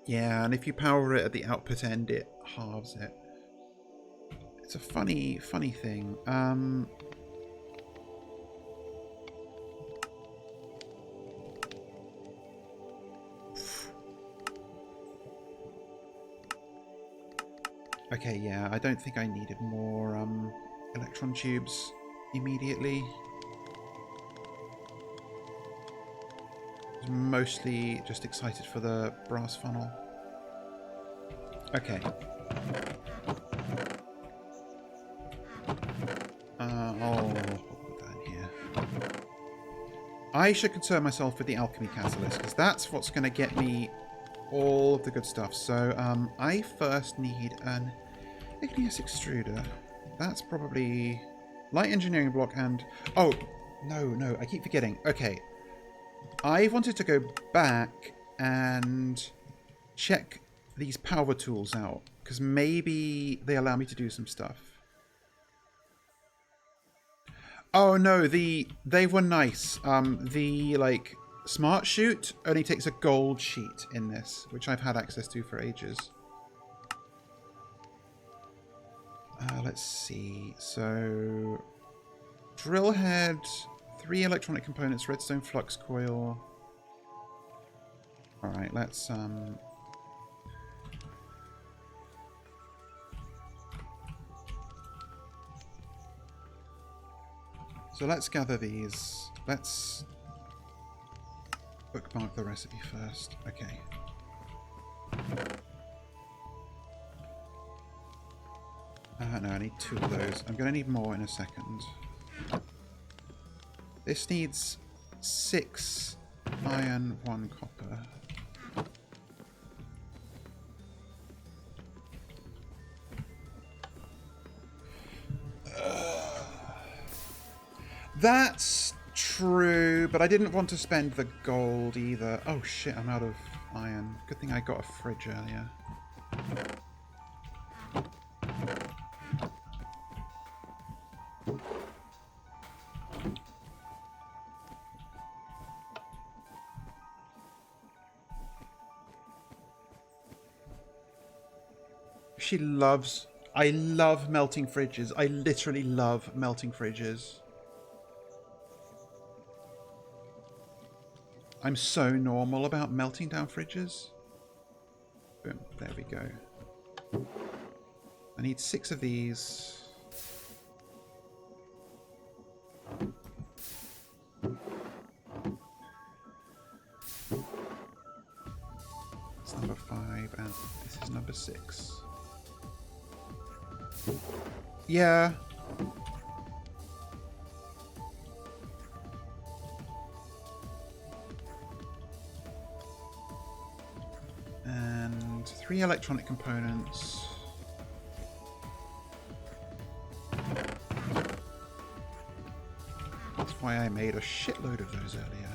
Yeah, and if you power it at the output end, it halves it. It's a funny thing. Okay, yeah, I don't think I needed more electron tubes immediately. I was mostly just excited for the brass funnel. Okay. I'll put that in here. I should concern myself with the alchemy catalyst, because that's what's going to get me all of the good stuff. So I first need an igneous extruder. That's probably light engineering block and... Oh, no, I keep forgetting. Okay. I wanted to go back and check these power tools out, because maybe they allow me to do some stuff. Oh no, they were nice. The like smart chute only takes a gold sheet in this, which I've had access to for ages. Let's see. So drill head, 3 electronic components, redstone flux coil. All right, let's so let's gather these. Let's bookmark the recipe first. Okay. No, I need 2 of those. I'm going to need more in a second. This needs 6 iron, 1 copper. That's true, but I didn't want to spend the gold either. Oh shit, I'm out of iron. Good thing I got a fridge earlier. She loves... I love melting fridges. I literally love melting fridges. I'm so normal about melting down fridges. Boom, there we go. I need 6 of these. That's number 5, and this is number 6. Yeah. And 3 electronic components. That's why I made a shitload of those earlier.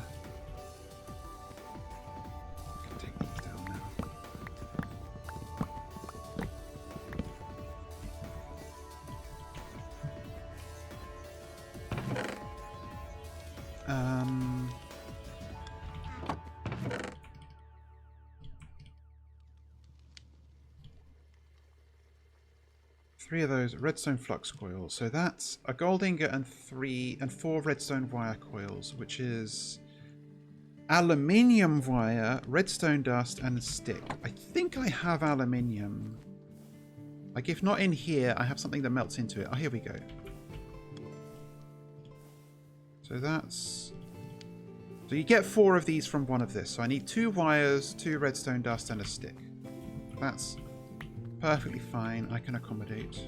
I can take these down now. Three of those redstone flux coils. So that's a gold ingot and 4 redstone wire coils, which is aluminium wire, redstone dust, and a stick. I think I have aluminium. Like, if not in here, I have something that melts into it. Oh, here we go. So that's... So you get 4 of these from one of this. So I need 2 wires, 2 redstone dust, and a stick. That's perfectly fine. I can accommodate.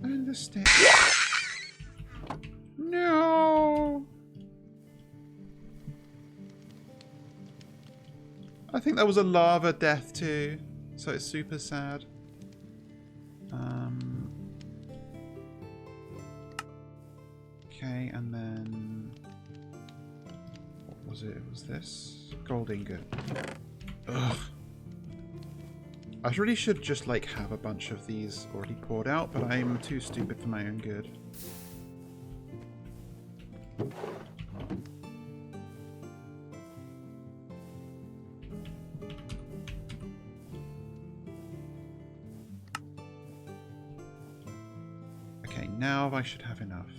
And the stick. No. I think that was a lava death too, so it's super sad. Okay, and then what was it? It was this gold ingot. Ugh. I really should just like have a bunch of these already poured out, but I'm too stupid for my own good. Okay, now I should have enough.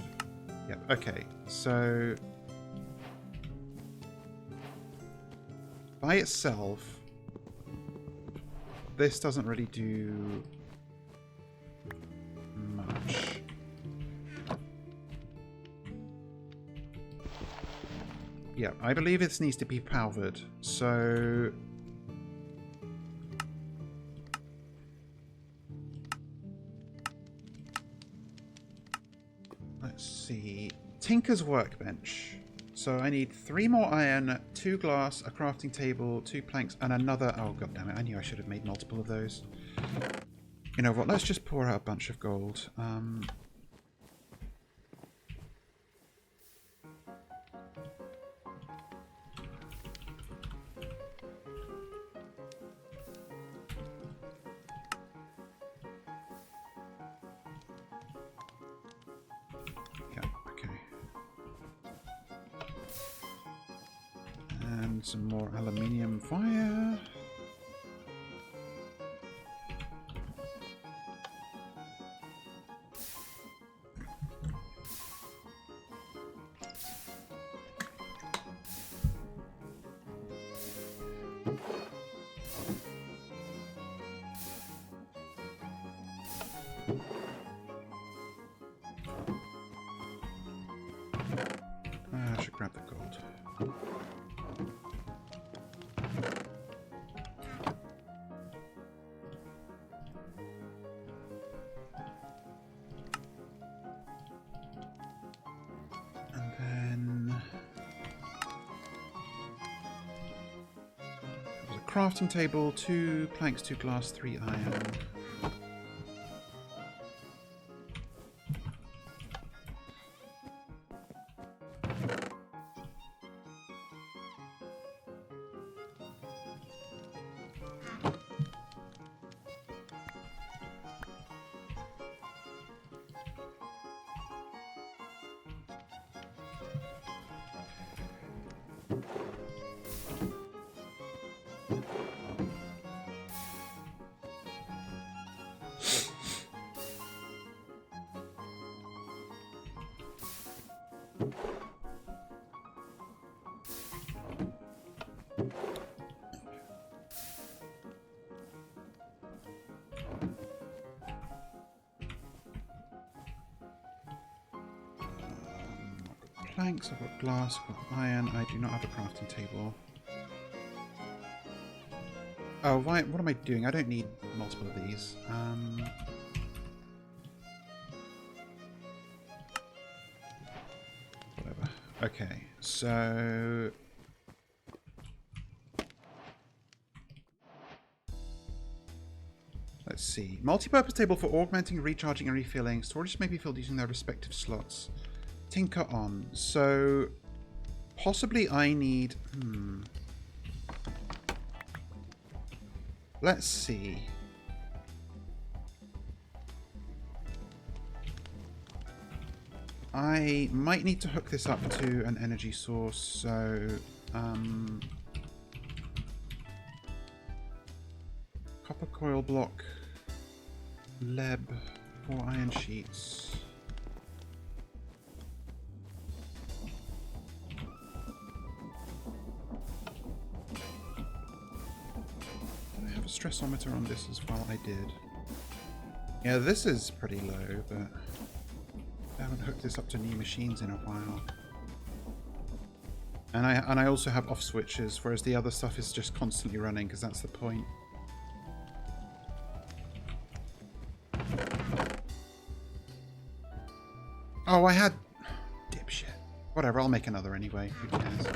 Yep, okay, so by itself, this doesn't really do much. Yeah, I believe this needs to be powered, so Let's see. Tinker's workbench. So I need 3 more iron, 2 glass, a crafting table, 2 planks, and another... Oh, god damn it. I knew I should have made multiple of those. You know what? Let's just pour out a bunch of gold. Some more aluminium fire. I should grab the gold. Crafting table, 2 planks, 2 glass, 3 iron. Planks, I've got glass, I've got iron. I do not have a crafting table. Oh, why, what am I doing? I don't need multiple of these. Whatever. Okay, so... Let's see. Multi-purpose table for augmenting, recharging, and refilling. Storage may be filled using their respective slots. Tinker on. So possibly I need... Let's see. I might need to hook this up to an energy source, so... copper coil block, leb, 4 iron sheets. Stressometer on this as well. I did. Yeah, this is pretty low, but I haven't hooked this up to new machines in a while. And I also have off switches, whereas the other stuff is just constantly running because that's the point. Oh, I had dipshit. Whatever, I'll make another anyway. Who cares?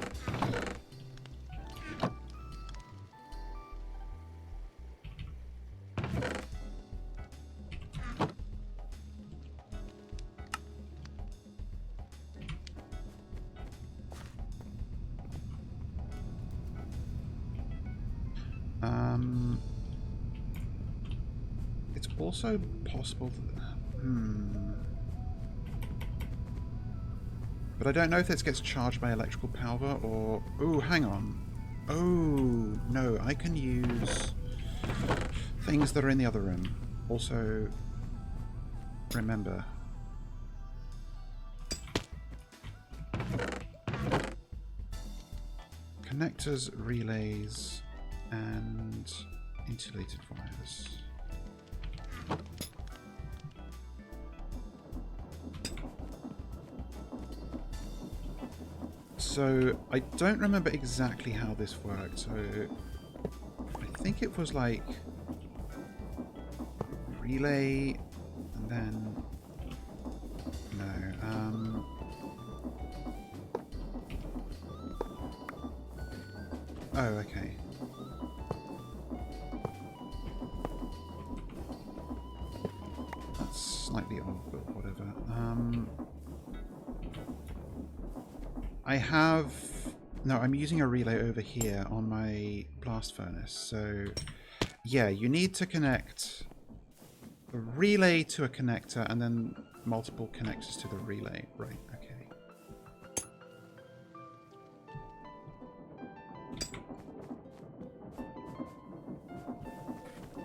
It's also possible that... But I don't know if this gets charged by electrical power or... Ooh, hang on. Oh, no, I can use things that are in the other room. Also, remember... Connectors, relays, and insulated wires. So I don't remember exactly how this worked, so I think it was like relay and then No. Oh, okay. That's slightly odd, but whatever. I have... No, I'm using a relay over here on my blast furnace. So, yeah, you need to connect a relay to a connector and then multiple connectors to the relay. Right, okay.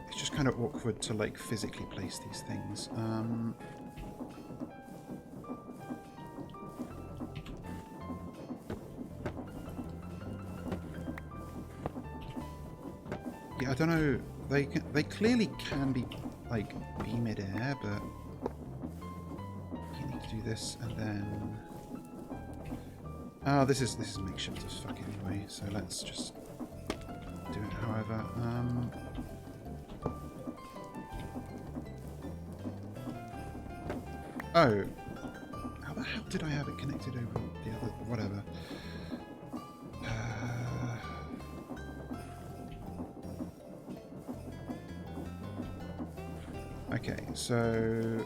It's just kind of awkward to, like, physically place these things. Yeah, I don't know. They clearly can be, like, be mid-air, but you need to do this and then... Oh, this is makeshift as fuck anyway, so let's just do it however. Oh. How the hell did I have it connected over the other... whatever. Okay, so...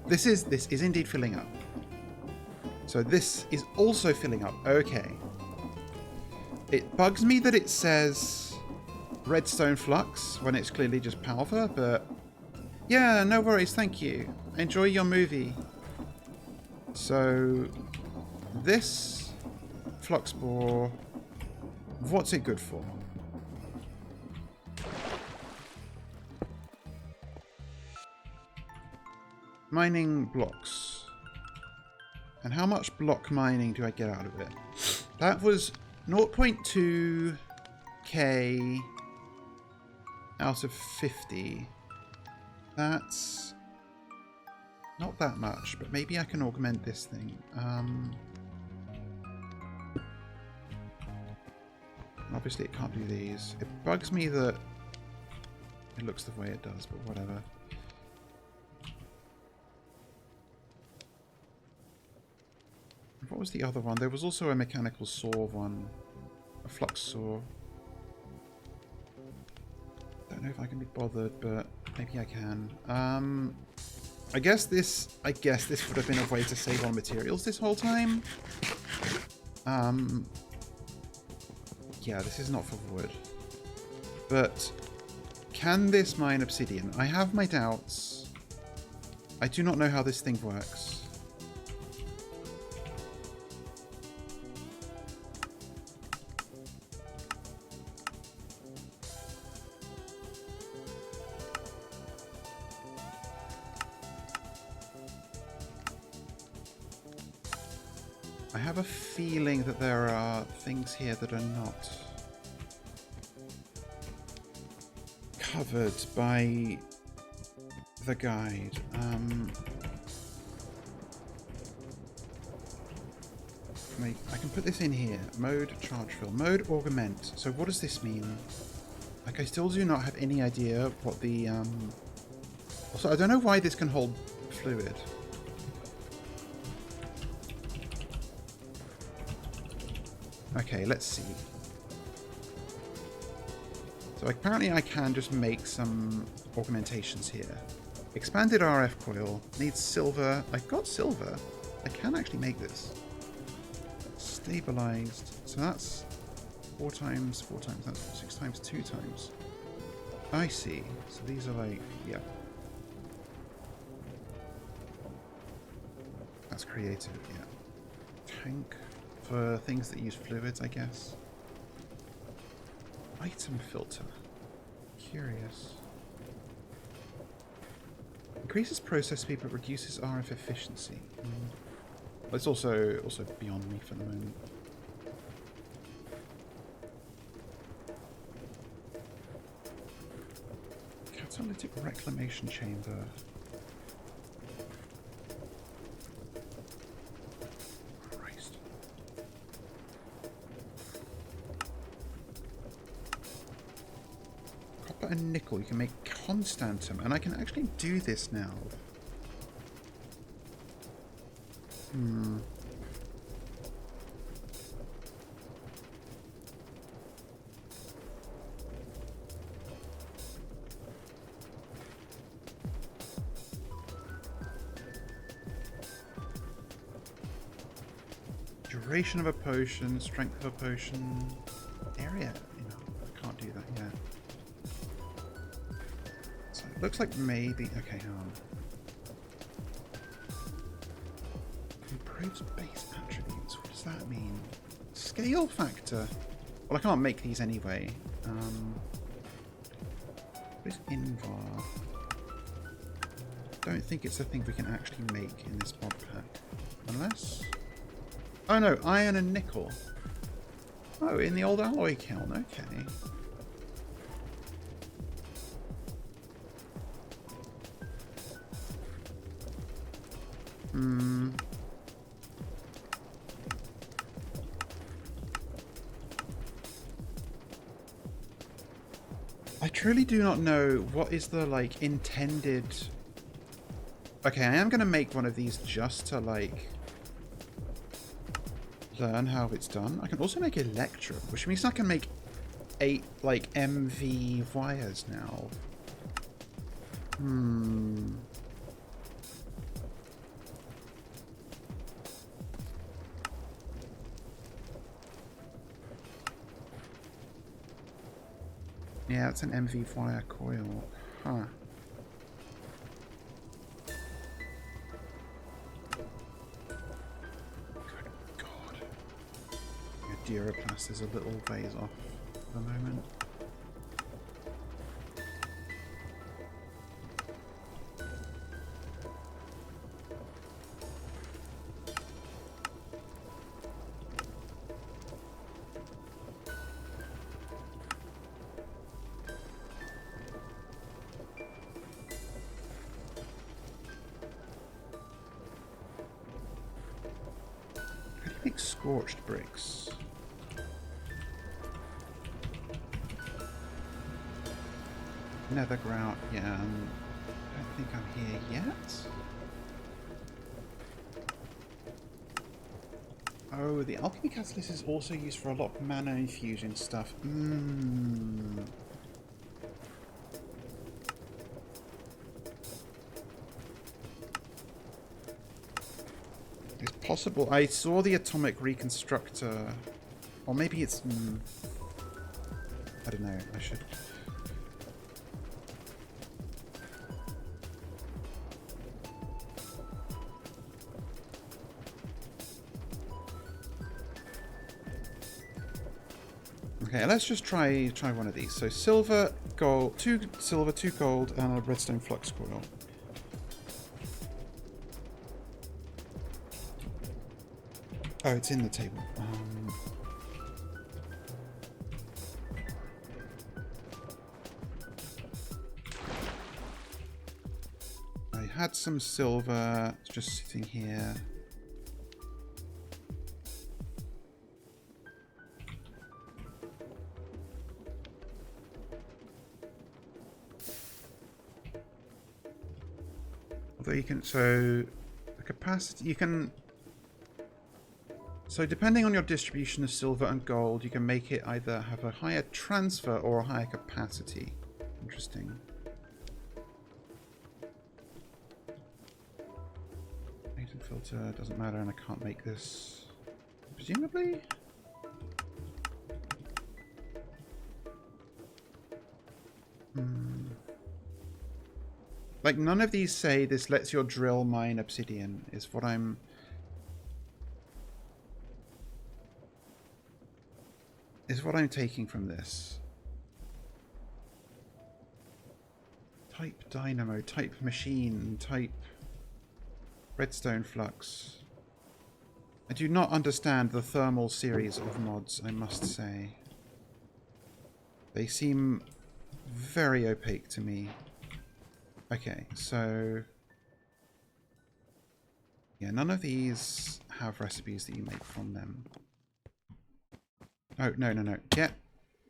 This is indeed filling up. So this is also filling up. Okay. It bugs me that it says redstone flux when it's clearly just power, but... Yeah, no worries, thank you. Enjoy your movie. So, this flux spore, what's it good for? Mining blocks. And how much block mining do I get out of it? That was 0.2k out of 50. That's not that much, but maybe I can augment this thing. Obviously it can't do these. It bugs me that it looks the way it does, but whatever. What was the other one? There was also a mechanical saw one. A flux saw. Don't know if I can be bothered, but maybe I can. I guess this would have been a way to save on materials this whole time. Yeah, this is not for wood. But can this mine obsidian? I have my doubts. I do not know how this thing works. I have a feeling that there are things here that are not covered by the guide. I can put this in here. Mode charge fill. Mode augment. So what does this mean? Like, I still do not have any idea what the... Also, I don't know why this can hold fluid. Okay, let's see. So apparently I can just make some augmentations here. Expanded RF coil. Needs silver. I've got silver. I can actually make this. Stabilized. So that's 4 times, 4 times. That's 6 times, 2 times. I see. So these are like, yeah. That's creative, yeah. Tank. For things that use fluids, I guess. Item filter. Curious. Increases process speed but reduces RF efficiency. Well, it's also beyond me for the moment. Catalytic reclamation chamber. And nickel, you can make constantum, and I can actually do this now. Hmm. Duration of a potion, strength of a potion, area. You know, I can't do that yet. So it looks like maybe. Okay, hang on. Improves base attributes. What does that mean? Scale factor. Well, I can't make these anyway. What is Invar? Don't think it's a thing we can actually make in this mod pack. Unless... Oh no, iron and nickel. Oh, in the old alloy kiln, okay. Hmm. I truly do not know what is the, like, intended... Okay, I am going to make one of these just to, like, learn how it's done. I can also make electrum, which means I can make 8, like, MV wires now. Hmm... Yeah, it's an MV wire coil. Huh. Good God. Yeah, Duraplast is a little ways off for the moment. Scorched bricks. Nether grout, yeah. I don't think I'm here yet. Oh, the alchemy catalyst is also used for a lot of mana infusion stuff. It's possible. I saw the atomic reconstructor, or maybe it's. I don't know. I should. Okay, let's just try one of these. So silver, gold, 2 silver, 2 gold, and a redstone flux coil. Oh, it's in the table. I had some silver. It's just sitting here. Although you can, so the capacity, you can. So depending on your distribution of silver and gold, you can make it either have a higher transfer or a higher capacity. Interesting. Latent filter doesn't matter, and I can't make this. Presumably? Like, none of these say this lets your drill mine obsidian, is what I'm... taking from this. Type dynamo, type machine, type redstone flux. I do not understand the thermal series of mods, I must say. They seem very opaque to me. Okay, so... yeah, none of these have recipes that you make from them. Oh, no, no, no. Get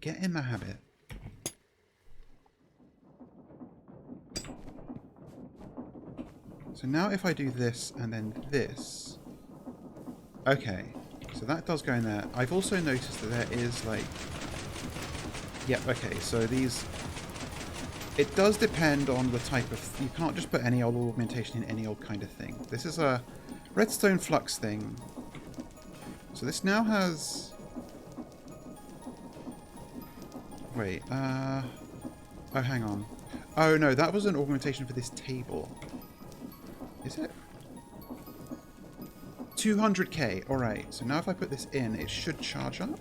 in the habit. So now if I do this and then this, Okay, so that does go in there. I've also noticed that there is like... Yep, okay, so these... It does depend on the type of... You can't just put any old augmentation in any old kind of thing. This is a redstone flux thing. So this now has... Wait, oh, hang on. Oh, no, that was an augmentation for this table. Is it? 200k. Alright, so now if I put this in, it should charge up.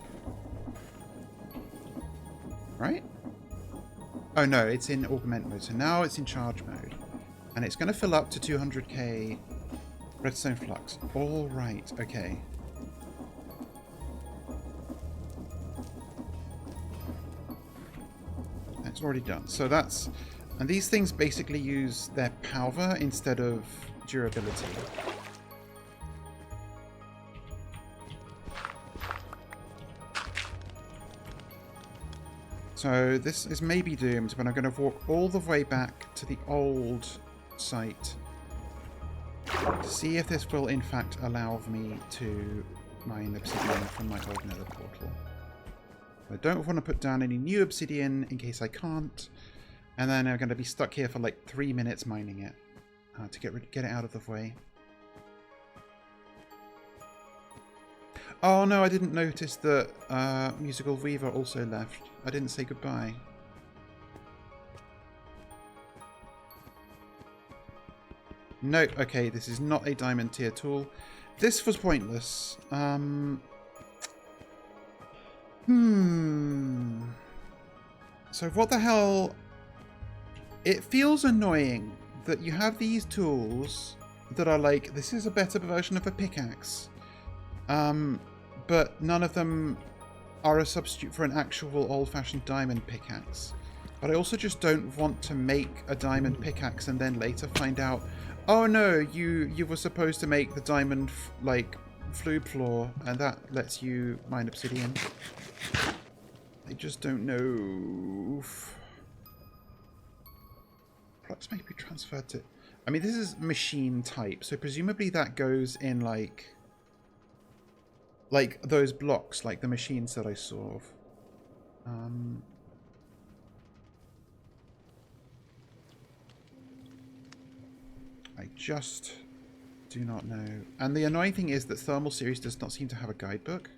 Right? Oh no, it's in augment mode. So now it's in charge mode. And it's going to fill up to 200k redstone flux. Alright, okay. That's already done. So that's... And these things basically use their power instead of durability. So this is maybe doomed, but I'm going to walk all the way back to the old site to see if this will in fact allow me to mine obsidian from my old nether portal. I don't want to put down any new obsidian in case I can't, and then I'm going to be stuck here for like 3 minutes mining it to get it out of the way. Oh no, I didn't notice that Musical Weaver also left. I didn't say goodbye. No, okay, this is not a diamond tier tool. This was pointless. So what the hell? It feels annoying that you have these tools that are like, this is a better version of a pickaxe. But none of them are a substitute for an actual old-fashioned diamond pickaxe. But I also just don't want to make a diamond pickaxe and then later find out, oh no, you were supposed to make the diamond like flube floor, and that lets you mine obsidian. I just don't know. Flux may be transferred to... I mean, this is machine type, so presumably that goes in like those blocks, like the machines that I saw. I just do not know. And the annoying thing is that Thermal Series does not seem to have a guidebook.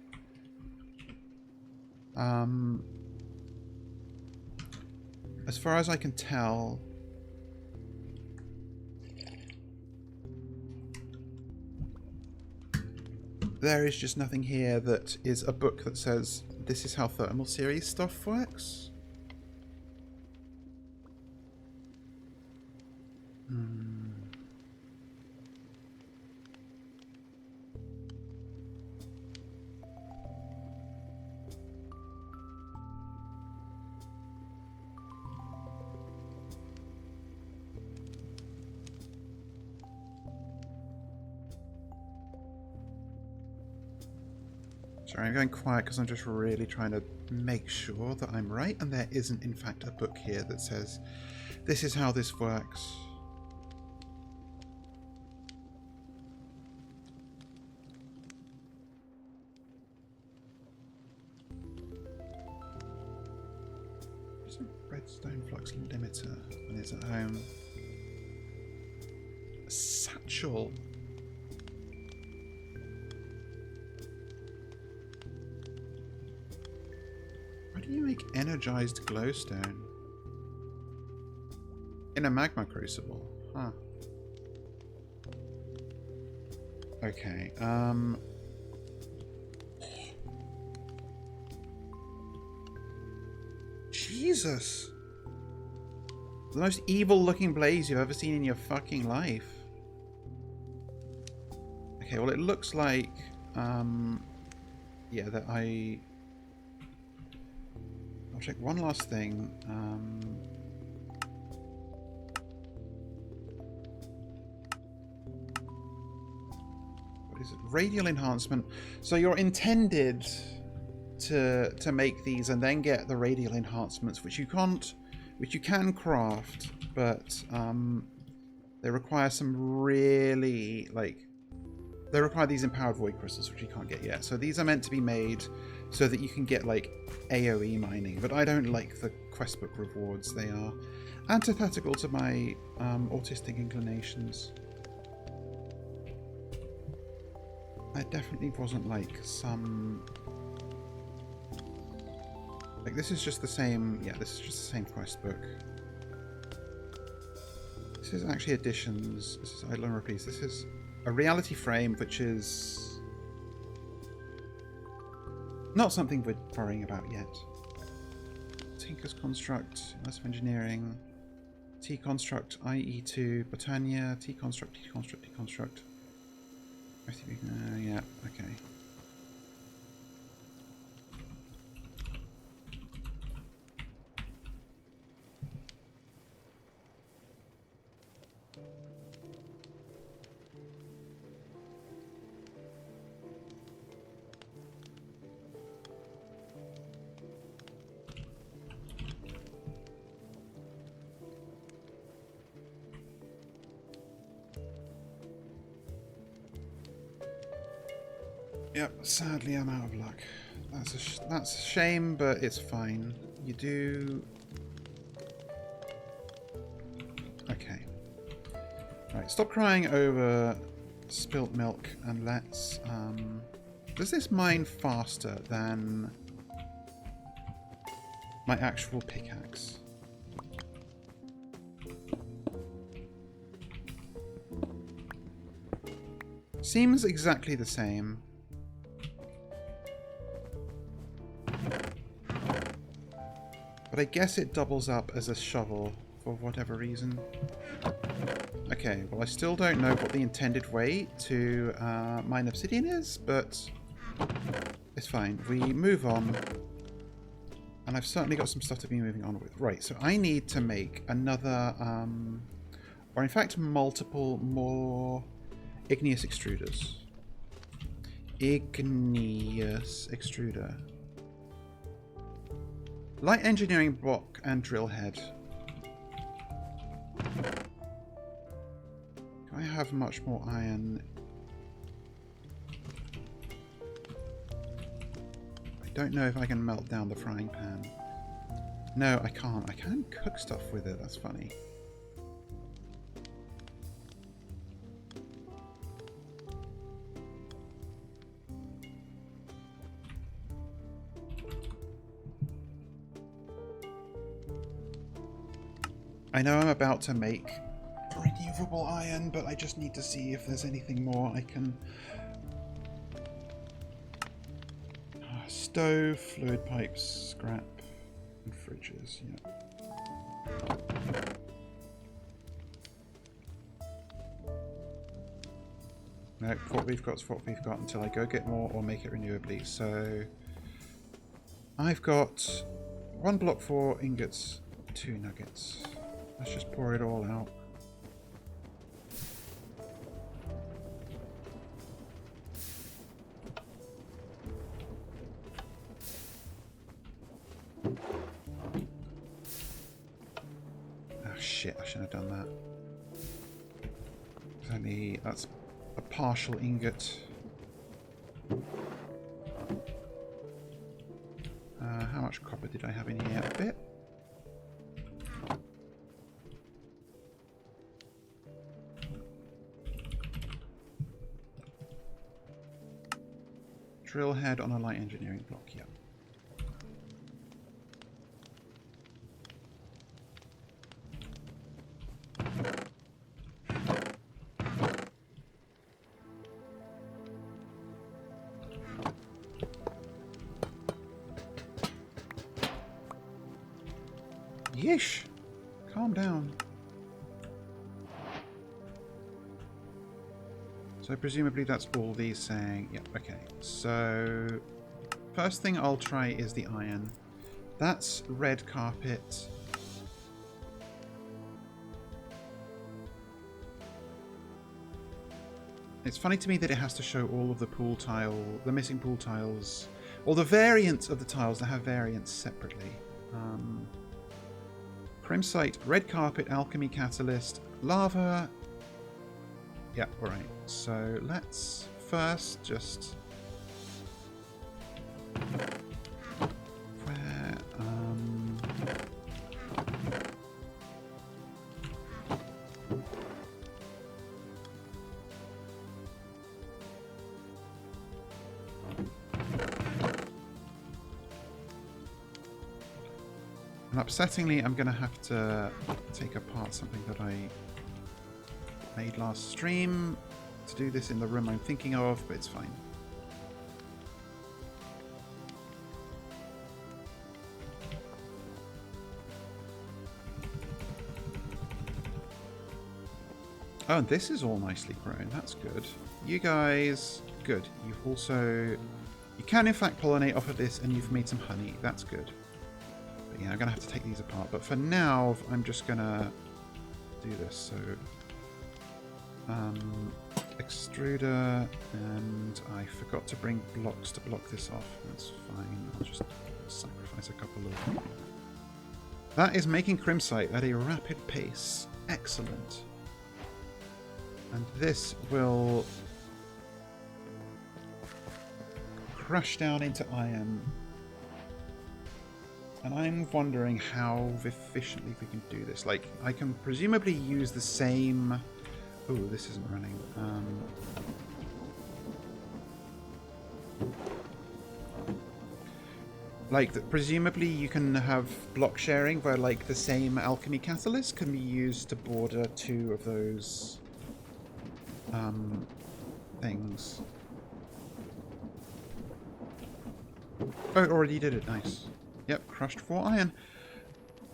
As far as I can tell, there is just nothing here that is a book that says this is how Thermal Series stuff works. Sorry, I'm going quiet because I'm just really trying to make sure that I'm right, and there isn't in fact a book here that says this is how this works. There's a redstone flux limiter when it's at home. A satchel. How do you make energized glowstone? In a magma crucible? Huh. Okay, Jesus! The most evil looking blaze you've ever seen in your fucking life. Okay, well it looks like, yeah, that I'll check one last thing. What is it? Radial enhancement. So you're intended to make these and then get the radial enhancements, which you can craft, but they require some really they require these empowered void crystals, which you can't get yet. So these are meant to be made so that you can get like AoE mining, but I don't like the quest book rewards. They are antithetical to my autistic inclinations. That definitely wasn't like some... Like, this is just the same... Yeah, this is just the same quest book. This is actually additions. This is Idle and Repeats. This is a reality frame, which is... not something we're worrying about yet. Tinker's Construct, Massive Engineering, T-Construct, IE2, Botania, T-Construct, T-Construct, T-Construct. Yeah, okay. Yep, sadly I'm out of luck. That's a shame, but it's fine. You do... Okay. Right, stop crying over spilt milk and let's... Does this mine faster than my actual pickaxe? Seems exactly the same. But I guess it doubles up as a shovel for whatever reason. Okay, well I still don't know what the intended way to mine obsidian is, but it's fine. We move on. And I've certainly got some stuff to be moving on with. Right, so I need to make another, or in fact multiple more igneous extruders. Igneous extruder. Light engineering block and drill head. Do I have much more iron? I don't know if I can melt down the frying pan. No, I can't. I can cook stuff with it. That's funny. I know I'm about to make renewable iron, but I just need to see if there's anything more I can... Stove, fluid pipes, scrap, and fridges, yeah. Nope, what we've got's what we've got until I go get more or make it renewably. So I've got 1 block for ingots, 2 nuggets. Let's just pour it all out. Oh shit, I shouldn't have done that. That's a partial ingot. How much copper did I have in here? A bit. Drill head on a light engineering block, yeah. Yeesh! Calm down. So presumably that's all these saying, yep, okay. So first thing I'll try is the iron. That's red carpet. It's funny to me that it has to show all of the pool tile, the missing pool tiles, or the variants of the tiles that have variants separately. Crimsite, red carpet, alchemy catalyst, lava. Yeah, alright. So let's first. Just where and upsettingly, I'm going to have to take apart something that I made last stream to do this in the room I'm thinking of, but it's fine. Oh, and this is all nicely grown. That's good. You guys, good. You've also... You can, in fact, pollinate off of this, and you've made some honey. That's good. But yeah, I'm going to have to take these apart. But for now, I'm just going to do this. So, extruder, and I forgot to bring blocks to block this off. That's fine. I'll just sacrifice a couple of... That is making crimsite at a rapid pace. Excellent. And this will crush down into iron. And I'm wondering how efficiently we can do this. Like, I can presumably use the same... Oh, this isn't running. Like, presumably you can have block sharing where, like, the same alchemy catalyst can be used to border two of those... things. Oh, it already did it. Nice. Yep, crushed 4 iron.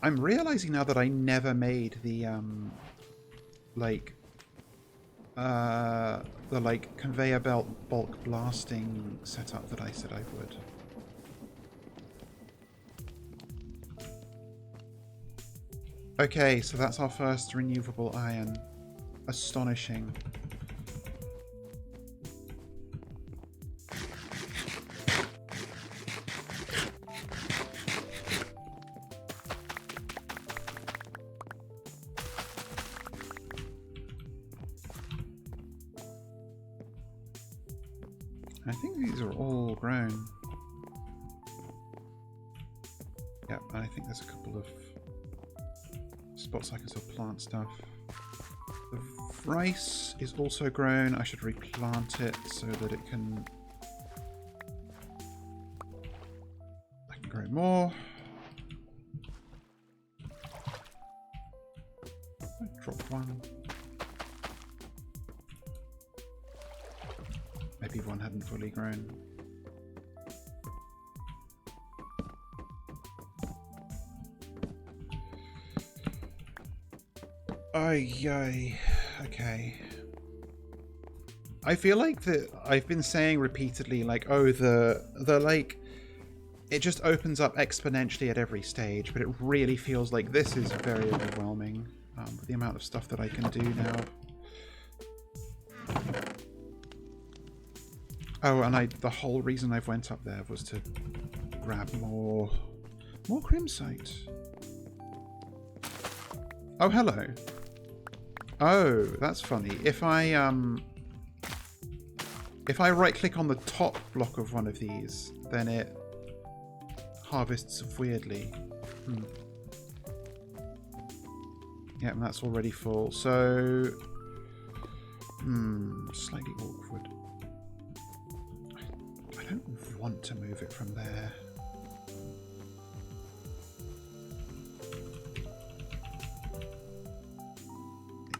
I'm realizing now that I never made the, conveyor belt bulk blasting setup that I said I would. Okay, so that's our first renewable iron. Astonishing. I think these are all grown. Yep, and I think there's a couple of spots I can still plant stuff. The rice is also grown. I should replant it so that it can... I can grow more. I dropped one. Maybe one hadn't fully grown. Ay. Okay. I feel like that I've been saying repeatedly, like, oh, the like, it just opens up exponentially at every stage, but it really feels like this is very overwhelming with the amount of stuff that I can do now. Oh, and the whole reason I've went up there was to grab more crimsite. Oh, hello. Oh, that's funny. If I right-click on the top block of one of these, then it harvests weirdly. Yeah, and that's already full. So, slightly awkward. I don't want to move it from there.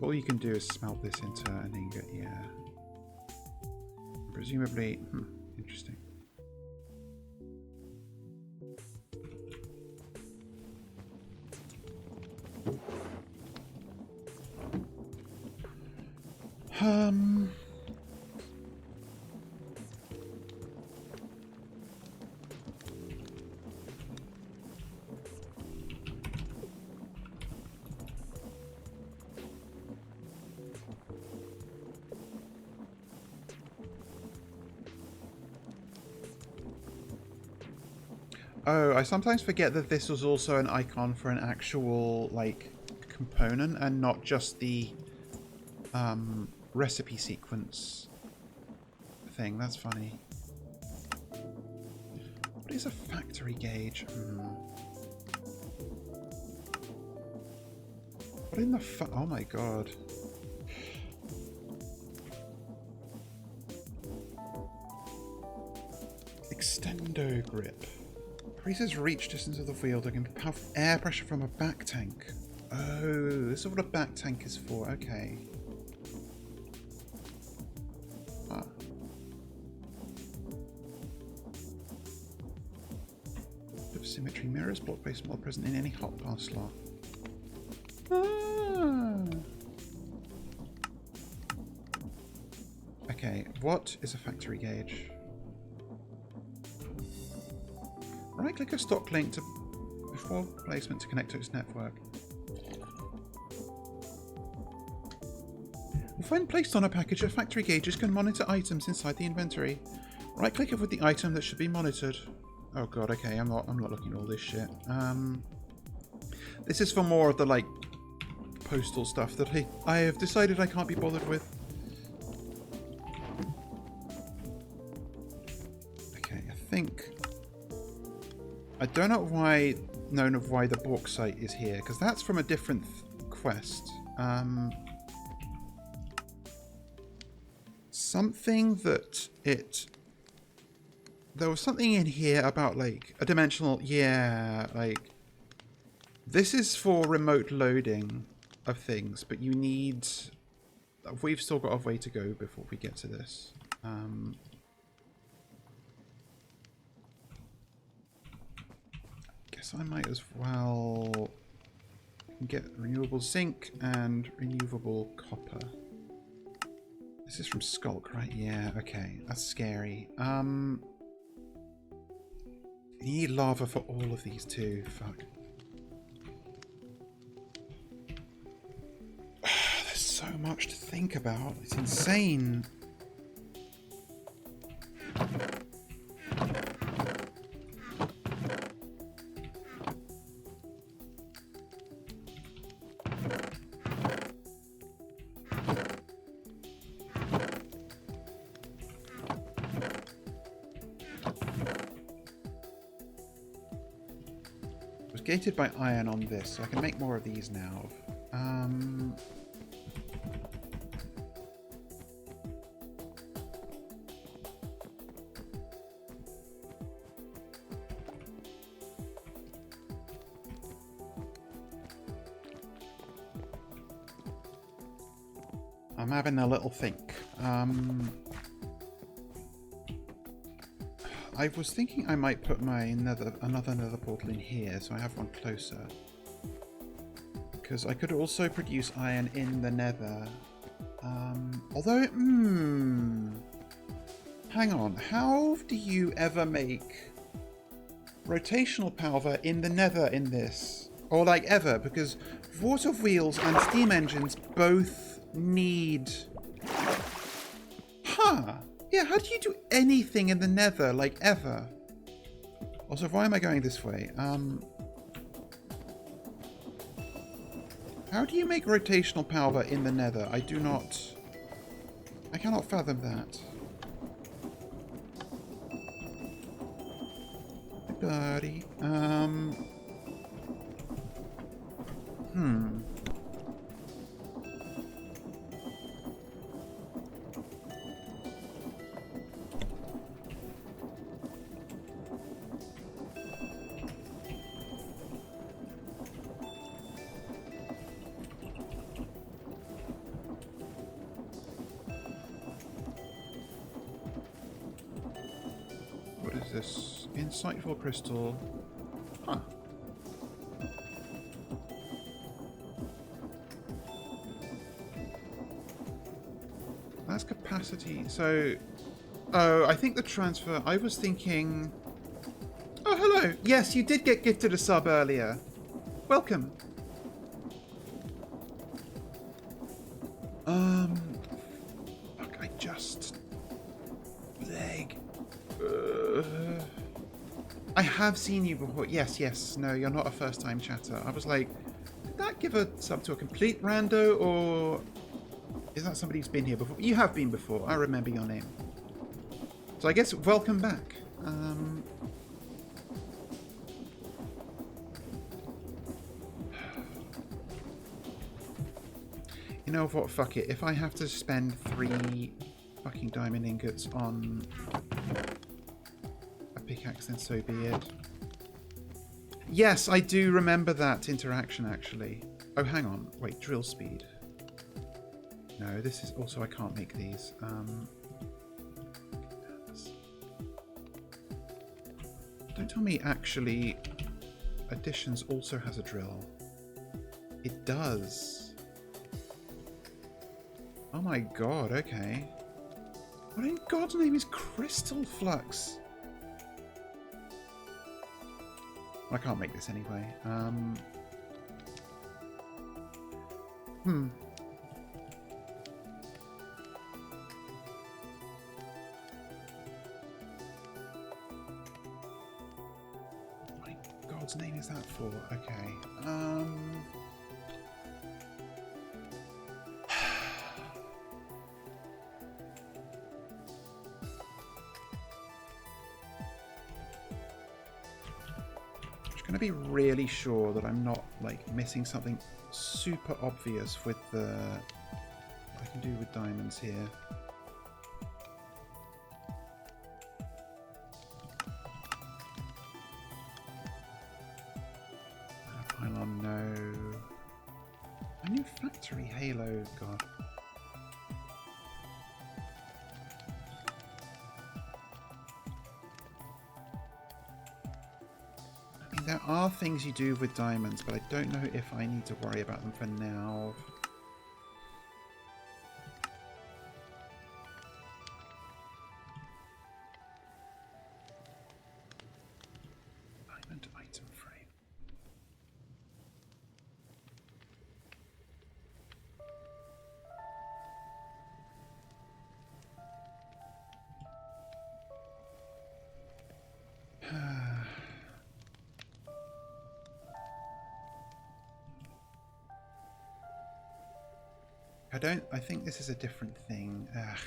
All you can do is smelt this into an ingot, yeah. Presumably, interesting. Oh, I sometimes forget that this was also an icon for an actual, like, component and not just the recipe sequence thing. That's funny. What is a factory gauge? What in the oh my god. Extendo grip. Increases reach distance of the wheel to have air pressure from a back tank. Oh, this is what a back tank is for. Okay. Ah. Bit of symmetry mirrors, block based model present in any hotbar slot. Ah. Okay, what is a factory gauge? Right click a stock link to before placement to connect to its network. When placed on a package, a factory gauges can monitor items inside the inventory. Right click it with the item that should be monitored. Oh god, okay, I'm not looking at all this shit. This is for more of the like postal stuff that I have decided I can't be bothered with. Okay, I don't know why the bauxite is here, because that's from a different quest. Something that there was something in here about like a dimensional, yeah, like this is for remote loading of things, but you need, we've still got a way to go before we get to this. Guess I might as well get renewable zinc and renewable copper. This is from Skulk, right? Yeah, okay. That's scary. You need lava for all of these too. Fuck. There's so much to think about. It's insane. Gated by iron on this, so I can make more of these now. I'm having a little think. I was thinking I might put my another nether portal in here, so I have one closer. Because I could also produce iron in the nether. Although, hang on, how do you ever make rotational power in the nether in this? Or like ever, because water wheels and steam engines both need... Huh! Yeah, how do you do anything in the nether, like, ever? Also, why am I going this way? How do you make rotational power in the nether? I cannot fathom that. Hey, buddy. This insightful crystal. Huh. That's capacity. So, oh, I think the transfer. I was thinking. Oh, hello. Yes, you did get gifted a sub earlier. Welcome. Fuck, I just. Leg. I have seen you before. Yes. No, you're not a first-time chatter. I was like, did that give a sub to a complete rando, or is that somebody who's been here before? You have been before. I remember your name. So I guess welcome back. You know what? Fuck it. If I have to spend 3 fucking diamond ingots on a pickaxe, then so be it. Yes, I do remember that interaction, actually. Oh, hang on. Wait, drill speed. No, this is... Also, I can't make these. Don't tell me, actually, Additions also has a drill. It does. Oh my god, okay. What in God's name is Crystal Flux? I can't make this anyway. What in God's name is that for? Okay. I'm going to be really sure that I'm not like missing something super obvious with the I can do with diamonds here. Pylon, no. A new factory, Halo, God. There are things you do with diamonds, but I don't know if I need to worry about them for now. Diamond item frame. I think this is a different thing. Ugh.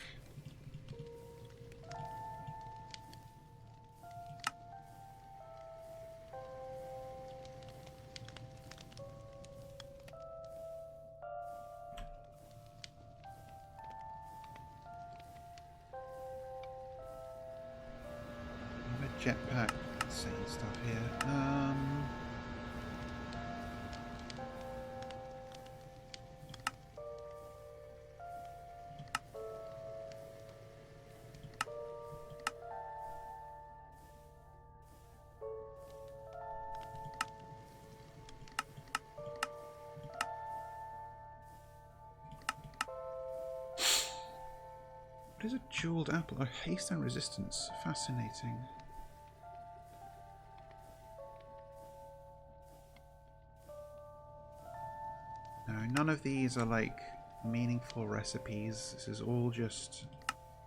A jetpack, same stuff here. What is a jeweled apple? Oh, haste and resistance. Fascinating. No, none of these are like meaningful recipes. This is all just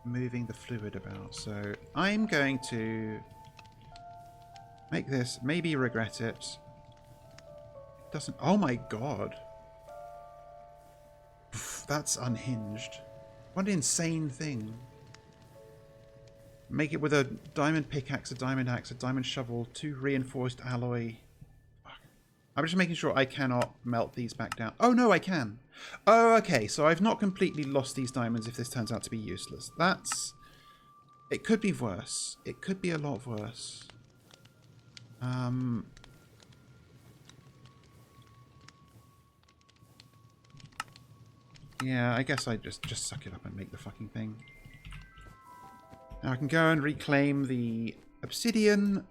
moving the fluid about. So I'm going to make this, maybe regret it. It doesn't... Oh my god. That's unhinged. What an insane thing. Make it with a diamond pickaxe, a diamond axe, a diamond shovel, 2 reinforced alloy. Fuck. I'm just making sure I cannot melt these back down. Oh no, I can. Oh, okay, so I've not completely lost these diamonds if this turns out to be useless. That's... It could be worse. It could be a lot worse. Yeah, I guess I just suck it up and make the fucking thing. Now I can go and reclaim the obsidian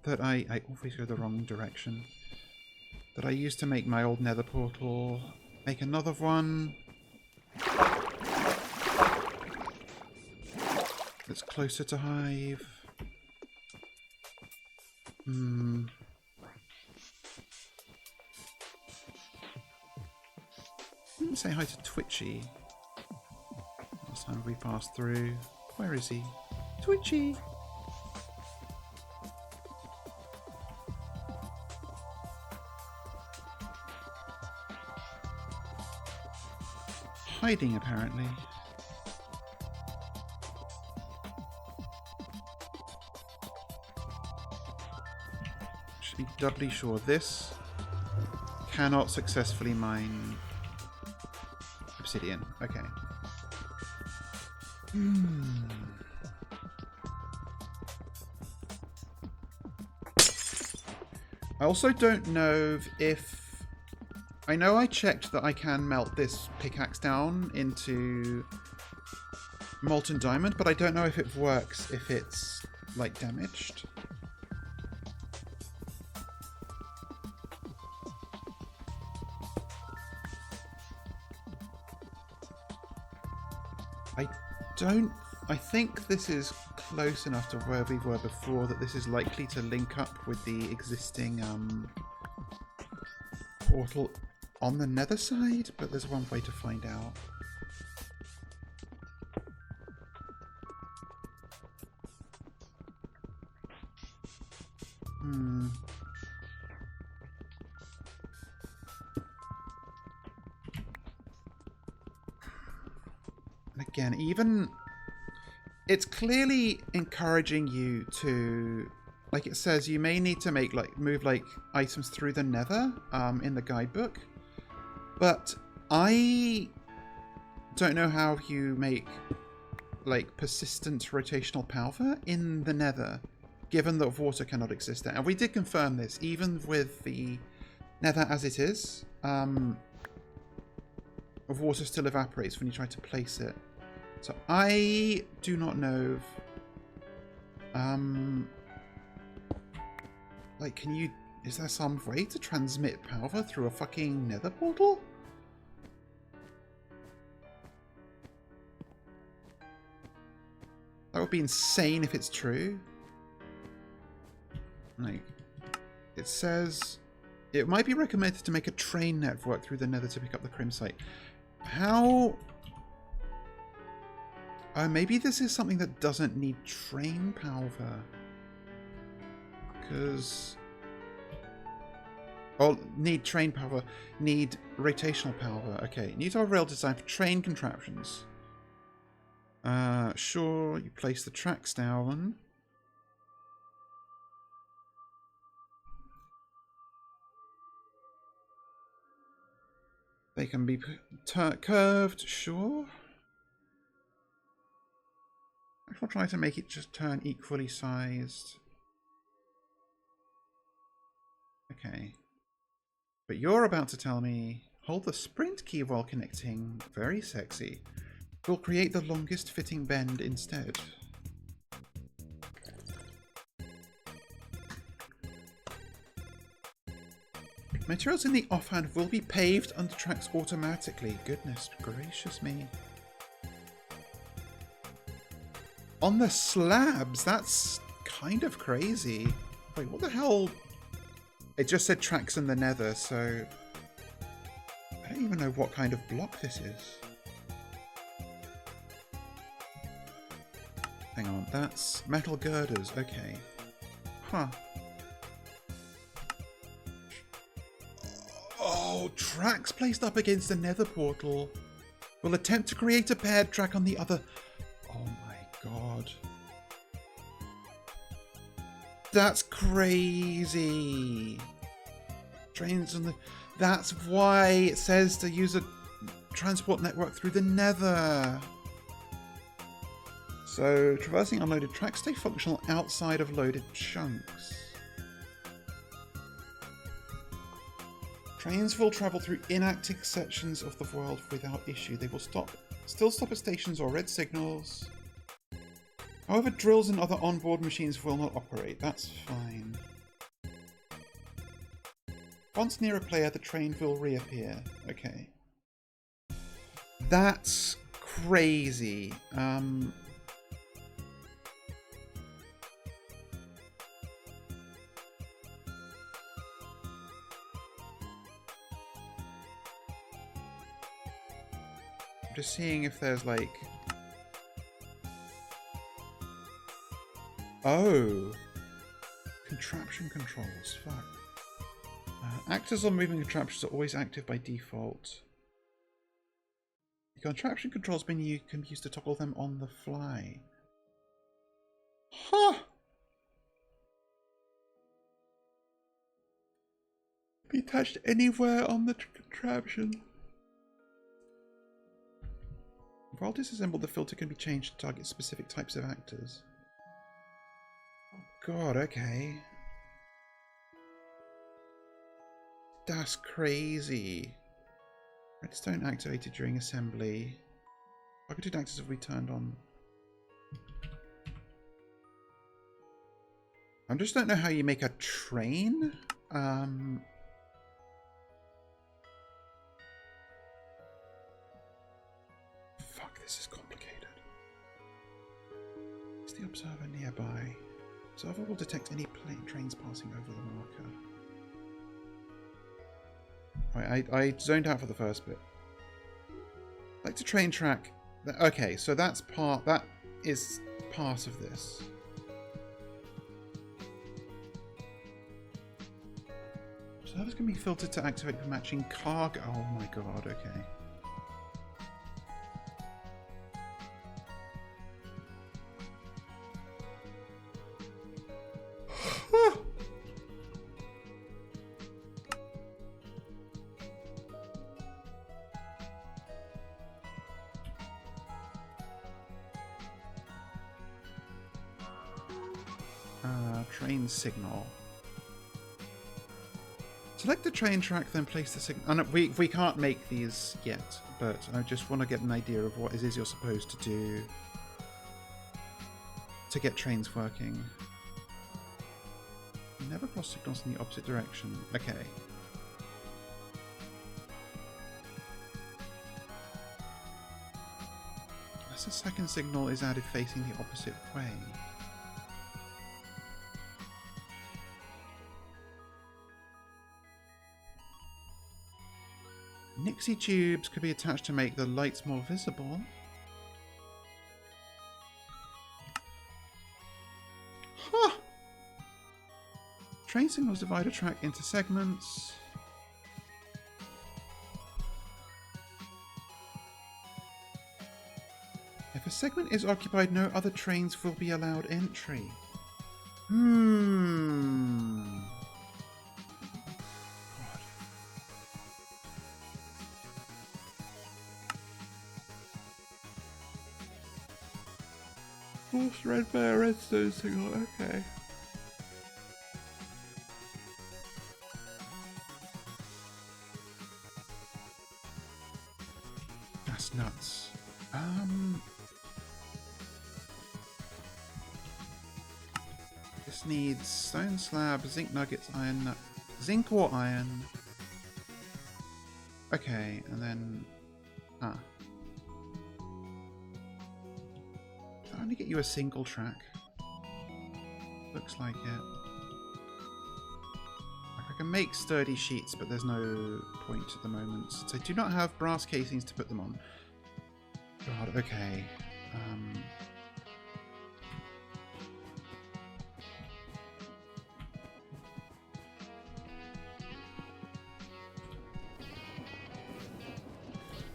that I always go the wrong direction. That I used to make my old nether portal. Make another one. That's closer to Hive. Say hi to Twitchy. Last time we passed through. Where is he? Twitchy! Hiding, apparently. be doubly sure. This cannot successfully mine obsidian. Okay. I also don't know if... I know I checked that I can melt this pickaxe down into molten diamond, but I don't know if it works if it's, like, damaged. I think this is close enough to where we were before that this is likely to link up with the existing portal on the nether side, but there's one way to find out. And again, even... It's clearly encouraging you to, like it says, you may need to move items through the nether in the guidebook. But I don't know how you make like persistent rotational power in the nether, given that water cannot exist there. And we did confirm this, even with the nether as it is, water still evaporates when you try to place it. So I do not know if, like, can you, is there some way to transmit power through a fucking nether portal? That would be insane if it's true. Like, it says, it might be recommended to make a train network through the nether to pick up the crimsite. How... maybe this is something that doesn't need train power. Because... oh, need train power. Need rotational power. Okay, need to have a rail design for train contraptions. Sure, you place the tracks down. They can be curved, sure. I'll try to make it just turn equally sized. Okay. But you're about to tell me, hold the sprint key while connecting. Very sexy. We'll create the longest fitting bend instead. Materials in the offhand will be paved under tracks automatically. Goodness gracious me. On the slabs? That's kind of crazy. Wait, what the hell? It just said tracks in the nether, so... I don't even know what kind of block this is. Hang on, that's metal girders, okay. Huh. Oh, tracks placed up against the nether portal. We'll attempt to create a paired track on the other... Oh my god. That's crazy. Trains on the... That's why it says to use a transport network through the nether. So, traversing unloaded tracks stay functional outside of loaded chunks. Trains will travel through inactive sections of the world without issue. They will still stop at stations or red signals. However, drills and other onboard machines will not operate. That's fine. Once near a player, the train will reappear. Okay. That's crazy. I'm just seeing if there's like... Oh! Contraption controls, fuck. Actors on moving contraptions are always active by default. The contraption controls menu you can use to toggle them on the fly. Huh! be attached anywhere on the contraption. While disassembled, the filter can be changed to target specific types of actors. Oh god, okay. That's crazy. Redstone activated during assembly. Targeted actors have we turned on. I just don't know how you make a train. Fuck, this is complicated. Is the observer nearby? Observer will detect any trains passing over the marker. I zoned out for the first bit. Like to train track. Okay, so that is part of this. Observers can be filtered to activate for matching cargo. Oh my god, okay. Train signal. Select the train track, then place the signal. No, we can't make these yet, but I just want to get an idea of what it is you're supposed to do to get trains working. Never cross signals in the opposite direction. Okay. Unless a second signal is added facing the opposite way. Nixie tubes could be attached to make the lights more visible. Huh! Train signals divide a track into segments. If a segment is occupied, no other trains will be allowed entry. Forced red bear redstone signal, okay. That's nuts. This needs stone slab, zinc nuggets, iron, zinc or iron. Okay, and then only get you a single track. Looks like it. Like I can make sturdy sheets, but there's no point at the moment. Since I do not have brass casings to put them on. God, okay.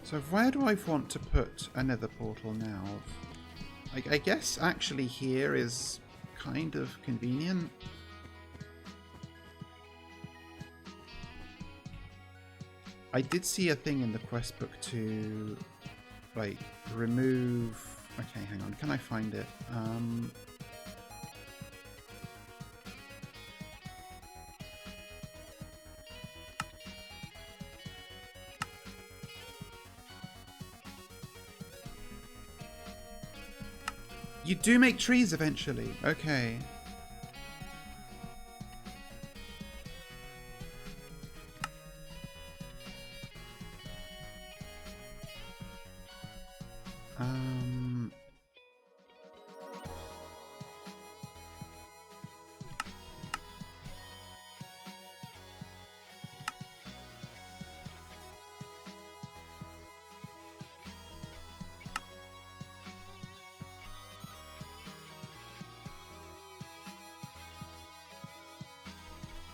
So where do I want to put a nether portal now? I guess actually here is kind of convenient. I did see a thing in the quest book to like remove... Okay, hang on, can I find it? You do make trees eventually. Okay.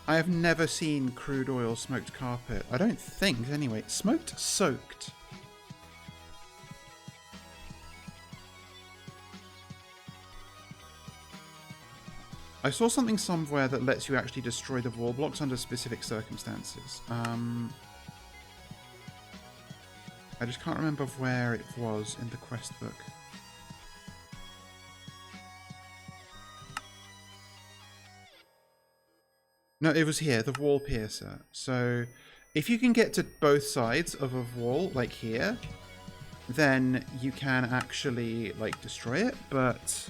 I have never seen crude oil smoked carpet. I don't think, anyway. Smoked soaked. I saw something somewhere that lets you actually destroy the wall blocks under specific circumstances. I just can't remember where it was in the quest book. No, it was here, the wall piercer. So, if you can get to both sides of a wall, like here, then you can actually, like, destroy it. But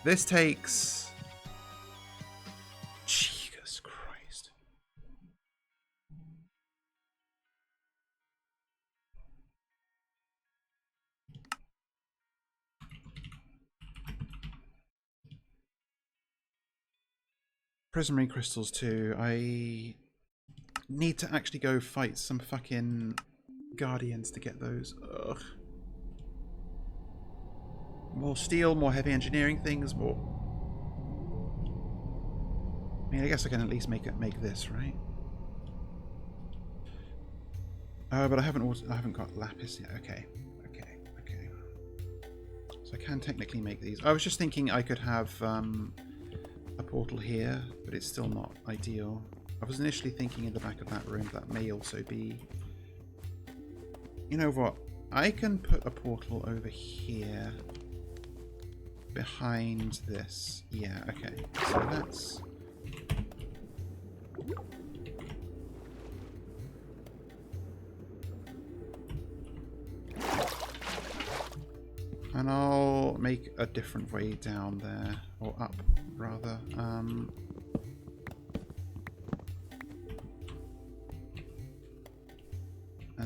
this takes... Jesus Christ. Prismarine crystals too. I need to actually go fight some fucking guardians to get those. Ugh. More steel, more heavy engineering things, more... I mean, I guess I can at least make this, right? But I haven't got lapis yet. Okay. So I can technically make these. I was just thinking I could have a portal here, but it's still not ideal. I was initially thinking in the back of that room that may also be... You know what? I can put a portal over here behind this. Yeah, okay. So that's... And I'll make a different way down there, or up, rather. And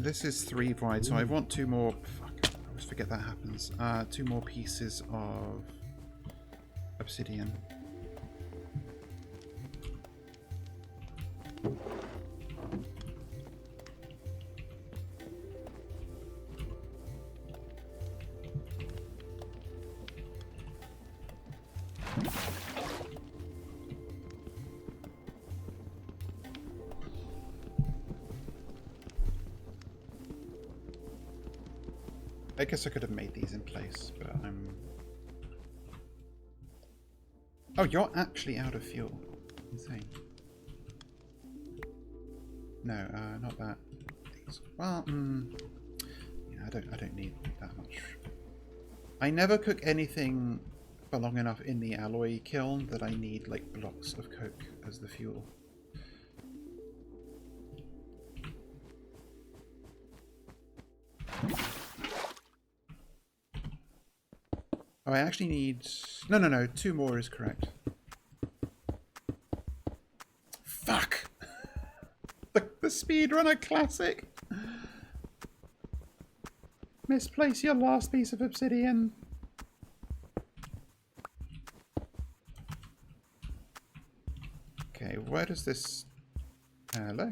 this is 3 wide, so I want 2 more... Fuck, I always forget that happens. 2 more pieces of obsidian. I guess I could have made these in place, but I'm... Oh, you're actually out of fuel. Insane. No, not that. These. Well, yeah, I don't need that much. I never cook anything for long enough in the alloy kiln that I need like blocks of coke as the fuel. Oh, I actually need... No, 2 more is correct. Fuck! the speedrunner classic! Misplace your last piece of obsidian. Okay, where does this... Hello?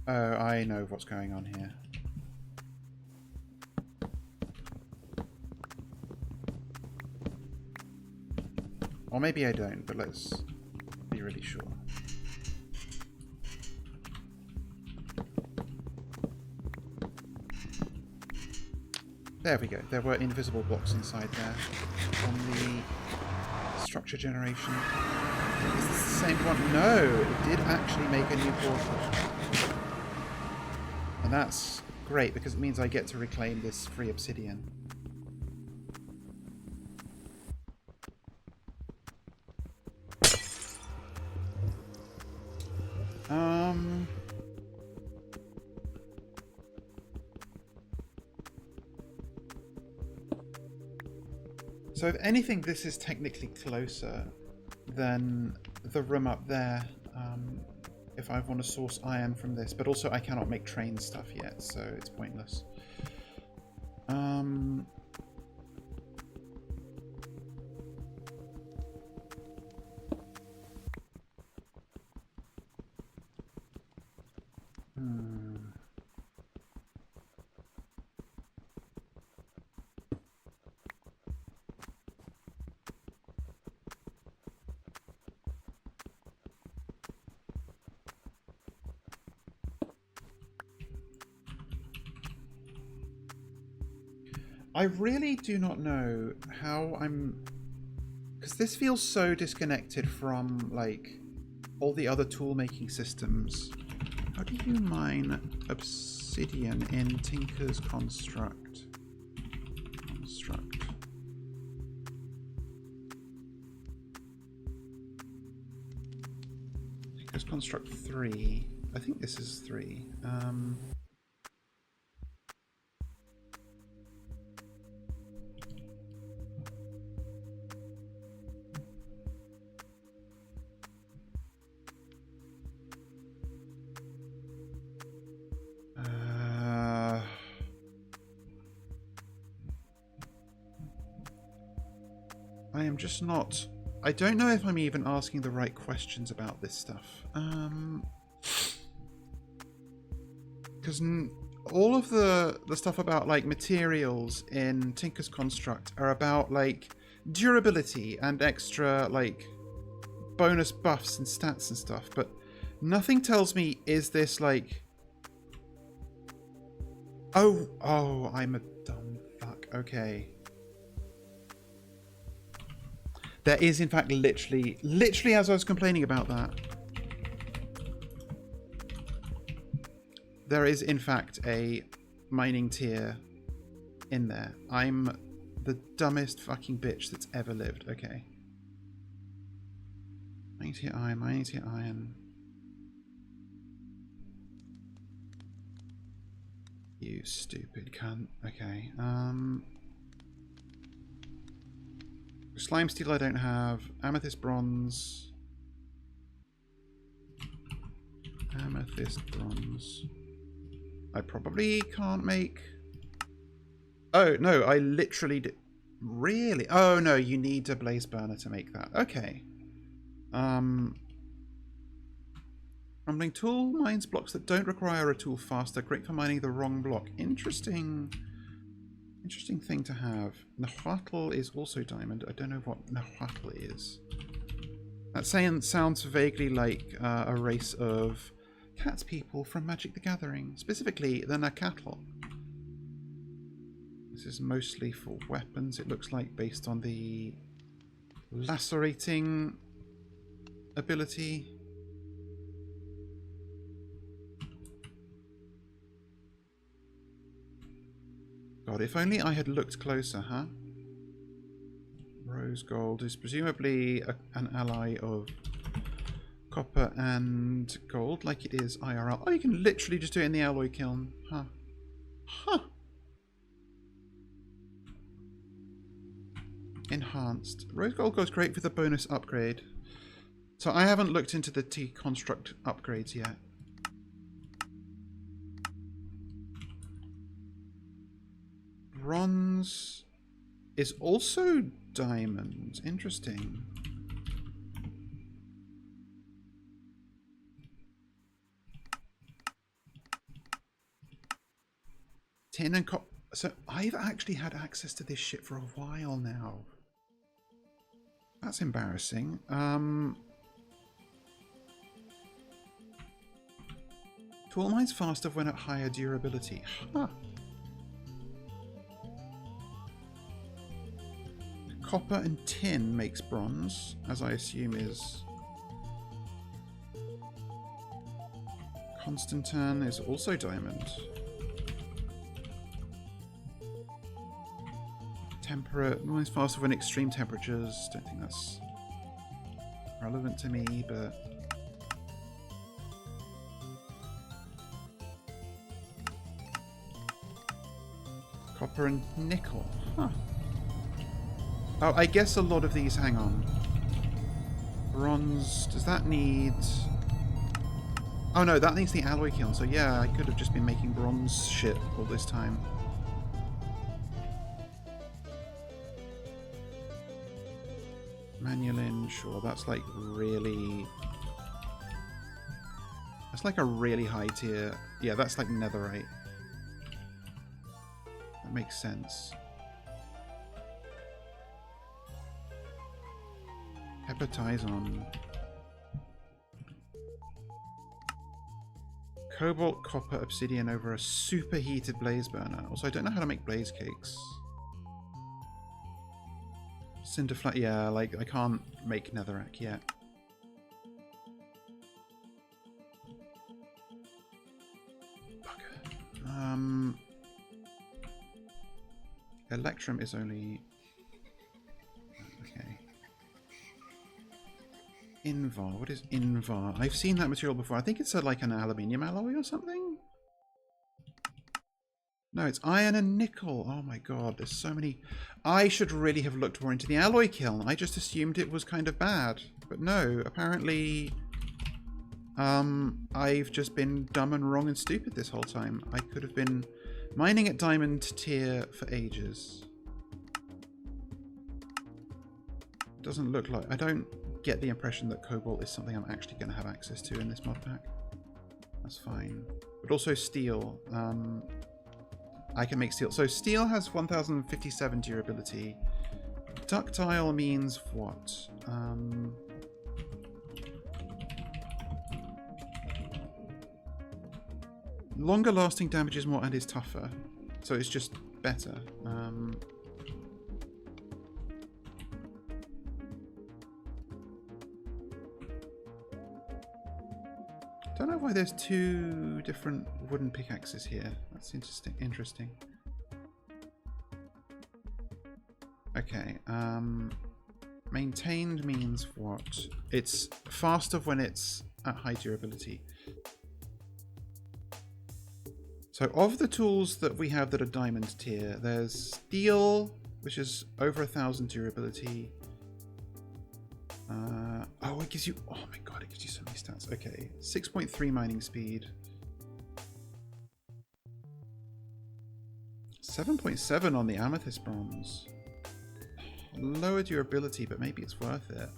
Oh, I know what's going on here. Or maybe I don't, but let's be really sure. There we go. There were invisible blocks inside there on the structure generation. Is this the same one? No! It did actually make a new portal. And that's great because it means I get to reclaim this free obsidian. So if anything, this is technically closer than the room up there, if I want to source iron from this. But also I cannot make train stuff yet, so it's pointless. I really do not know how I'm... Because this feels so disconnected from, like, all the other tool-making systems. How do you mine obsidian in Tinker's Construct? Tinker's Construct 3. I think this is 3. I am just not... I don't know if I'm even asking the right questions about this stuff. Because all of the stuff about, like, materials in Tinker's Construct are about, like, durability and extra, like, bonus buffs and stats and stuff. But nothing tells me, is this, like... Oh, I'm a dumb fuck. Okay. There is, in fact, literally as I was complaining about that, there is, in fact, a mining tier in there. I'm the dumbest fucking bitch that's ever lived. Okay. Mining tier iron. You stupid cunt. Okay. Slime steel I don't have. Amethyst bronze. I probably can't make... Oh, no, I literally did... Really? Oh, no, you need a blaze burner to make that. Okay. Crumbling tool mines blocks that don't require a tool faster. Great for mining the wrong block. Interesting thing to have. Nahuatl is also diamond. I don't know what Nahuatl is. That sounds vaguely like a race of cat people from Magic the Gathering. Specifically, the Nakatl. This is mostly for weapons, it looks like, based on the lacerating ability. God, if only I had looked closer, huh? Rose gold is presumably an ally of copper and gold, like it is IRL. Oh, you can literally just do it in the alloy kiln, huh? Huh. Enhanced. Rose gold goes great for the bonus upgrade. So I haven't looked into the T-Construct upgrades yet. Bronze is also diamond. Interesting. Tin and copper. So I've actually had access to this shit for a while now. That's embarrassing. Tool mine's faster when at higher durability. Huh. Copper and tin makes bronze, as I assume is... Constantan is also diamond. Temperate, mine's faster when extreme temperatures. Don't think that's relevant to me, but... Copper and nickel. Huh. Oh, I guess a lot of these, hang on. Bronze, does that need... Oh no, that needs the alloy kiln, so yeah, I could have just been making bronze shit all this time. Manulin, sure, that's like really... That's like a really high tier. Yeah, that's like netherite. That makes sense. Hepatizon. Cobalt, copper, obsidian over a superheated blaze burner. Also, I don't know how to make blaze cakes. Cinder flat, yeah, like I can't make netherrack yet. Bugger. Electrum is only... Okay. Invar, what is Invar? I've seen that material before. I think it's like an aluminium alloy or something? No, it's iron and nickel. Oh my god, there's so many... I should really have looked more into the alloy kiln. I just assumed it was kind of bad. But no, apparently... I've just been dumb and wrong and stupid this whole time. I could have been mining at diamond tier for ages. Doesn't look like... I don't get the impression that cobalt is something I'm actually going to have access to in this mod pack. That's fine. But also steel. I can make steel. So steel has 1057 durability. Ductile means what? Longer lasting damages more and is tougher. So it's just better. Don't know why there's two different wooden pickaxes here. That's interesting. Okay, maintained means what? It's faster when it's at high durability. So of the tools that we have that are diamond tier, there's steel, which is over 1000 durability. Oh, it gives you... Oh my god, it gives you so many stats. Okay, 6.3 mining speed. 7.7 on the amethyst bronze. Lower durability, but maybe it's worth it.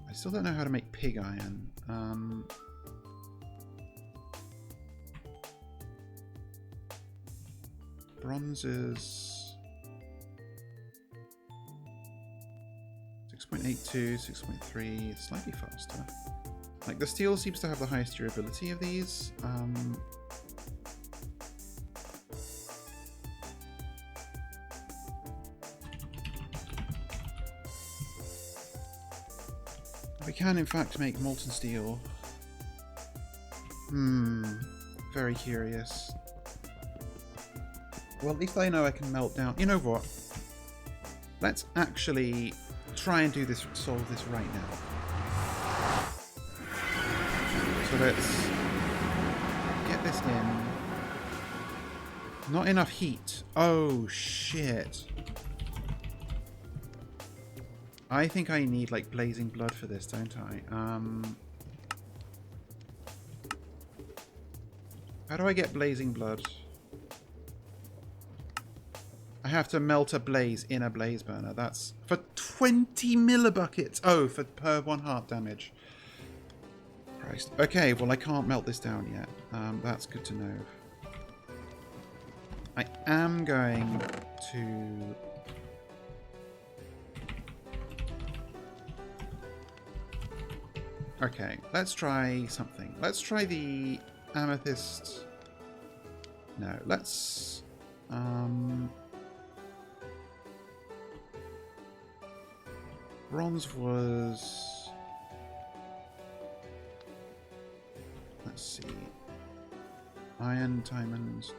I still don't know how to make pig iron. Bronzes... 6.82, 6.3, slightly faster. Like, the steel seems to have the highest durability of these. We can, in fact, make molten steel. Very curious. Well, at least I know I can melt down. You know what? Let's actually try and do this, solve this right now. So let's get this in. Not enough heat. Oh, shit. I think I need, like, blazing blood for this, don't I? How do I get blazing blood? I have to melt a blaze in a blaze burner. That's for 20 millibuckets. Oh, per 1 heart damage. Christ. Okay, well, I can't melt this down yet. That's good to know. I am going to... Okay, let's try something. Let's try the amethyst. No, let's... Bronze was... Let's see. Iron, diamond.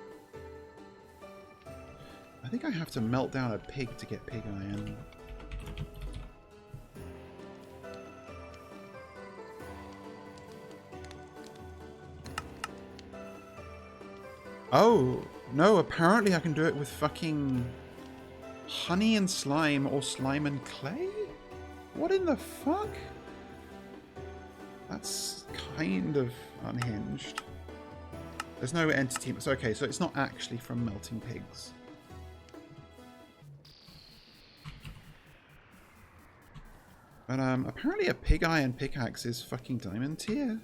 I think I have to melt down a pig to get pig iron. Oh, no, apparently I can do it with fucking honey and slime or slime and clay? What in the fuck? That's kind of unhinged. There's no entity. It's okay, so it's not actually from melting pigs. But apparently a pig iron pickaxe is fucking diamond tier.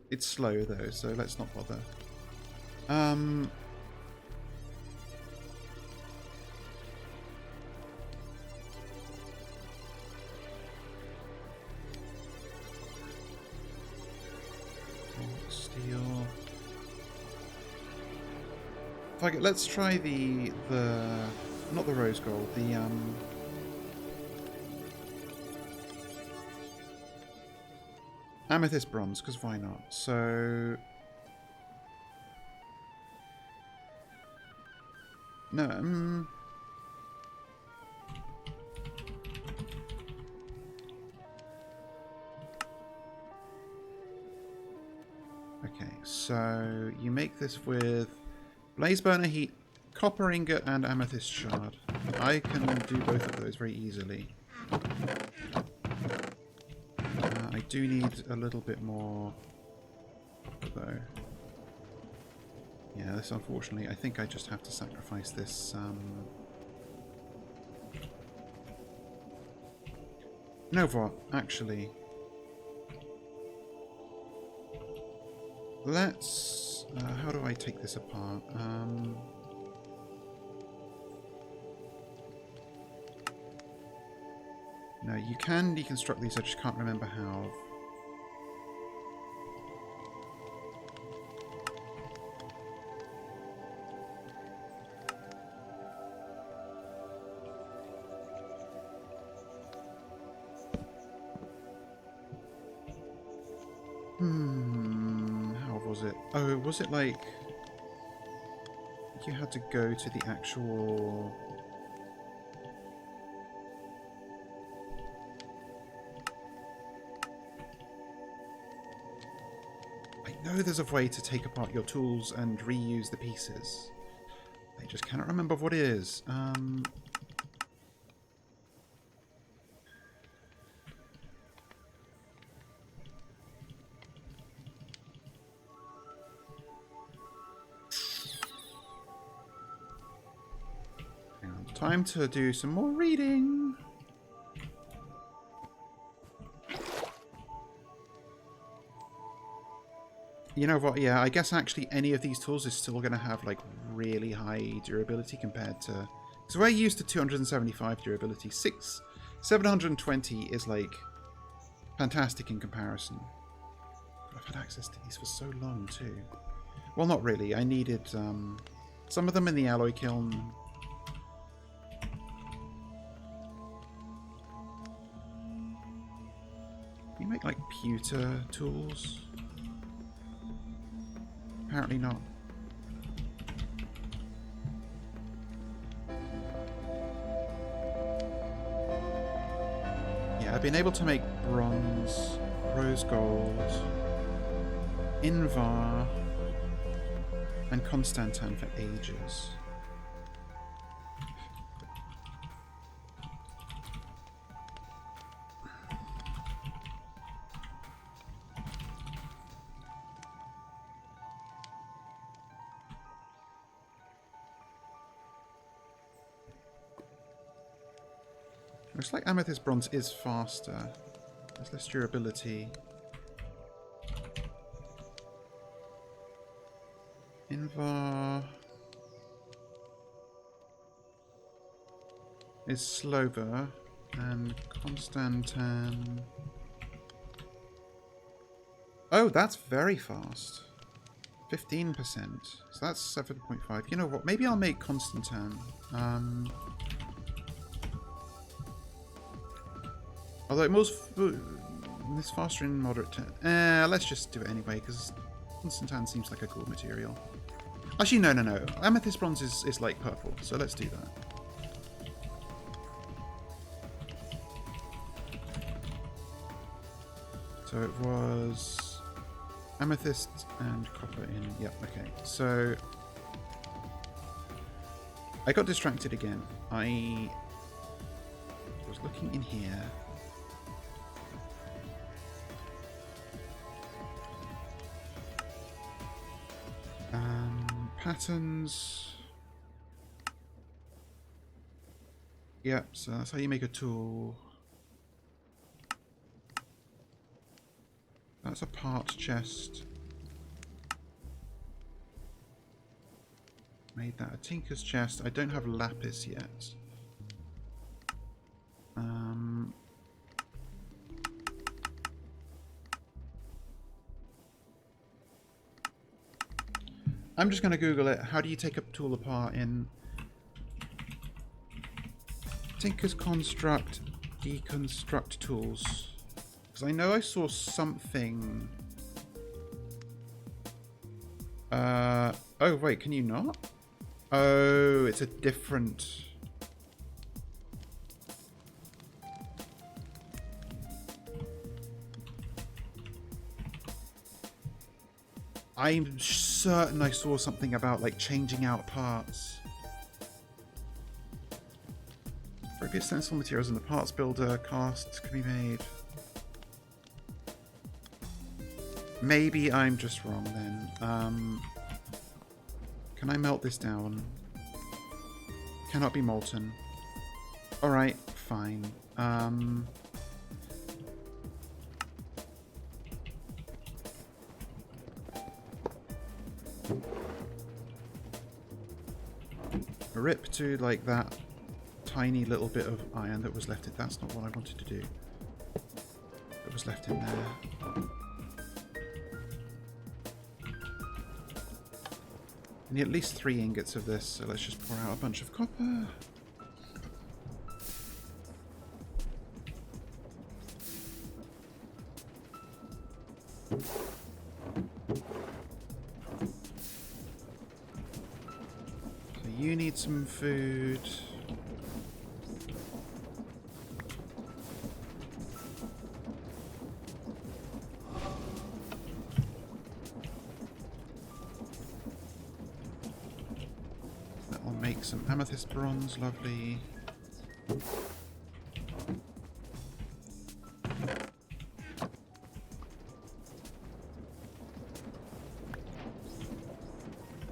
It's slow though, so let's not bother. Steel. Fuck it, let's try the not the rose gold, the amethyst bronze, because why not? So no, okay, so you make this with blaze burner heat, copper ingot, and amethyst shard. I can do both of those very easily. I do need a little bit more, though. Yeah, this unfortunately, I think I just have to sacrifice this. You know what? Actually, let's. How do I take this apart? No, you can deconstruct these, I just can't remember how. How was it? Oh, was it like... you had to go to the actual... I know there's a way to take apart your tools and reuse the pieces. I just cannot remember what it is. Hang on, time to do some more reading. You know what, yeah, I guess actually any of these tools is still going to have, like, really high durability compared to... because we're used to 275 durability. 720 is, like, fantastic in comparison. But I've had access to these for so long, too. Well, not really. I needed some of them in the alloy kiln. Can you make, like, pewter tools? Apparently not. Yeah, I've been able to make bronze, rose gold, Invar, and Constantan for ages. Looks like amethyst bronze is faster. There's less durability. Invar is slower, and Constantan... oh, that's very fast. 15%. So that's 7.5. You know what? Maybe I'll make Constantan. Although it moves it's faster in moderate turn. Let's just do it anyway, because Constantan seems like a cool material. Actually, no. Amethyst bronze is like purple, so let's do that. So it was amethyst and copper in... yep, okay. So I got distracted again. I was looking in here. Patterns. Yep, so that's how you make a tool. That's a part chest. Made that a tinker's chest. I don't have lapis yet. I'm just going to Google it. How do you take a tool apart in Tinker's Construct Deconstruct Tools? Because I know I saw something. Oh, wait, can you not? Oh, it's a different... I'm certain I saw something about, like, changing out parts. Appropriate stencil materials in the parts builder casts can be made. Maybe I'm just wrong then. Can I melt this down? Cannot be molten. Alright, fine. Rip to, like, that tiny little bit of iron that was left in. That's not what I wanted to do. That was left in there. I need at least 3 ingots of this, so let's just pour out a bunch of copper. So you need some food. Make some amethyst bronze, lovely.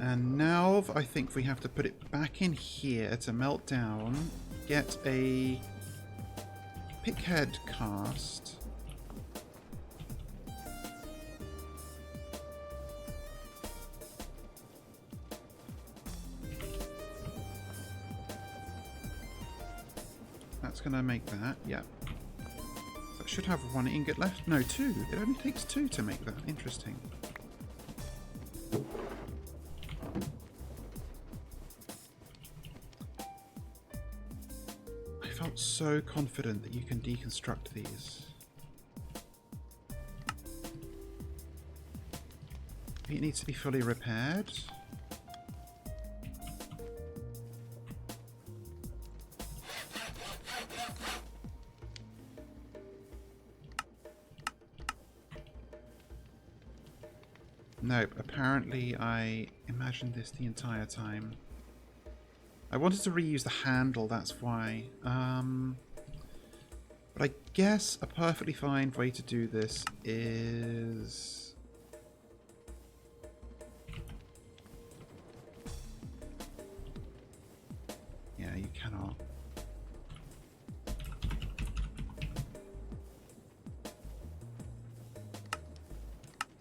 And now I think we have to put it back in here to melt down, get a pickhead cast. Gonna make that, yeah. That should have 1 ingot left. No, 2. It only takes 2 to make that. Interesting. I felt so confident that you can deconstruct these. It needs to be fully repaired. Nope, apparently I imagined this the entire time. I wanted to reuse the handle, that's why. But I guess a perfectly fine way to do this is... Yeah, you cannot.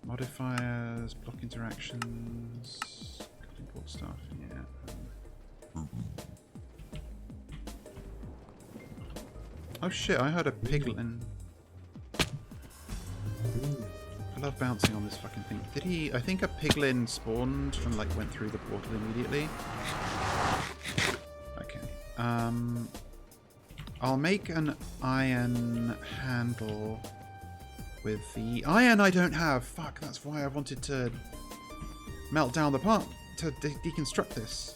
Modifiers, block interactions, import stuff, yeah. Oh shit, I heard a piglin. I love bouncing on this fucking thing. Did he... I think a piglin spawned and, like, went through the portal immediately. Okay. I'll make an iron handle... with the iron I don't have. Fuck, that's why I wanted to melt down the part to deconstruct this.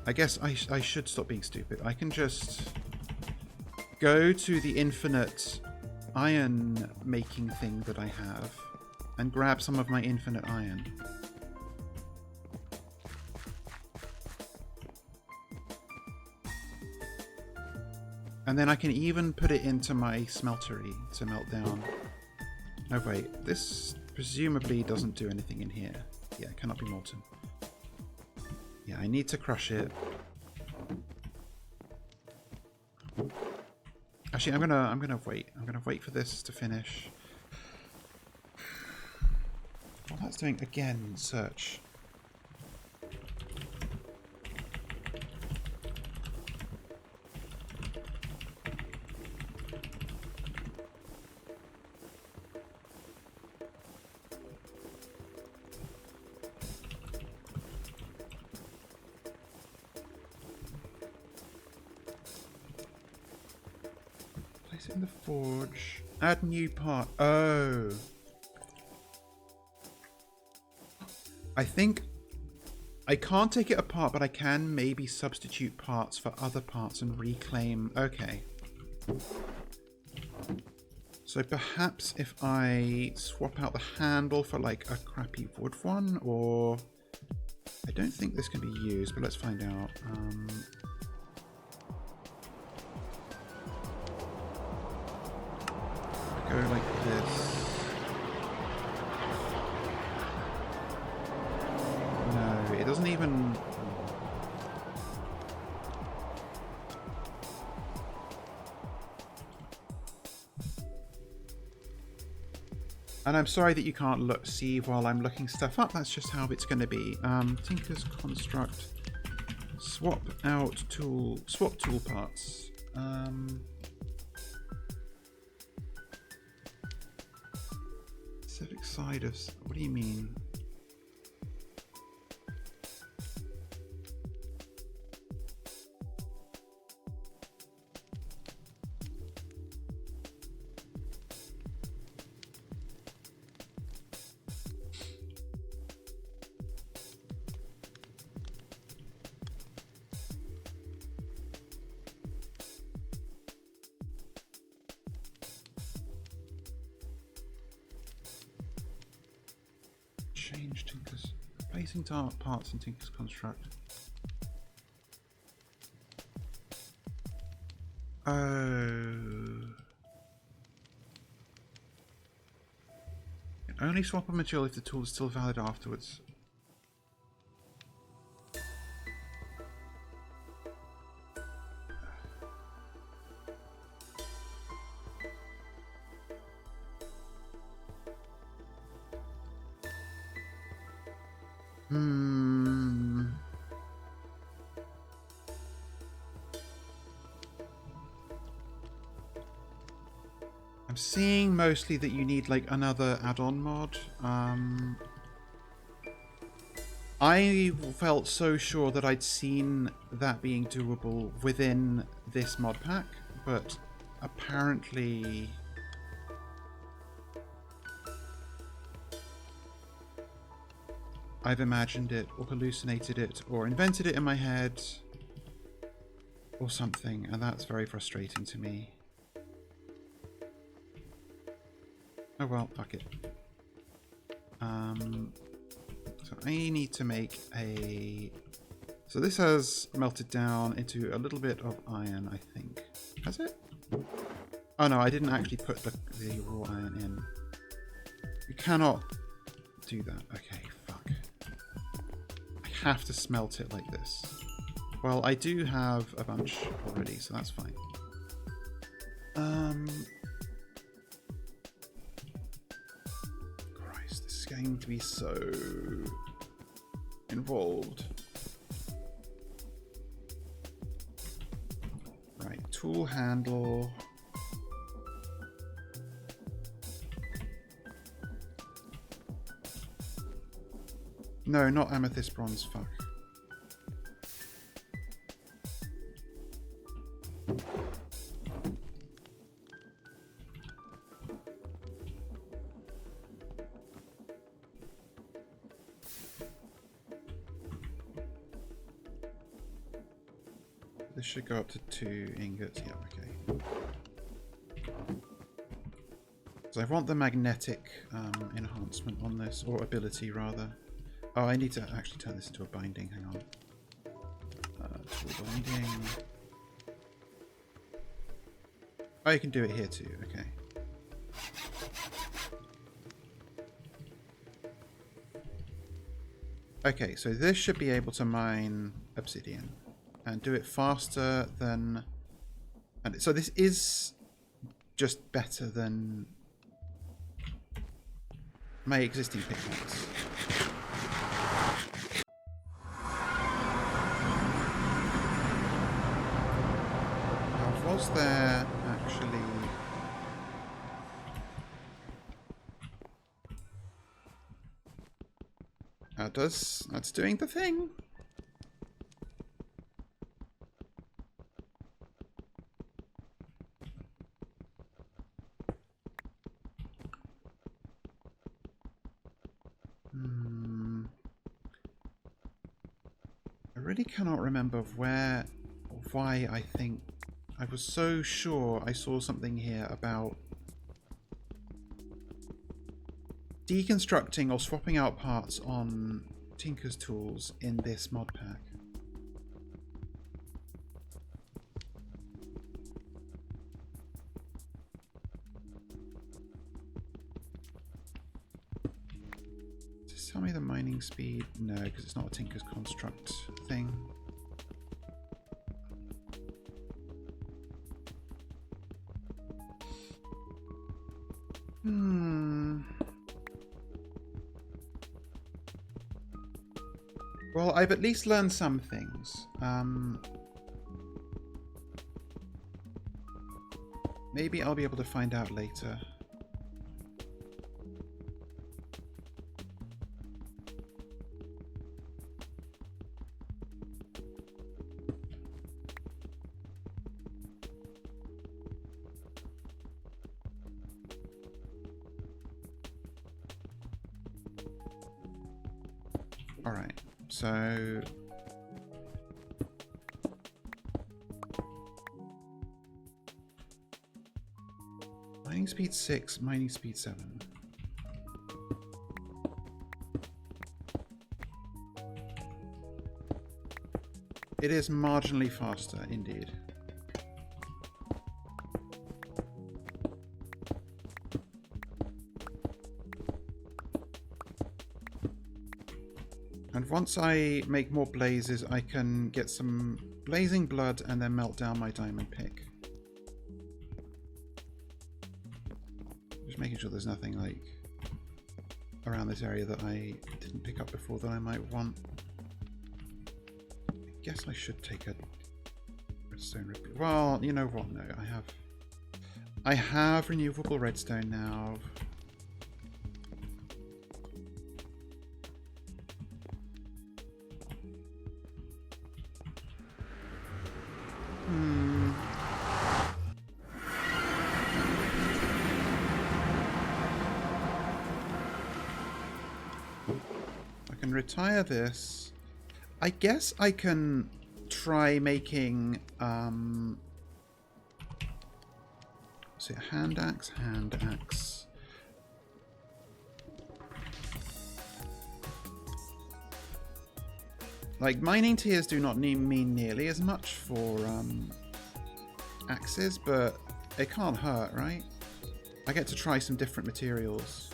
I guess I should stop being stupid. I can just go to the infinite iron making thing that I have and grab some of my infinite iron. And then I can even put it into my smeltery to melt down. No, wait. This presumably doesn't do anything in here. Yeah, it cannot be molten. Yeah, I need to crush it. Actually, I'm gonna wait. I'm gonna wait for this to finish. Well, that's doing again. Search. Place it in the forge. Add new part. Oh. I think I can't take it apart, but I can maybe substitute parts for other parts and reclaim. Okay. So perhaps if I swap out the handle for like a crappy wood one, or I don't think this can be used, but let's find out. Go like this. No, it doesn't even... And I'm sorry that you can't see while I'm looking stuff up. That's just how it's going to be. Tinker's Construct. Swap tool parts. Specific side of... What do you mean? Change Tinker's... Placing parts in Tinker's Construct. Oh. You can only swap a material if the tool is still valid afterwards. I'm seeing mostly that you need like another add-on mod. I felt so sure that I'd seen that being doable within this mod pack, but apparently I've imagined it or hallucinated it or invented it in my head or something, and that's very frustrating to me. Oh well, fuck it. So I need to make a... So this has melted down into a little bit of iron, I think. Has it? Oh no, I didn't actually put the raw iron in. You cannot do that. Okay, fuck. I have to smelt it like this. Well, I do have a bunch already, so that's fine. Christ, this is going to be so involved. Right, tool handle. No, not amethyst bronze, fuck. This should go up to 2 ingots. Yeah, okay. So I want the magnetic enhancement on this, or ability rather. Oh, I need to actually turn this into a binding. Hang on. Tool binding. Oh, you can do it here too. Okay. Okay, so this should be able to mine obsidian and do it faster than... And so this is just better than my existing pickaxe. Now, was there actually... That's doing the thing. I really cannot remember where or why I think I was so sure I saw something here about deconstructing or swapping out parts on Tinker's tools in this mod pack. Does this tell me the mining speed? No, because it's not a Tinker's construct thing. Well, I've at least learned some things. Maybe I'll be able to find out later. Alright, so... mining speed 6, mining speed 7. It is marginally faster, indeed. And once I make more blazes, I can get some blazing blood and then melt down my diamond pick. Just making sure there's nothing like around this area that I didn't pick up before that I might want. I guess I should take a redstone. Well, you know what? No, I have renewable redstone now. Retire this. I guess I can try making is it hand axe? Hand axe. Like, mining tiers do not mean nearly as much for axes, but it can't hurt, right? I get to try some different materials.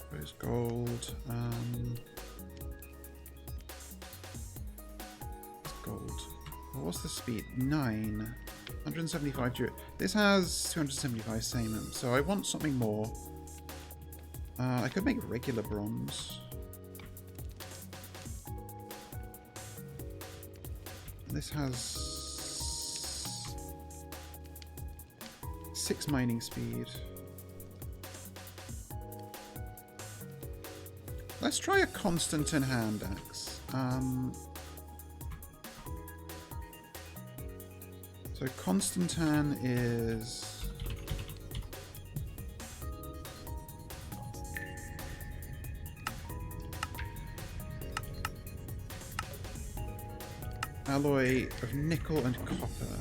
Where's gold? Gold. Well, what's the speed? 9. 175. This has 275 same, so I want something more. I could make regular bronze. This has 6 mining speed. Let's try a Constantin hand axe. So Constantin is... alloy of nickel and copper.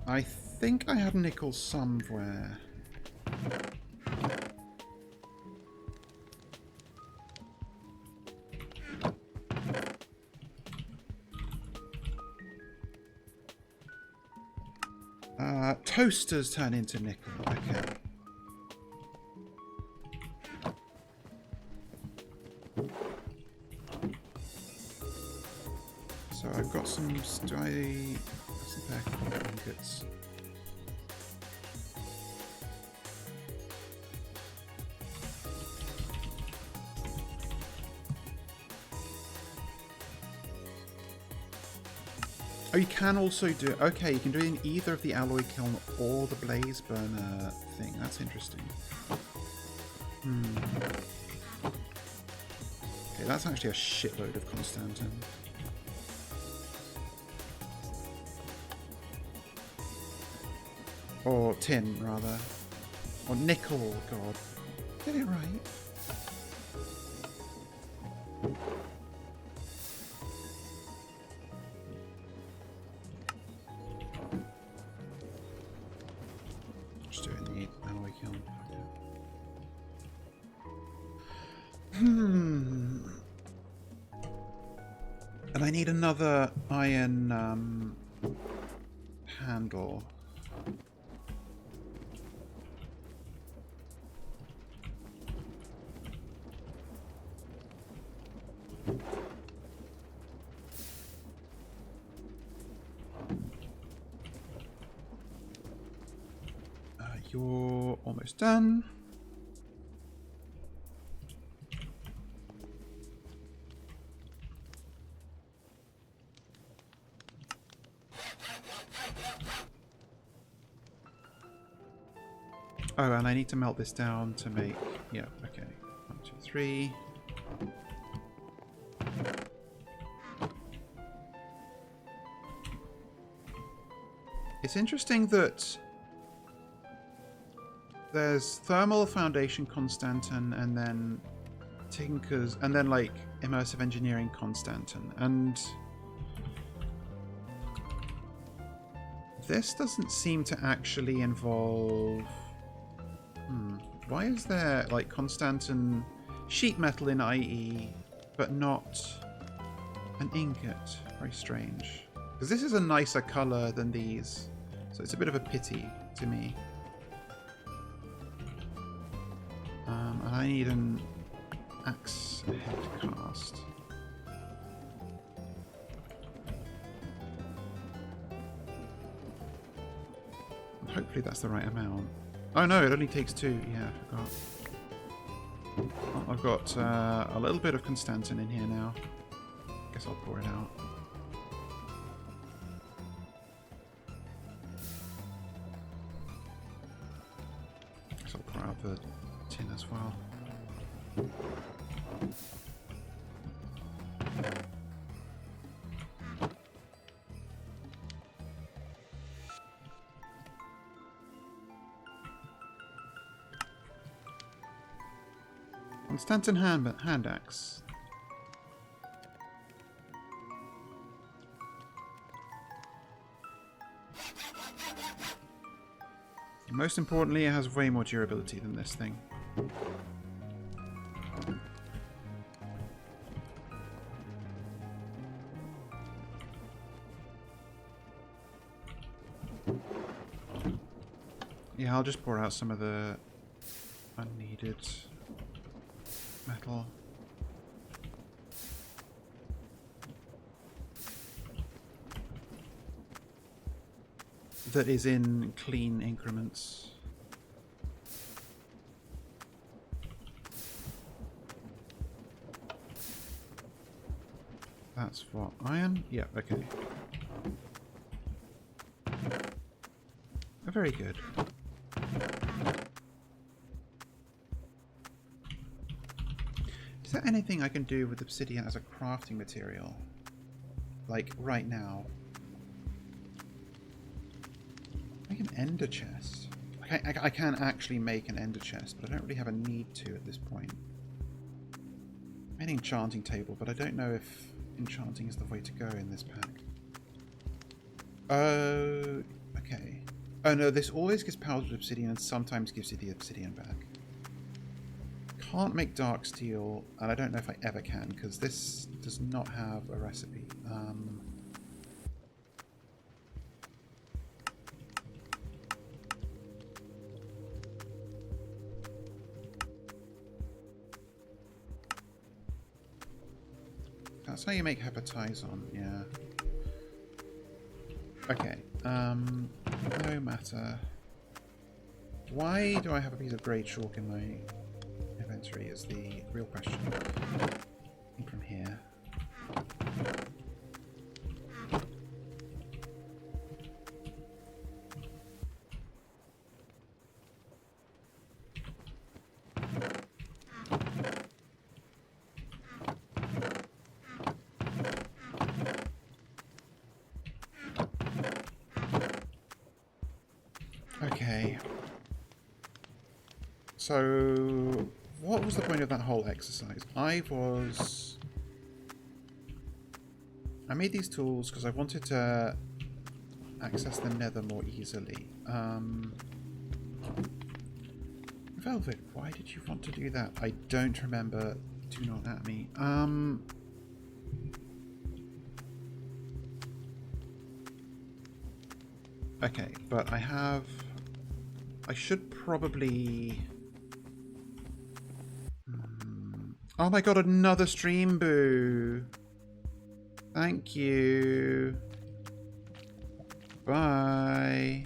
I think I had nickel somewhere. Toasters turn into nickel. Okay. So I've got some Do I... What's the back ingots? Oh, you can also do... Okay, you can do it in either of the alloy kiln or the blaze burner thing. That's interesting. Okay, that's actually a shitload of Constantin. Or tin, rather. Or nickel, God. Get it right. Just doing the alloy kiln. And I need another iron handle. You're almost done. Oh, and I need to melt this down to make... Yeah, okay. 1, 2, 3. It's interesting that there's thermal foundation Constantin and then Tinker's... and then, like, immersive engineering Constantin. And this doesn't seem to actually involve... Why is there, like, Constantin sheet metal in IE, but not an ingot? Very strange. Because this is a nicer colour than these, so it's a bit of a pity to me. And I need an axe head cast. Hopefully that's the right amount. Oh no, it only takes 2. Yeah, I forgot. Well, I've got a little bit of Constantin in here now. Guess I'll pour it out. Guess I'll pour out the tin as well. Constantin hand axe. Most importantly, it has way more durability than this thing. Yeah, I'll just pour out some of the unneeded metal. That is in clean increments. That's for iron? Yeah, okay. Very good. Is there anything I can do with obsidian as a crafting material? Like, right now? Make an ender chest. I can actually make an ender chest, but I don't really have a need to at this point. I made an enchanting table, but I don't know if enchanting is the way to go in this pack. Oh, okay. Oh no, this always gives powdered obsidian and sometimes gives you the obsidian back. Can't make dark steel, and I don't know if I ever can, because this does not have a recipe. That's how you make hepatizon, yeah. Okay, no matter. Why do I have a piece of grey chalk in my inventory is the real question. From here. Okay. So, what was the point of that whole exercise? I made these tools because I wanted to access the nether more easily. Velvet, why did you want to do that? I don't remember. Do not at me. Okay, but I should probably... Oh my god, another stream boo! Thank you. Bye.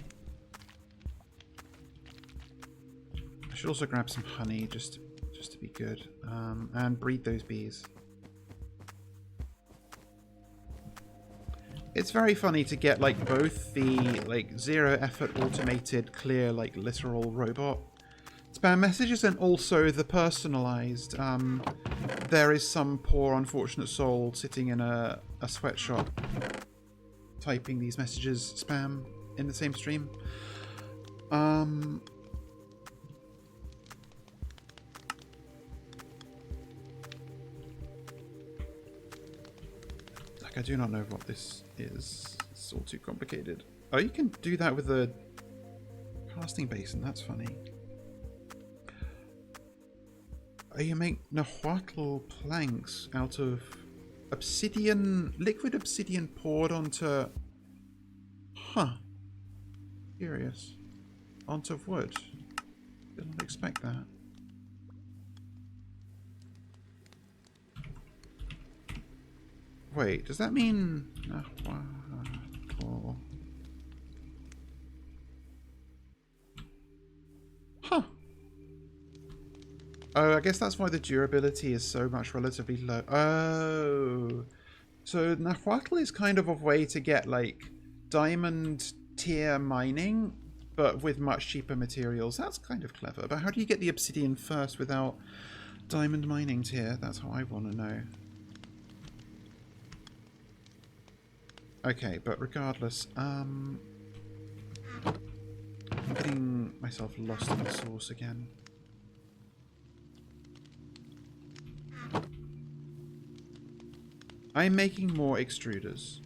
I should also grab some honey just to be good, and breed those bees. It's very funny to get like both the like zero effort automated clear like literal robot spam messages and also the personalized there is some poor unfortunate soul sitting in a sweatshop typing these messages spam in the same stream. Like, I do not know what this is. It's all too complicated. Oh, you can do that with a casting basin. That's funny. Oh, you make nahuatl planks out of obsidian, liquid obsidian poured onto... Huh. Curious. Onto wood. Didn't expect that. Wait, does that mean... Huh. Oh, I guess that's why the durability is so much relatively low. Oh. So nahuatl is kind of a way to get, like, diamond tier mining, but with much cheaper materials. That's kind of clever. But how do you get the obsidian first without diamond mining tier? That's how I want to know. Okay, but regardless, I'm getting myself lost in the source again. I'm making more extruders.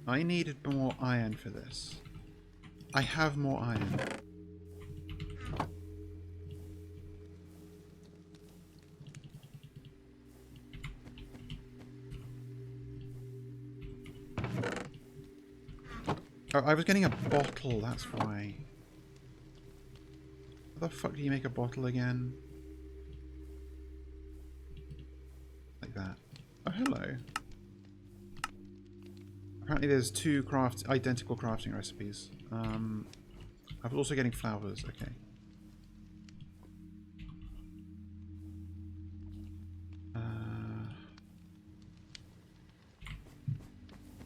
I needed more iron for this. I have more iron. Oh, I was getting a bottle, that's why. How the fuck do you make a bottle again? Like that. Oh, hello. Apparently there's two identical crafting recipes. I was also getting flowers, okay.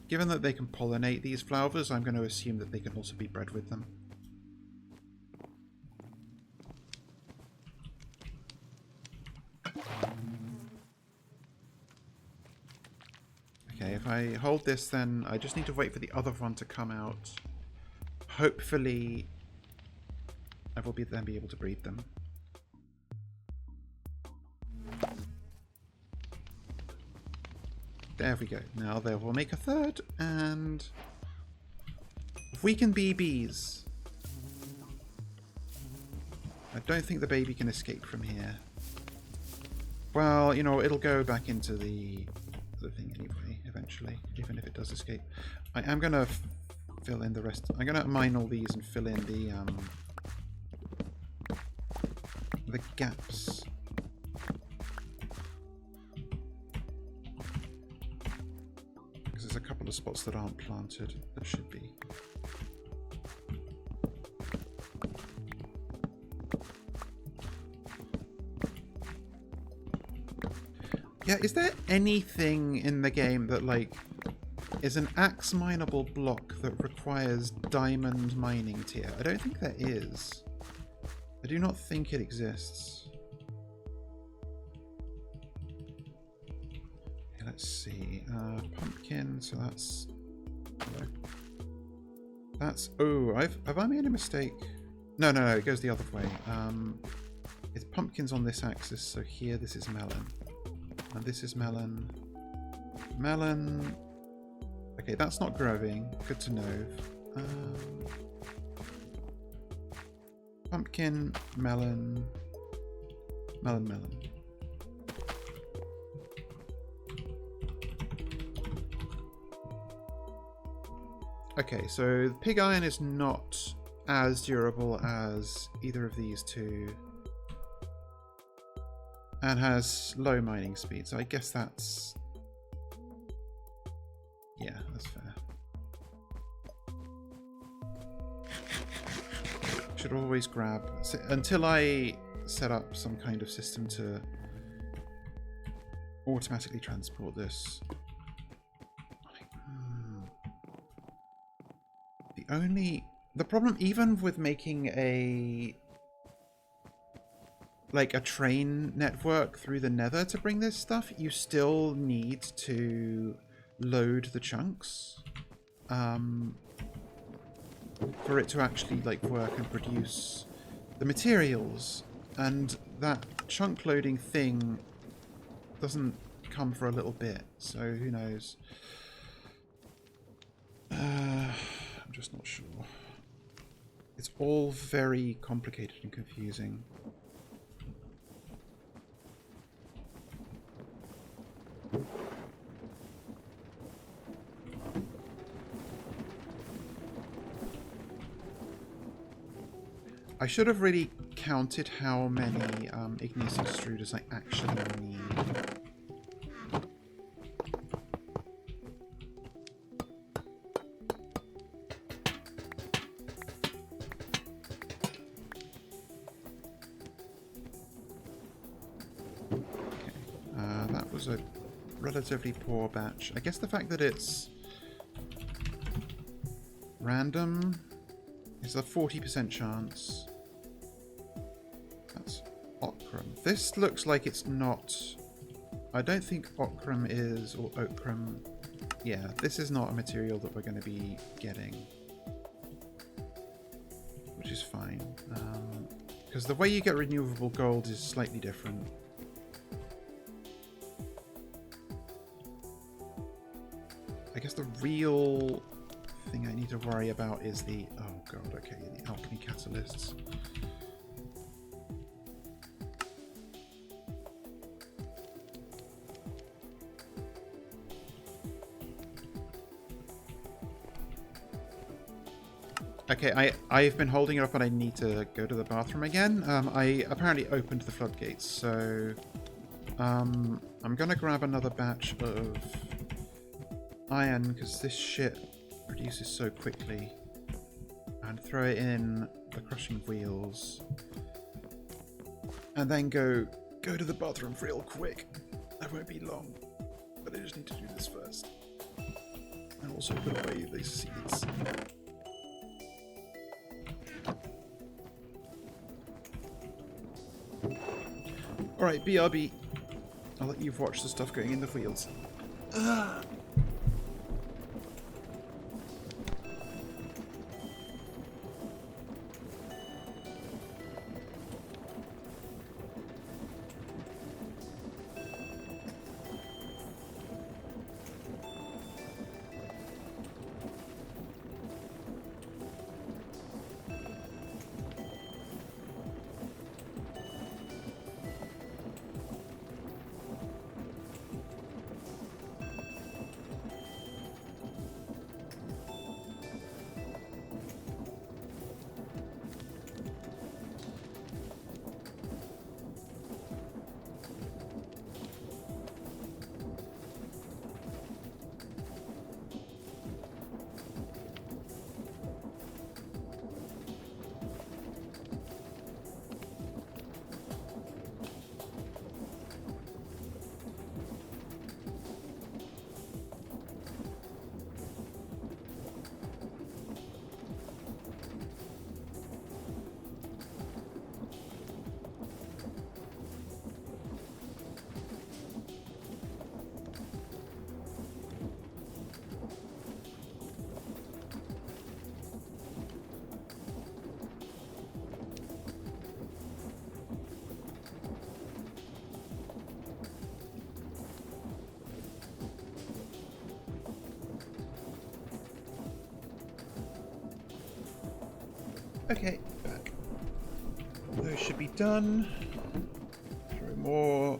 Given that they can pollinate these flowers, I'm going to assume that they can also be bred with them. Okay, if I hold this, then I just need to wait for the other one to come out. Hopefully, I will then be able to breed them. There we go. Now they will make a third, and if we can be bees. I don't think the baby can escape from here. Well, you know, it'll go back into the thing anyway, eventually, even if it does escape. I am going to fill in the rest. I'm going to mine all these and fill in the gaps. couple of spots that aren't planted. That should be. Yeah, is there anything in the game that, like, is an axe mineable block that requires diamond mining tier? I don't think there is. I do not think it exists. Okay, let's see. Pumpkin, so that's... Hello. That's... Oh, have I made a mistake? No, it goes the other way. It's pumpkins on this axis, so here this is melon. And this is melon. Melon. Okay, that's not growing. Good to know. Pumpkin, melon, melon. Okay, so the pig iron is not as durable as either of these two. And has low mining speed, so I guess that's... Yeah, that's fair. Should always grab... Until I set up some kind of system to automatically transport this. The problem, even with making a train network through the nether to bring this stuff, you still need to load the chunks for it to actually work and produce the materials, and that chunk loading thing doesn't come for a little bit, so who knows. I'm just not sure. It's all very complicated and confusing. I should have really counted how many igneous extruders I actually need. Okay, that was a relatively poor batch. I guess the fact that it's random is a 40% chance. That's ochrum. This looks like it's not... I don't think ochrum is, or ochrum... Yeah, this is not a material that we're going to be getting. Which is fine. Because the way you get renewable gold is slightly different. I guess the real thing I need to worry about is the... Oh god, okay, the alchemy catalysts. Okay, I've been holding it up and I need to go to the bathroom again. I apparently opened the floodgates, so I'm gonna grab another batch of iron because this shit produces so quickly, and throw it in the crushing wheels, and then go to the bathroom real quick. I won't be long, but I just need to do this first, and also put away these seeds. Alright, BRB. I'll let you watch the stuff going in the wheels. Okay, back. Those should be done. Throw more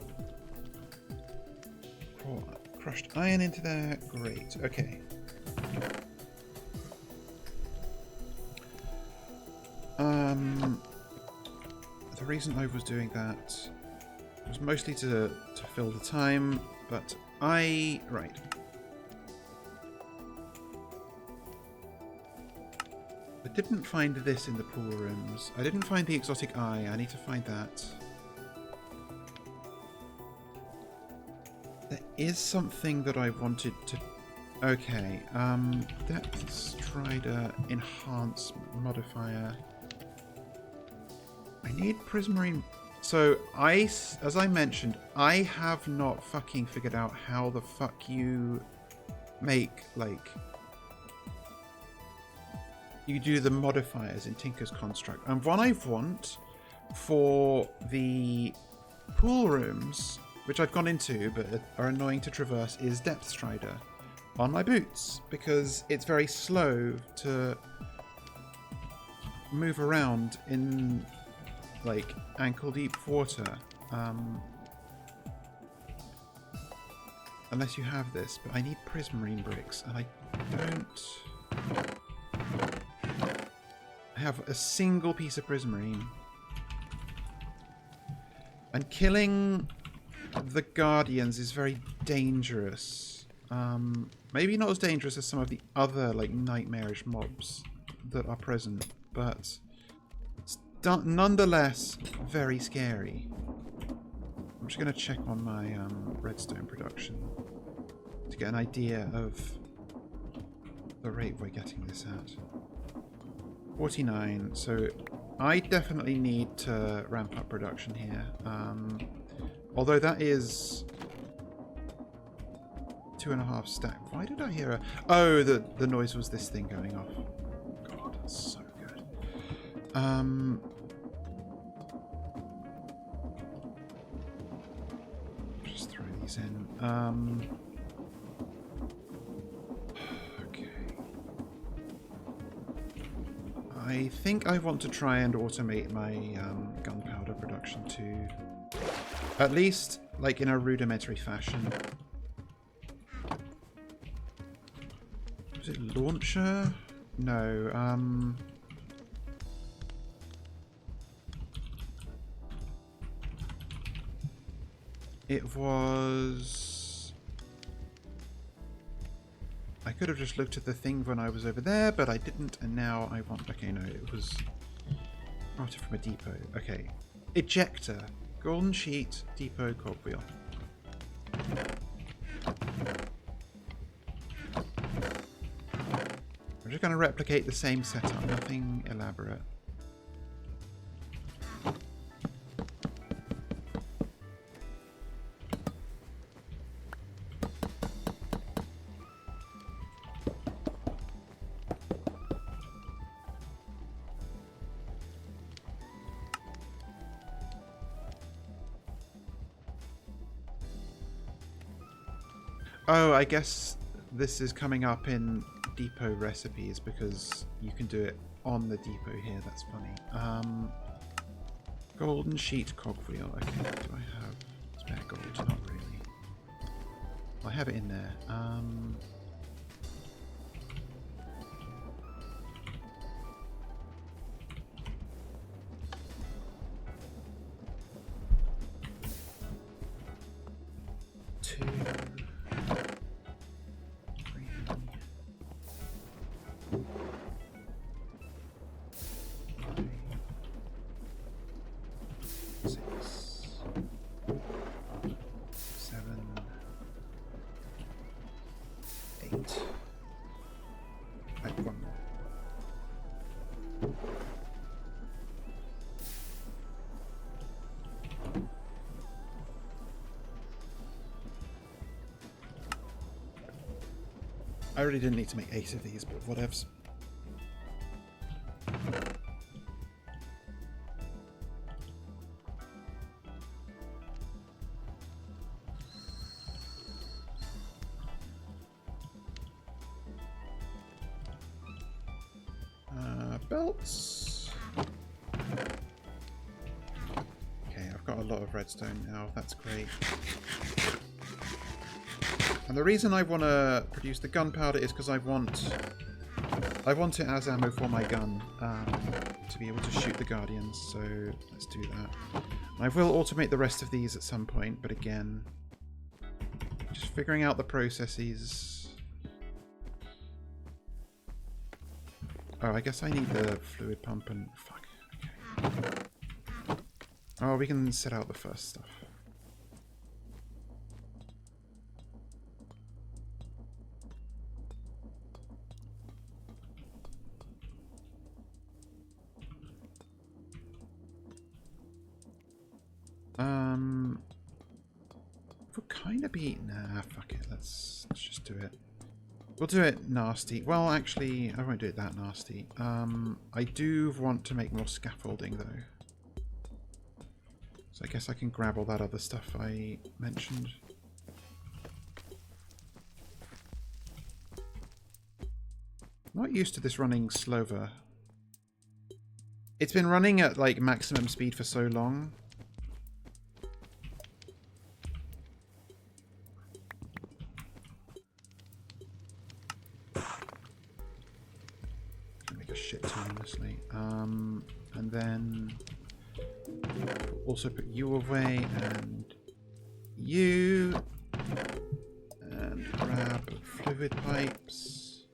crushed iron into there. Great. Okay. The reason I was doing that was mostly to fill the time, but right. I didn't find this in the pool rooms. I didn't find the exotic eye. I need to find that. There is something that I wanted to... Okay, Depth Strider Enhancement Modifier. I need Prismarine... So, as I mentioned, I have not fucking figured out how the fuck you make, like... You do the modifiers in Tinker's Construct. And what I want for the pool rooms, which I've gone into but are annoying to traverse, is Depth Strider on my boots, because it's very slow to move around in like ankle deep water, unless you have this. But I need prismarine bricks, and I don't have a single piece of prismarine. And killing the guardians is very dangerous. Maybe not as dangerous as some of the other like nightmarish mobs that are present, but nonetheless very scary. I'm just going to check on my redstone production to get an idea of the rate we're getting this at. 49, so I definitely need to ramp up production here. Although that is 2.5 stack. Why did I hear a... Oh, the noise was this thing going off. God, that's so good. Just throw these in. Okay. I think I want to try and automate my gunpowder production to... At least, like, in a rudimentary fashion. Was it launcher? No, it was... I could have just looked at the thing when I was over there, but I didn't, and now I want... Okay, no, it was routed from a depot. Okay. Ejector. Golden sheet, depot, cogwheel. I'm just going to replicate the same setup, nothing elaborate. Oh, I guess this is coming up in depot recipes because you can do it on the depot here. That's funny. Golden sheet cogwheel. Okay, do I have spare gold? Not really. I have it in there. I really didn't need to make 8 of these, but whatevs. Belts. lot of redstone now. That's great. And the reason I want to produce the gunpowder is because I want it as ammo for my gun, to be able to shoot the Guardians. So let's do that. And I will automate the rest of these at some point, but again, just figuring out the processes. Oh, I guess I need the fluid pump and fuck. Okay. Oh, we can set out the first stuff. We'll kind of be... Nah, fuck it. Let's just do it. We'll do it nasty. Well, actually, I won't do it that nasty. I do want to make more scaffolding, though. So I guess I can grab all that other stuff I mentioned. Not used to this running slower. It's been running at, like, maximum speed for so long. Shit ton, honestly. And then also put you away and you, and grab fluid pipes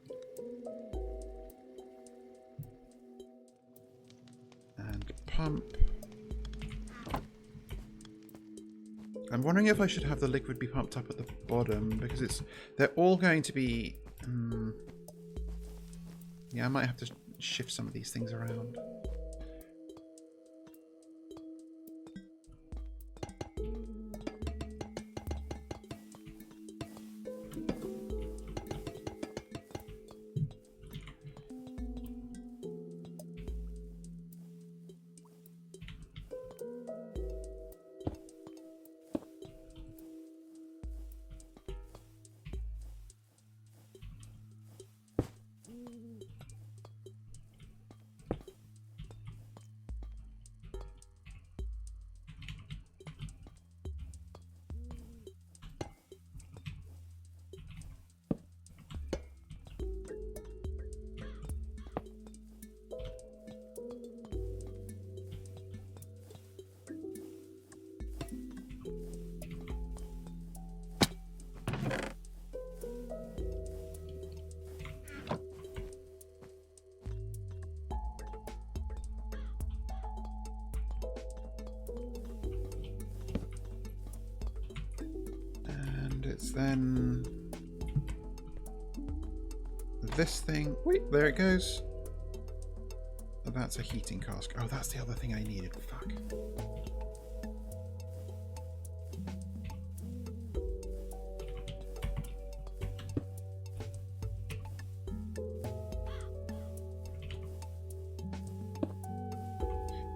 and pump. I'm wondering if I should have the liquid be pumped up at the bottom because they're all going to be. Yeah, I might have to shift some of these things around. Then this thing, wait, there it goes. Oh, that's a heating cask. Oh, that's the other thing I needed. Fuck.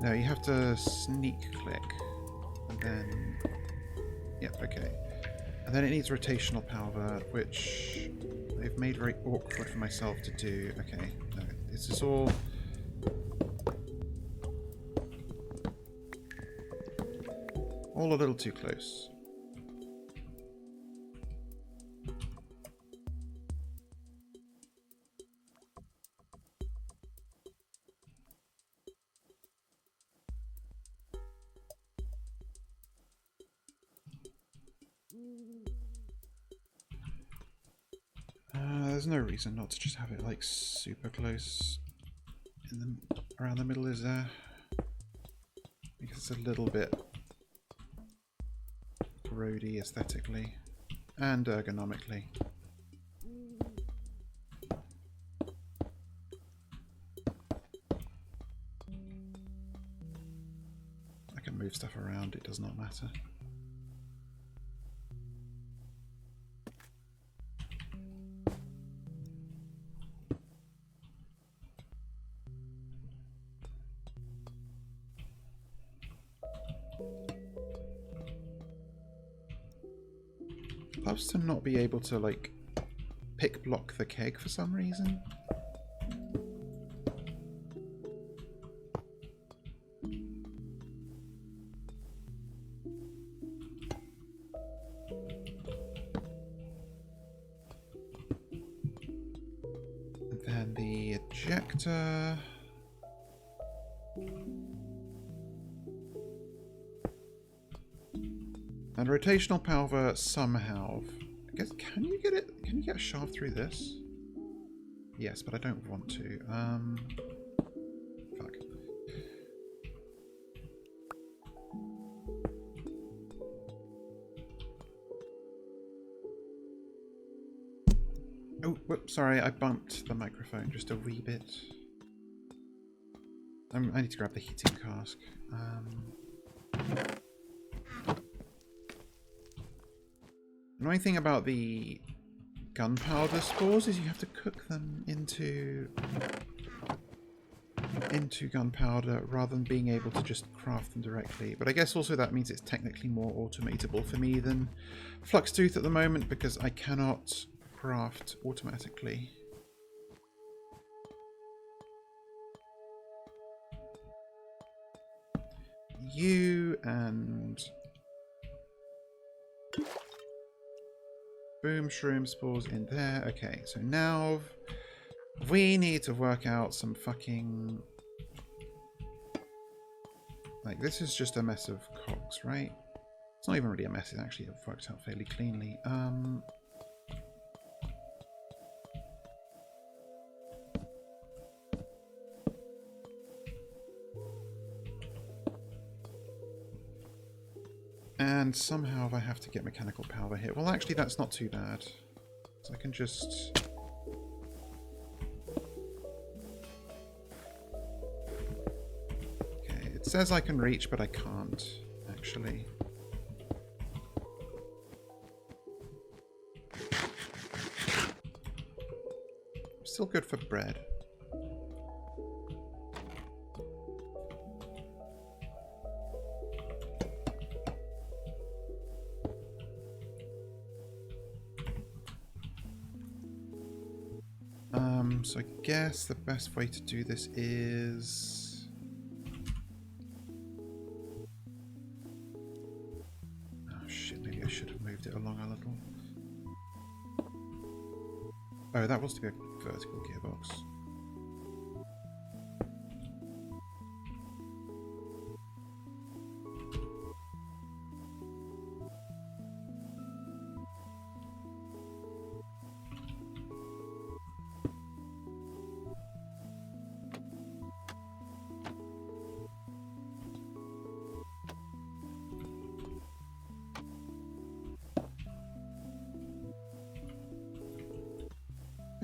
No, you have to sneak click and then, yep, okay. And then it needs rotational power, which I've made very awkward for myself to do. Okay, no, this is all... all a little too close. There's no reason not to just have it like super close in the around the middle, is there? Because it's a little bit roady aesthetically and ergonomically. I can move stuff around, it does not matter. Loves to not be able to like pick block the keg for some reason. Projector. And rotational powder somehow. I guess, can you get it? Can you get a shaft through this? Yes, but I don't want to. Fuck. Oh, whoops, sorry, I bumped the microphone just a wee bit. I need to grab the heating cask. Annoying thing about the gunpowder spores is you have to cook them into gunpowder rather than being able to just craft them directly. But I guess also that means it's technically more automatable for me than Fluxtooth at the moment because I cannot craft automatically. You and boom, shroom spores in there. Okay, so now we need to work out some fucking... Like, this is just a mess of cogs, right? It's not even really a mess, it actually worked out fairly cleanly. And somehow I have to get mechanical powder here. Well, actually, that's not too bad. So I can just... Okay, it says I can reach, but I can't, actually. Still good for bread. So I guess the best way to do this is... Oh shit, maybe I should have moved it along a little. Oh, that was to be a vertical gearbox.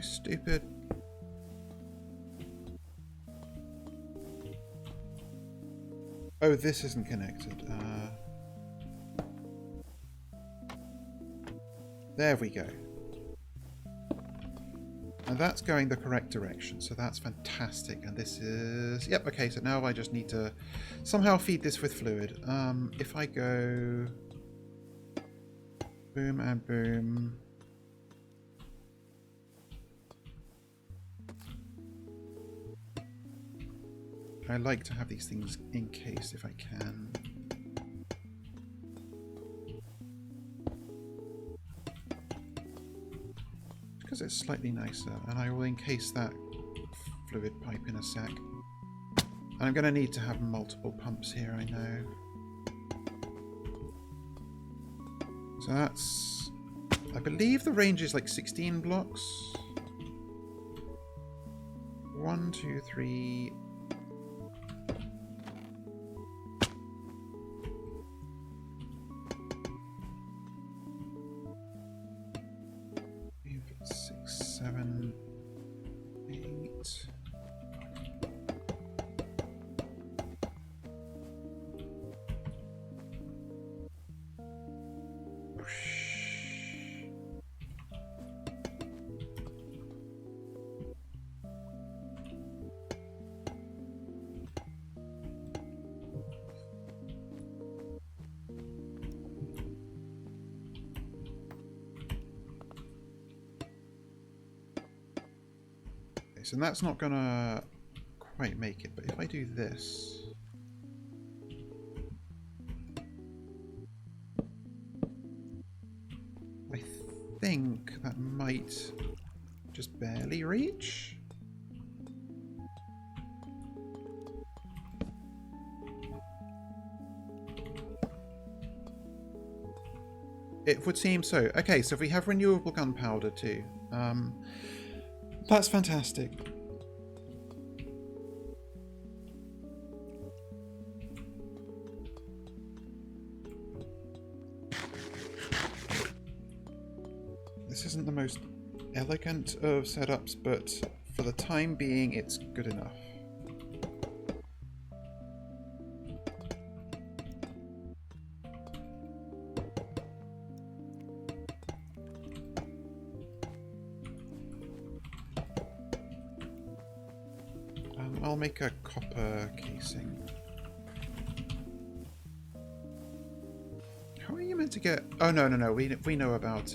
Stupid. Oh, this isn't connected. There we go. And that's going the correct direction, so that's fantastic. And this is... Yep, okay, so now I just need to somehow feed this with fluid. If I go... Boom and boom... I like to have these things encased if I can. Because it's slightly nicer, and I will encase that fluid pipe in a sec. And I'm going to need to have multiple pumps here, I know. So that's... I believe the range is like 16 blocks. 1, 2, 3... So that's not gonna quite make it, but if I do this... I think that might just barely reach. It would seem so. Okay, so if we have renewable gunpowder too, that's fantastic. This isn't the most elegant of setups, but for the time being, it's good enough. I'll make a copper casing. How are you meant to get... Oh, no. We know about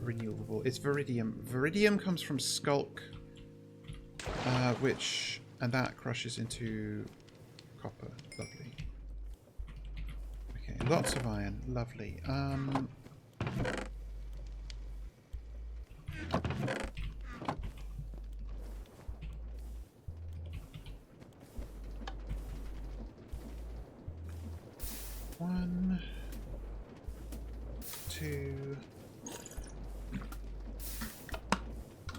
renewable. It's Viridium. Viridium comes from Skulk, which... And that crushes into copper. Lovely. Okay, lots of iron. Lovely. One, two,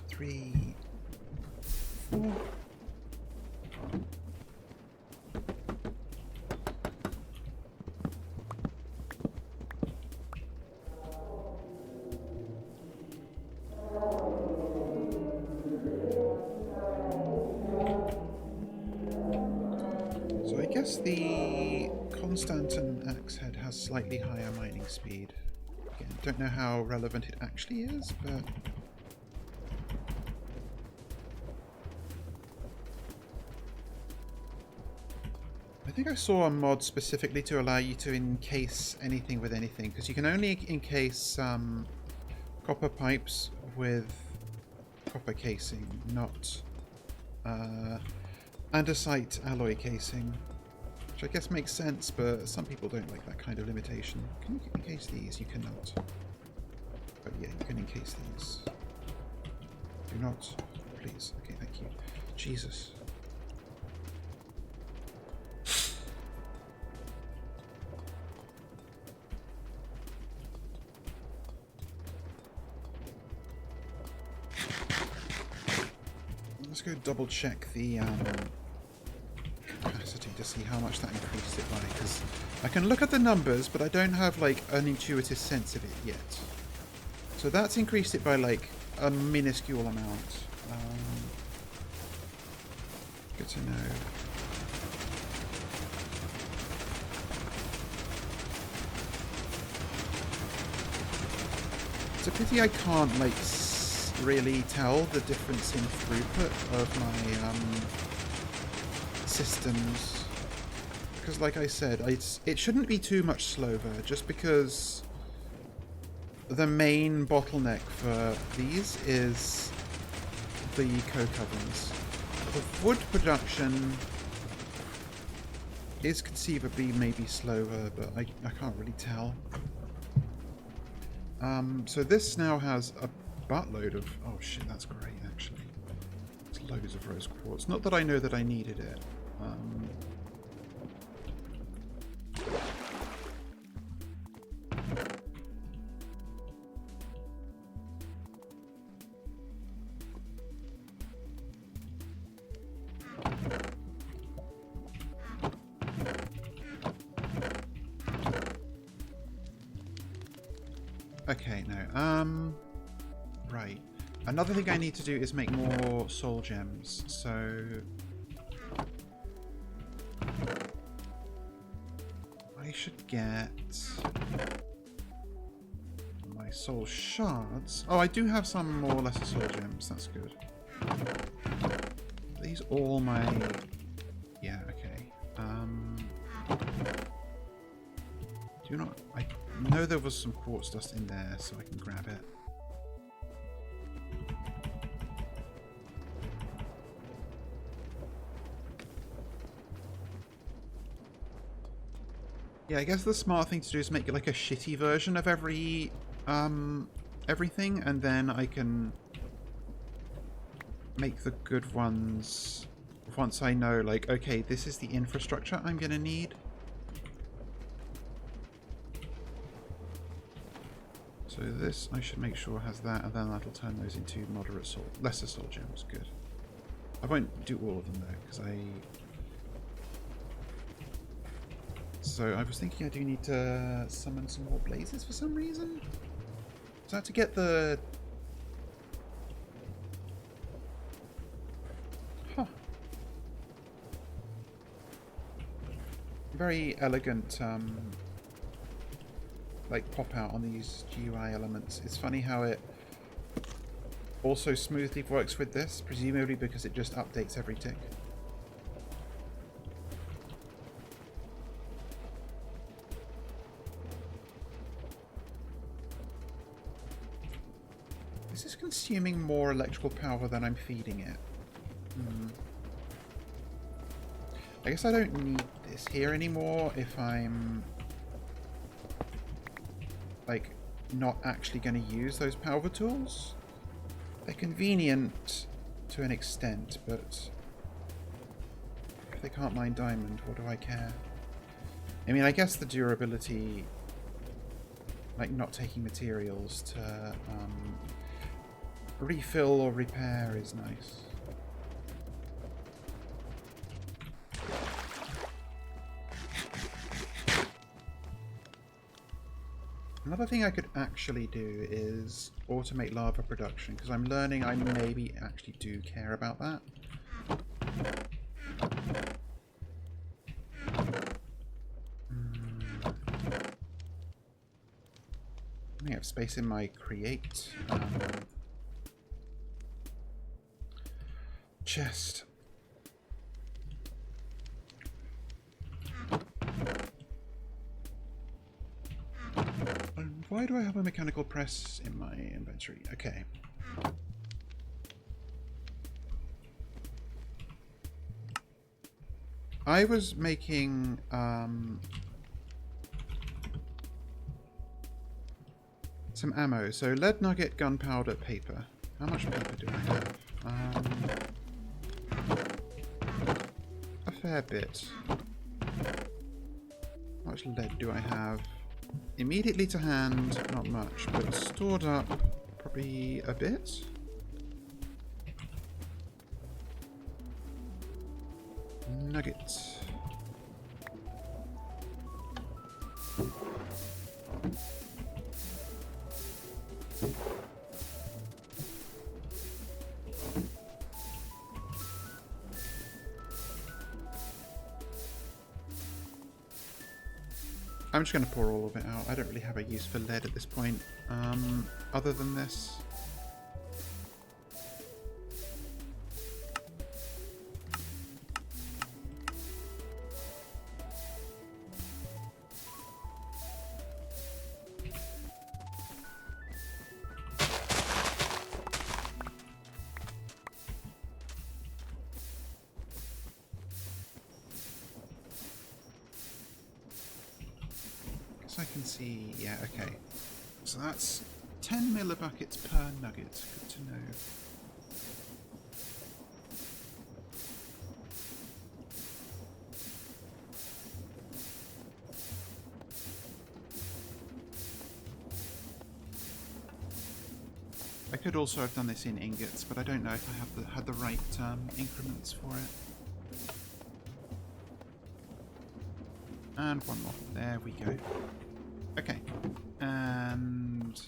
three, four. So I guess the Constantin axe head has slightly higher mining speed. Again, don't know how relevant it actually is, but... I think I saw a mod specifically to allow you to encase anything with anything, because you can only encase copper pipes with copper casing, not andesite alloy casing. Which I guess makes sense, but some people don't like that kind of limitation. Can you encase these? You cannot. But yeah, you can encase these. Do not. Please. Okay, thank you. Jesus. Let's go double check the capacity to see how much that increased it by, because I can look at the numbers, but I don't have like an intuitive sense of it yet. So that's increased it by like a minuscule amount. Good to know. It's a pity I can't like really tell the difference in throughput of my systems, because like I said, it shouldn't be too much slower, just because the main bottleneck for these is the coke ovens. The wood production is conceivably maybe slower, but I can't really tell. So this now has a buttload of... Oh shit, that's great actually. It's loads of rose quartz. Not that I know that I needed it. Okay, no. Right. Another thing I need to do is make more soul gems, so... I should get... my soul shards. Oh, I do have some more lesser soul gems, that's good. Are these all my... Yeah, okay. Do you not... I know there was some quartz dust in there, so I can grab it. Yeah, I guess the smart thing to do is make like a shitty version of every everything, and then I can make the good ones once I know, like, okay, this is the infrastructure I'm gonna need. So this I should make sure has that, and then that'll turn those into moderate salt, lesser salt gems. Good. I won't do all of them though, because So I was thinking I do need to summon some more blazes for some reason. Is that to get the... Huh. Very elegant, like pop out on these GUI elements. It's funny how it also smoothly works with this, presumably because it just updates every tick. This is consuming more electrical power than I'm feeding it. I guess I don't need this here anymore if I'm like not actually going to use those power tools. They're convenient to an extent, but if they can't mine diamond, what do I care? I mean, I guess the durability, like not taking materials to refill or repair, is nice. Another thing I could actually do is automate lava production, because I'm learning I maybe actually do care about that. I have space in my create chest. Why do I have a mechanical press in my inventory? Okay. I was making some ammo. So lead nugget, gunpowder, paper. How much paper do I have? A fair bit. How much lead do I have? Immediately to hand, not much, but stored up, probably a bit. Nuggets. I'm just going to pour all of it out. I don't really have a use for lead at this point, other than this. I can see, yeah, okay. So that's 10 millibuckets per nugget. Good to know. I could also have done this in ingots, but I don't know if I have had the right increments for it. And one more. There we go. Okay. And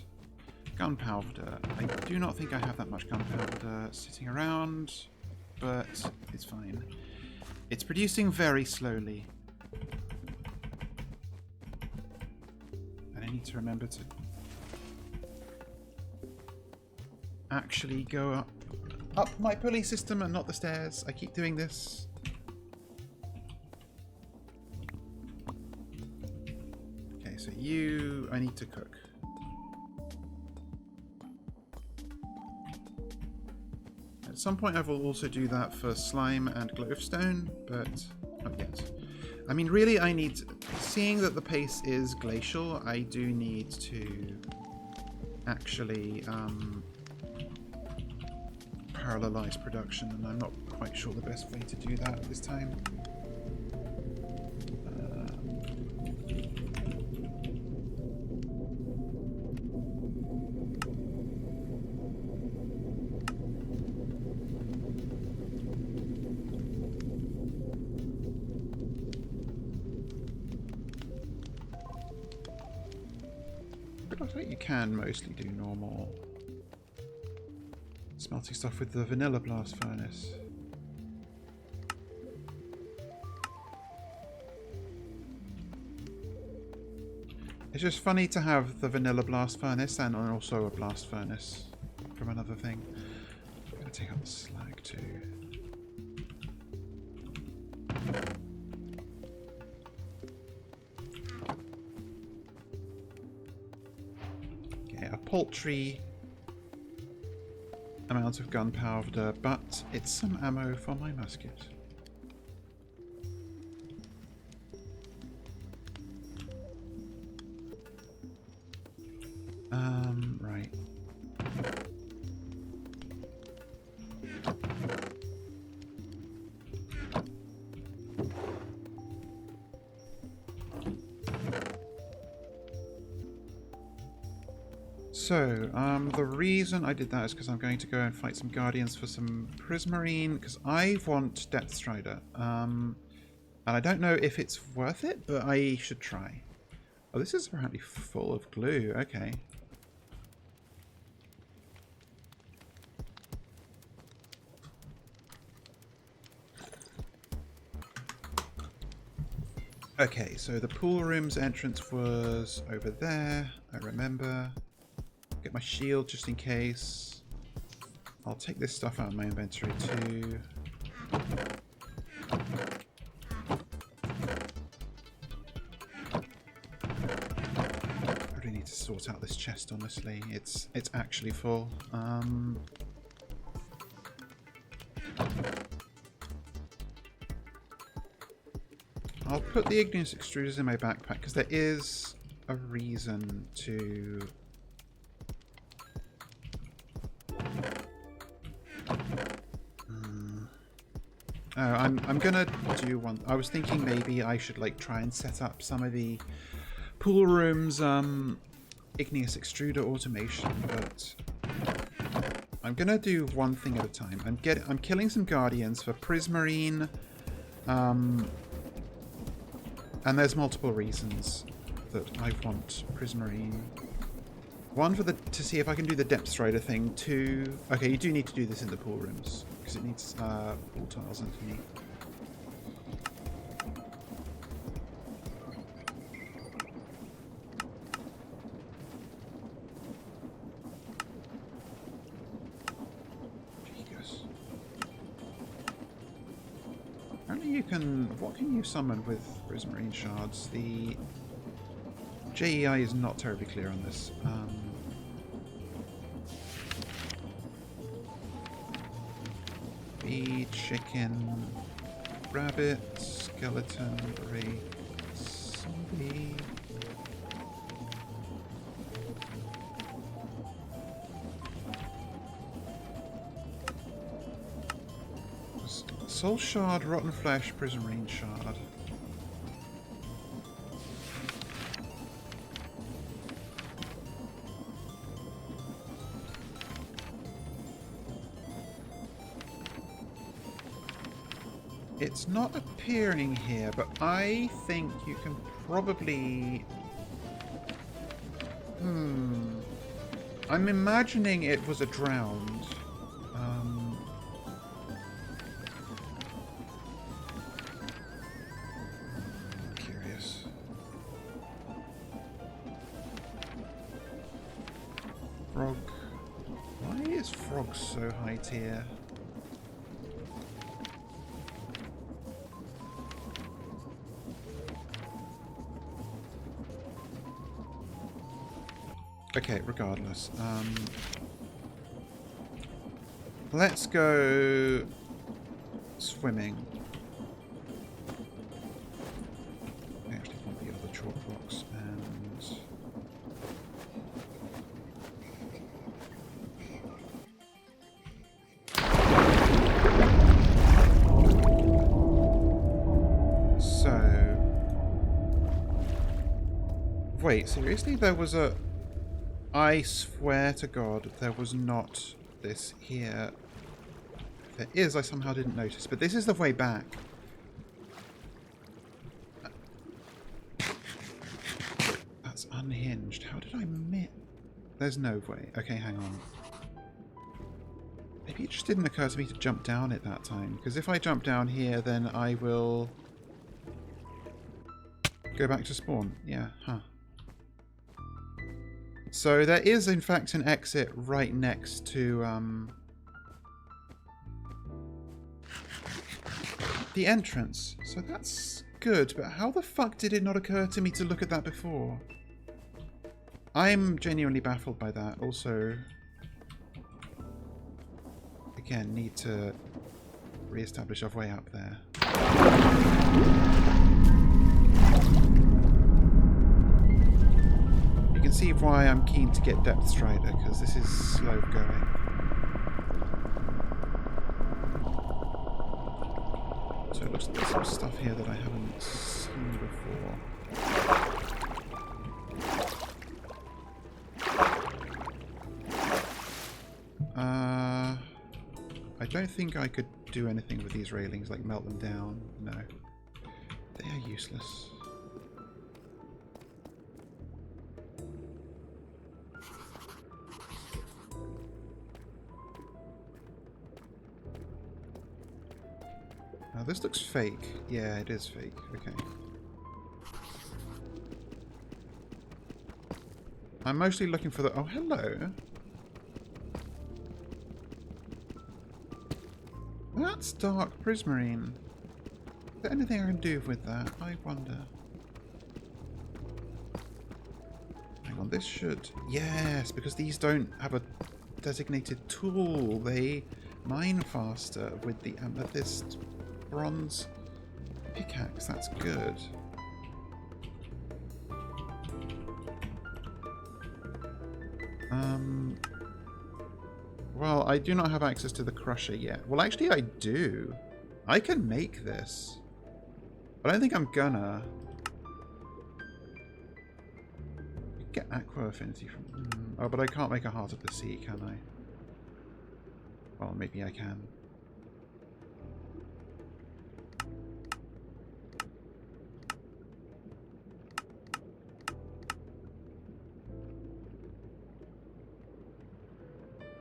gunpowder. I do not think I have that much gunpowder sitting around, but it's fine. It's producing very slowly. And I need to remember to actually go up my pulley system and not the stairs. I keep doing this. So you, I need to cook. At some point I will also do that for slime and glowstone, but not yet. I mean, really I need, seeing that the pace is glacial, I do need to actually parallelize production, and I'm not quite sure the best way to do that at this time. looks like you can mostly do normal smelting stuff with the vanilla blast furnace. It's just funny to have the vanilla blast furnace and also a blast furnace from another thing. I'm going to take out the slag too. Okay, a paltry amount of gunpowder, but it's some ammo for my musket. Right. So, the reason I did that is because I'm going to go and fight some Guardians for some Prismarine, because I want Depth Strider. And I don't know if it's worth it, but I should try. Oh, this is apparently full of glue. Okay. Okay, so the pool room's entrance was over there. I remember. Get my shield just in case. I'll take this stuff out of my inventory too. I really need to sort out this chest, honestly. It's actually full. I'll put the igneous extruders in my backpack because there is a reason to... Oh, I'm gonna do one. I was thinking maybe I should like try and set up some of the pool rooms igneous extruder automation, but I'm gonna do one thing at a time. I'm killing some Guardians for Prismarine. And there's multiple reasons that I want Prismarine. One, to see if I can do the Depth Strider thing. Two, okay, you do need to do this in the pool rooms, because it needs pool tiles underneath. Apparently you can... What can you summon with Prismarine shards? The JEI is not terribly clear on this. Bee, chicken, rabbit, skeleton, wraith, zombie... Soul shard, rotten flesh, prismarine shard. It's not appearing here, but I think you can probably... I'm imagining it was a drowned. Frog. Why is frog so high tier? Okay, regardless. Let's go swimming. I actually want the other chalk blocks and... Wait, seriously? There was a... I swear to God, there was not this here. If there is, I somehow didn't notice. But this is the way back. That's unhinged. How did I miss? There's no way. Okay, hang on. Maybe it just didn't occur to me to jump down at that time. Because if I jump down here, then I will go back to spawn. Yeah, huh. So there is, in fact, an exit right next to the entrance. So that's good. But how the fuck did it not occur to me to look at that before? I'm genuinely baffled by that. Also, again, need to re-establish our way up there. You can see why I'm keen to get Depth Strider, because this is slow going. So it looks like there's some stuff here that I haven't seen before. I don't think I could do anything with these railings, like melt them down. No. They are useless. Now this looks fake. Yeah, it is fake. Okay. I'm mostly looking for the... Oh, hello. That's dark prismarine. Is there anything I can do with that? I wonder. Hang on, this should... Yes, because these don't have a designated tool. They mine faster with the amethyst bronze pickaxe. That's good. Well, I do not have access to the crusher yet. Well, actually, I do. I can make this. But I don't think I'm gonna. You get aqua affinity from... Oh, but I can't make a heart of the sea, can I? Well, maybe I can.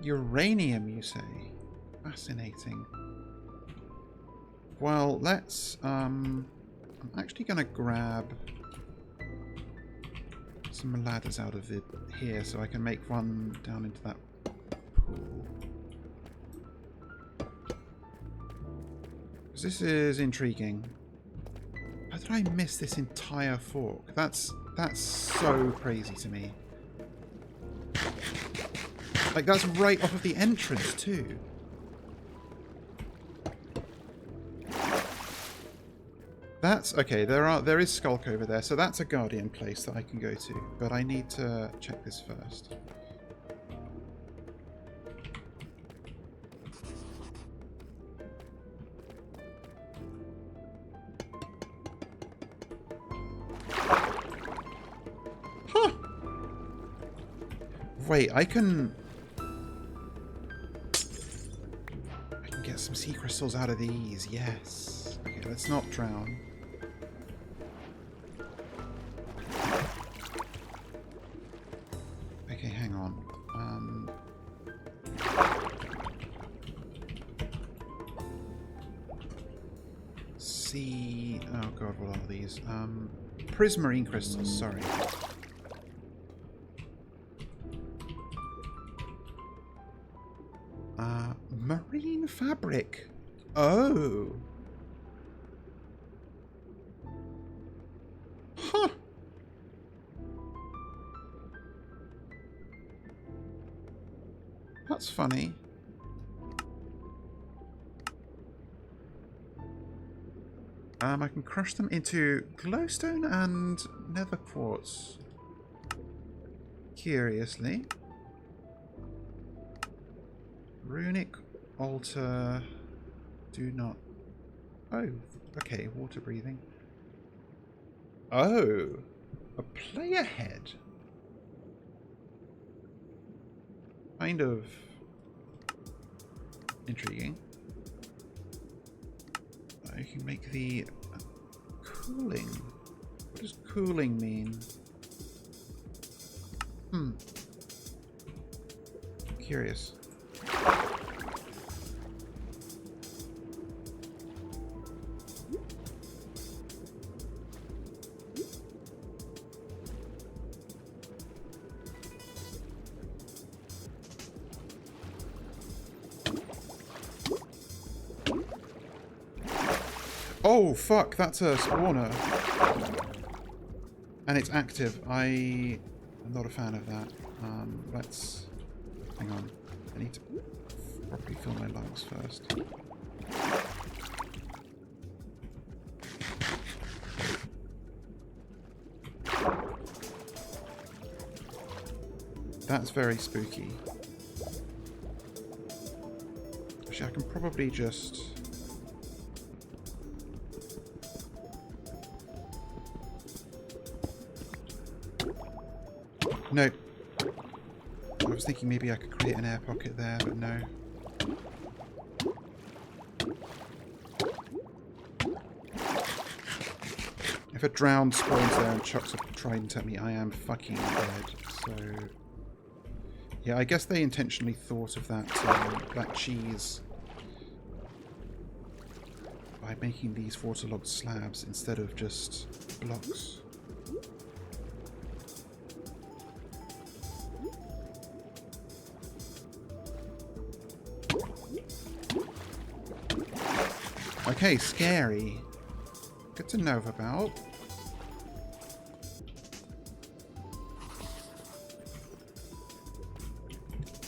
Uranium, you say? Fascinating. Well, let's... I'm actually going to grab some ladders out of it here so I can make one down into that pool. Because this is intriguing. How did I miss this entire fork? That's so crazy to me. Like, that's right off of the entrance, too. That's... Okay, there is Skulk over there, so that's a Guardian place that I can go to. But I need to check this first. Huh! Wait, I can get some sea crystals out of these, yes. Okay, let's not drown. Okay, hang on. Oh god, what are these? Prismarine crystals, sorry. Marine fabric. Oh. Huh. That's funny. I can crush them into glowstone and nether quartz. Curiously. Runic altar. Do not. Oh, okay. Water breathing. Oh, a player head. Kind of intriguing. You can make the cooling. What does cooling mean? Curious. Oh, fuck, that's a spawner. And it's active. I'm not a fan of that. Let's... Hang on. I need to properly fill my lungs first. That's very spooky. Actually, I can probably just... No. I was thinking maybe I could create an air pocket there, but no. If a drowned spawns there and chucks a trident at me, I am fucking dead. So... Yeah, I guess they intentionally thought of that, that cheese by making these waterlogged slabs instead of just blocks. Okay, scary. Good to know about.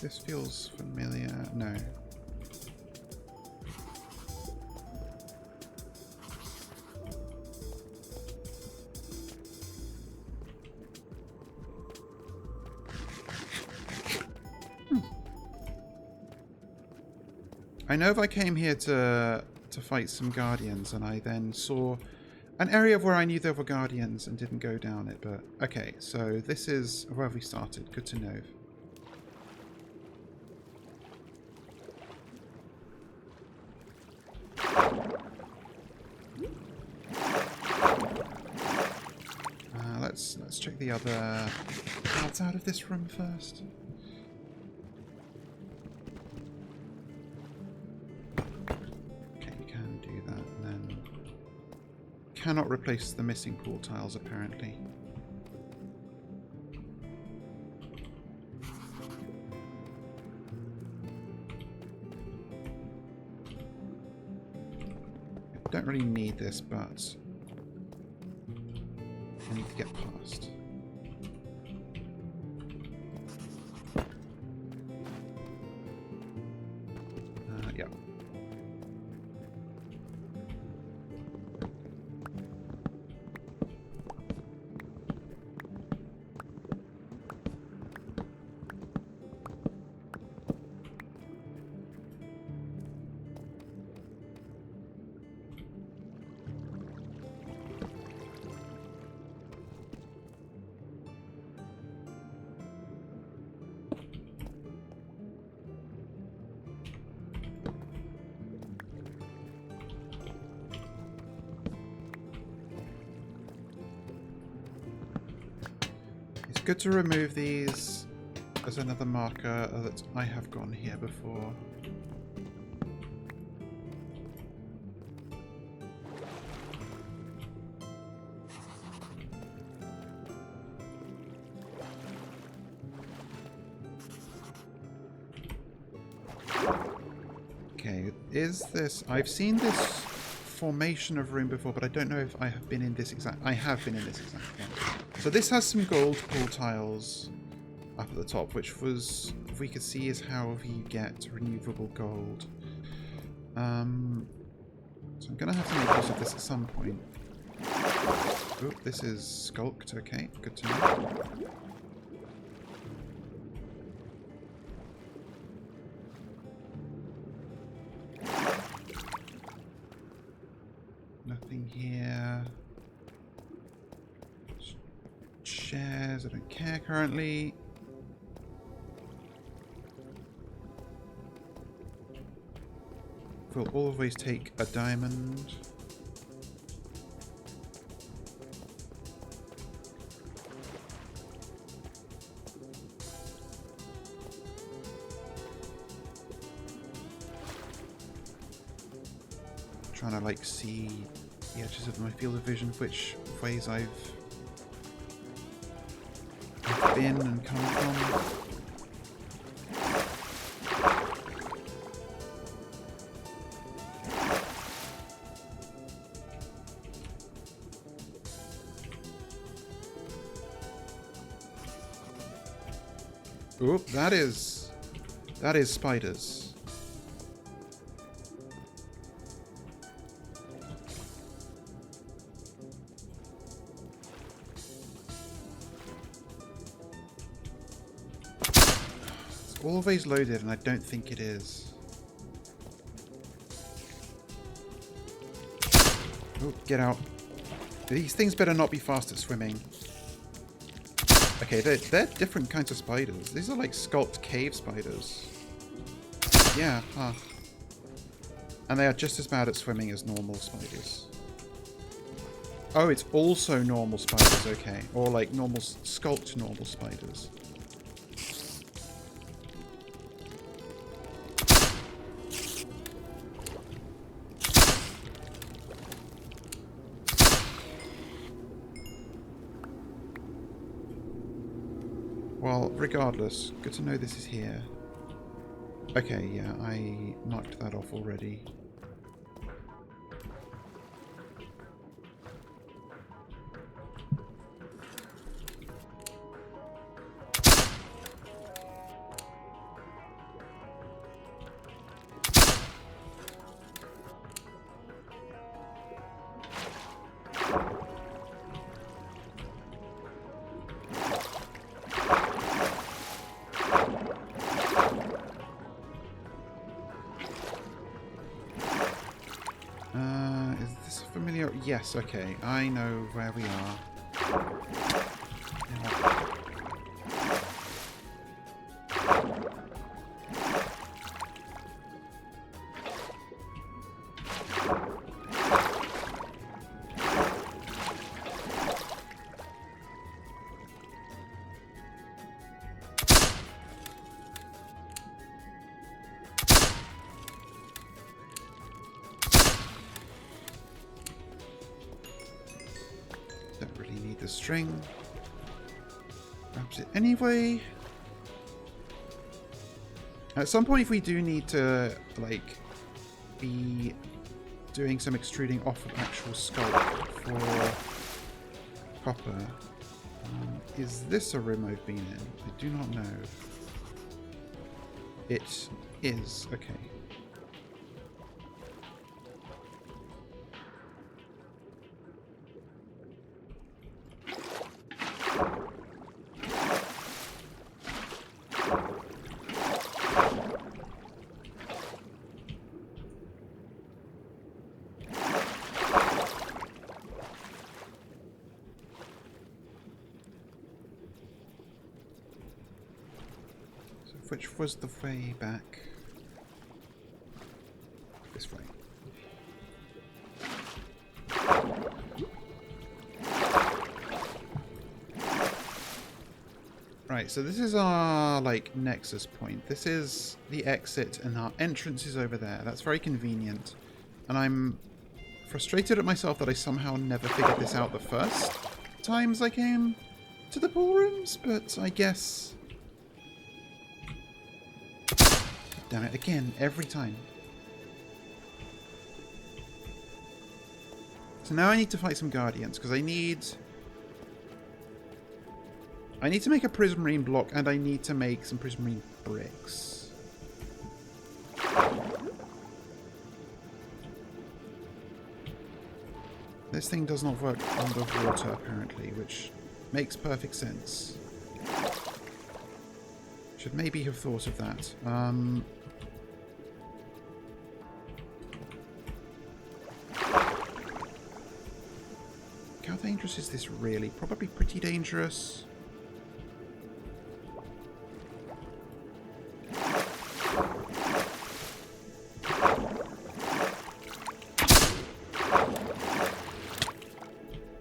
This feels familiar. No. I know if I came here to fight some guardians and I then saw an area where I knew there were guardians and didn't go down it, but okay, so this is where we started. Good to know. Let's check the other parts out of this room first. Cannot replace the missing pool tiles, apparently. I don't really need this, but I need to get past. Yeah. Good to remove these as another marker that I have gone here before. Okay, is this... I've seen this formation of room before, but I don't know if I have been in this exact... I have been in this exact one. So this has some gold pool tiles up at the top, which was, if we could see, is how you get renewable gold. So I'm going to have to make use of this at some point. Oh, this is skulked. Okay, good to know. Nothing here. Chairs, I don't care currently. We'll always take a diamond. trying to like see the edges of my field of vision, which ways I've been and come from. Oop, that is spiders. It's always loaded and I don't think it is. Oh, get out. These things better not be fast at swimming. Okay, they're different kinds of spiders. These are like sculpt cave spiders. Yeah, huh. And they are just as bad at swimming as normal spiders. Oh, it's also normal spiders, okay. Or like normal, sculpt normal spiders. Well, regardless, good to know this is here. Okay, yeah, I knocked that off already. Yes, okay. I know where we are. The string. Grabs it anyway. At some point, if we do need to, like, be doing some extruding off of actual sculpt for copper, is this a room I've been in? I do not know. It is. Okay. Which was the way back? This way. Right, so this is our, like, nexus point. This is the exit and our entrance is over there. That's very convenient. And I'm frustrated at myself that I somehow never figured this out the first times I came to the ballrooms, but I guess... Damn it, again, every time. So now I need to fight some guardians, because I need to make a prismarine block, and I need to make some prismarine bricks. This thing does not work underwater, apparently, which makes perfect sense. Should maybe have thought of that. How dangerous is this really? Probably pretty dangerous.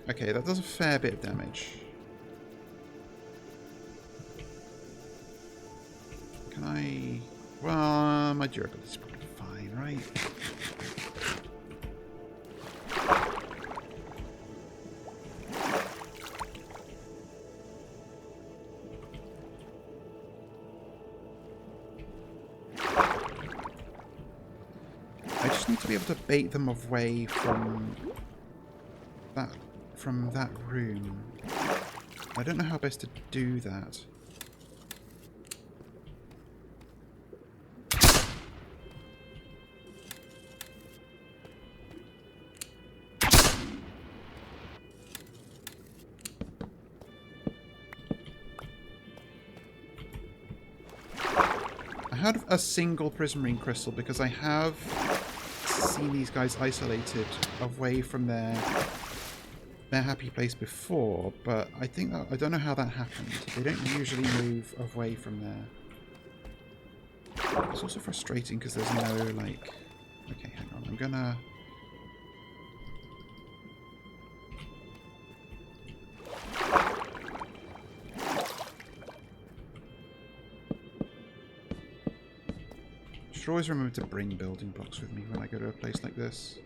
Okay, that does a fair bit of damage. Can I... Well, my durability is probably fine, right? need to be able to bait them away from that room. I don't know how best to do that. I had a single prismarine crystal because I have seen these guys isolated away from their happy place before, but I think that, I don't know how that happened. They don't usually move away from there. It's also frustrating because there's no, like... Okay, hang on. I'm gonna... Should always remember to bring building blocks with me when I go to a place like this.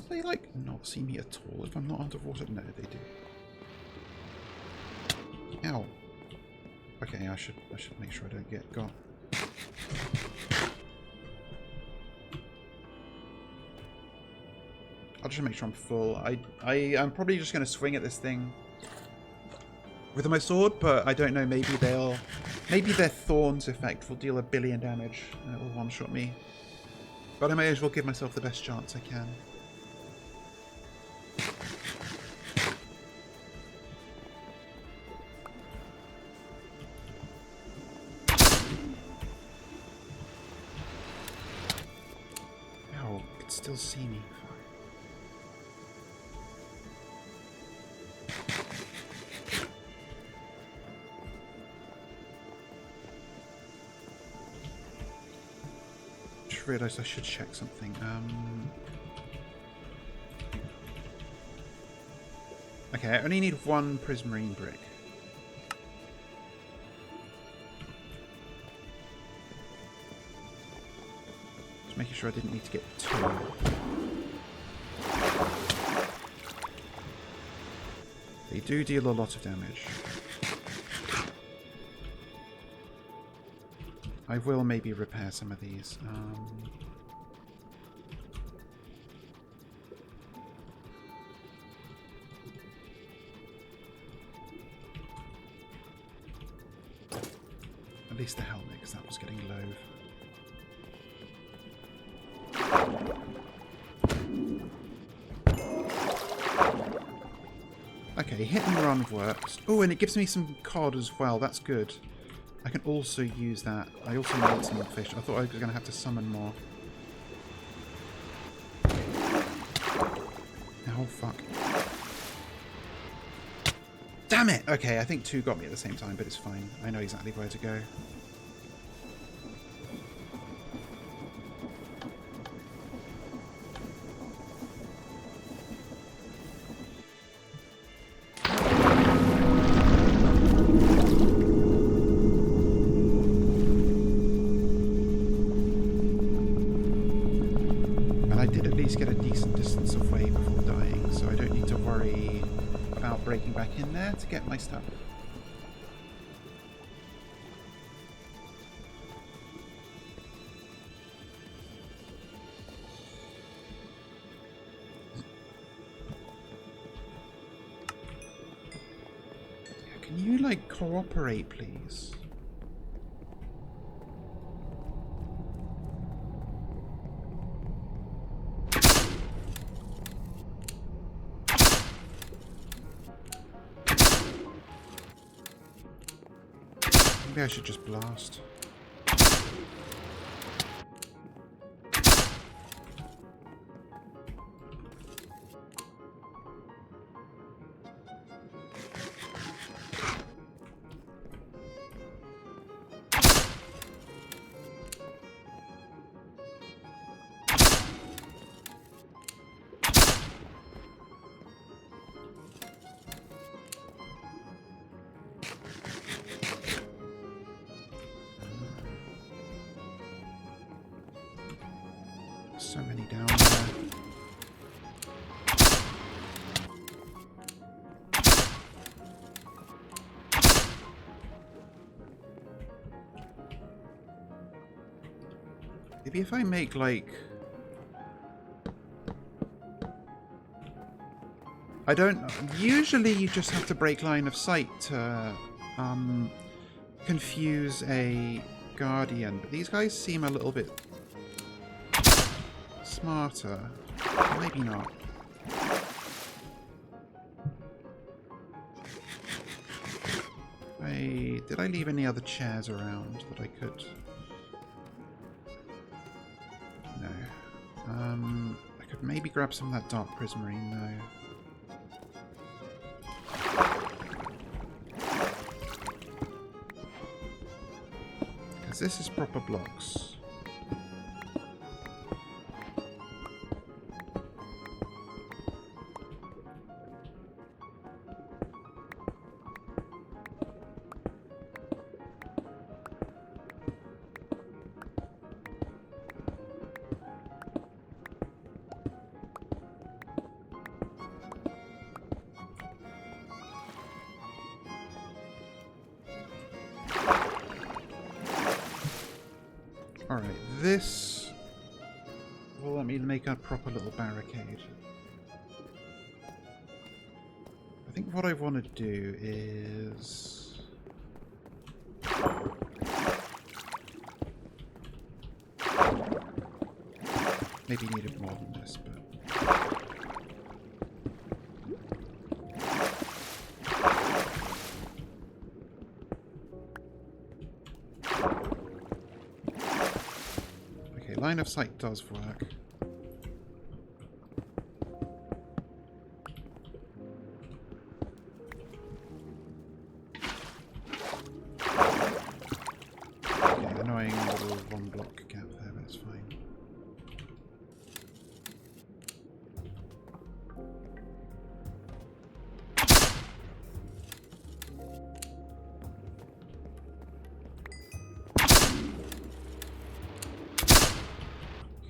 They like not see me at all if I'm not underwater? No, they do. Ow. Okay, I should make sure I don't get got. I'll just make sure I'm full. I'm probably just going to swing at this thing with my sword, but I don't know. Maybe their thorns effect will deal 1 billion damage and it will one-shot me. But I may as well give myself the best chance I can. Still see me. Just realised I should check something. Okay, I only need 1 prismarine brick. Making sure I didn't need to get 2. They do deal a lot of damage. I will maybe repair some of these. At least the helmet, because that was getting low. Okay, hit and run works. Oh, and it gives me some cod as well. That's good. I can also use that. I also need some more fish. I thought I was going to have to summon more. Oh, fuck. Damn it! Okay, I think 2 got me at the same time, but it's fine. I know exactly where to go. Get a decent distance away before dying, so I don't need to worry about breaking back in there to get my stuff. Yeah, can you, like, cooperate, please? Maybe I should just blast. So many down there. Maybe if I make like... I don't... Usually you just have to break line of sight to confuse a guardian, but these guys seem a little bit smarter. Maybe not. Did I leave any other chairs around that I could... No. I could maybe grab some of that dark prismarine though. Because this is proper blocks. Alright, this will let me make a proper little barricade. I think what I want to do is... maybe needed more than this, but... Line of sight does work. Okay, annoying little one block gap there, but it's fine.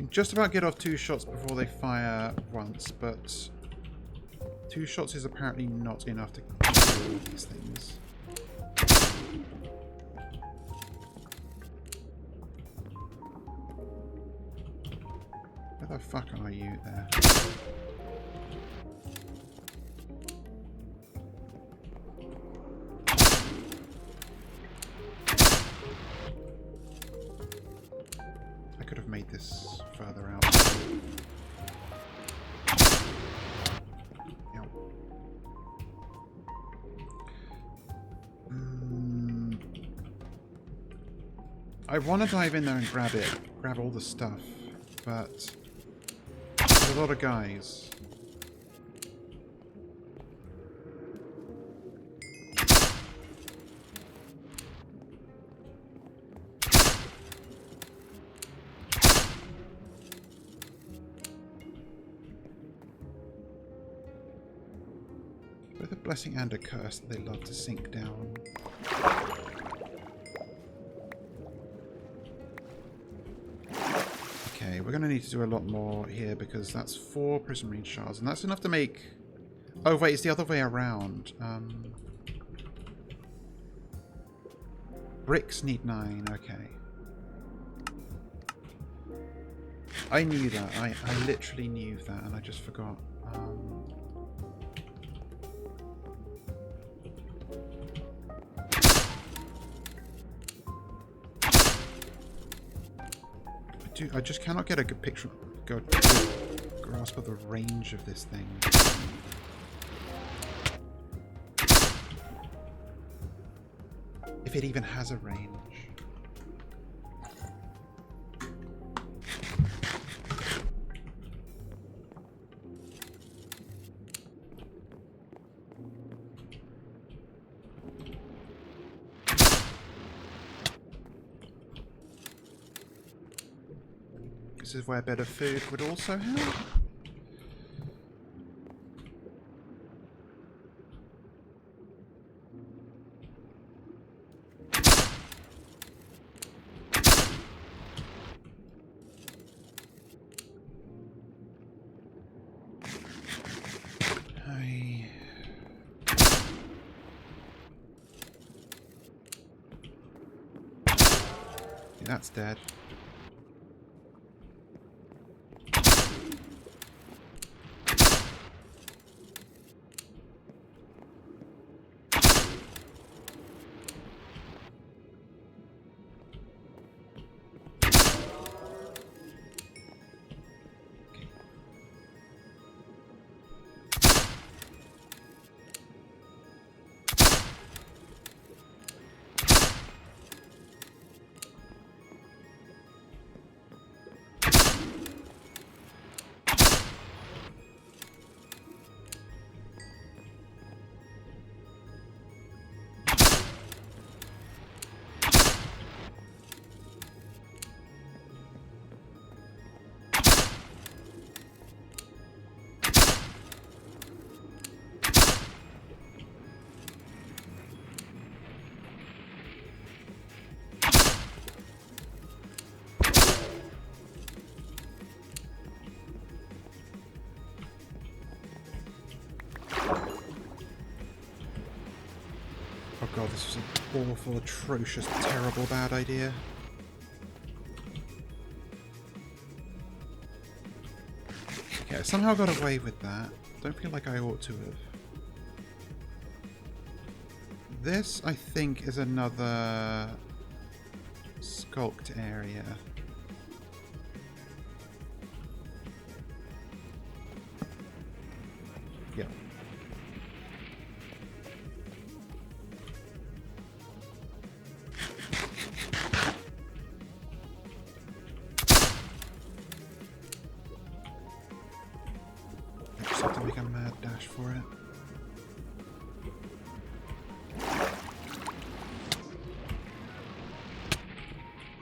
Just about get off 2 shots before they fire once, but 2 shots is apparently not enough to kill all these things. Where the fuck are you there? I could have made this further out. Yep. I want to dive in there and grab it, grab all the stuff, but there's a lot of guys. Both a blessing and a curse that they love to sink down. Okay, we're going to need to do a lot more here because that's 4 prismarine shards, and that's enough to make... Oh wait, it's the other way around. Bricks need 9, okay. I knew that. I literally knew that, and I just forgot. I just cannot get a good picture, good grasp of the range of this thing. If it even has a range. This is where better food would also help. that's dead. Oh god, this was an awful, atrocious, terrible, bad idea. Okay, I somehow got away with that. Don't feel like I ought to have. This, I think, is another sculked area. Yep. I just have to make a mad dash for it.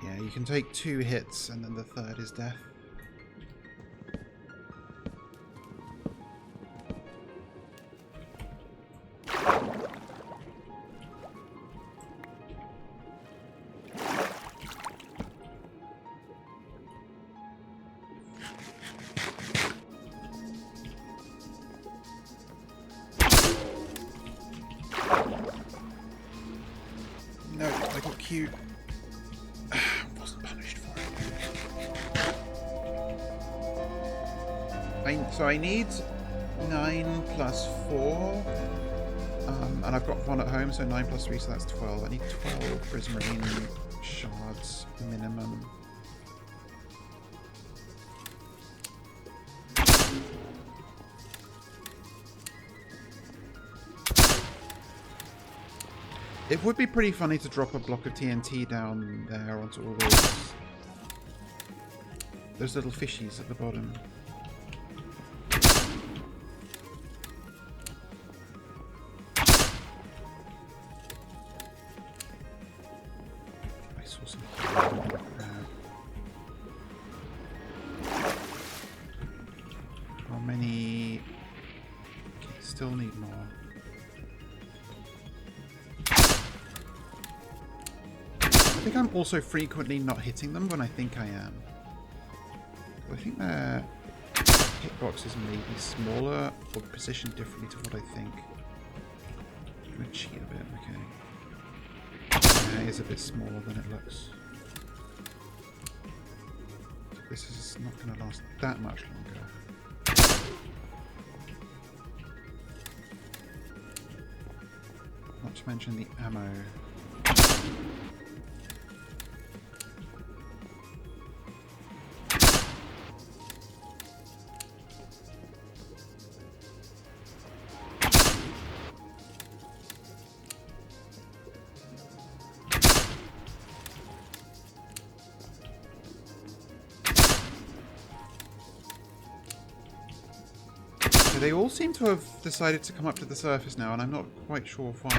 Yeah, you can take 2 hits and then the 3rd is death. No, I got cute. Wasn't punished for it. So I need 9 plus 4. And I've got 1 at home, so 9 plus 3, so that's 12. I need 12 prismarine shards minimum. It would be pretty funny to drop a block of TNT down there onto all those little fishies at the bottom. I saw some crap. How many? Okay, still need more. I think I'm also frequently not hitting them when I think I am. I think their hitboxes may be smaller or positioned differently to what I think. I'm going to cheat a bit, okay. Yeah, it is a bit smaller than it looks. This is not going to last that much longer. Not to mention the ammo. They all seem to have decided to come up to the surface now, and I'm not quite sure why.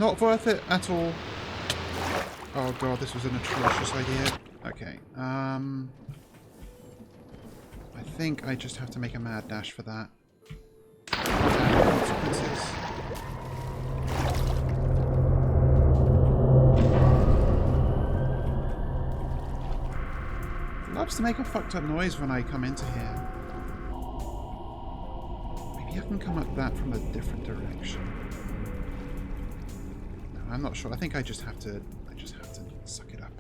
Not worth it at all. Oh god, this was an atrocious idea. Okay, I think I just have to make a mad dash for that. Consequences. It loves to make a fucked up noise when I come into here. Maybe I can come at that from a different direction. No, I'm not sure. I think I just have to suck it up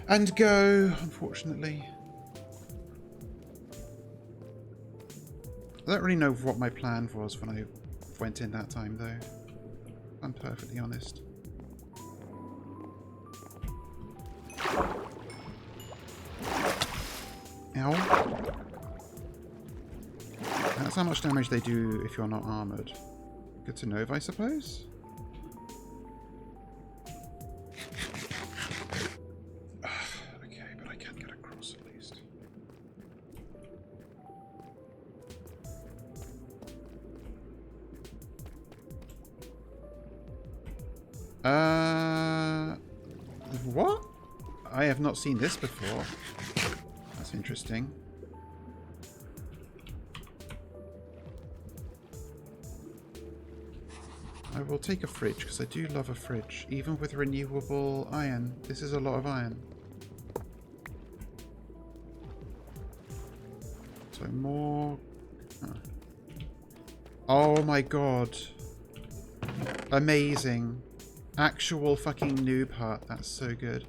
and go, unfortunately. I don't really know what my plan was when I went in that time, though. I'm perfectly honest. Ow. That's how much damage they do if you're not armoured. Good to know, I suppose. Okay, but I can get across at least. What? I have not seen this before. That's interesting. I will take a fridge, because I do love a fridge. Even with renewable iron. This is a lot of iron. So more... Oh my god. Amazing. Actual fucking noob heart. That's so good.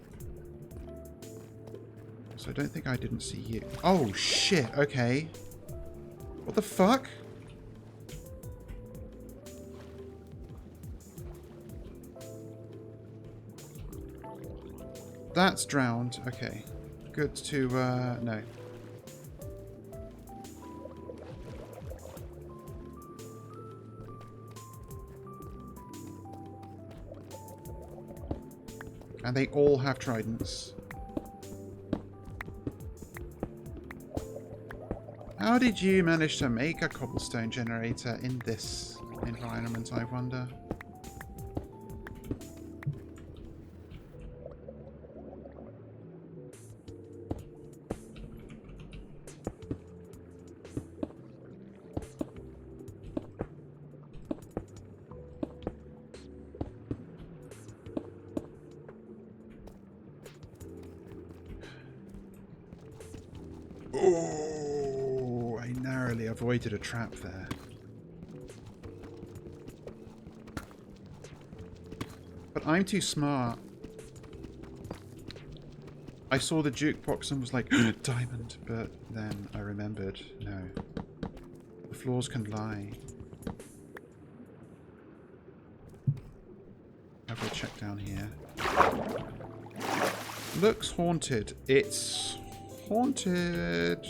So I don't think I didn't see you. Oh shit, okay. What the fuck? That's drowned. Okay. Good to, no. And they all have tridents. How did you manage to make a cobblestone generator in this environment, I wonder? Oh, I narrowly avoided a trap there. But I'm too smart. I saw the jukebox and was like, diamond, but then I remembered, no. The floors can lie. I'll go check down here. Looks haunted. It's haunted.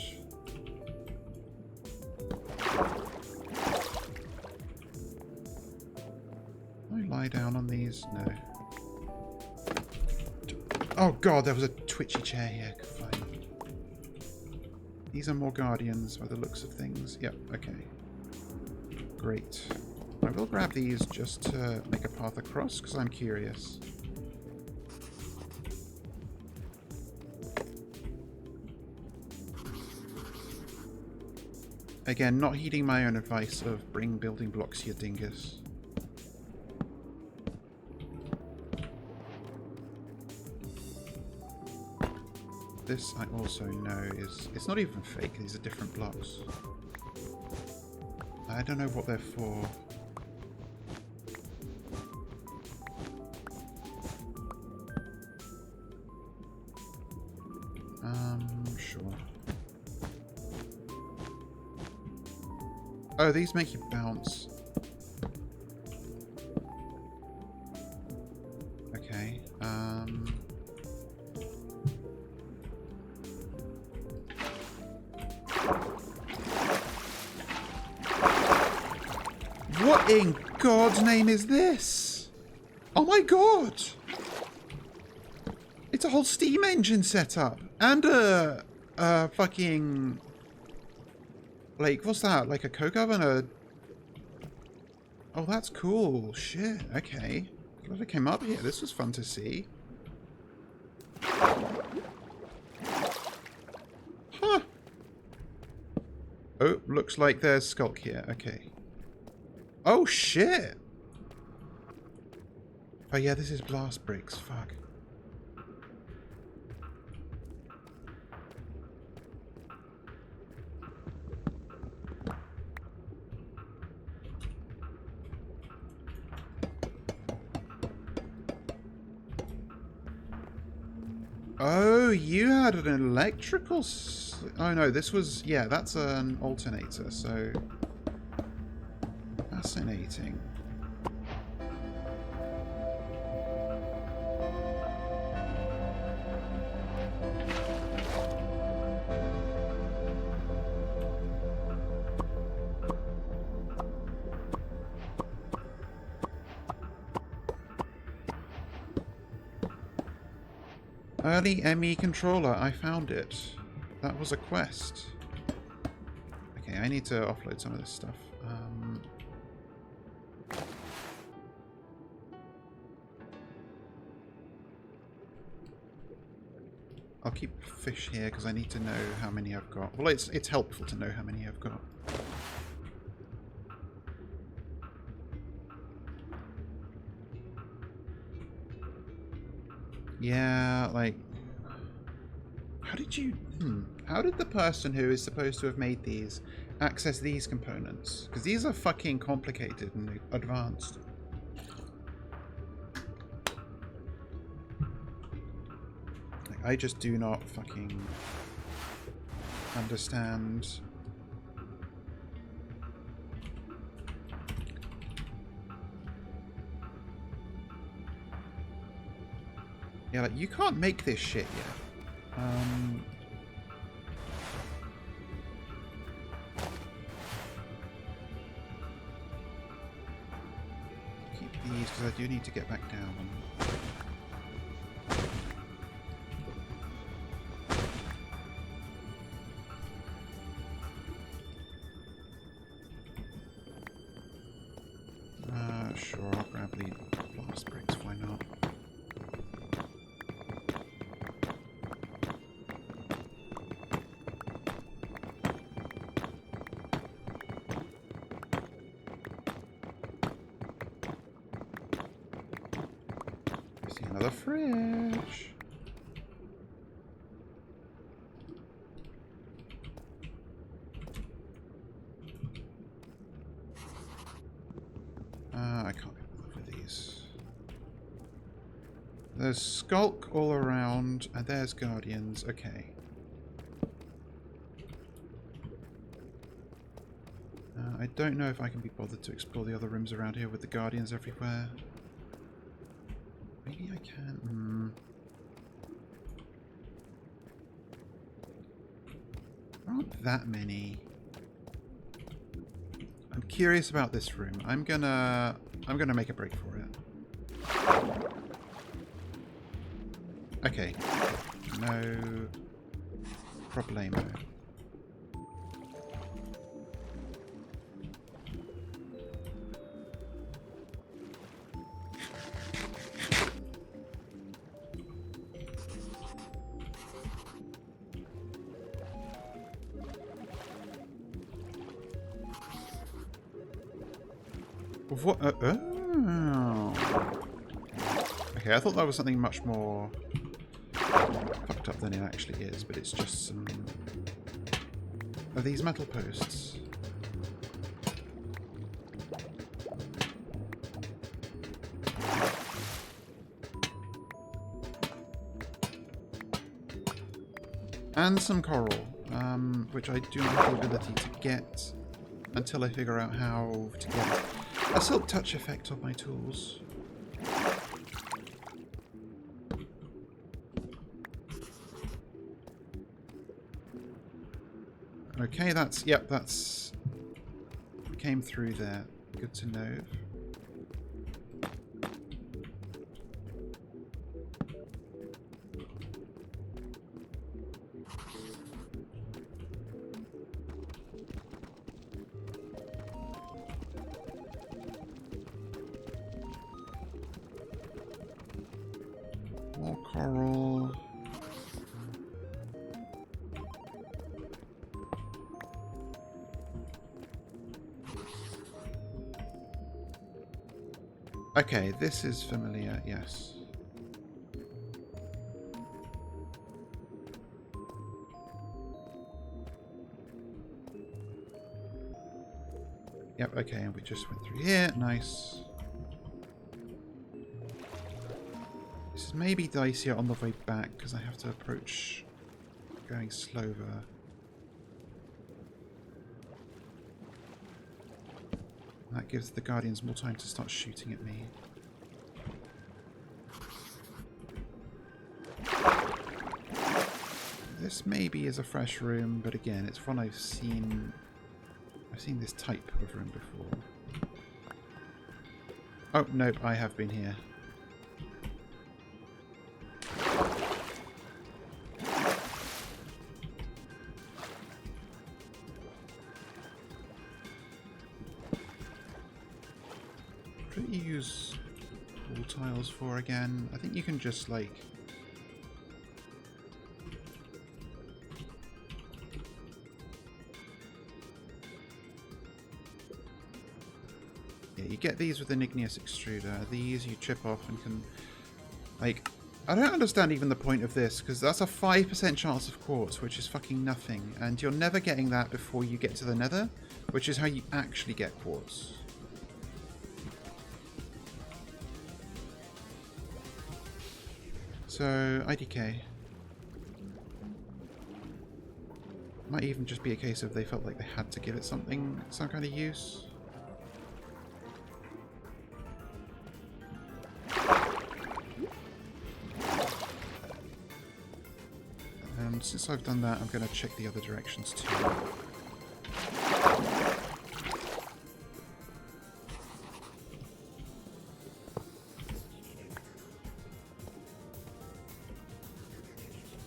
Can I lie down on these? No. Oh god, there was a twitchy chair here. Fine. These are more guardians by the looks of things. Yep, okay. Great. I will grab these just to make a path across because I'm curious. Again, not heeding my own advice of bring building blocks, you dingus. This I also know is... It's not even fake, these are different blocks. I don't know what they're for. Sure. Oh, these make you bounce. Okay, what in God's name is this? Oh my god! It's a whole steam engine setup! And a fucking... Like, what's that? Like a coke oven? Oh, that's cool. Shit. Okay. Glad I came up here. This was fun to see. Huh. Oh, looks like there's Skulk here. Okay. Oh, shit! Oh, yeah, this is blast bricks. Fuck. Oh, you had an electrical... Oh, no, this was... Yeah, that's an alternator, so... Fascinating. Early ME controller, I found it. That was a quest. Okay, I need to offload some of this stuff. I'll keep fish here because I need to know how many I've got. Well, it's helpful to know how many I've got. Yeah, like... How did you... How did the person who is supposed to have made these access these components? Because these are fucking complicated and advanced. Like, I just do not fucking understand... Yeah, like, you can't make this shit yet. Keep these, because I do need to get back down. Sure, I'll grab the blast bricks, why not? Another fridge. I can't get enough of these. There's Skulk all around, and there's Guardians. Okay. I don't know if I can be bothered to explore the other rooms around here with the Guardians everywhere. Maybe I can. There aren't that many. I'm curious about this room. I'm gonna make a break for it. Okay. No problemo. What? Oh. Okay, I thought that was something much more fucked up than it actually is, but it's just some... Are these metal posts? And some coral, which I do not have the ability to get until I figure out how to get a silk touch effect on my tools. Okay, that's... Yep, that's... Came through there. Good to know. Coral. Okay, this is familiar, yes. Yep, okay, and we just went through here. Nice. This is maybe dicier on the way back because I have to approach going slower. That gives the Guardians more time to start shooting at me. This maybe is a fresh room, but again, it's one I've seen this type of room before. Oh, nope, I have been here. What do you use wall tiles for again? I think you can just like... Yeah, you get these with an igneous extruder. These you chip off and can... Like, I don't understand even the point of this, because that's a 5% chance of quartz, which is fucking nothing. And you're never getting that before you get to the nether, which is how you actually get quartz. So, IDK. Might even just be a case of they felt like they had to give it something, some kind of use. And since I've done that, I'm going to check the other directions too.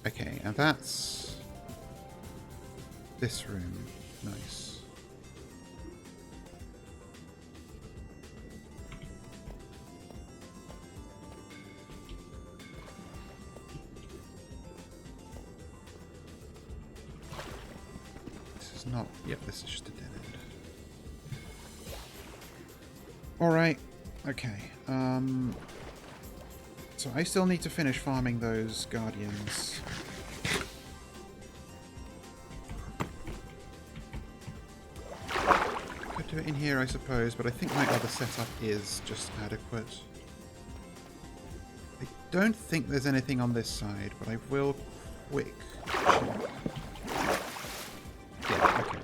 Okay, and that's this room. Nice. This is not... Yep, this is just a dead end. Alright. Okay. So I still need to finish farming those Guardians. Could do it in here, I suppose, but I think my other setup is just adequate. I don't think there's anything on this side, but I will quick check. Yeah, okay.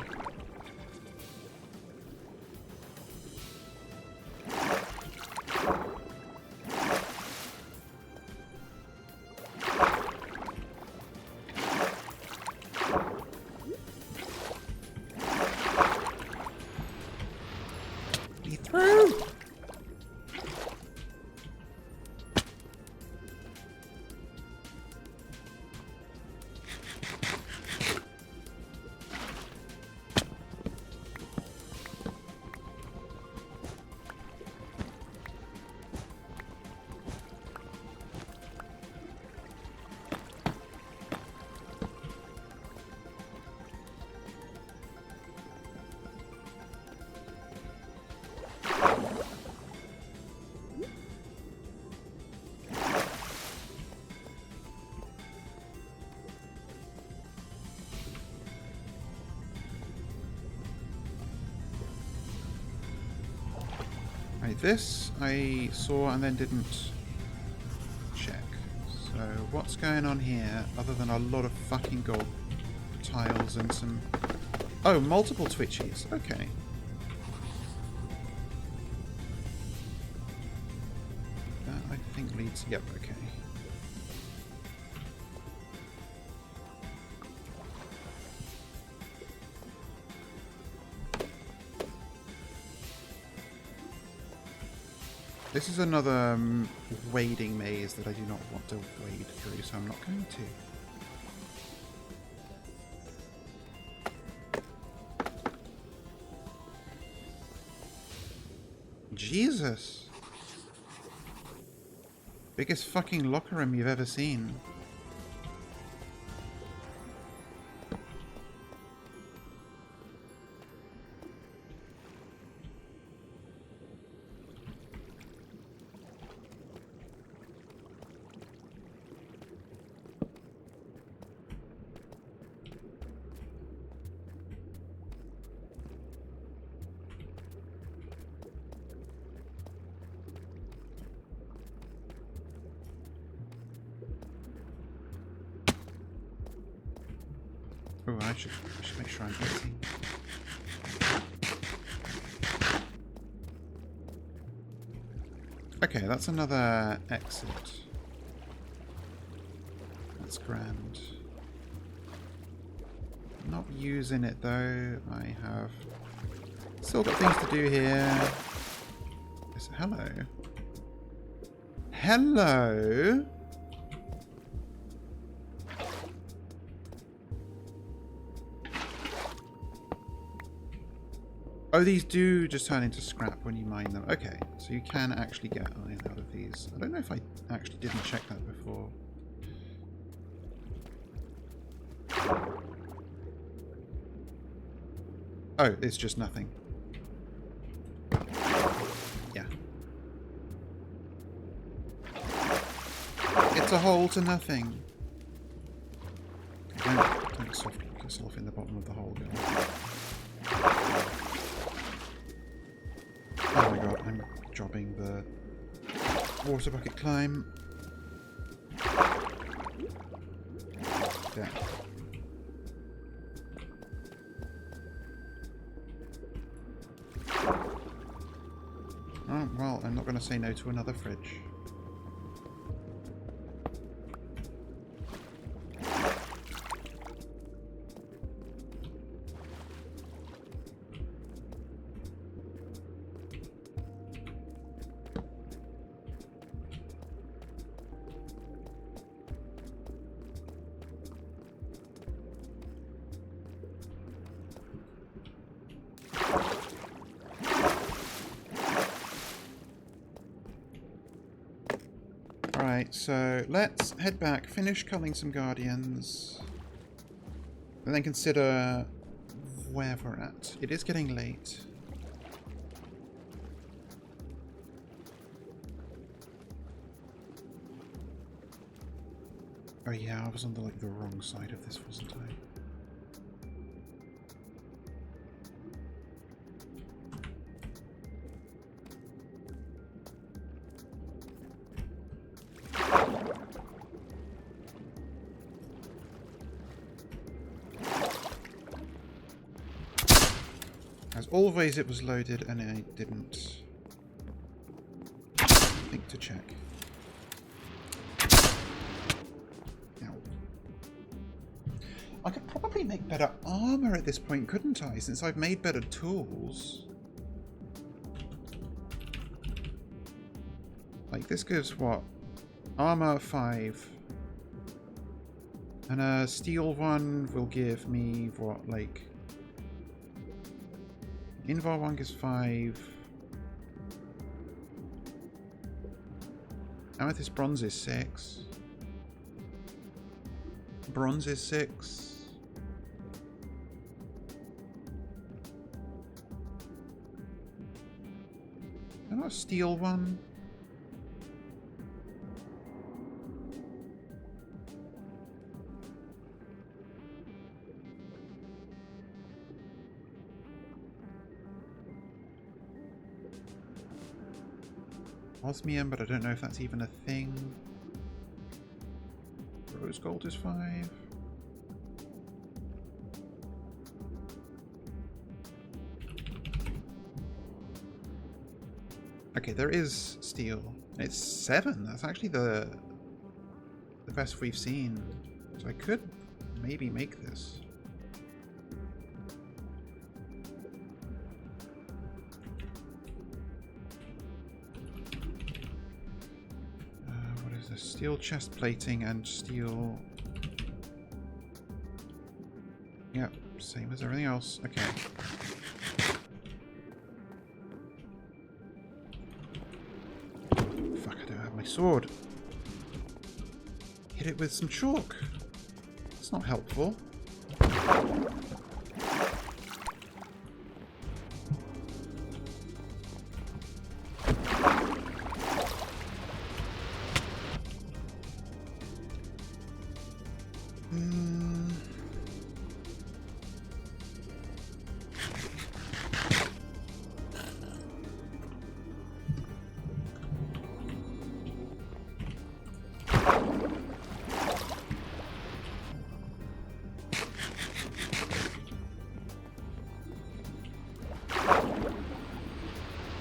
Right, this I saw and then didn't check. So what's going on here other than a lot of fucking gold tiles and some... Oh, multiple twitchies. Okay. That I think leads... Yep, okay. This is another wading maze that I do not want to wade through, so I'm not going to. Jesus! Biggest fucking locker room you've ever seen. Oh, I should make sure I'm eating. Okay, that's another exit. That's grand. Not using it though. I have still got things to do here. Hello. Hello. Oh, these do just turn into scrap when you mine them. Okay, so you can actually get iron out of these. I don't know if I actually didn't check that before. Oh, it's just nothing. Yeah. It's a hole to nothing. Don't get yourself in the bottom of the hole, girl. Oh my god, I'm jobbing the water bucket climb. Yeah. Oh, well, I'm not going to say no to another fridge. Right, so let's head back, finish culling some guardians, and then consider where we're at. It is getting late. Oh yeah, I was on the wrong side of this, wasn't I? As always, it was loaded and I didn't think to check. Ow. I could probably make better armor at this point, couldn't I? Since I've made better tools. Like, this gives what? Armor 5. And a steel one will give me what, like... Invar 1 gives 5. Amethyst bronze is 6. Bronze is 6. And not a steel one. Osmium, but I don't know if that's even a thing. Rose gold is 5. Okay, there is steel. It's 7. That's actually the best we've seen. So I could maybe make this. Steel chest plating and steel... Yep, same as everything else. Okay. Fuck, I don't have my sword. hit it with some chalk. It's not helpful.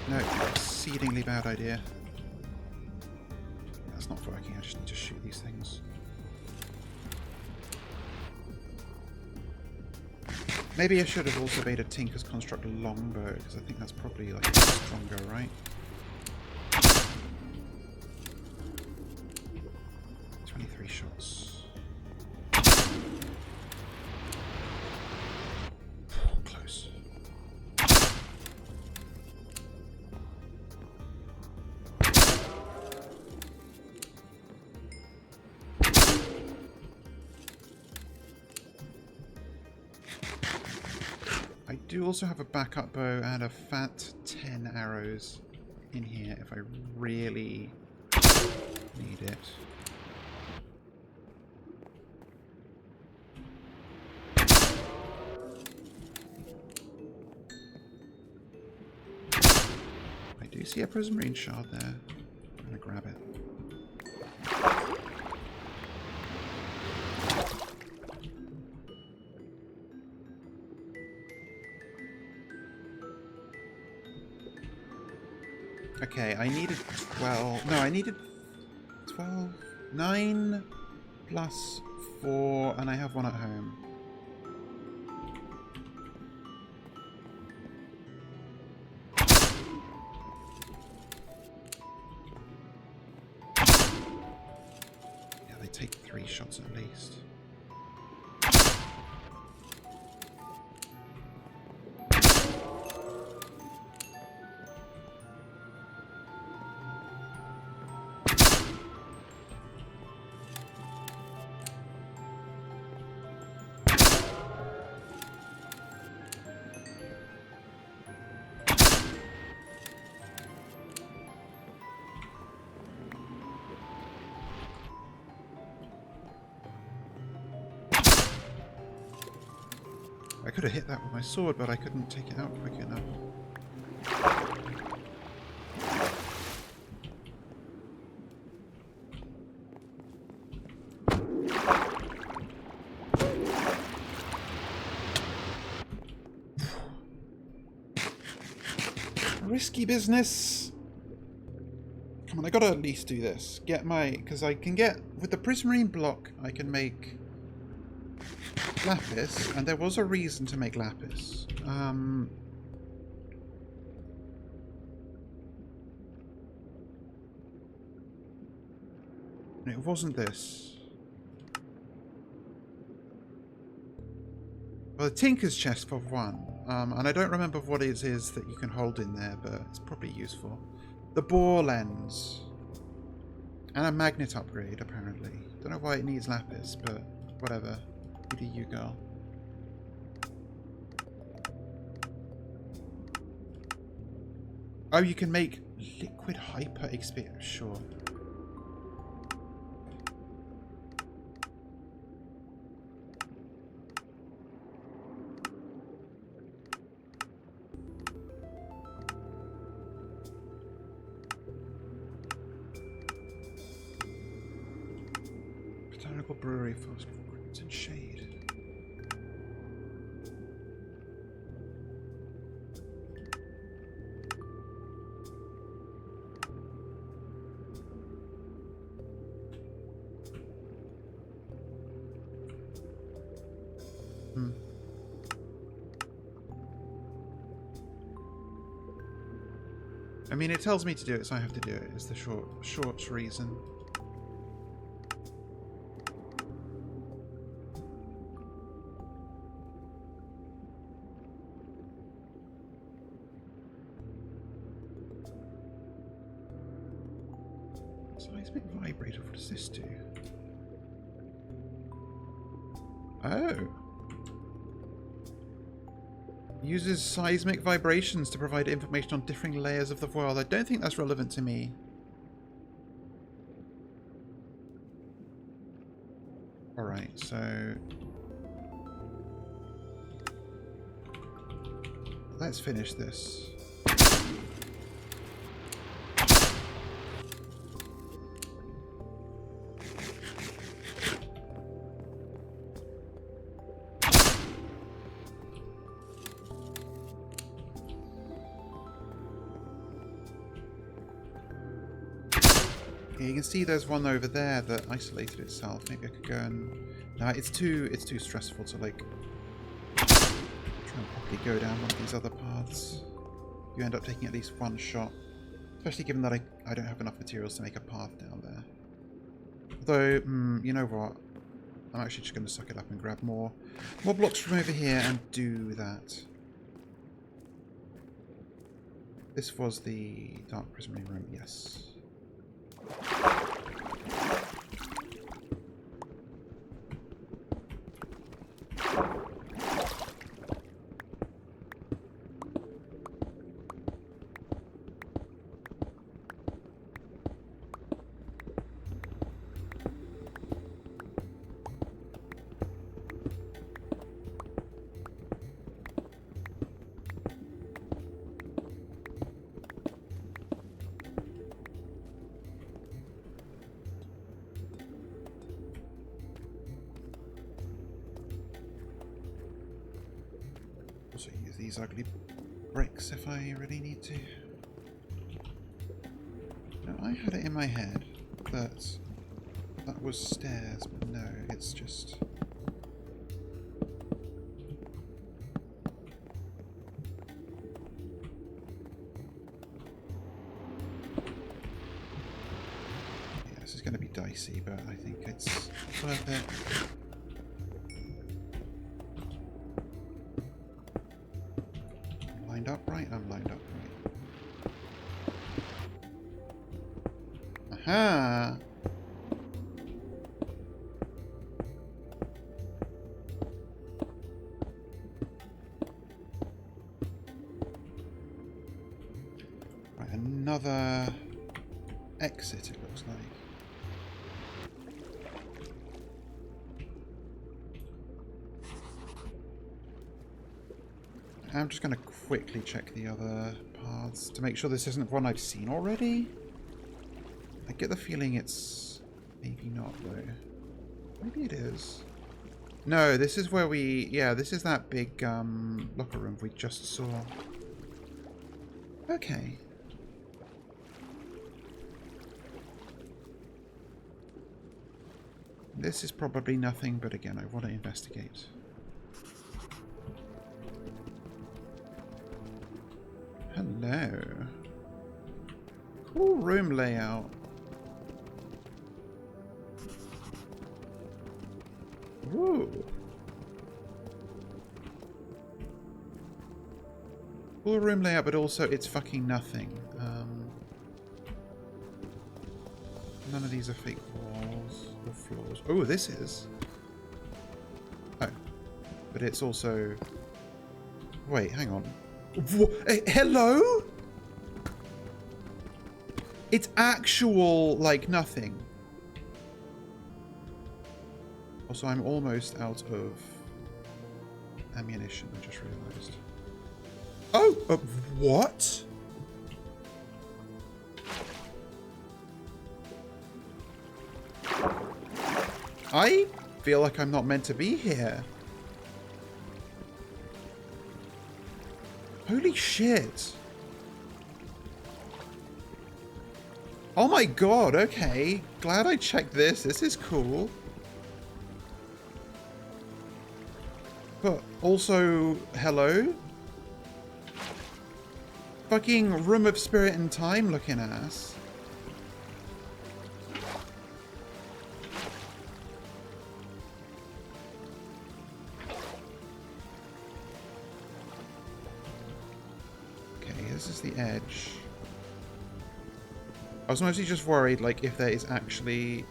No, exceedingly bad idea. That's not working. I just need to shoot these things. Maybe I should have also made a Tinker's Construct longbow, because I think that's probably like stronger, right? 23 shots. Close. I do also have a backup bow and a fat 10 arrows in here if I really need it. I do see a prismarine shard there. I'm gonna grab it. Okay, I needed 12. No, I needed 12. 9 plus 4, and I have one at home. Yeah, they take 3 shots at least. I could have hit that with my sword, but I couldn't take it out quick enough. Risky business! Come on, I gotta at least do this. Get my... because I can get... with the prismarine block, I can make... lapis, and there was a reason to make lapis. It wasn't this. Well, the Tinker's chest for one, and I don't remember what it is that you can hold in there, but it's probably useful. The bore lens. And a magnet upgrade, apparently. Don't know why it needs lapis, but whatever. You do you, girl. Oh, you can make liquid hyper XP. Sure. Botanical brewery, fast fruits and shade. I mean, it tells me to do it, so I have to do it, is the short reason. Seismic vibrator, what does this do? Oh. Uses seismic vibrations to provide information on differing layers of the world. I don't think that's relevant to me. Alright, so... let's finish this. Yeah, you can see there's one over there that isolated itself. Maybe I could go and... no, it's too stressful to, like, try and properly go down one of these other paths. You end up taking at least one shot. Especially given that I don't have enough materials to make a path down there. Although, you know what? I'm actually just going to suck it up and grab more blocks from over here and do that. This was the Dark Prisonary Room, yes. Also use these ugly bricks if I really need to. No, I had it in my head that that was stairs, but no, it's just... yeah, this is going to be dicey, but I think it's worth it. Upright? I'm lined up right. Aha! Right, another exit it looks like. I'm just going to quickly check the other paths to make sure this isn't one I've seen already. I get the feeling it's maybe not though. Maybe it is. No, this is where we... yeah, this is that big locker room we just saw. Okay. This is probably nothing, but again, I want to investigate. Hello. Cool room layout. Ooh. Cool room layout, but also it's fucking nothing. None of these are fake walls or floors. Oh, this is. Oh. But it's also... wait, hang on. Hello? It's actual, like, nothing. Also, I'm almost out of ammunition, I just realised. Oh! What? I feel like I'm not meant to be here. Holy shit. Oh my god, okay. Glad I checked this. This is cool. But also, hello? Fucking Room of Spirit and Time looking ass. This is the edge. I was mostly just worried, like, if there is actually...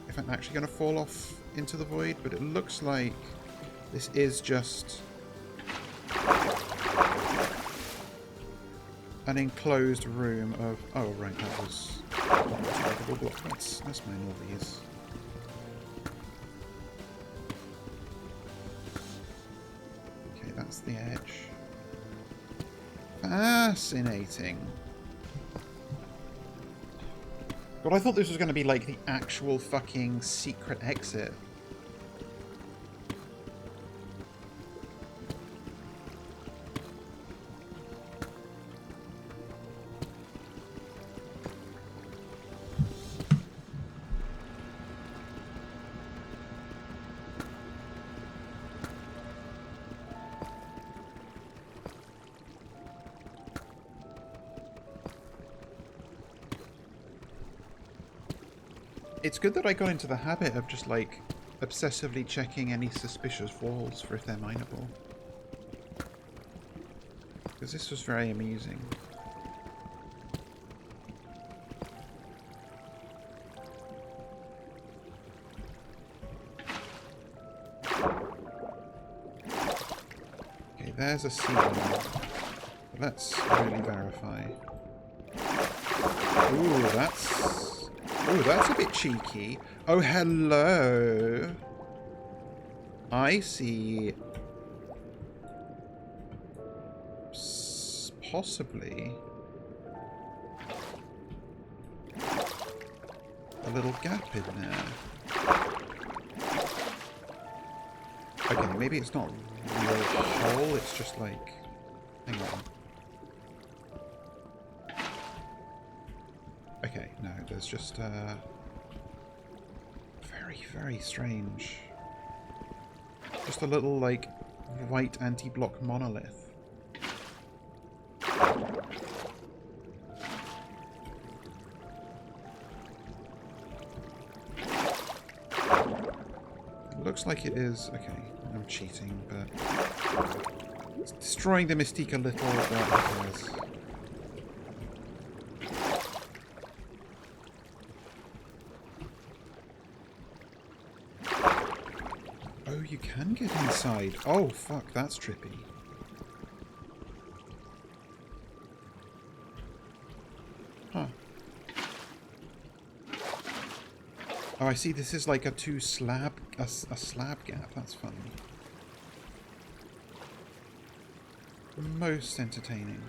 if I'm actually going to fall off into the void, but it looks like this is just an enclosed room of... Oh, right, that was... Let's mine all these. Okay, that's the edge. Fascinating. But I thought this was going to be like the actual fucking secret exit. It's good that I got into the habit of just, like, obsessively checking any suspicious walls for if they're mineable. Because this was very amusing. Okay, there's a ceiling. Let's really verify. Ooh, that's... Oh, that's a bit cheeky. Oh, hello. I see. Possibly a little gap in there. Okay, maybe it's not a real hole. It's just like... Hang on. Okay, no, there's just very, very strange. Just a little, like, white anti-block monolith. It looks like it is... Okay, I'm cheating, but... It's destroying the mystique a little, but it is. You can get inside. Oh, fuck, that's trippy. Huh. Oh, I see. This is like a slab gap. That's funny. Most entertaining.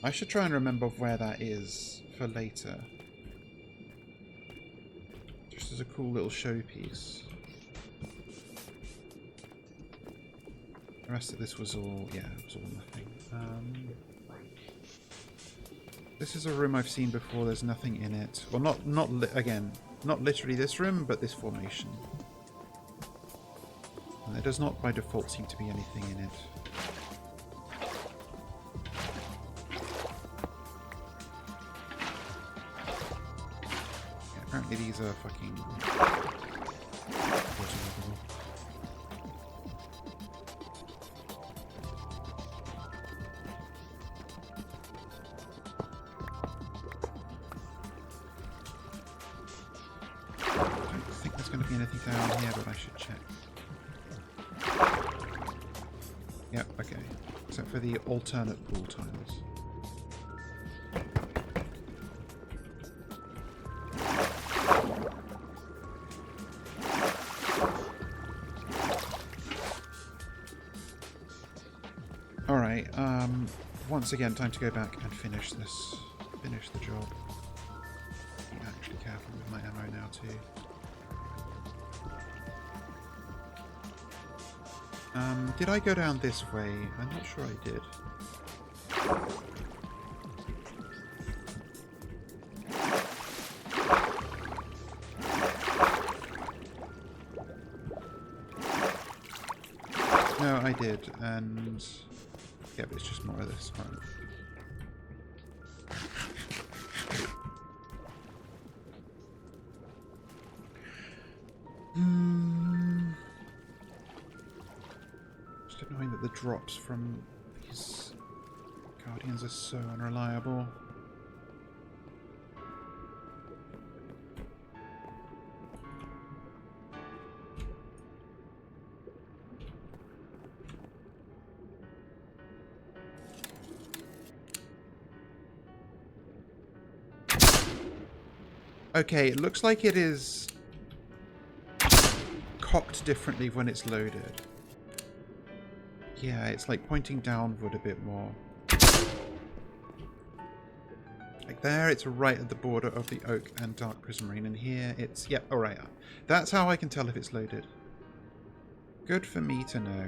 I should try and remember where that is for later. Just as a cool little showpiece. The rest of this was all, yeah, it was all nothing. This is a room I've seen before. There's nothing in it. Well, again, not literally this room, but this formation. And there does not by default seem to be anything in it. Apparently these are fucking... I don't think there's going to be anything down here, but I should check. Yep, okay. Except for the alternate pool tiles. Alright, once again, time to go back and finish the job. Be actually careful with my ammo now too. Did I go down this way? I'm not sure I did. No, I did, and... Yeah, but it's just more of this. Right. Just annoying that the drops from these Guardians are so unreliable. Okay, it looks like it is cocked differently when it's loaded. Yeah, it's like pointing downward a bit more. Like there, it's right at the border of the oak and dark prismarine, and here it's... Yep, yeah, alright. That's how I can tell if it's loaded. Good for me to know.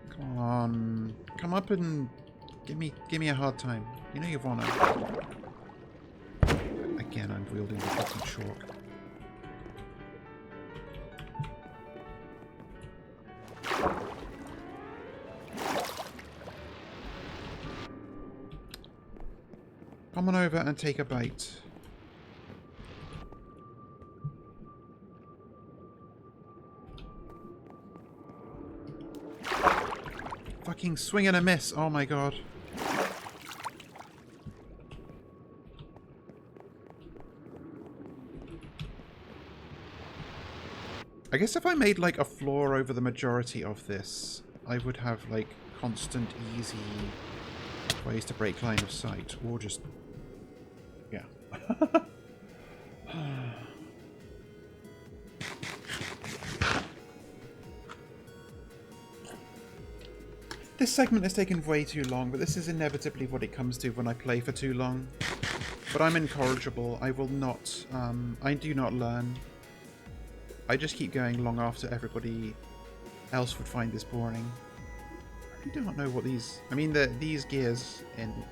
Come on. Come up and give me a hard time. You know you've won it. Again, I'm wielding the fucking chalk. Come on over and take a bite. Fucking swing and a miss. Oh my god. I guess if I made like a floor over the majority of this, I would have like constant, easy ways to break line of sight, or just... yeah. This segment has taken way too long, but this is inevitably what it comes to when I play for too long. But I'm incorrigible. I will not... I do not learn. I just keep going long after everybody else would find this boring. I do not know what these... I mean, these gears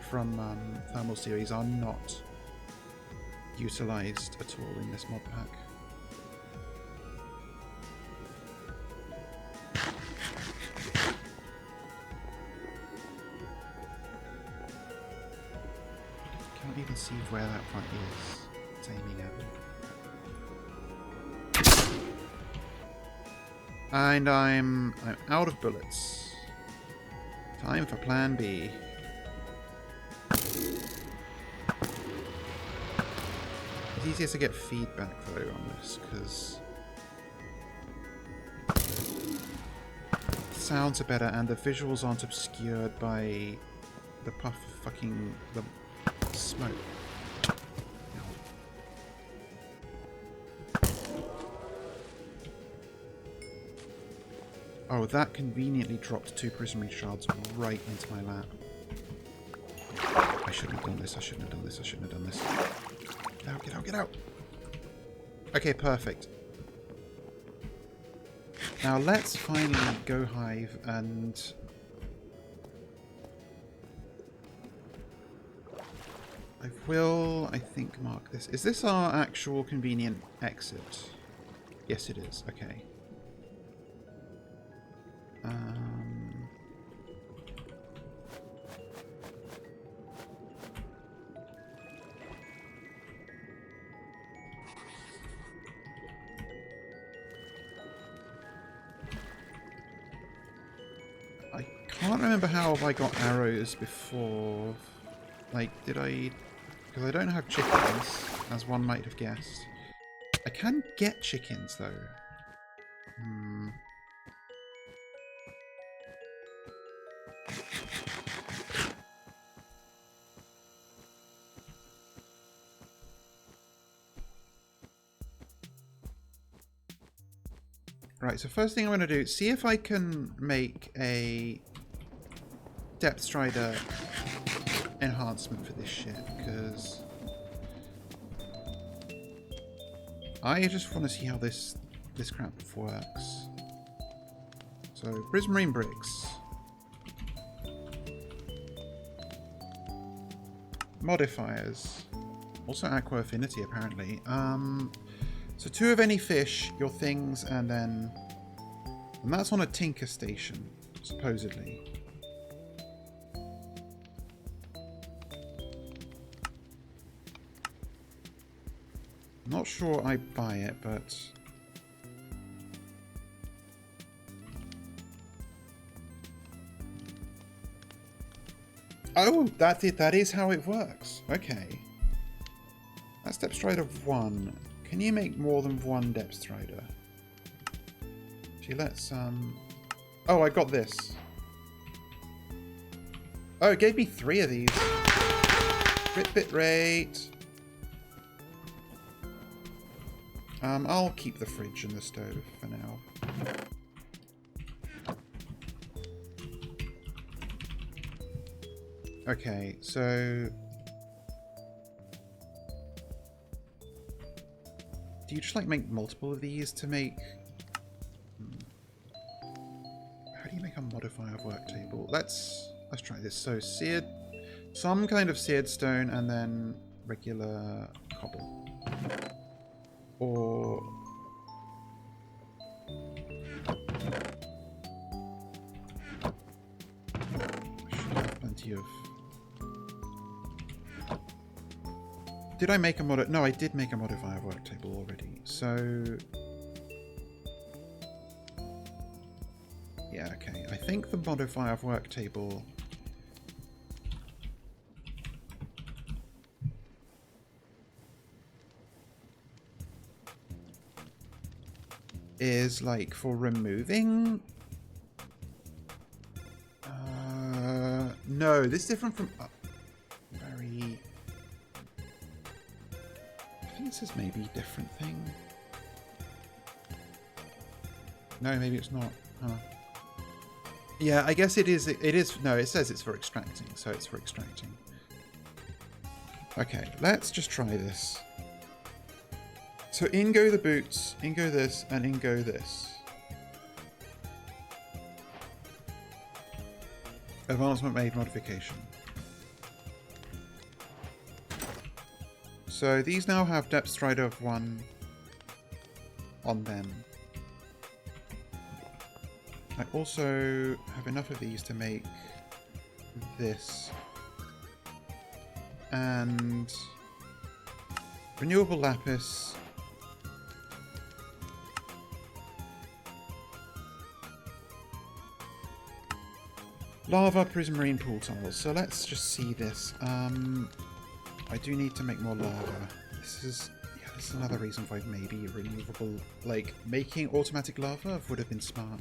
from Thermal Series are not utilised at all in this mod pack. Can't even see where that front is. It's aiming at me. And I'm out of bullets. Time for plan B. It's easier to get feedback though on this, because the sounds are better and the visuals aren't obscured by the puff of fucking the smoke. Oh, that conveniently dropped 2 prismarine shards right into my lap. I shouldn't have done this, I shouldn't have done this, I shouldn't have done this. Get out, get out, get out! Okay, perfect. Now let's finally go Hive and... I will, I think, mark this. Is this our actual convenient exit? Yes, it is. Okay. I can't remember how I got arrows before. Like, did I... Because I don't have chickens, as one might have guessed. I can get chickens, though. Right, so first thing I'm going to do, see if I can make a Depth Strider enhancement for this shit, because I just want to see how this crap works. So, prismarine bricks. Modifiers. Also aqua affinity, apparently. So 2 of any fish, your things, and then... And that's on a tinker station, supposedly. I'm not sure I buy it, but... Oh, that is how it works. Okay. That's Depth Strider 1. Can you make more than 1 Depth Strider? Actually, let's, Oh, I got this. Oh, it gave me 3 of these. Bit rate. I'll keep the fridge and the stove for now. Okay, so... do you just like make multiple of these to make... how do you make a modifier of work table? Let's try this. So seared... some kind of seared stone and then regular cobble. Or... I should have plenty of... did I make a mod? No, I did make a modifier work table already. So... yeah, okay. I think the modifier of work table... is like for removing... no, this is different from... very... I think this is maybe a different thing. No, maybe it's not. Huh. Yeah, I guess it is. It is. No, it says it's for extracting, so it's for extracting. Okay, let's just try this. So in go the boots, in go this, and in go this. Advancement made modification. So these now have depth stride of 1 on them. I also have enough of these to make this. And renewable lapis. Lava prismarine pool tiles. So let's just see this. I do need to make more lava. This is another reason why maybe renewable, like making automatic lava would have been smart.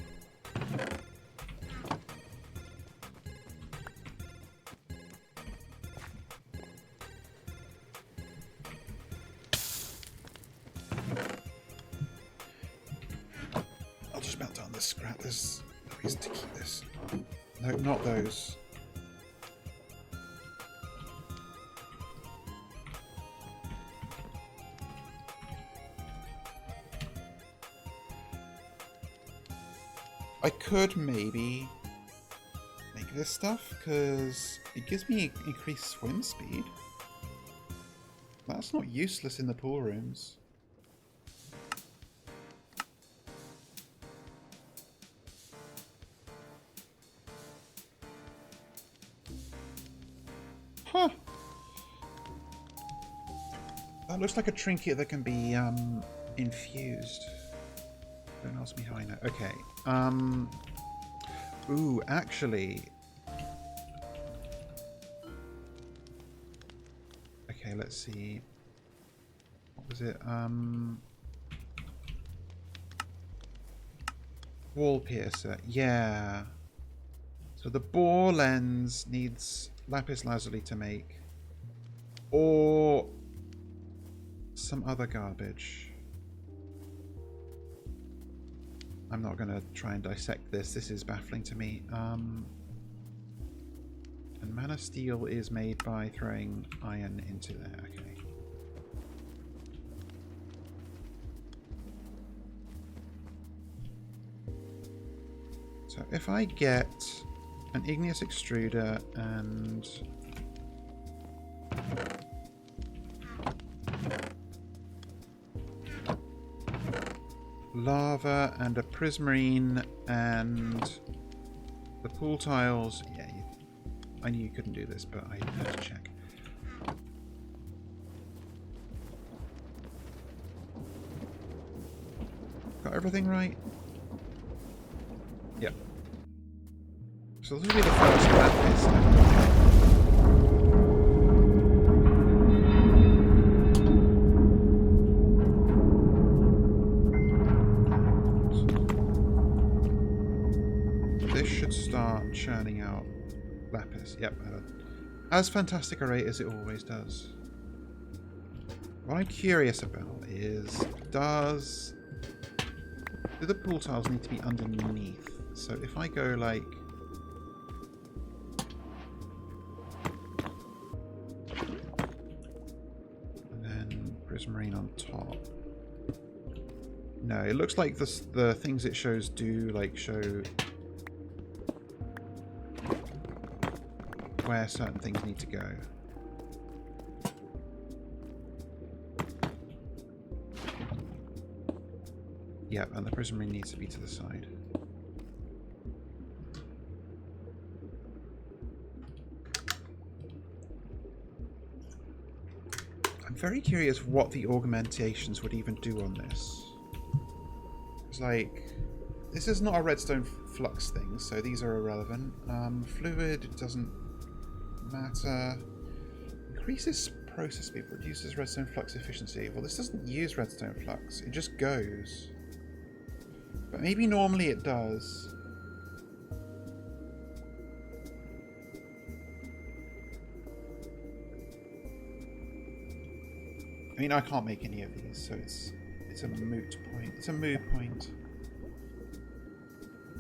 I'll just melt down this scrap. There's no reason to keep this. No, not those. I could maybe make this stuff because it gives me increased swim speed. That's not useless in the pool rooms. Huh. That looks like a trinket that can be infused. Don't ask me how I know. Okay. Ooh, actually. Okay, let's see. What was it? Wall piercer. Yeah. So the bore lens needs lapis lazuli to make. Or some other garbage. I'm not going to try and dissect this. This is baffling to me. And mana steel is made by throwing iron into there. Okay. So if I get an igneous extruder and lava and a prismarine and the pool tiles. Yeah, I knew you couldn't do this, but I had to check. Got everything right? Yep. So this will be the first lapis. This should start churning out lapis. Yep. As fantastic a rate as it always does. What I'm curious about is, do the pool tiles need to be underneath? So if I go like... and then prismarine on top. No, it looks like the things it shows do like show where certain things need to go. Yep, and the prismarine needs to be to the side. I'm very curious what the augmentations would even do on this. It's like, this is not a redstone flux thing, so these are irrelevant. Fluid doesn't matter. Increases process speed, reduces redstone flux efficiency. Well, this doesn't use redstone flux, it just goes. But maybe normally it does. I mean, I can't make any of these, so it's a moot point. It's a moot point.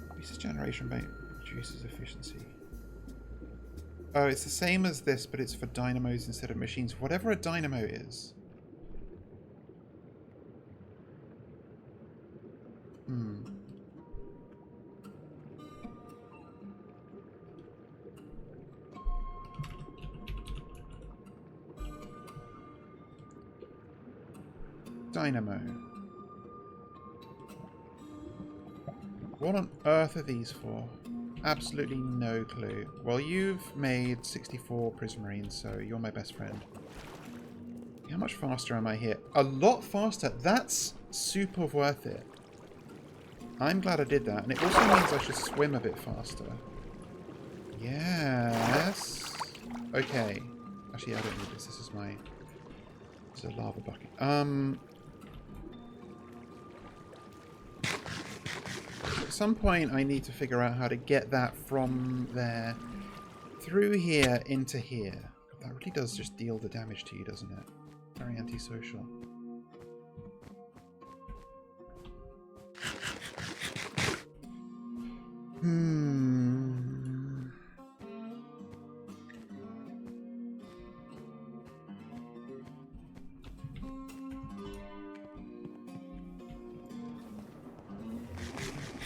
Increases generation rate, reduces efficiency. Oh, it's the same as this, but it's for dynamos instead of machines. Whatever a dynamo is. Dynamo. What on earth are these for? Absolutely no clue. Well, you've made 64 prismarines, so you're my best friend. How much faster am I here? A lot faster. That's super worth it. I'm glad I did that, and it also means I should swim a bit faster. Yes. Okay. Actually, I don't need this. This is my... It's a lava bucket. At some point, I need to figure out how to get that from there through here into here. That really does just deal the damage to you, doesn't it? Very antisocial.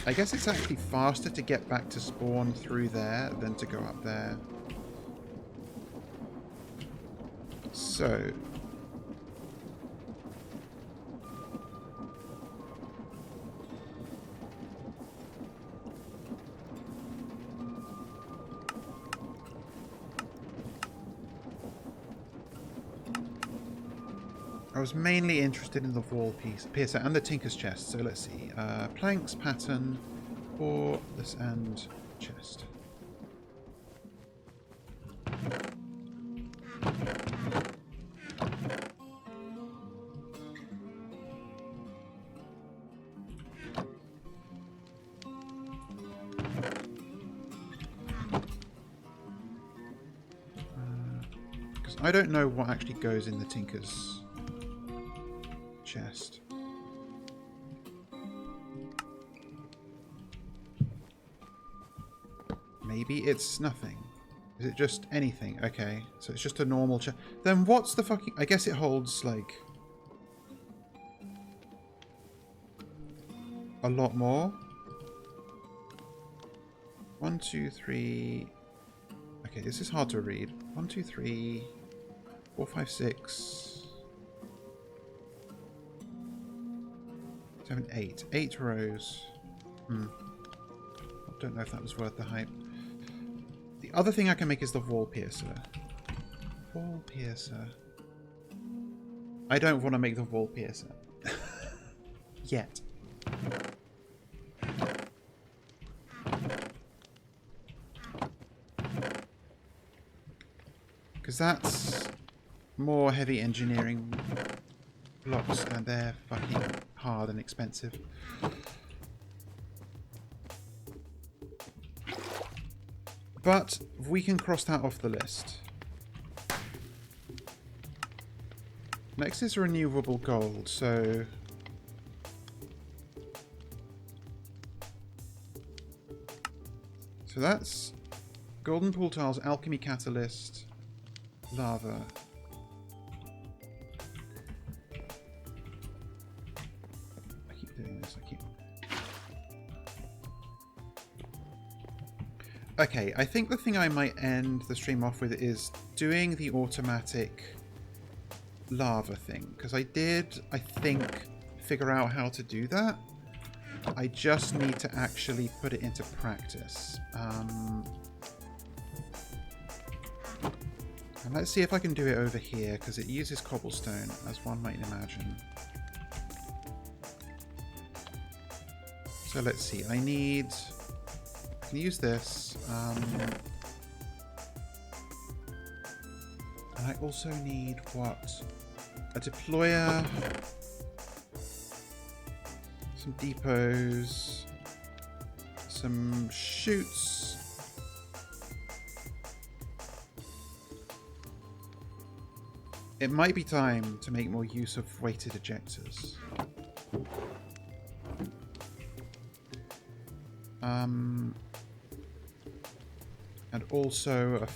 I guess it's actually faster to get back to spawn through there than to go up there. So... I was mainly interested in the wall piercer and the tinker's chest, so let's see. Planks, pattern, or this and chest. Because I don't know what actually goes in the tinker's chest. Maybe it's nothing. Is it just anything? Okay, so it's just a normal chest. Then what's the fucking... I guess it holds, like... a lot more. 1, 2, 3... Okay, this is hard to read. 1, 2, 3... 4, 5, 6... 7, 8. 8 rows. I don't know if that was worth the hype. The other thing I can make is the wall piercer. Wall piercer. I don't want to make the wall piercer. Yet. Because that's more heavy engineering blocks and they're fucking hard and expensive. But we can cross that off the list. Next is renewable gold, so... So that's golden pool tiles, alchemy catalyst, lava. I keep doing this, Okay, I think the thing I might end the stream off with is doing the automatic lava thing. Because I did, I think, figure out how to do that. I just need to actually put it into practice. And let's see if I can do it over here, because it uses cobblestone, as one might imagine. So let's see, I can use this. And I also need what? A deployer. Some depots, some chutes, it might be time to make more use of weighted ejectors. And also a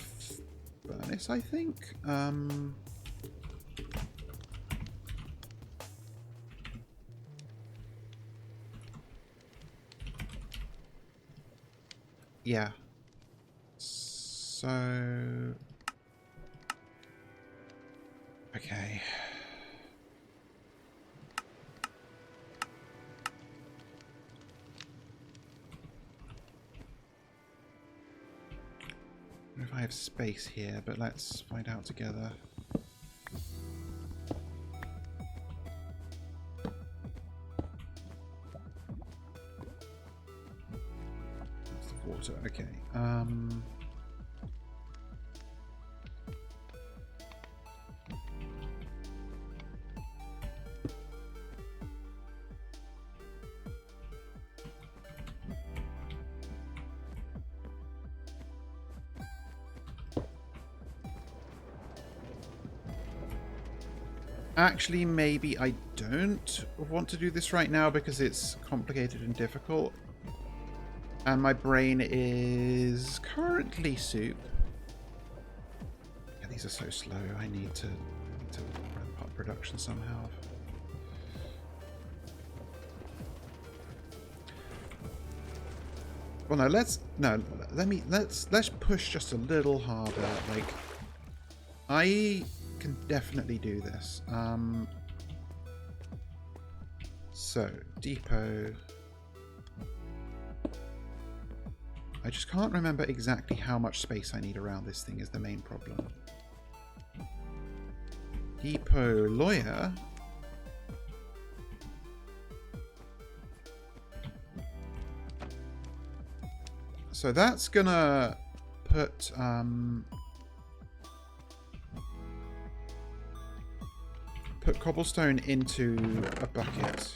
furnace, I think. Yeah. So... Okay. I don't know if I have space here, but let's find out together. Okay. Actually, maybe I don't want to do this right now because it's complicated and difficult. And my brain is currently soup. Yeah, these are so slow. I need to ramp up production somehow. Well, no. Let's push just a little harder. Like, I can definitely do this. So depot. I just can't remember exactly how much space I need around this thing is the main problem. Depot lawyer. So that's gonna put cobblestone into a bucket.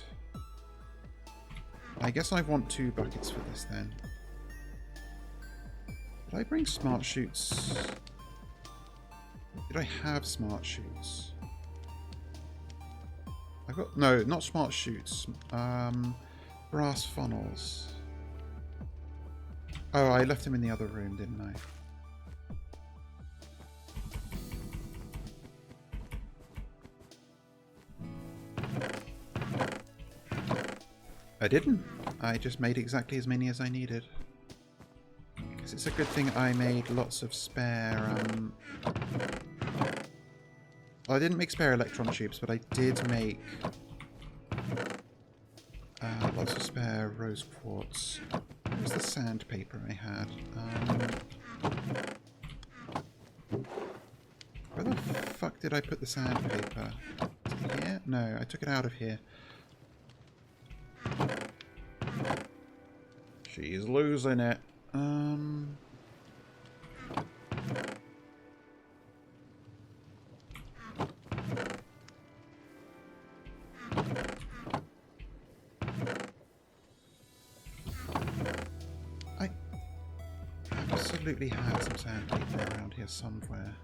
I guess I want 2 buckets for this then. Did I bring smart chutes? Did I have smart chutes? I got... No, not smart chutes. Brass funnels. Oh, I left them in the other room, didn't I? I didn't. I just made exactly as many as I needed. Because it's a good thing I made lots of spare... Well, I didn't make spare electron tubes, but I did make lots of spare rose quartz. What was the sandpaper I had? Where the fuck did I put the sandpaper? Here? No, I took it out of here. She's losing it. absolutely had some sandpaper around here somewhere.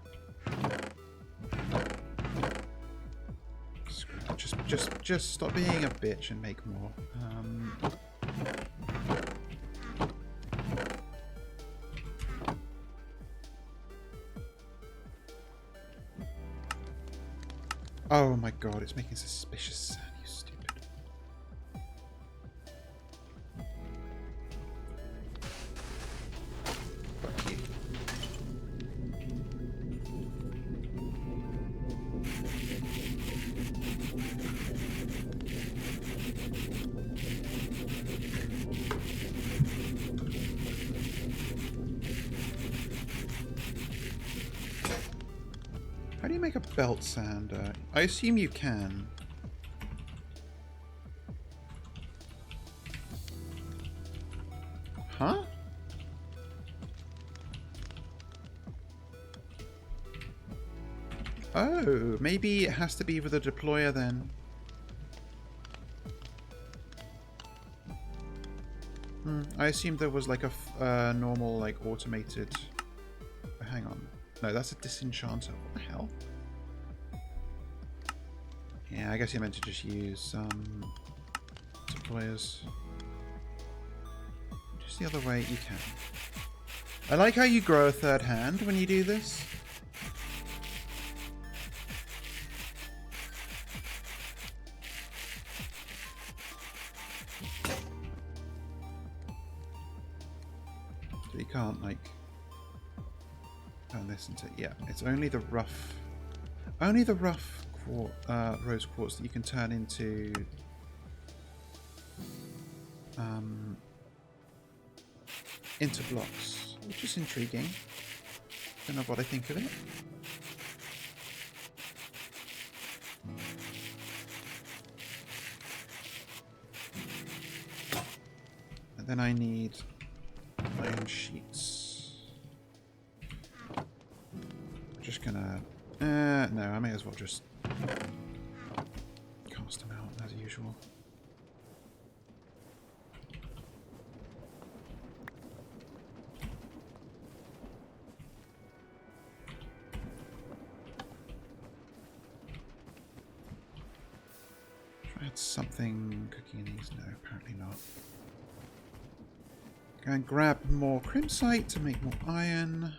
Screw it. Just stop being a bitch and make more. Oh my god, it's making suspicious sound, you stupid. Fuck you. How do you make a belt sander? I assume you can. Huh? Oh, maybe it has to be with a deployer then. I assumed there was like a normal, like automated. Hang on. No, that's a disenchanter. What the hell? Yeah, I guess you meant to just use deployers. Just the other way you can. I like how you grow a third hand when you do this. So you can't like turn this into, yeah, it's only the rough rose quartz that you can turn into blocks, which is intriguing. Don't know what I think of it. And then I need iron sheets. I'm just gonna no, I may as well just cast them out as usual. Add something cooking in these. No, apparently not. Go and grab more crimsite to make more iron.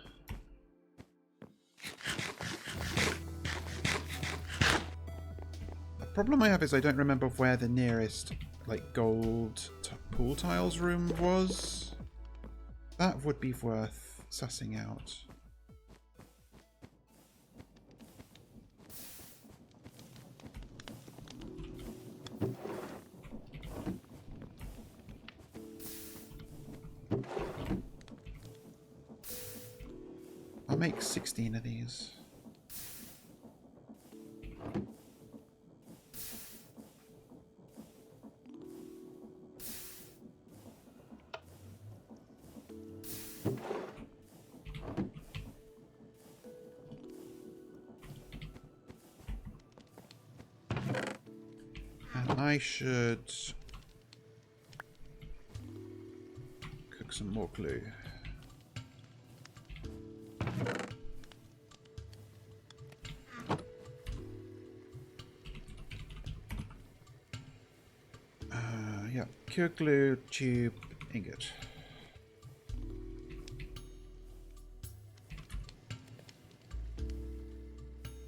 The problem I have is I don't remember where the nearest like gold pool tiles room was. That would be worth sussing out. I'll make 16 of these. And I should cook some more glue. Yeah, cure glue, tube, ingot.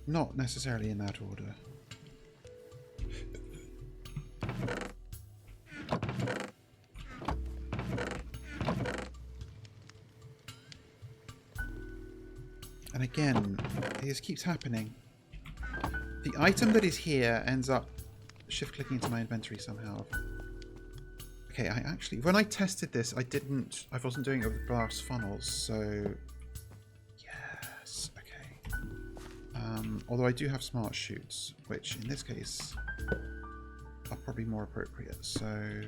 Not necessarily in that order. And again, this keeps happening. The item that is here ends up shift-clicking into my inventory somehow. Okay, I actually, when I tested this, I wasn't doing it with glass funnels, so yes, okay. Although I do have smart chutes, which in this case are probably more appropriate, so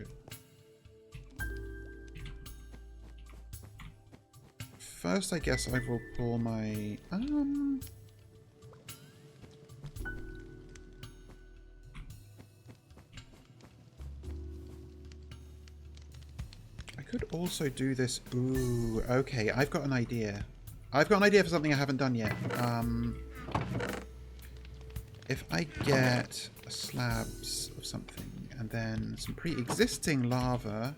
first I guess I will pull my, I could also do this. Ooh, okay. I've got an idea. I've got an idea for something I haven't done yet. If I get slabs of something and then some pre-existing lava.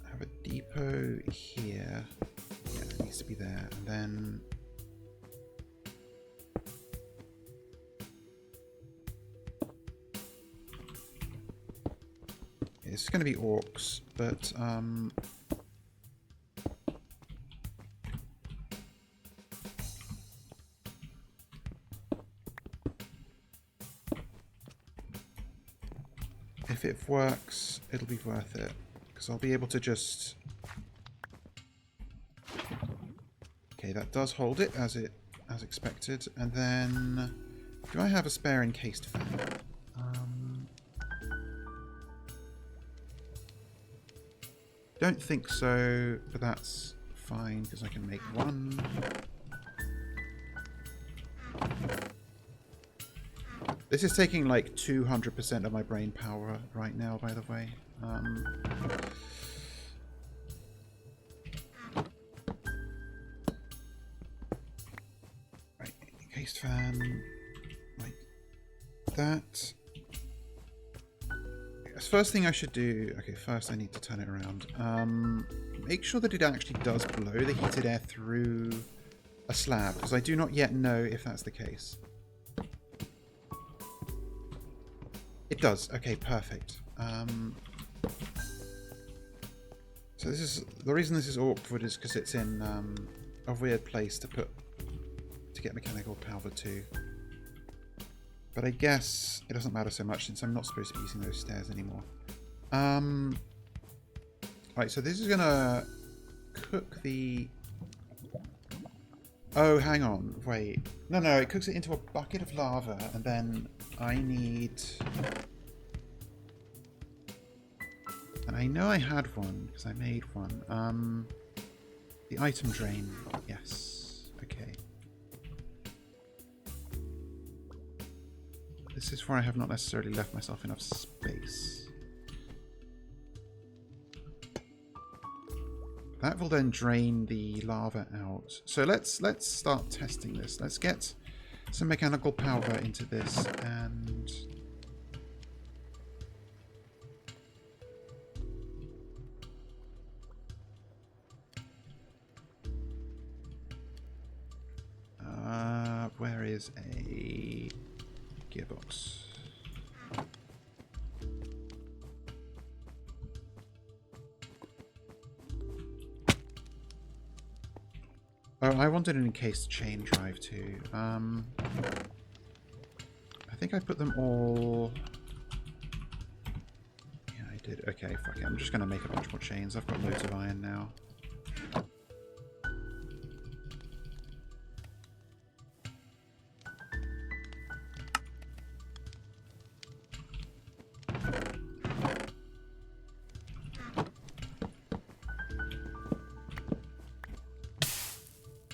Have a depot here. Yeah, it needs to be there. And then it's going to be orcs, but if it works, it'll be worth it, because I'll be able to just... Okay, that does hold it as expected, and then do I have a spare encased fan? Don't think so, but that's fine because I can make one. This is taking like 200% of my brain power right now, by the way. Right, encased fan, like that. First thing I should do... Okay, first I need to turn it around. Make sure that it actually does blow the heated air through a slab, because I do not yet know if that's the case. It does. Okay, perfect. So this is... The reason this is awkward is because it's in a weird place to get mechanical power to. But I guess it doesn't matter so much since I'm not supposed to be using those stairs anymore. Right, so this is going to cook the... Oh, hang on. Wait. No, it cooks it into a bucket of lava, and then I need... And I know I had one, because I made one. The item drain. Yes. Okay. This is where I have not necessarily left myself enough space. That will then drain the lava out. So let's start testing this. Let's get some mechanical power into this and... where is a gearbox? Oh, I wanted an encased chain drive too. I think I put them all... Yeah, I did. Okay, fuck it. I'm just going to make a bunch more chains. I've got loads of iron now.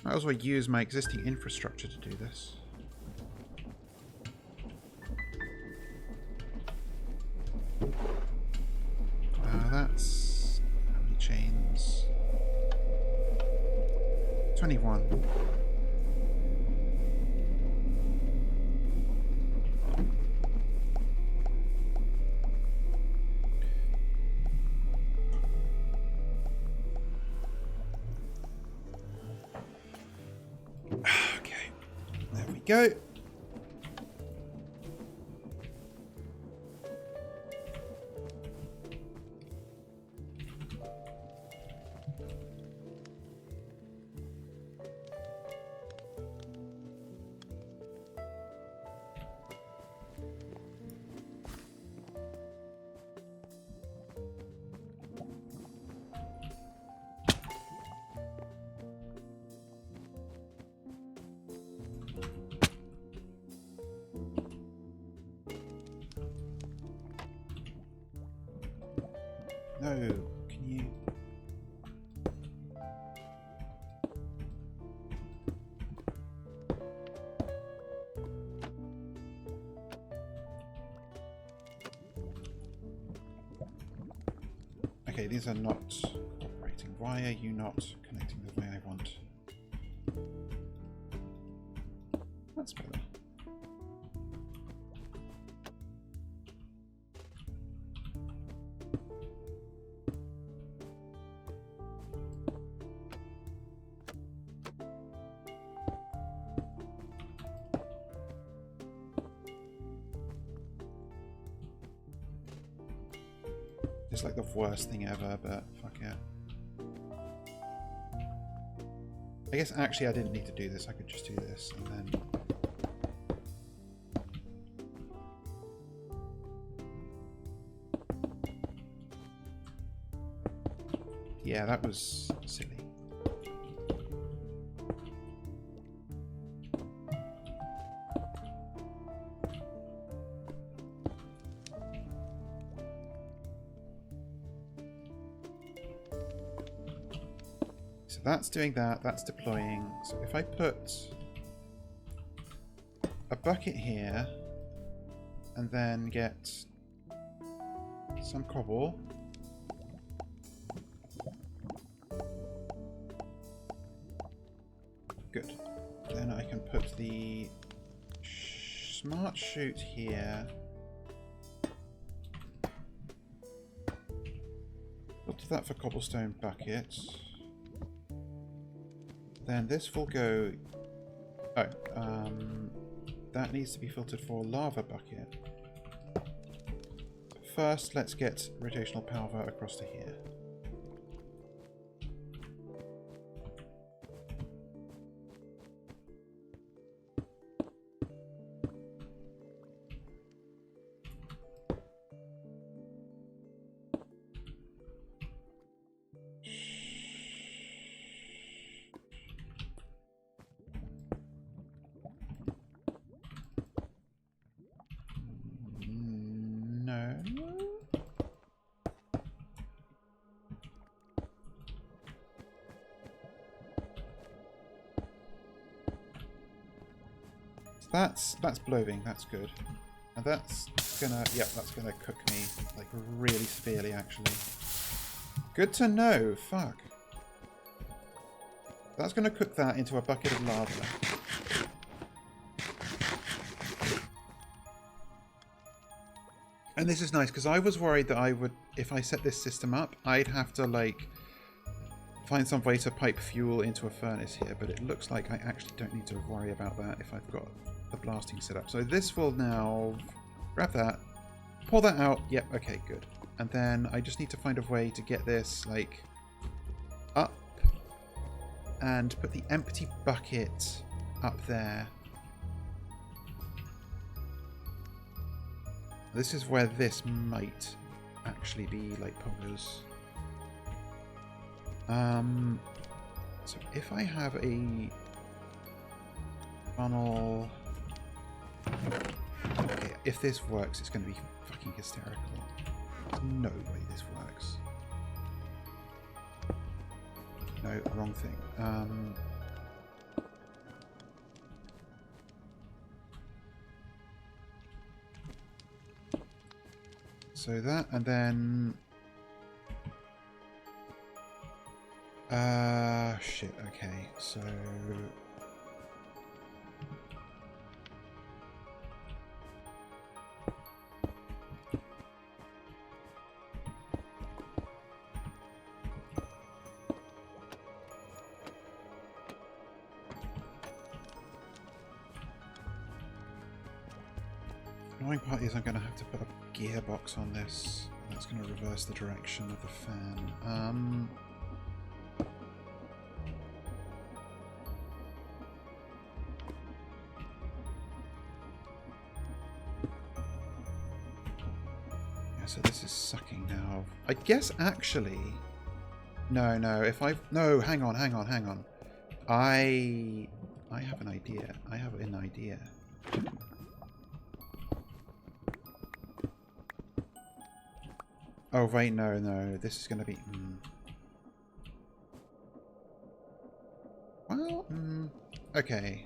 Might as well use my existing infrastructure to do this. That's... how many chains? 21. Go. No, can you... Okay, these are not cooperating. Why are you not connecting the way I want? That's better. It's like the worst thing ever, but fuck it. I guess actually I didn't need to do this. I could just do this and then... Yeah, that was silly. So that's doing that, that's deploying. So if I put a bucket here and then get some cobble. Good. Then I can put the smart chute here. We'll do that for cobblestone buckets. Then this will go... Oh, that needs to be filtered for lava bucket. First, let's get rotational power across to here. That's blowing, that's good. And that's gonna, yep, that's gonna cook me, like, really severely, actually. Good to know, fuck. That's gonna cook that into a bucket of lava. And this is nice, because I was worried that I would, if I set this system up, I'd have to, like, find some way to pipe fuel into a furnace here, but it looks like I actually don't need to worry about that if I've got the blasting set up. So this will now grab that, pour that out. Yep, okay, good. And then I just need to find a way to get this, like, up and put the empty bucket up there. This is where this might actually be, like, poggers. So if I have a funnel... Okay, if this works, it's going to be fucking hysterical. There's no way this works. No, wrong thing. So that, and then... shit, okay, so... The annoying part is I'm going to have to put a gearbox on this. That's going to reverse the direction of the fan. So this is sucking now. I guess actually... No, if I... No, hang on. I have an idea. Oh, wait, no. This is going to be... Well, okay.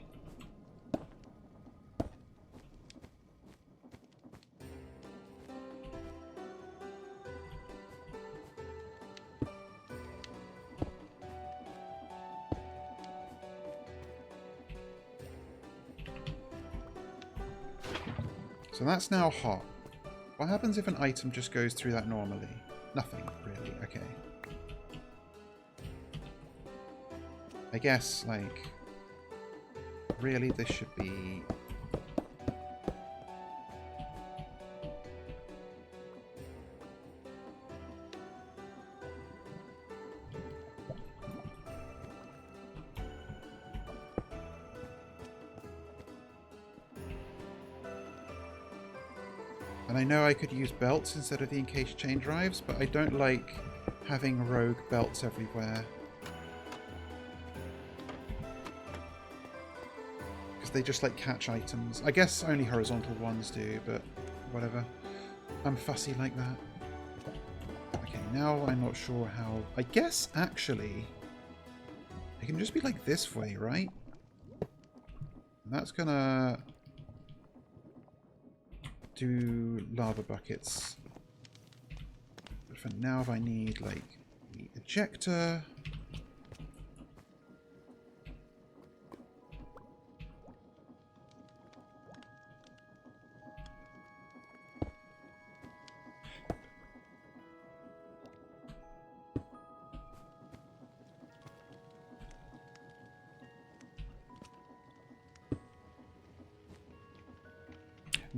So that's now hot. What happens if an item just goes through that normally? Nothing, really. Okay. I guess, like, really this should be... And I know I could use belts instead of the encased chain drives, but I don't like having rogue belts everywhere. Because they just like catch items. I guess only horizontal ones do, but whatever. I'm fussy like that. Okay, now I'm not sure how... I guess, actually, it can just be like this way, right? And that's gonna... do lava buckets. But for now, if I need like the ejector,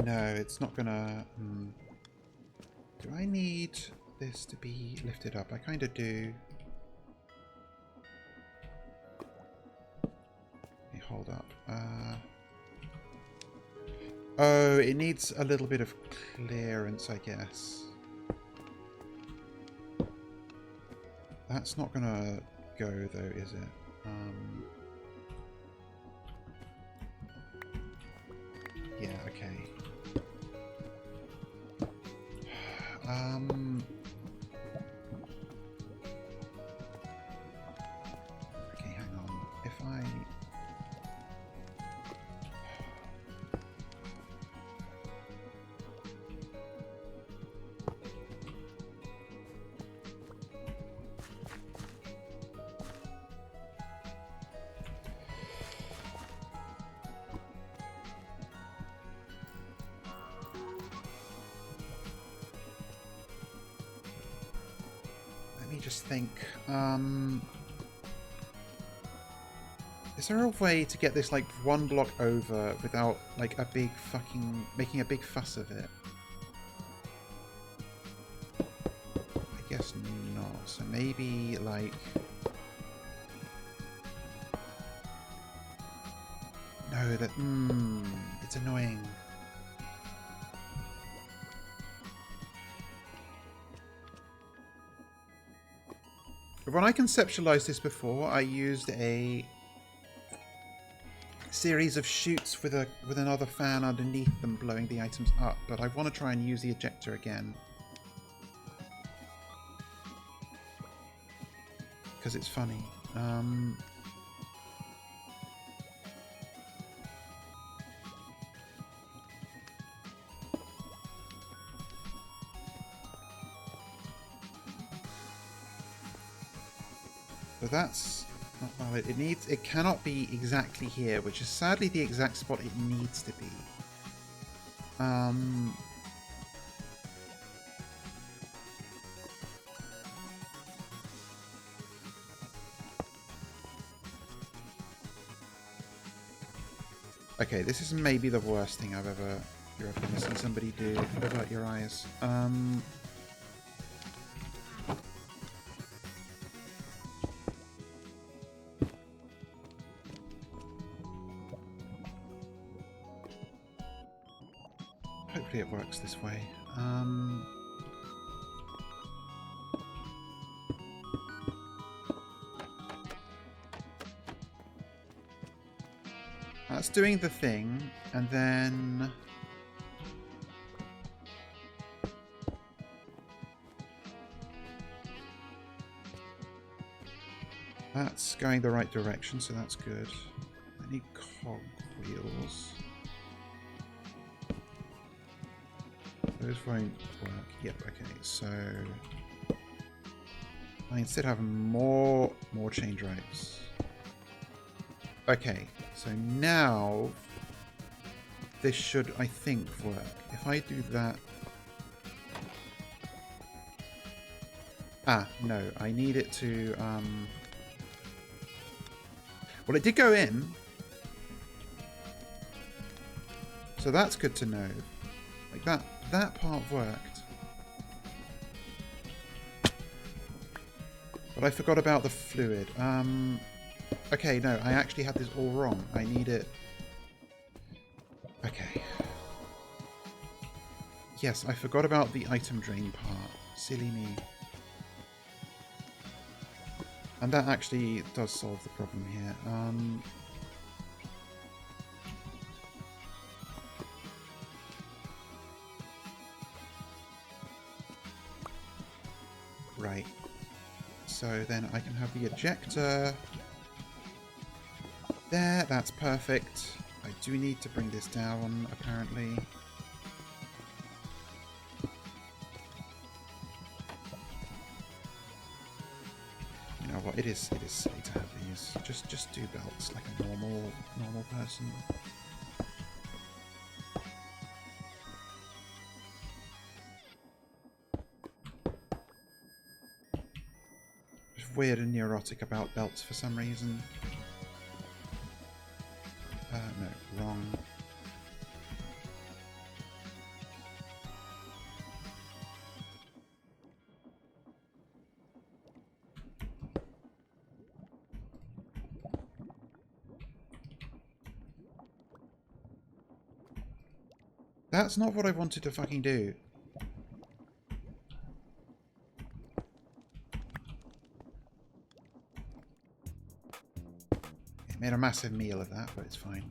no, it's not gonna... Do I need this to be lifted up? I kind of do. Let me hold up. Oh, it needs a little bit of clearance, I guess. That's not gonna go, though, is it? Yeah, okay. Okay, hang on. If I... just think, is there a way to get this like one block over without like a big fucking making a big fuss of it? I guess not. So maybe like no, that it's annoying. When I conceptualized this before, I used a series of chutes with another fan underneath them blowing the items up, but I want to try and use the ejector again. Because it's funny. So that's not valid. It cannot be exactly here, which is sadly the exact spot it needs to be. Okay, this is maybe the worst thing you're ever going to see somebody do. Avert your eyes. Hopefully it works this way. That's doing the thing, and then... That's going the right direction, so that's good. I need cog wheels. Those won't work. Yep, okay, so... I instead have more chain drives. Okay, so now... this should, I think, work. If I do that... Ah, no, I need it to... Well, it did go in. So that's good to know. Like that part worked. But I forgot about the fluid. Okay, no, I actually had this all wrong. I need it... Okay. Yes, I forgot about the item drain part. Silly me. And that actually does solve the problem here. Right. So then I can have the ejector there. That's perfect. I do need to bring this down, apparently. You know what? It is silly to have these. Just do belts like a normal person. Just weird and neurotic about belts for some reason. No, wrong. That's not what I wanted to fucking do. Made a massive meal of that, but it's fine.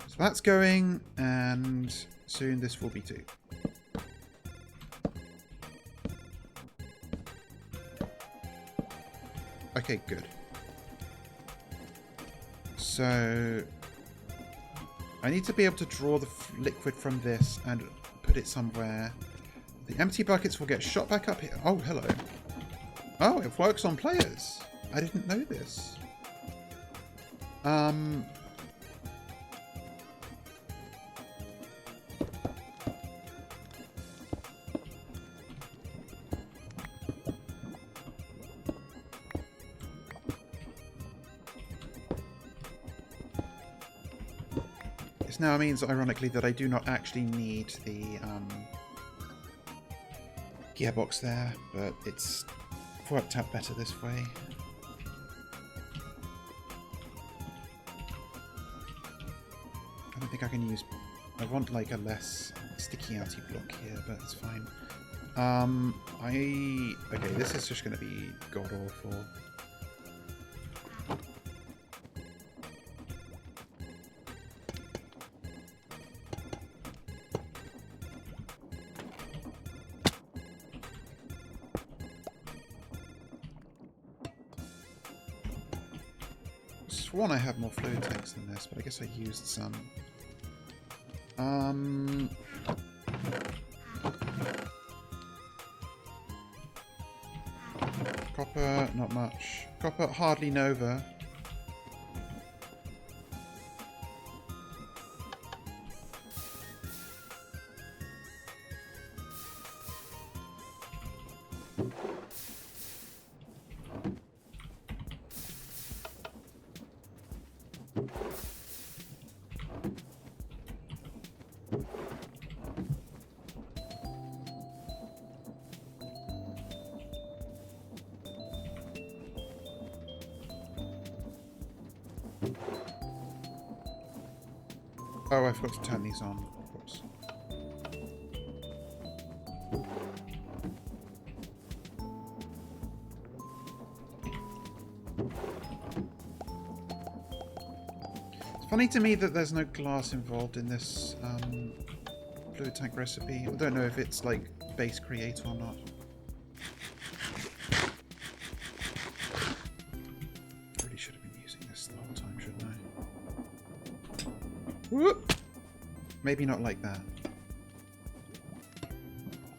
So that's going, and soon this will be too. Okay, good. So I need to be able to draw the liquid from this and put it somewhere. The empty buckets will get shot back up here. Oh, hello. Oh, it works on players. I didn't know this. This now means, ironically, that I do not actually need the gearbox there, but it's worked out better this way. I don't think I can use... I want like a less sticky-outy block here, but it's fine. Okay, this is just going to be god-awful. I have more fluid tanks than this, but I guess I used some. Copper, not much. Copper, hardly Nova. Oh, I forgot to turn these on. Whoops. It's funny to me that there's no glass involved in this fluid tank recipe. I don't know if it's like base create or not. Really should have been using this the whole time, shouldn't I? Whoop! Maybe not like that.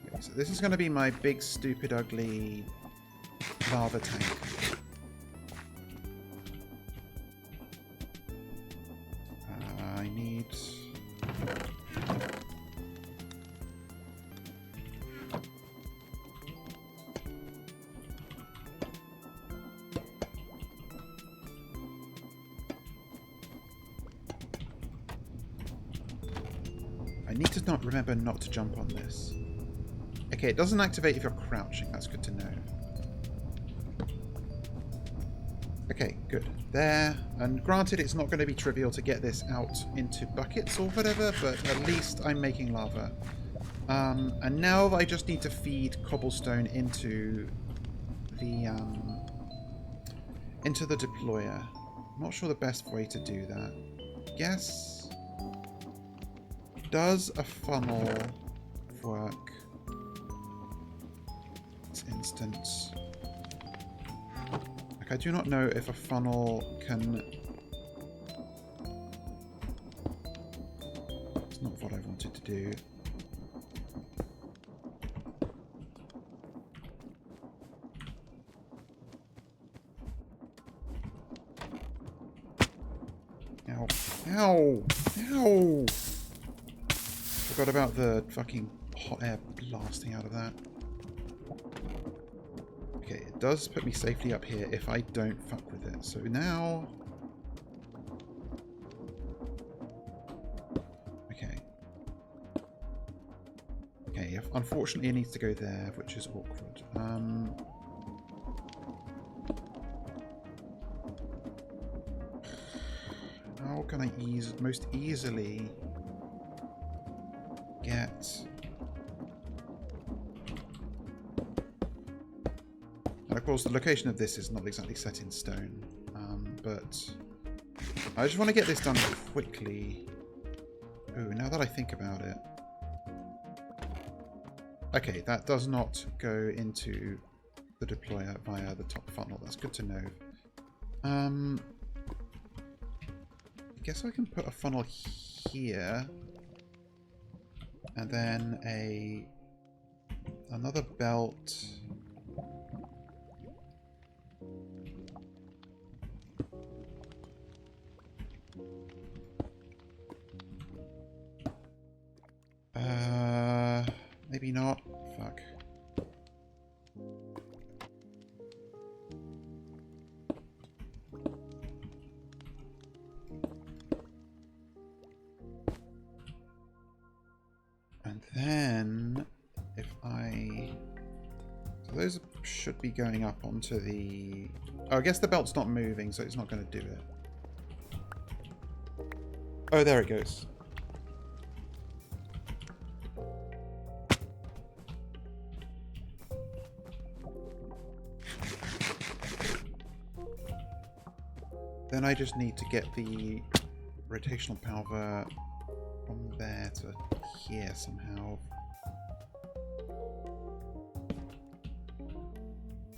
Okay, so this is going to be my big, stupid, ugly lava tank. I need not remember not to jump on this. Okay, it doesn't activate if you're crouching. That's good to know. Okay, good. There. And granted, it's not going to be trivial to get this out into buckets or whatever, but at least I'm making lava. And now I just need to feed cobblestone into the deployer. I'm not sure the best way to do that. Guess. Does a funnel work? This instance. Like, I do not know if a funnel can. It's not what I wanted to do. Ow. Ow! Ow! Forgot about the fucking hot air blasting out of that. Okay, it does put me safely up here if I don't fuck with it. So now... Okay. Okay, unfortunately it needs to go there, which is awkward. How can I most easily get... And of course the location of this is not exactly set in stone, but I just want to get this done quickly. Ooh, now that I think about it. Okay, that does not go into the deployer via the top funnel. That's good to know. I guess I can put a funnel here, and then another belt. Maybe not. Fuck. And then, if I... So those should be going up onto the... Oh, I guess the belt's not moving, so it's not going to do it. Oh, there it goes. Then I just need to get the rotational power from there to here somehow.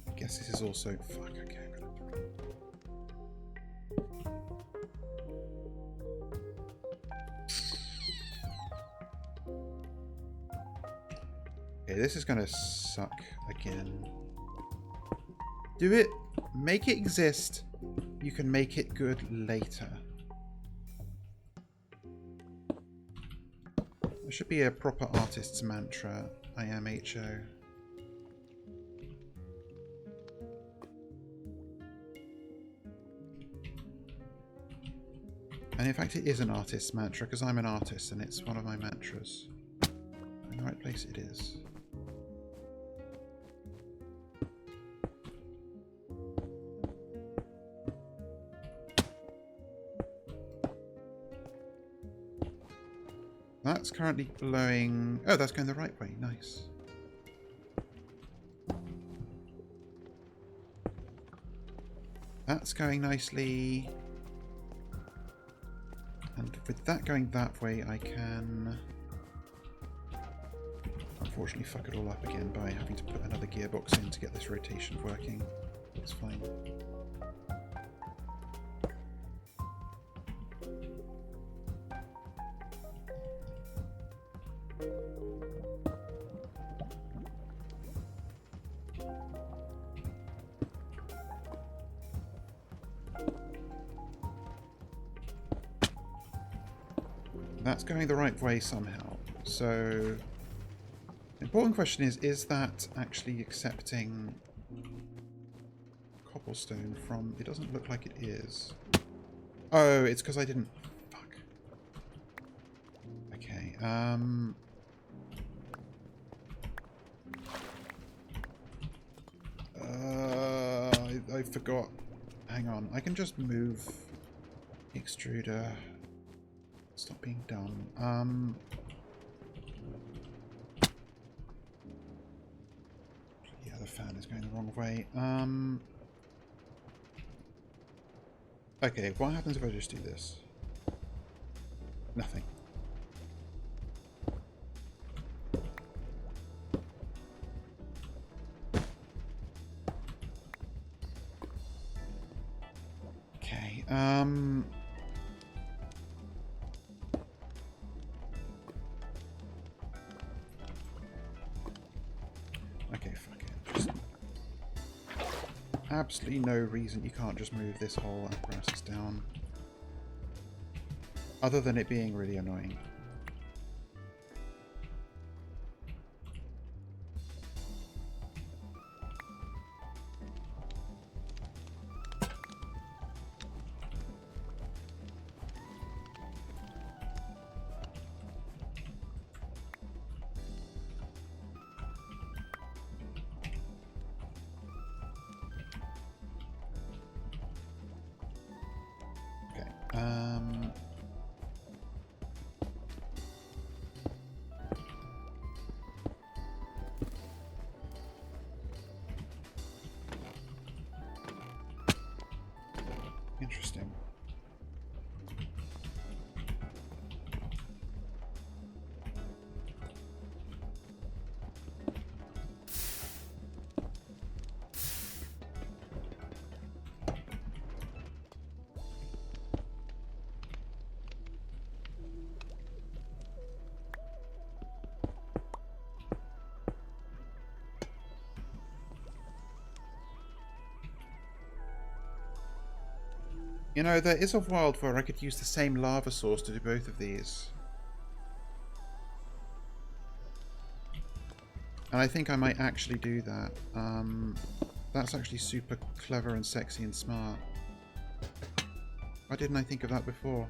I guess this is also... Fuck, okay, I'm gonna... Okay, this is gonna suck again. Do it. Make it exist. You can make it good later. There should be a proper artist's mantra. I am HO. And in fact it is an artist's mantra because I'm an artist and it's one of my mantras. In the right place it is. That's currently blowing... Oh, that's going the right way. Nice. That's going nicely. And with that going that way, I can... Unfortunately, fuck it all up again by having to put another gearbox in to get this rotation working. It's fine. That's going the right way somehow. So, the important question is that actually accepting cobblestone from... It doesn't look like it is. Oh, it's because I didn't... Fuck. Okay, I forgot. Hang on. I can just move the extruder. Stop being dumb. Yeah, the fan is going the wrong way. Okay, what happens if I just do this? Nothing. Okay, okay, fuck it. Just absolutely no reason you can't just move this whole apparatus down. Other than it being really annoying. Interesting. You know, there is a world where I could use the same lava source to do both of these. And I think I might actually do that. That's actually super clever and sexy and smart. Why didn't I think of that before?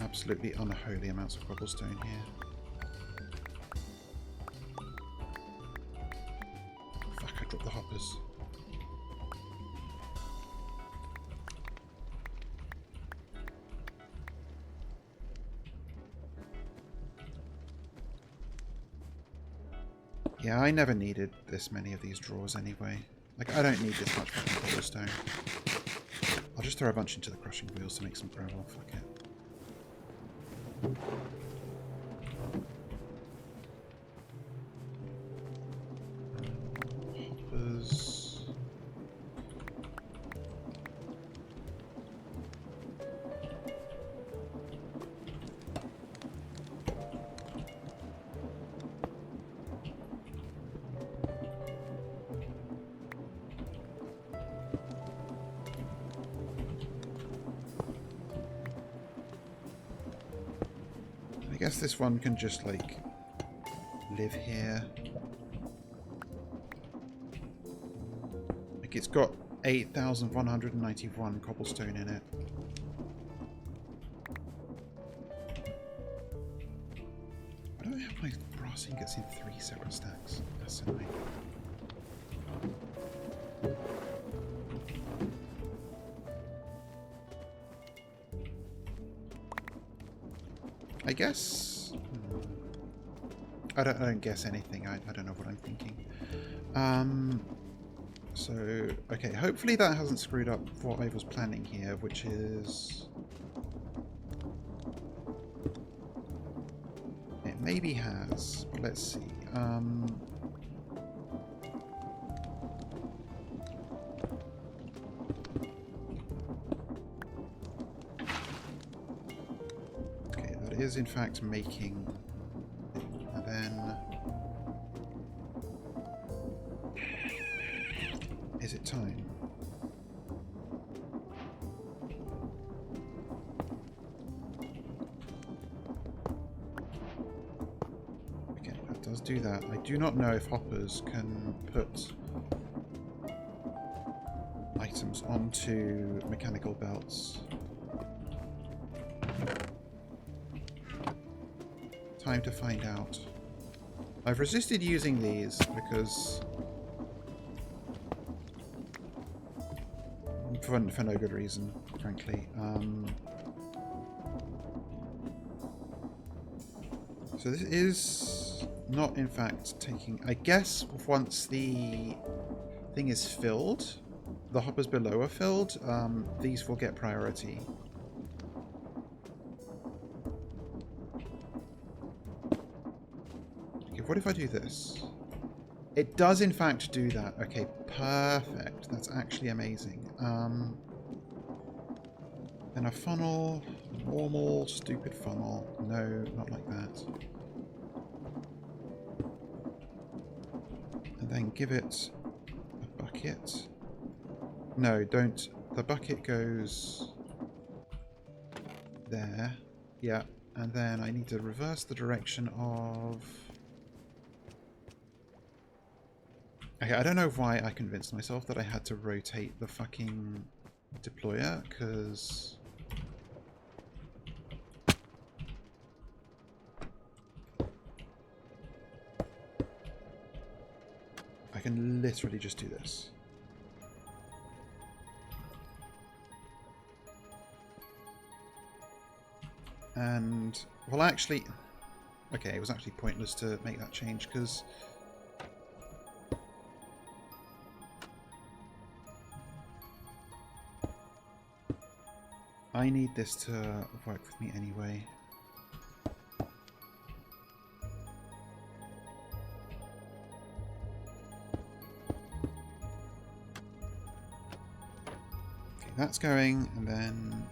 Absolutely unholy amounts of cobblestone here. Fuck, I dropped the hoppers. Yeah, I never needed this many of these drawers anyway. Like, I don't need this much fucking cobblestone. I'll just throw a bunch into the crushing wheels to make some gravel. Fuck it. Hoppers. I guess this one can just, like, live here. Like, it's got 8,191 cobblestone in it. Why do I have my brass ingots in 3 separate stacks? That's annoying. I guess... I don't guess anything. I don't know what I'm thinking. So, okay, hopefully that hasn't screwed up what I was planning here, which is... It maybe has, but let's see. Okay, that is in fact making... And then... Is it time? does do that. I do not know if hoppers can put items onto mechanical belts. Time to find out. I've resisted using these because for no good reason, frankly. So this is not, in fact, taking... I guess once the thing is filled, the hoppers below are filled, these will get priority. Okay, what if I do this? It does, in fact, do that. Okay, perfect. That's actually amazing. Then a funnel, normal, stupid funnel. No, not like that. And then give it a bucket. No, don't. The bucket goes there. Yeah, and then I need to reverse the direction of... Okay, I don't know why I convinced myself that I had to rotate the fucking deployer, because... I can literally just do this. And, well, actually... Okay, it was actually pointless to make that change, because... I need this to work with me anyway. Okay, that's going, and then...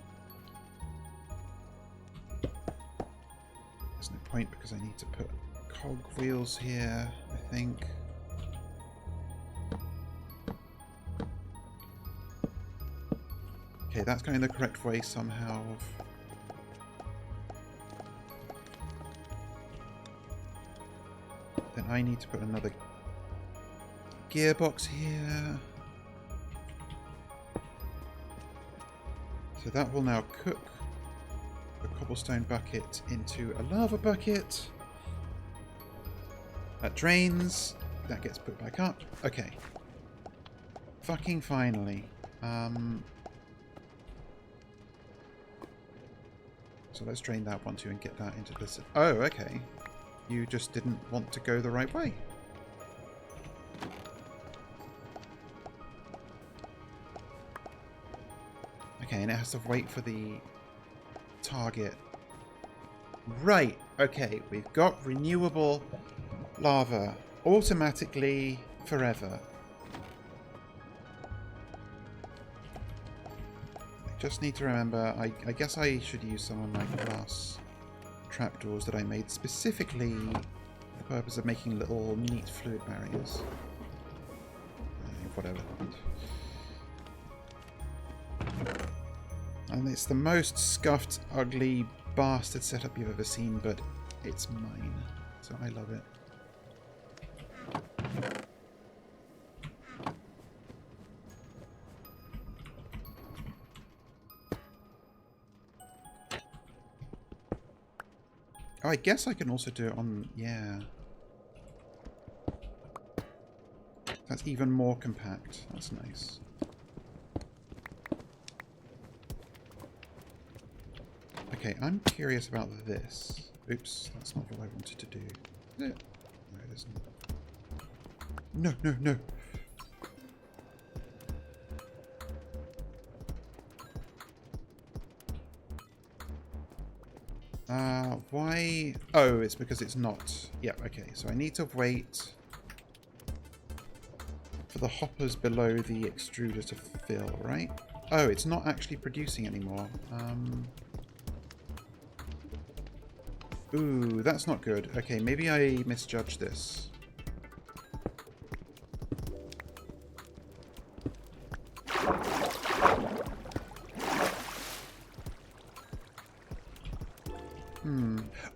There's no point because I need to put cog wheels here, I think. Okay, that's going the correct way somehow. Then I need to put another gearbox here. So that will now cook a cobblestone bucket into a lava bucket. That drains. That gets put back up. Okay. Fucking finally. So let's drain that one too and get that into this. Oh, okay. You just didn't want to go the right way. Okay, and it has to wait for the target. Right, okay. We've got renewable lava automatically forever. Just need to remember, I guess I should use some of my glass trapdoors that I made specifically for the purpose of making little neat fluid barriers. Whatever. And it's the most scuffed, ugly bastard setup you've ever seen, but it's mine, so I love it. Oh, I guess I can also do it on... yeah. That's even more compact. That's nice. Okay, I'm curious about this. Oops, that's not what I wanted to do. Is it? No, it isn't. No, no, no! Why? Oh, it's because it's not. Yeah, okay. So I need to wait for the hoppers below the extruder to fill, right? Oh, it's not actually producing anymore. Ooh, that's not good. Okay, maybe I misjudged this.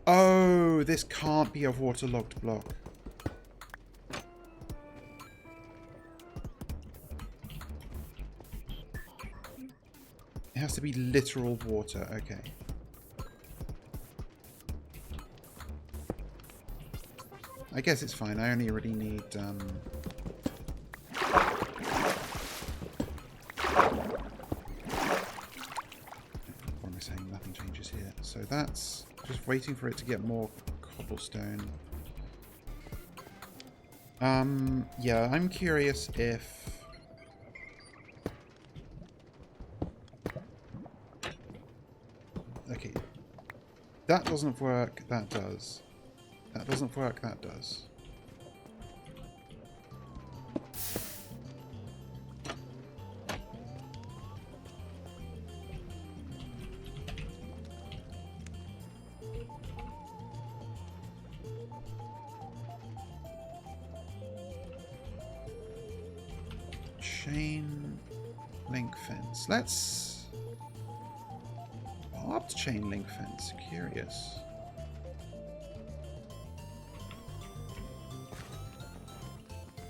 Oh, this can't be a waterlogged block. has to be literal water. Okay. I guess it's fine. I only really need... What am I saying? Nothing changes here. So that's just waiting for it to get more cobblestone. Yeah, I'm curious if... Okay. That doesn't work, that does. That doesn't work, that does. Chain link fence. Let's... Barbed chain link fence. Curious.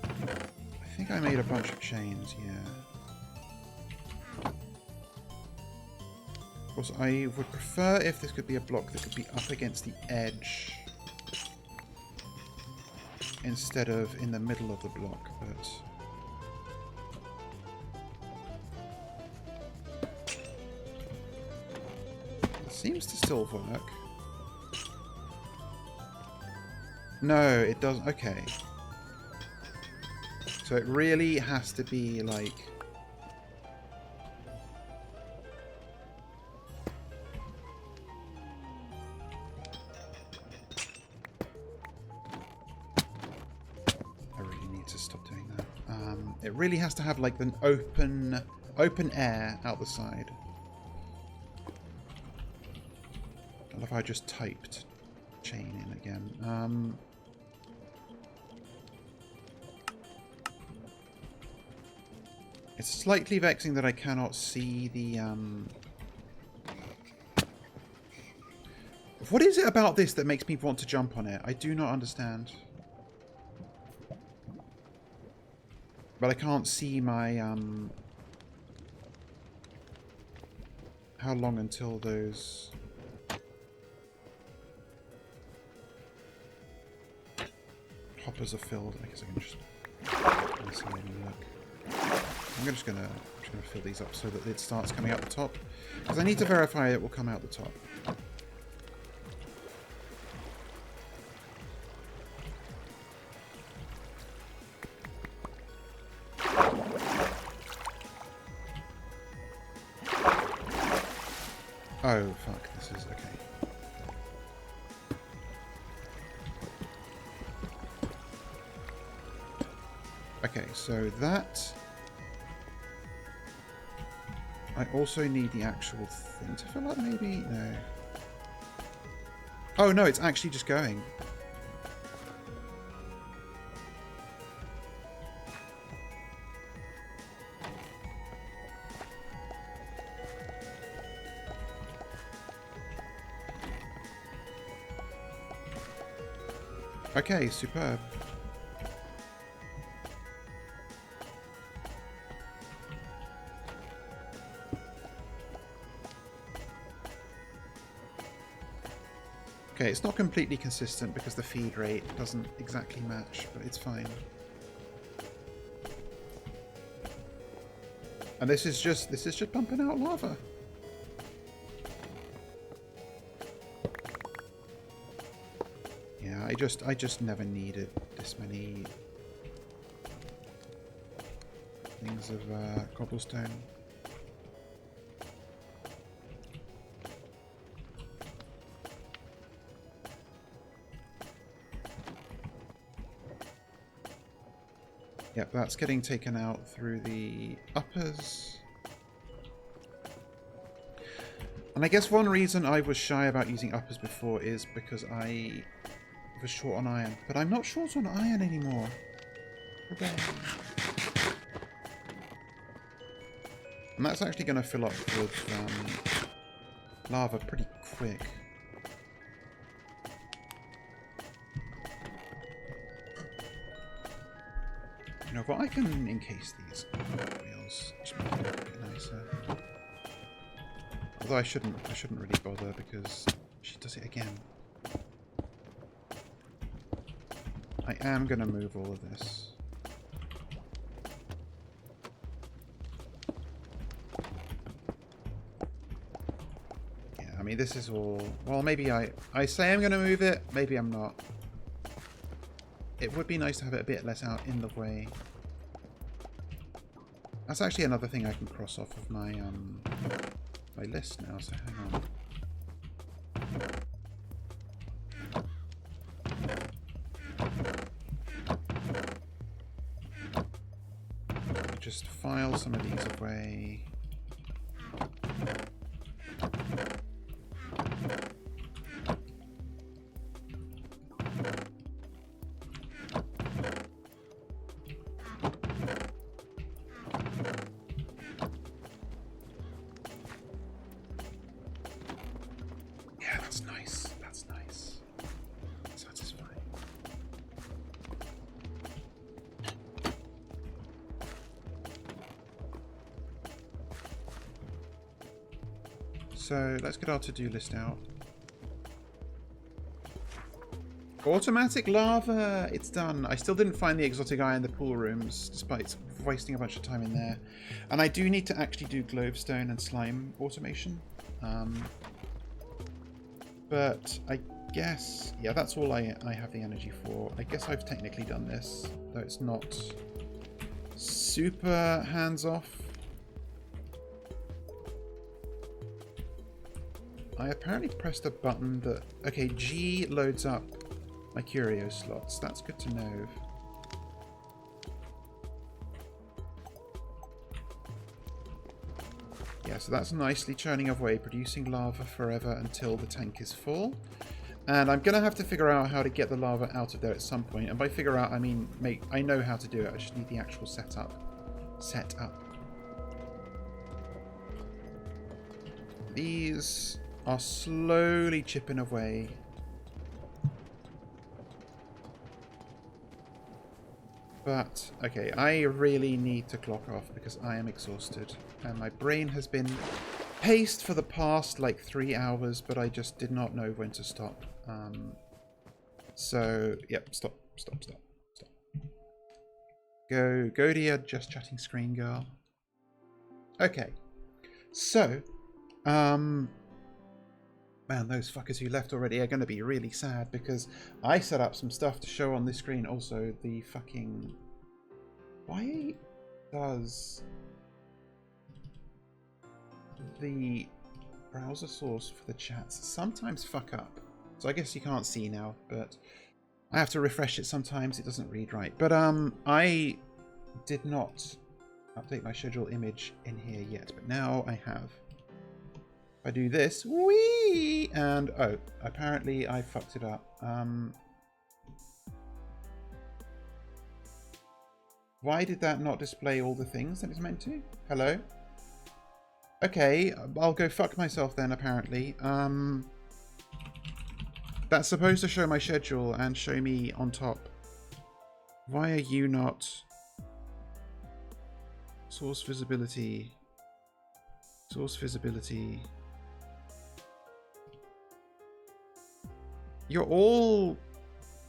I think I made a bunch of chains, yeah. Of course, I would prefer if this could be a block that could be up against the edge instead of in the middle of the block, but... It seems to still work. No, it doesn't. Okay. So it really has to be like... I really need to stop doing that. It really has to have like an open air out the side. I love how I just typed chain in again. It's slightly vexing that I cannot see the, What is it about this that makes me want to jump on it? I do not understand. But I can't see my, how long until those... hoppers are filled. I guess I can just... Let's have a look. I'm just gonna fill these up so that it starts coming out the top, because I need to verify it will come out the top. Oh fuck! This is okay. Okay, so that... I also need the actual thing to fill up, maybe? No. Oh, no, it's actually just going. Okay, superb. Okay, it's not completely consistent because the feed rate doesn't exactly match, but it's fine. And this is just pumping out lava. Yeah, I just never needed this many things of cobblestone. Yep, that's getting taken out through the uppers. And I guess one reason I was shy about using uppers before is because I was short on iron. But I'm not short on iron anymore. Hooray. And that's actually going to fill up with lava pretty quick. You know what, I can encase these wheels, just make it a bit nicer. Although I shouldn't really bother because she does it again. I am going to move all of this. Yeah, I mean, this is all... Well, maybe I say I'm going to move it. Maybe I'm not. It would be nice to have it a bit less out in the way. That's actually another thing I can cross off of my my list now, so hang on. Just file some of these away. Yeah, that's nice. That's nice. Satisfying. So let's get our to-do list out. Automatic lava! It's done. I still didn't find the exotic eye in the pool rooms, despite wasting a bunch of time in there. And I do need to actually do glowstone and slime automation. But I guess... Yeah, that's all I have the energy for. I guess I've technically done this, though it's not super hands-off. I apparently pressed a button that... Okay, G loads up my curio slots. That's good to know. Yeah, so that's nicely churning away, producing lava forever until the tank is full. And I'm going to have to figure out how to get the lava out of there at some point. And by figure out, I mean I know how to do it. I just need the actual setup. These are slowly chipping away. But, okay, I really need to clock off because I am exhausted. And my brain has been paced for the past, like, 3 hours, but I just did not know when to stop. So, yep, stop. Go to your just chatting screen, girl. Okay. So, man, those fuckers who left already are going to be really sad because I set up some stuff to show on this screen. Also, the fucking... Why does the browser source for the chats sometimes fuck up? So I guess you can't see now, but I have to refresh it sometimes. It doesn't read right. But I did not update my schedule image in here yet, but now I have. I do this, whee, and oh, apparently I fucked it up. Why did that not display all the things that it's meant to? Hello? Okay, I'll go fuck myself then, apparently. That's supposed to show my schedule and show me on top. Why are you not? Source visibility. Source visibility. You're all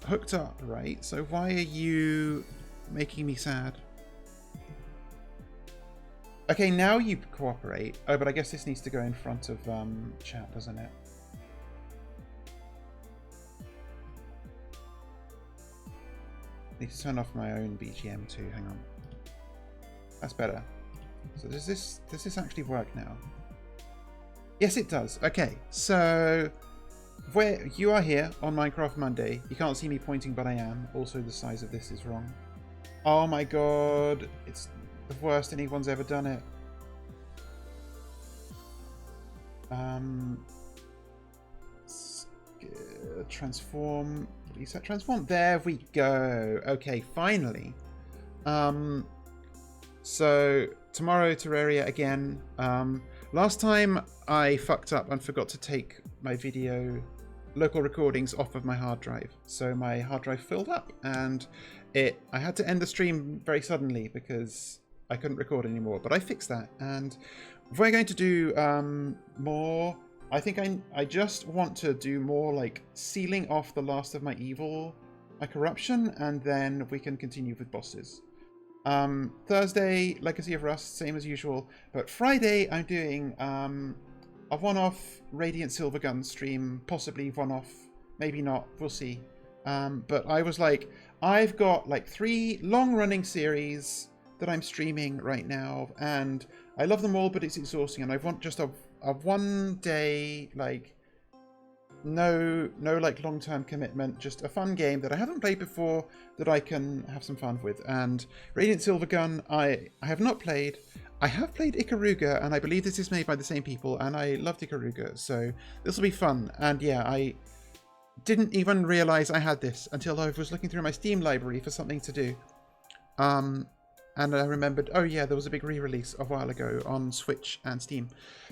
hooked up, right? So why are you making me sad? Okay, now you cooperate. Oh, but I guess this needs to go in front of chat, doesn't it? I need to turn off my own BGM too. Hang on. That's better. So does this actually work now? Yes, it does. Okay, so where you are here on Minecraft Monday, you can't see me pointing, but I am. Also, the size of this is wrong. Oh my god, it's the worst anyone's ever done it. Transform. Reset transform. There we go. Okay, finally. So tomorrow Terraria again. Last time I fucked up and forgot to take my video local recordings off of my hard drive. So my hard drive filled up and I had to end the stream very suddenly because I couldn't record anymore. But I fixed that and we're going to do more. I think I just want to do more like sealing off the last of my evil, my corruption, and then we can continue with bosses. Thursday, Legacy of Rust, same as usual. But Friday, I'm doing a one-off Radiant Silvergun stream, possibly one-off, maybe not, we'll see. But I was like, I've got like 3 long-running series that I'm streaming right now, and I love them all, but it's exhausting, and I want just a one day, like, no like long-term commitment, just a fun game that I haven't played before that I can have some fun with. And Radiant Silvergun, I have not played. I have played Ikaruga, and I believe this is made by the same people, and I loved Ikaruga, so this will be fun. And yeah, I didn't even realize I had this until I was looking through my Steam library for something to do. And I remembered, oh yeah, there was a big re-release a while ago on Switch and Steam.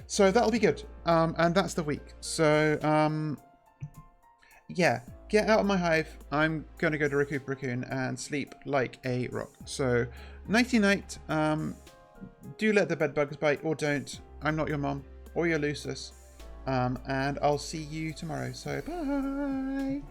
So that'll be good. And that's the week. So, yeah, get out of my hive. I'm going to go to Raccoon and sleep like a rock. So, nighty-night. Do let the bed bugs bite, or don't. I'm not your mom or your Lucis. And I'll see you tomorrow. So, bye.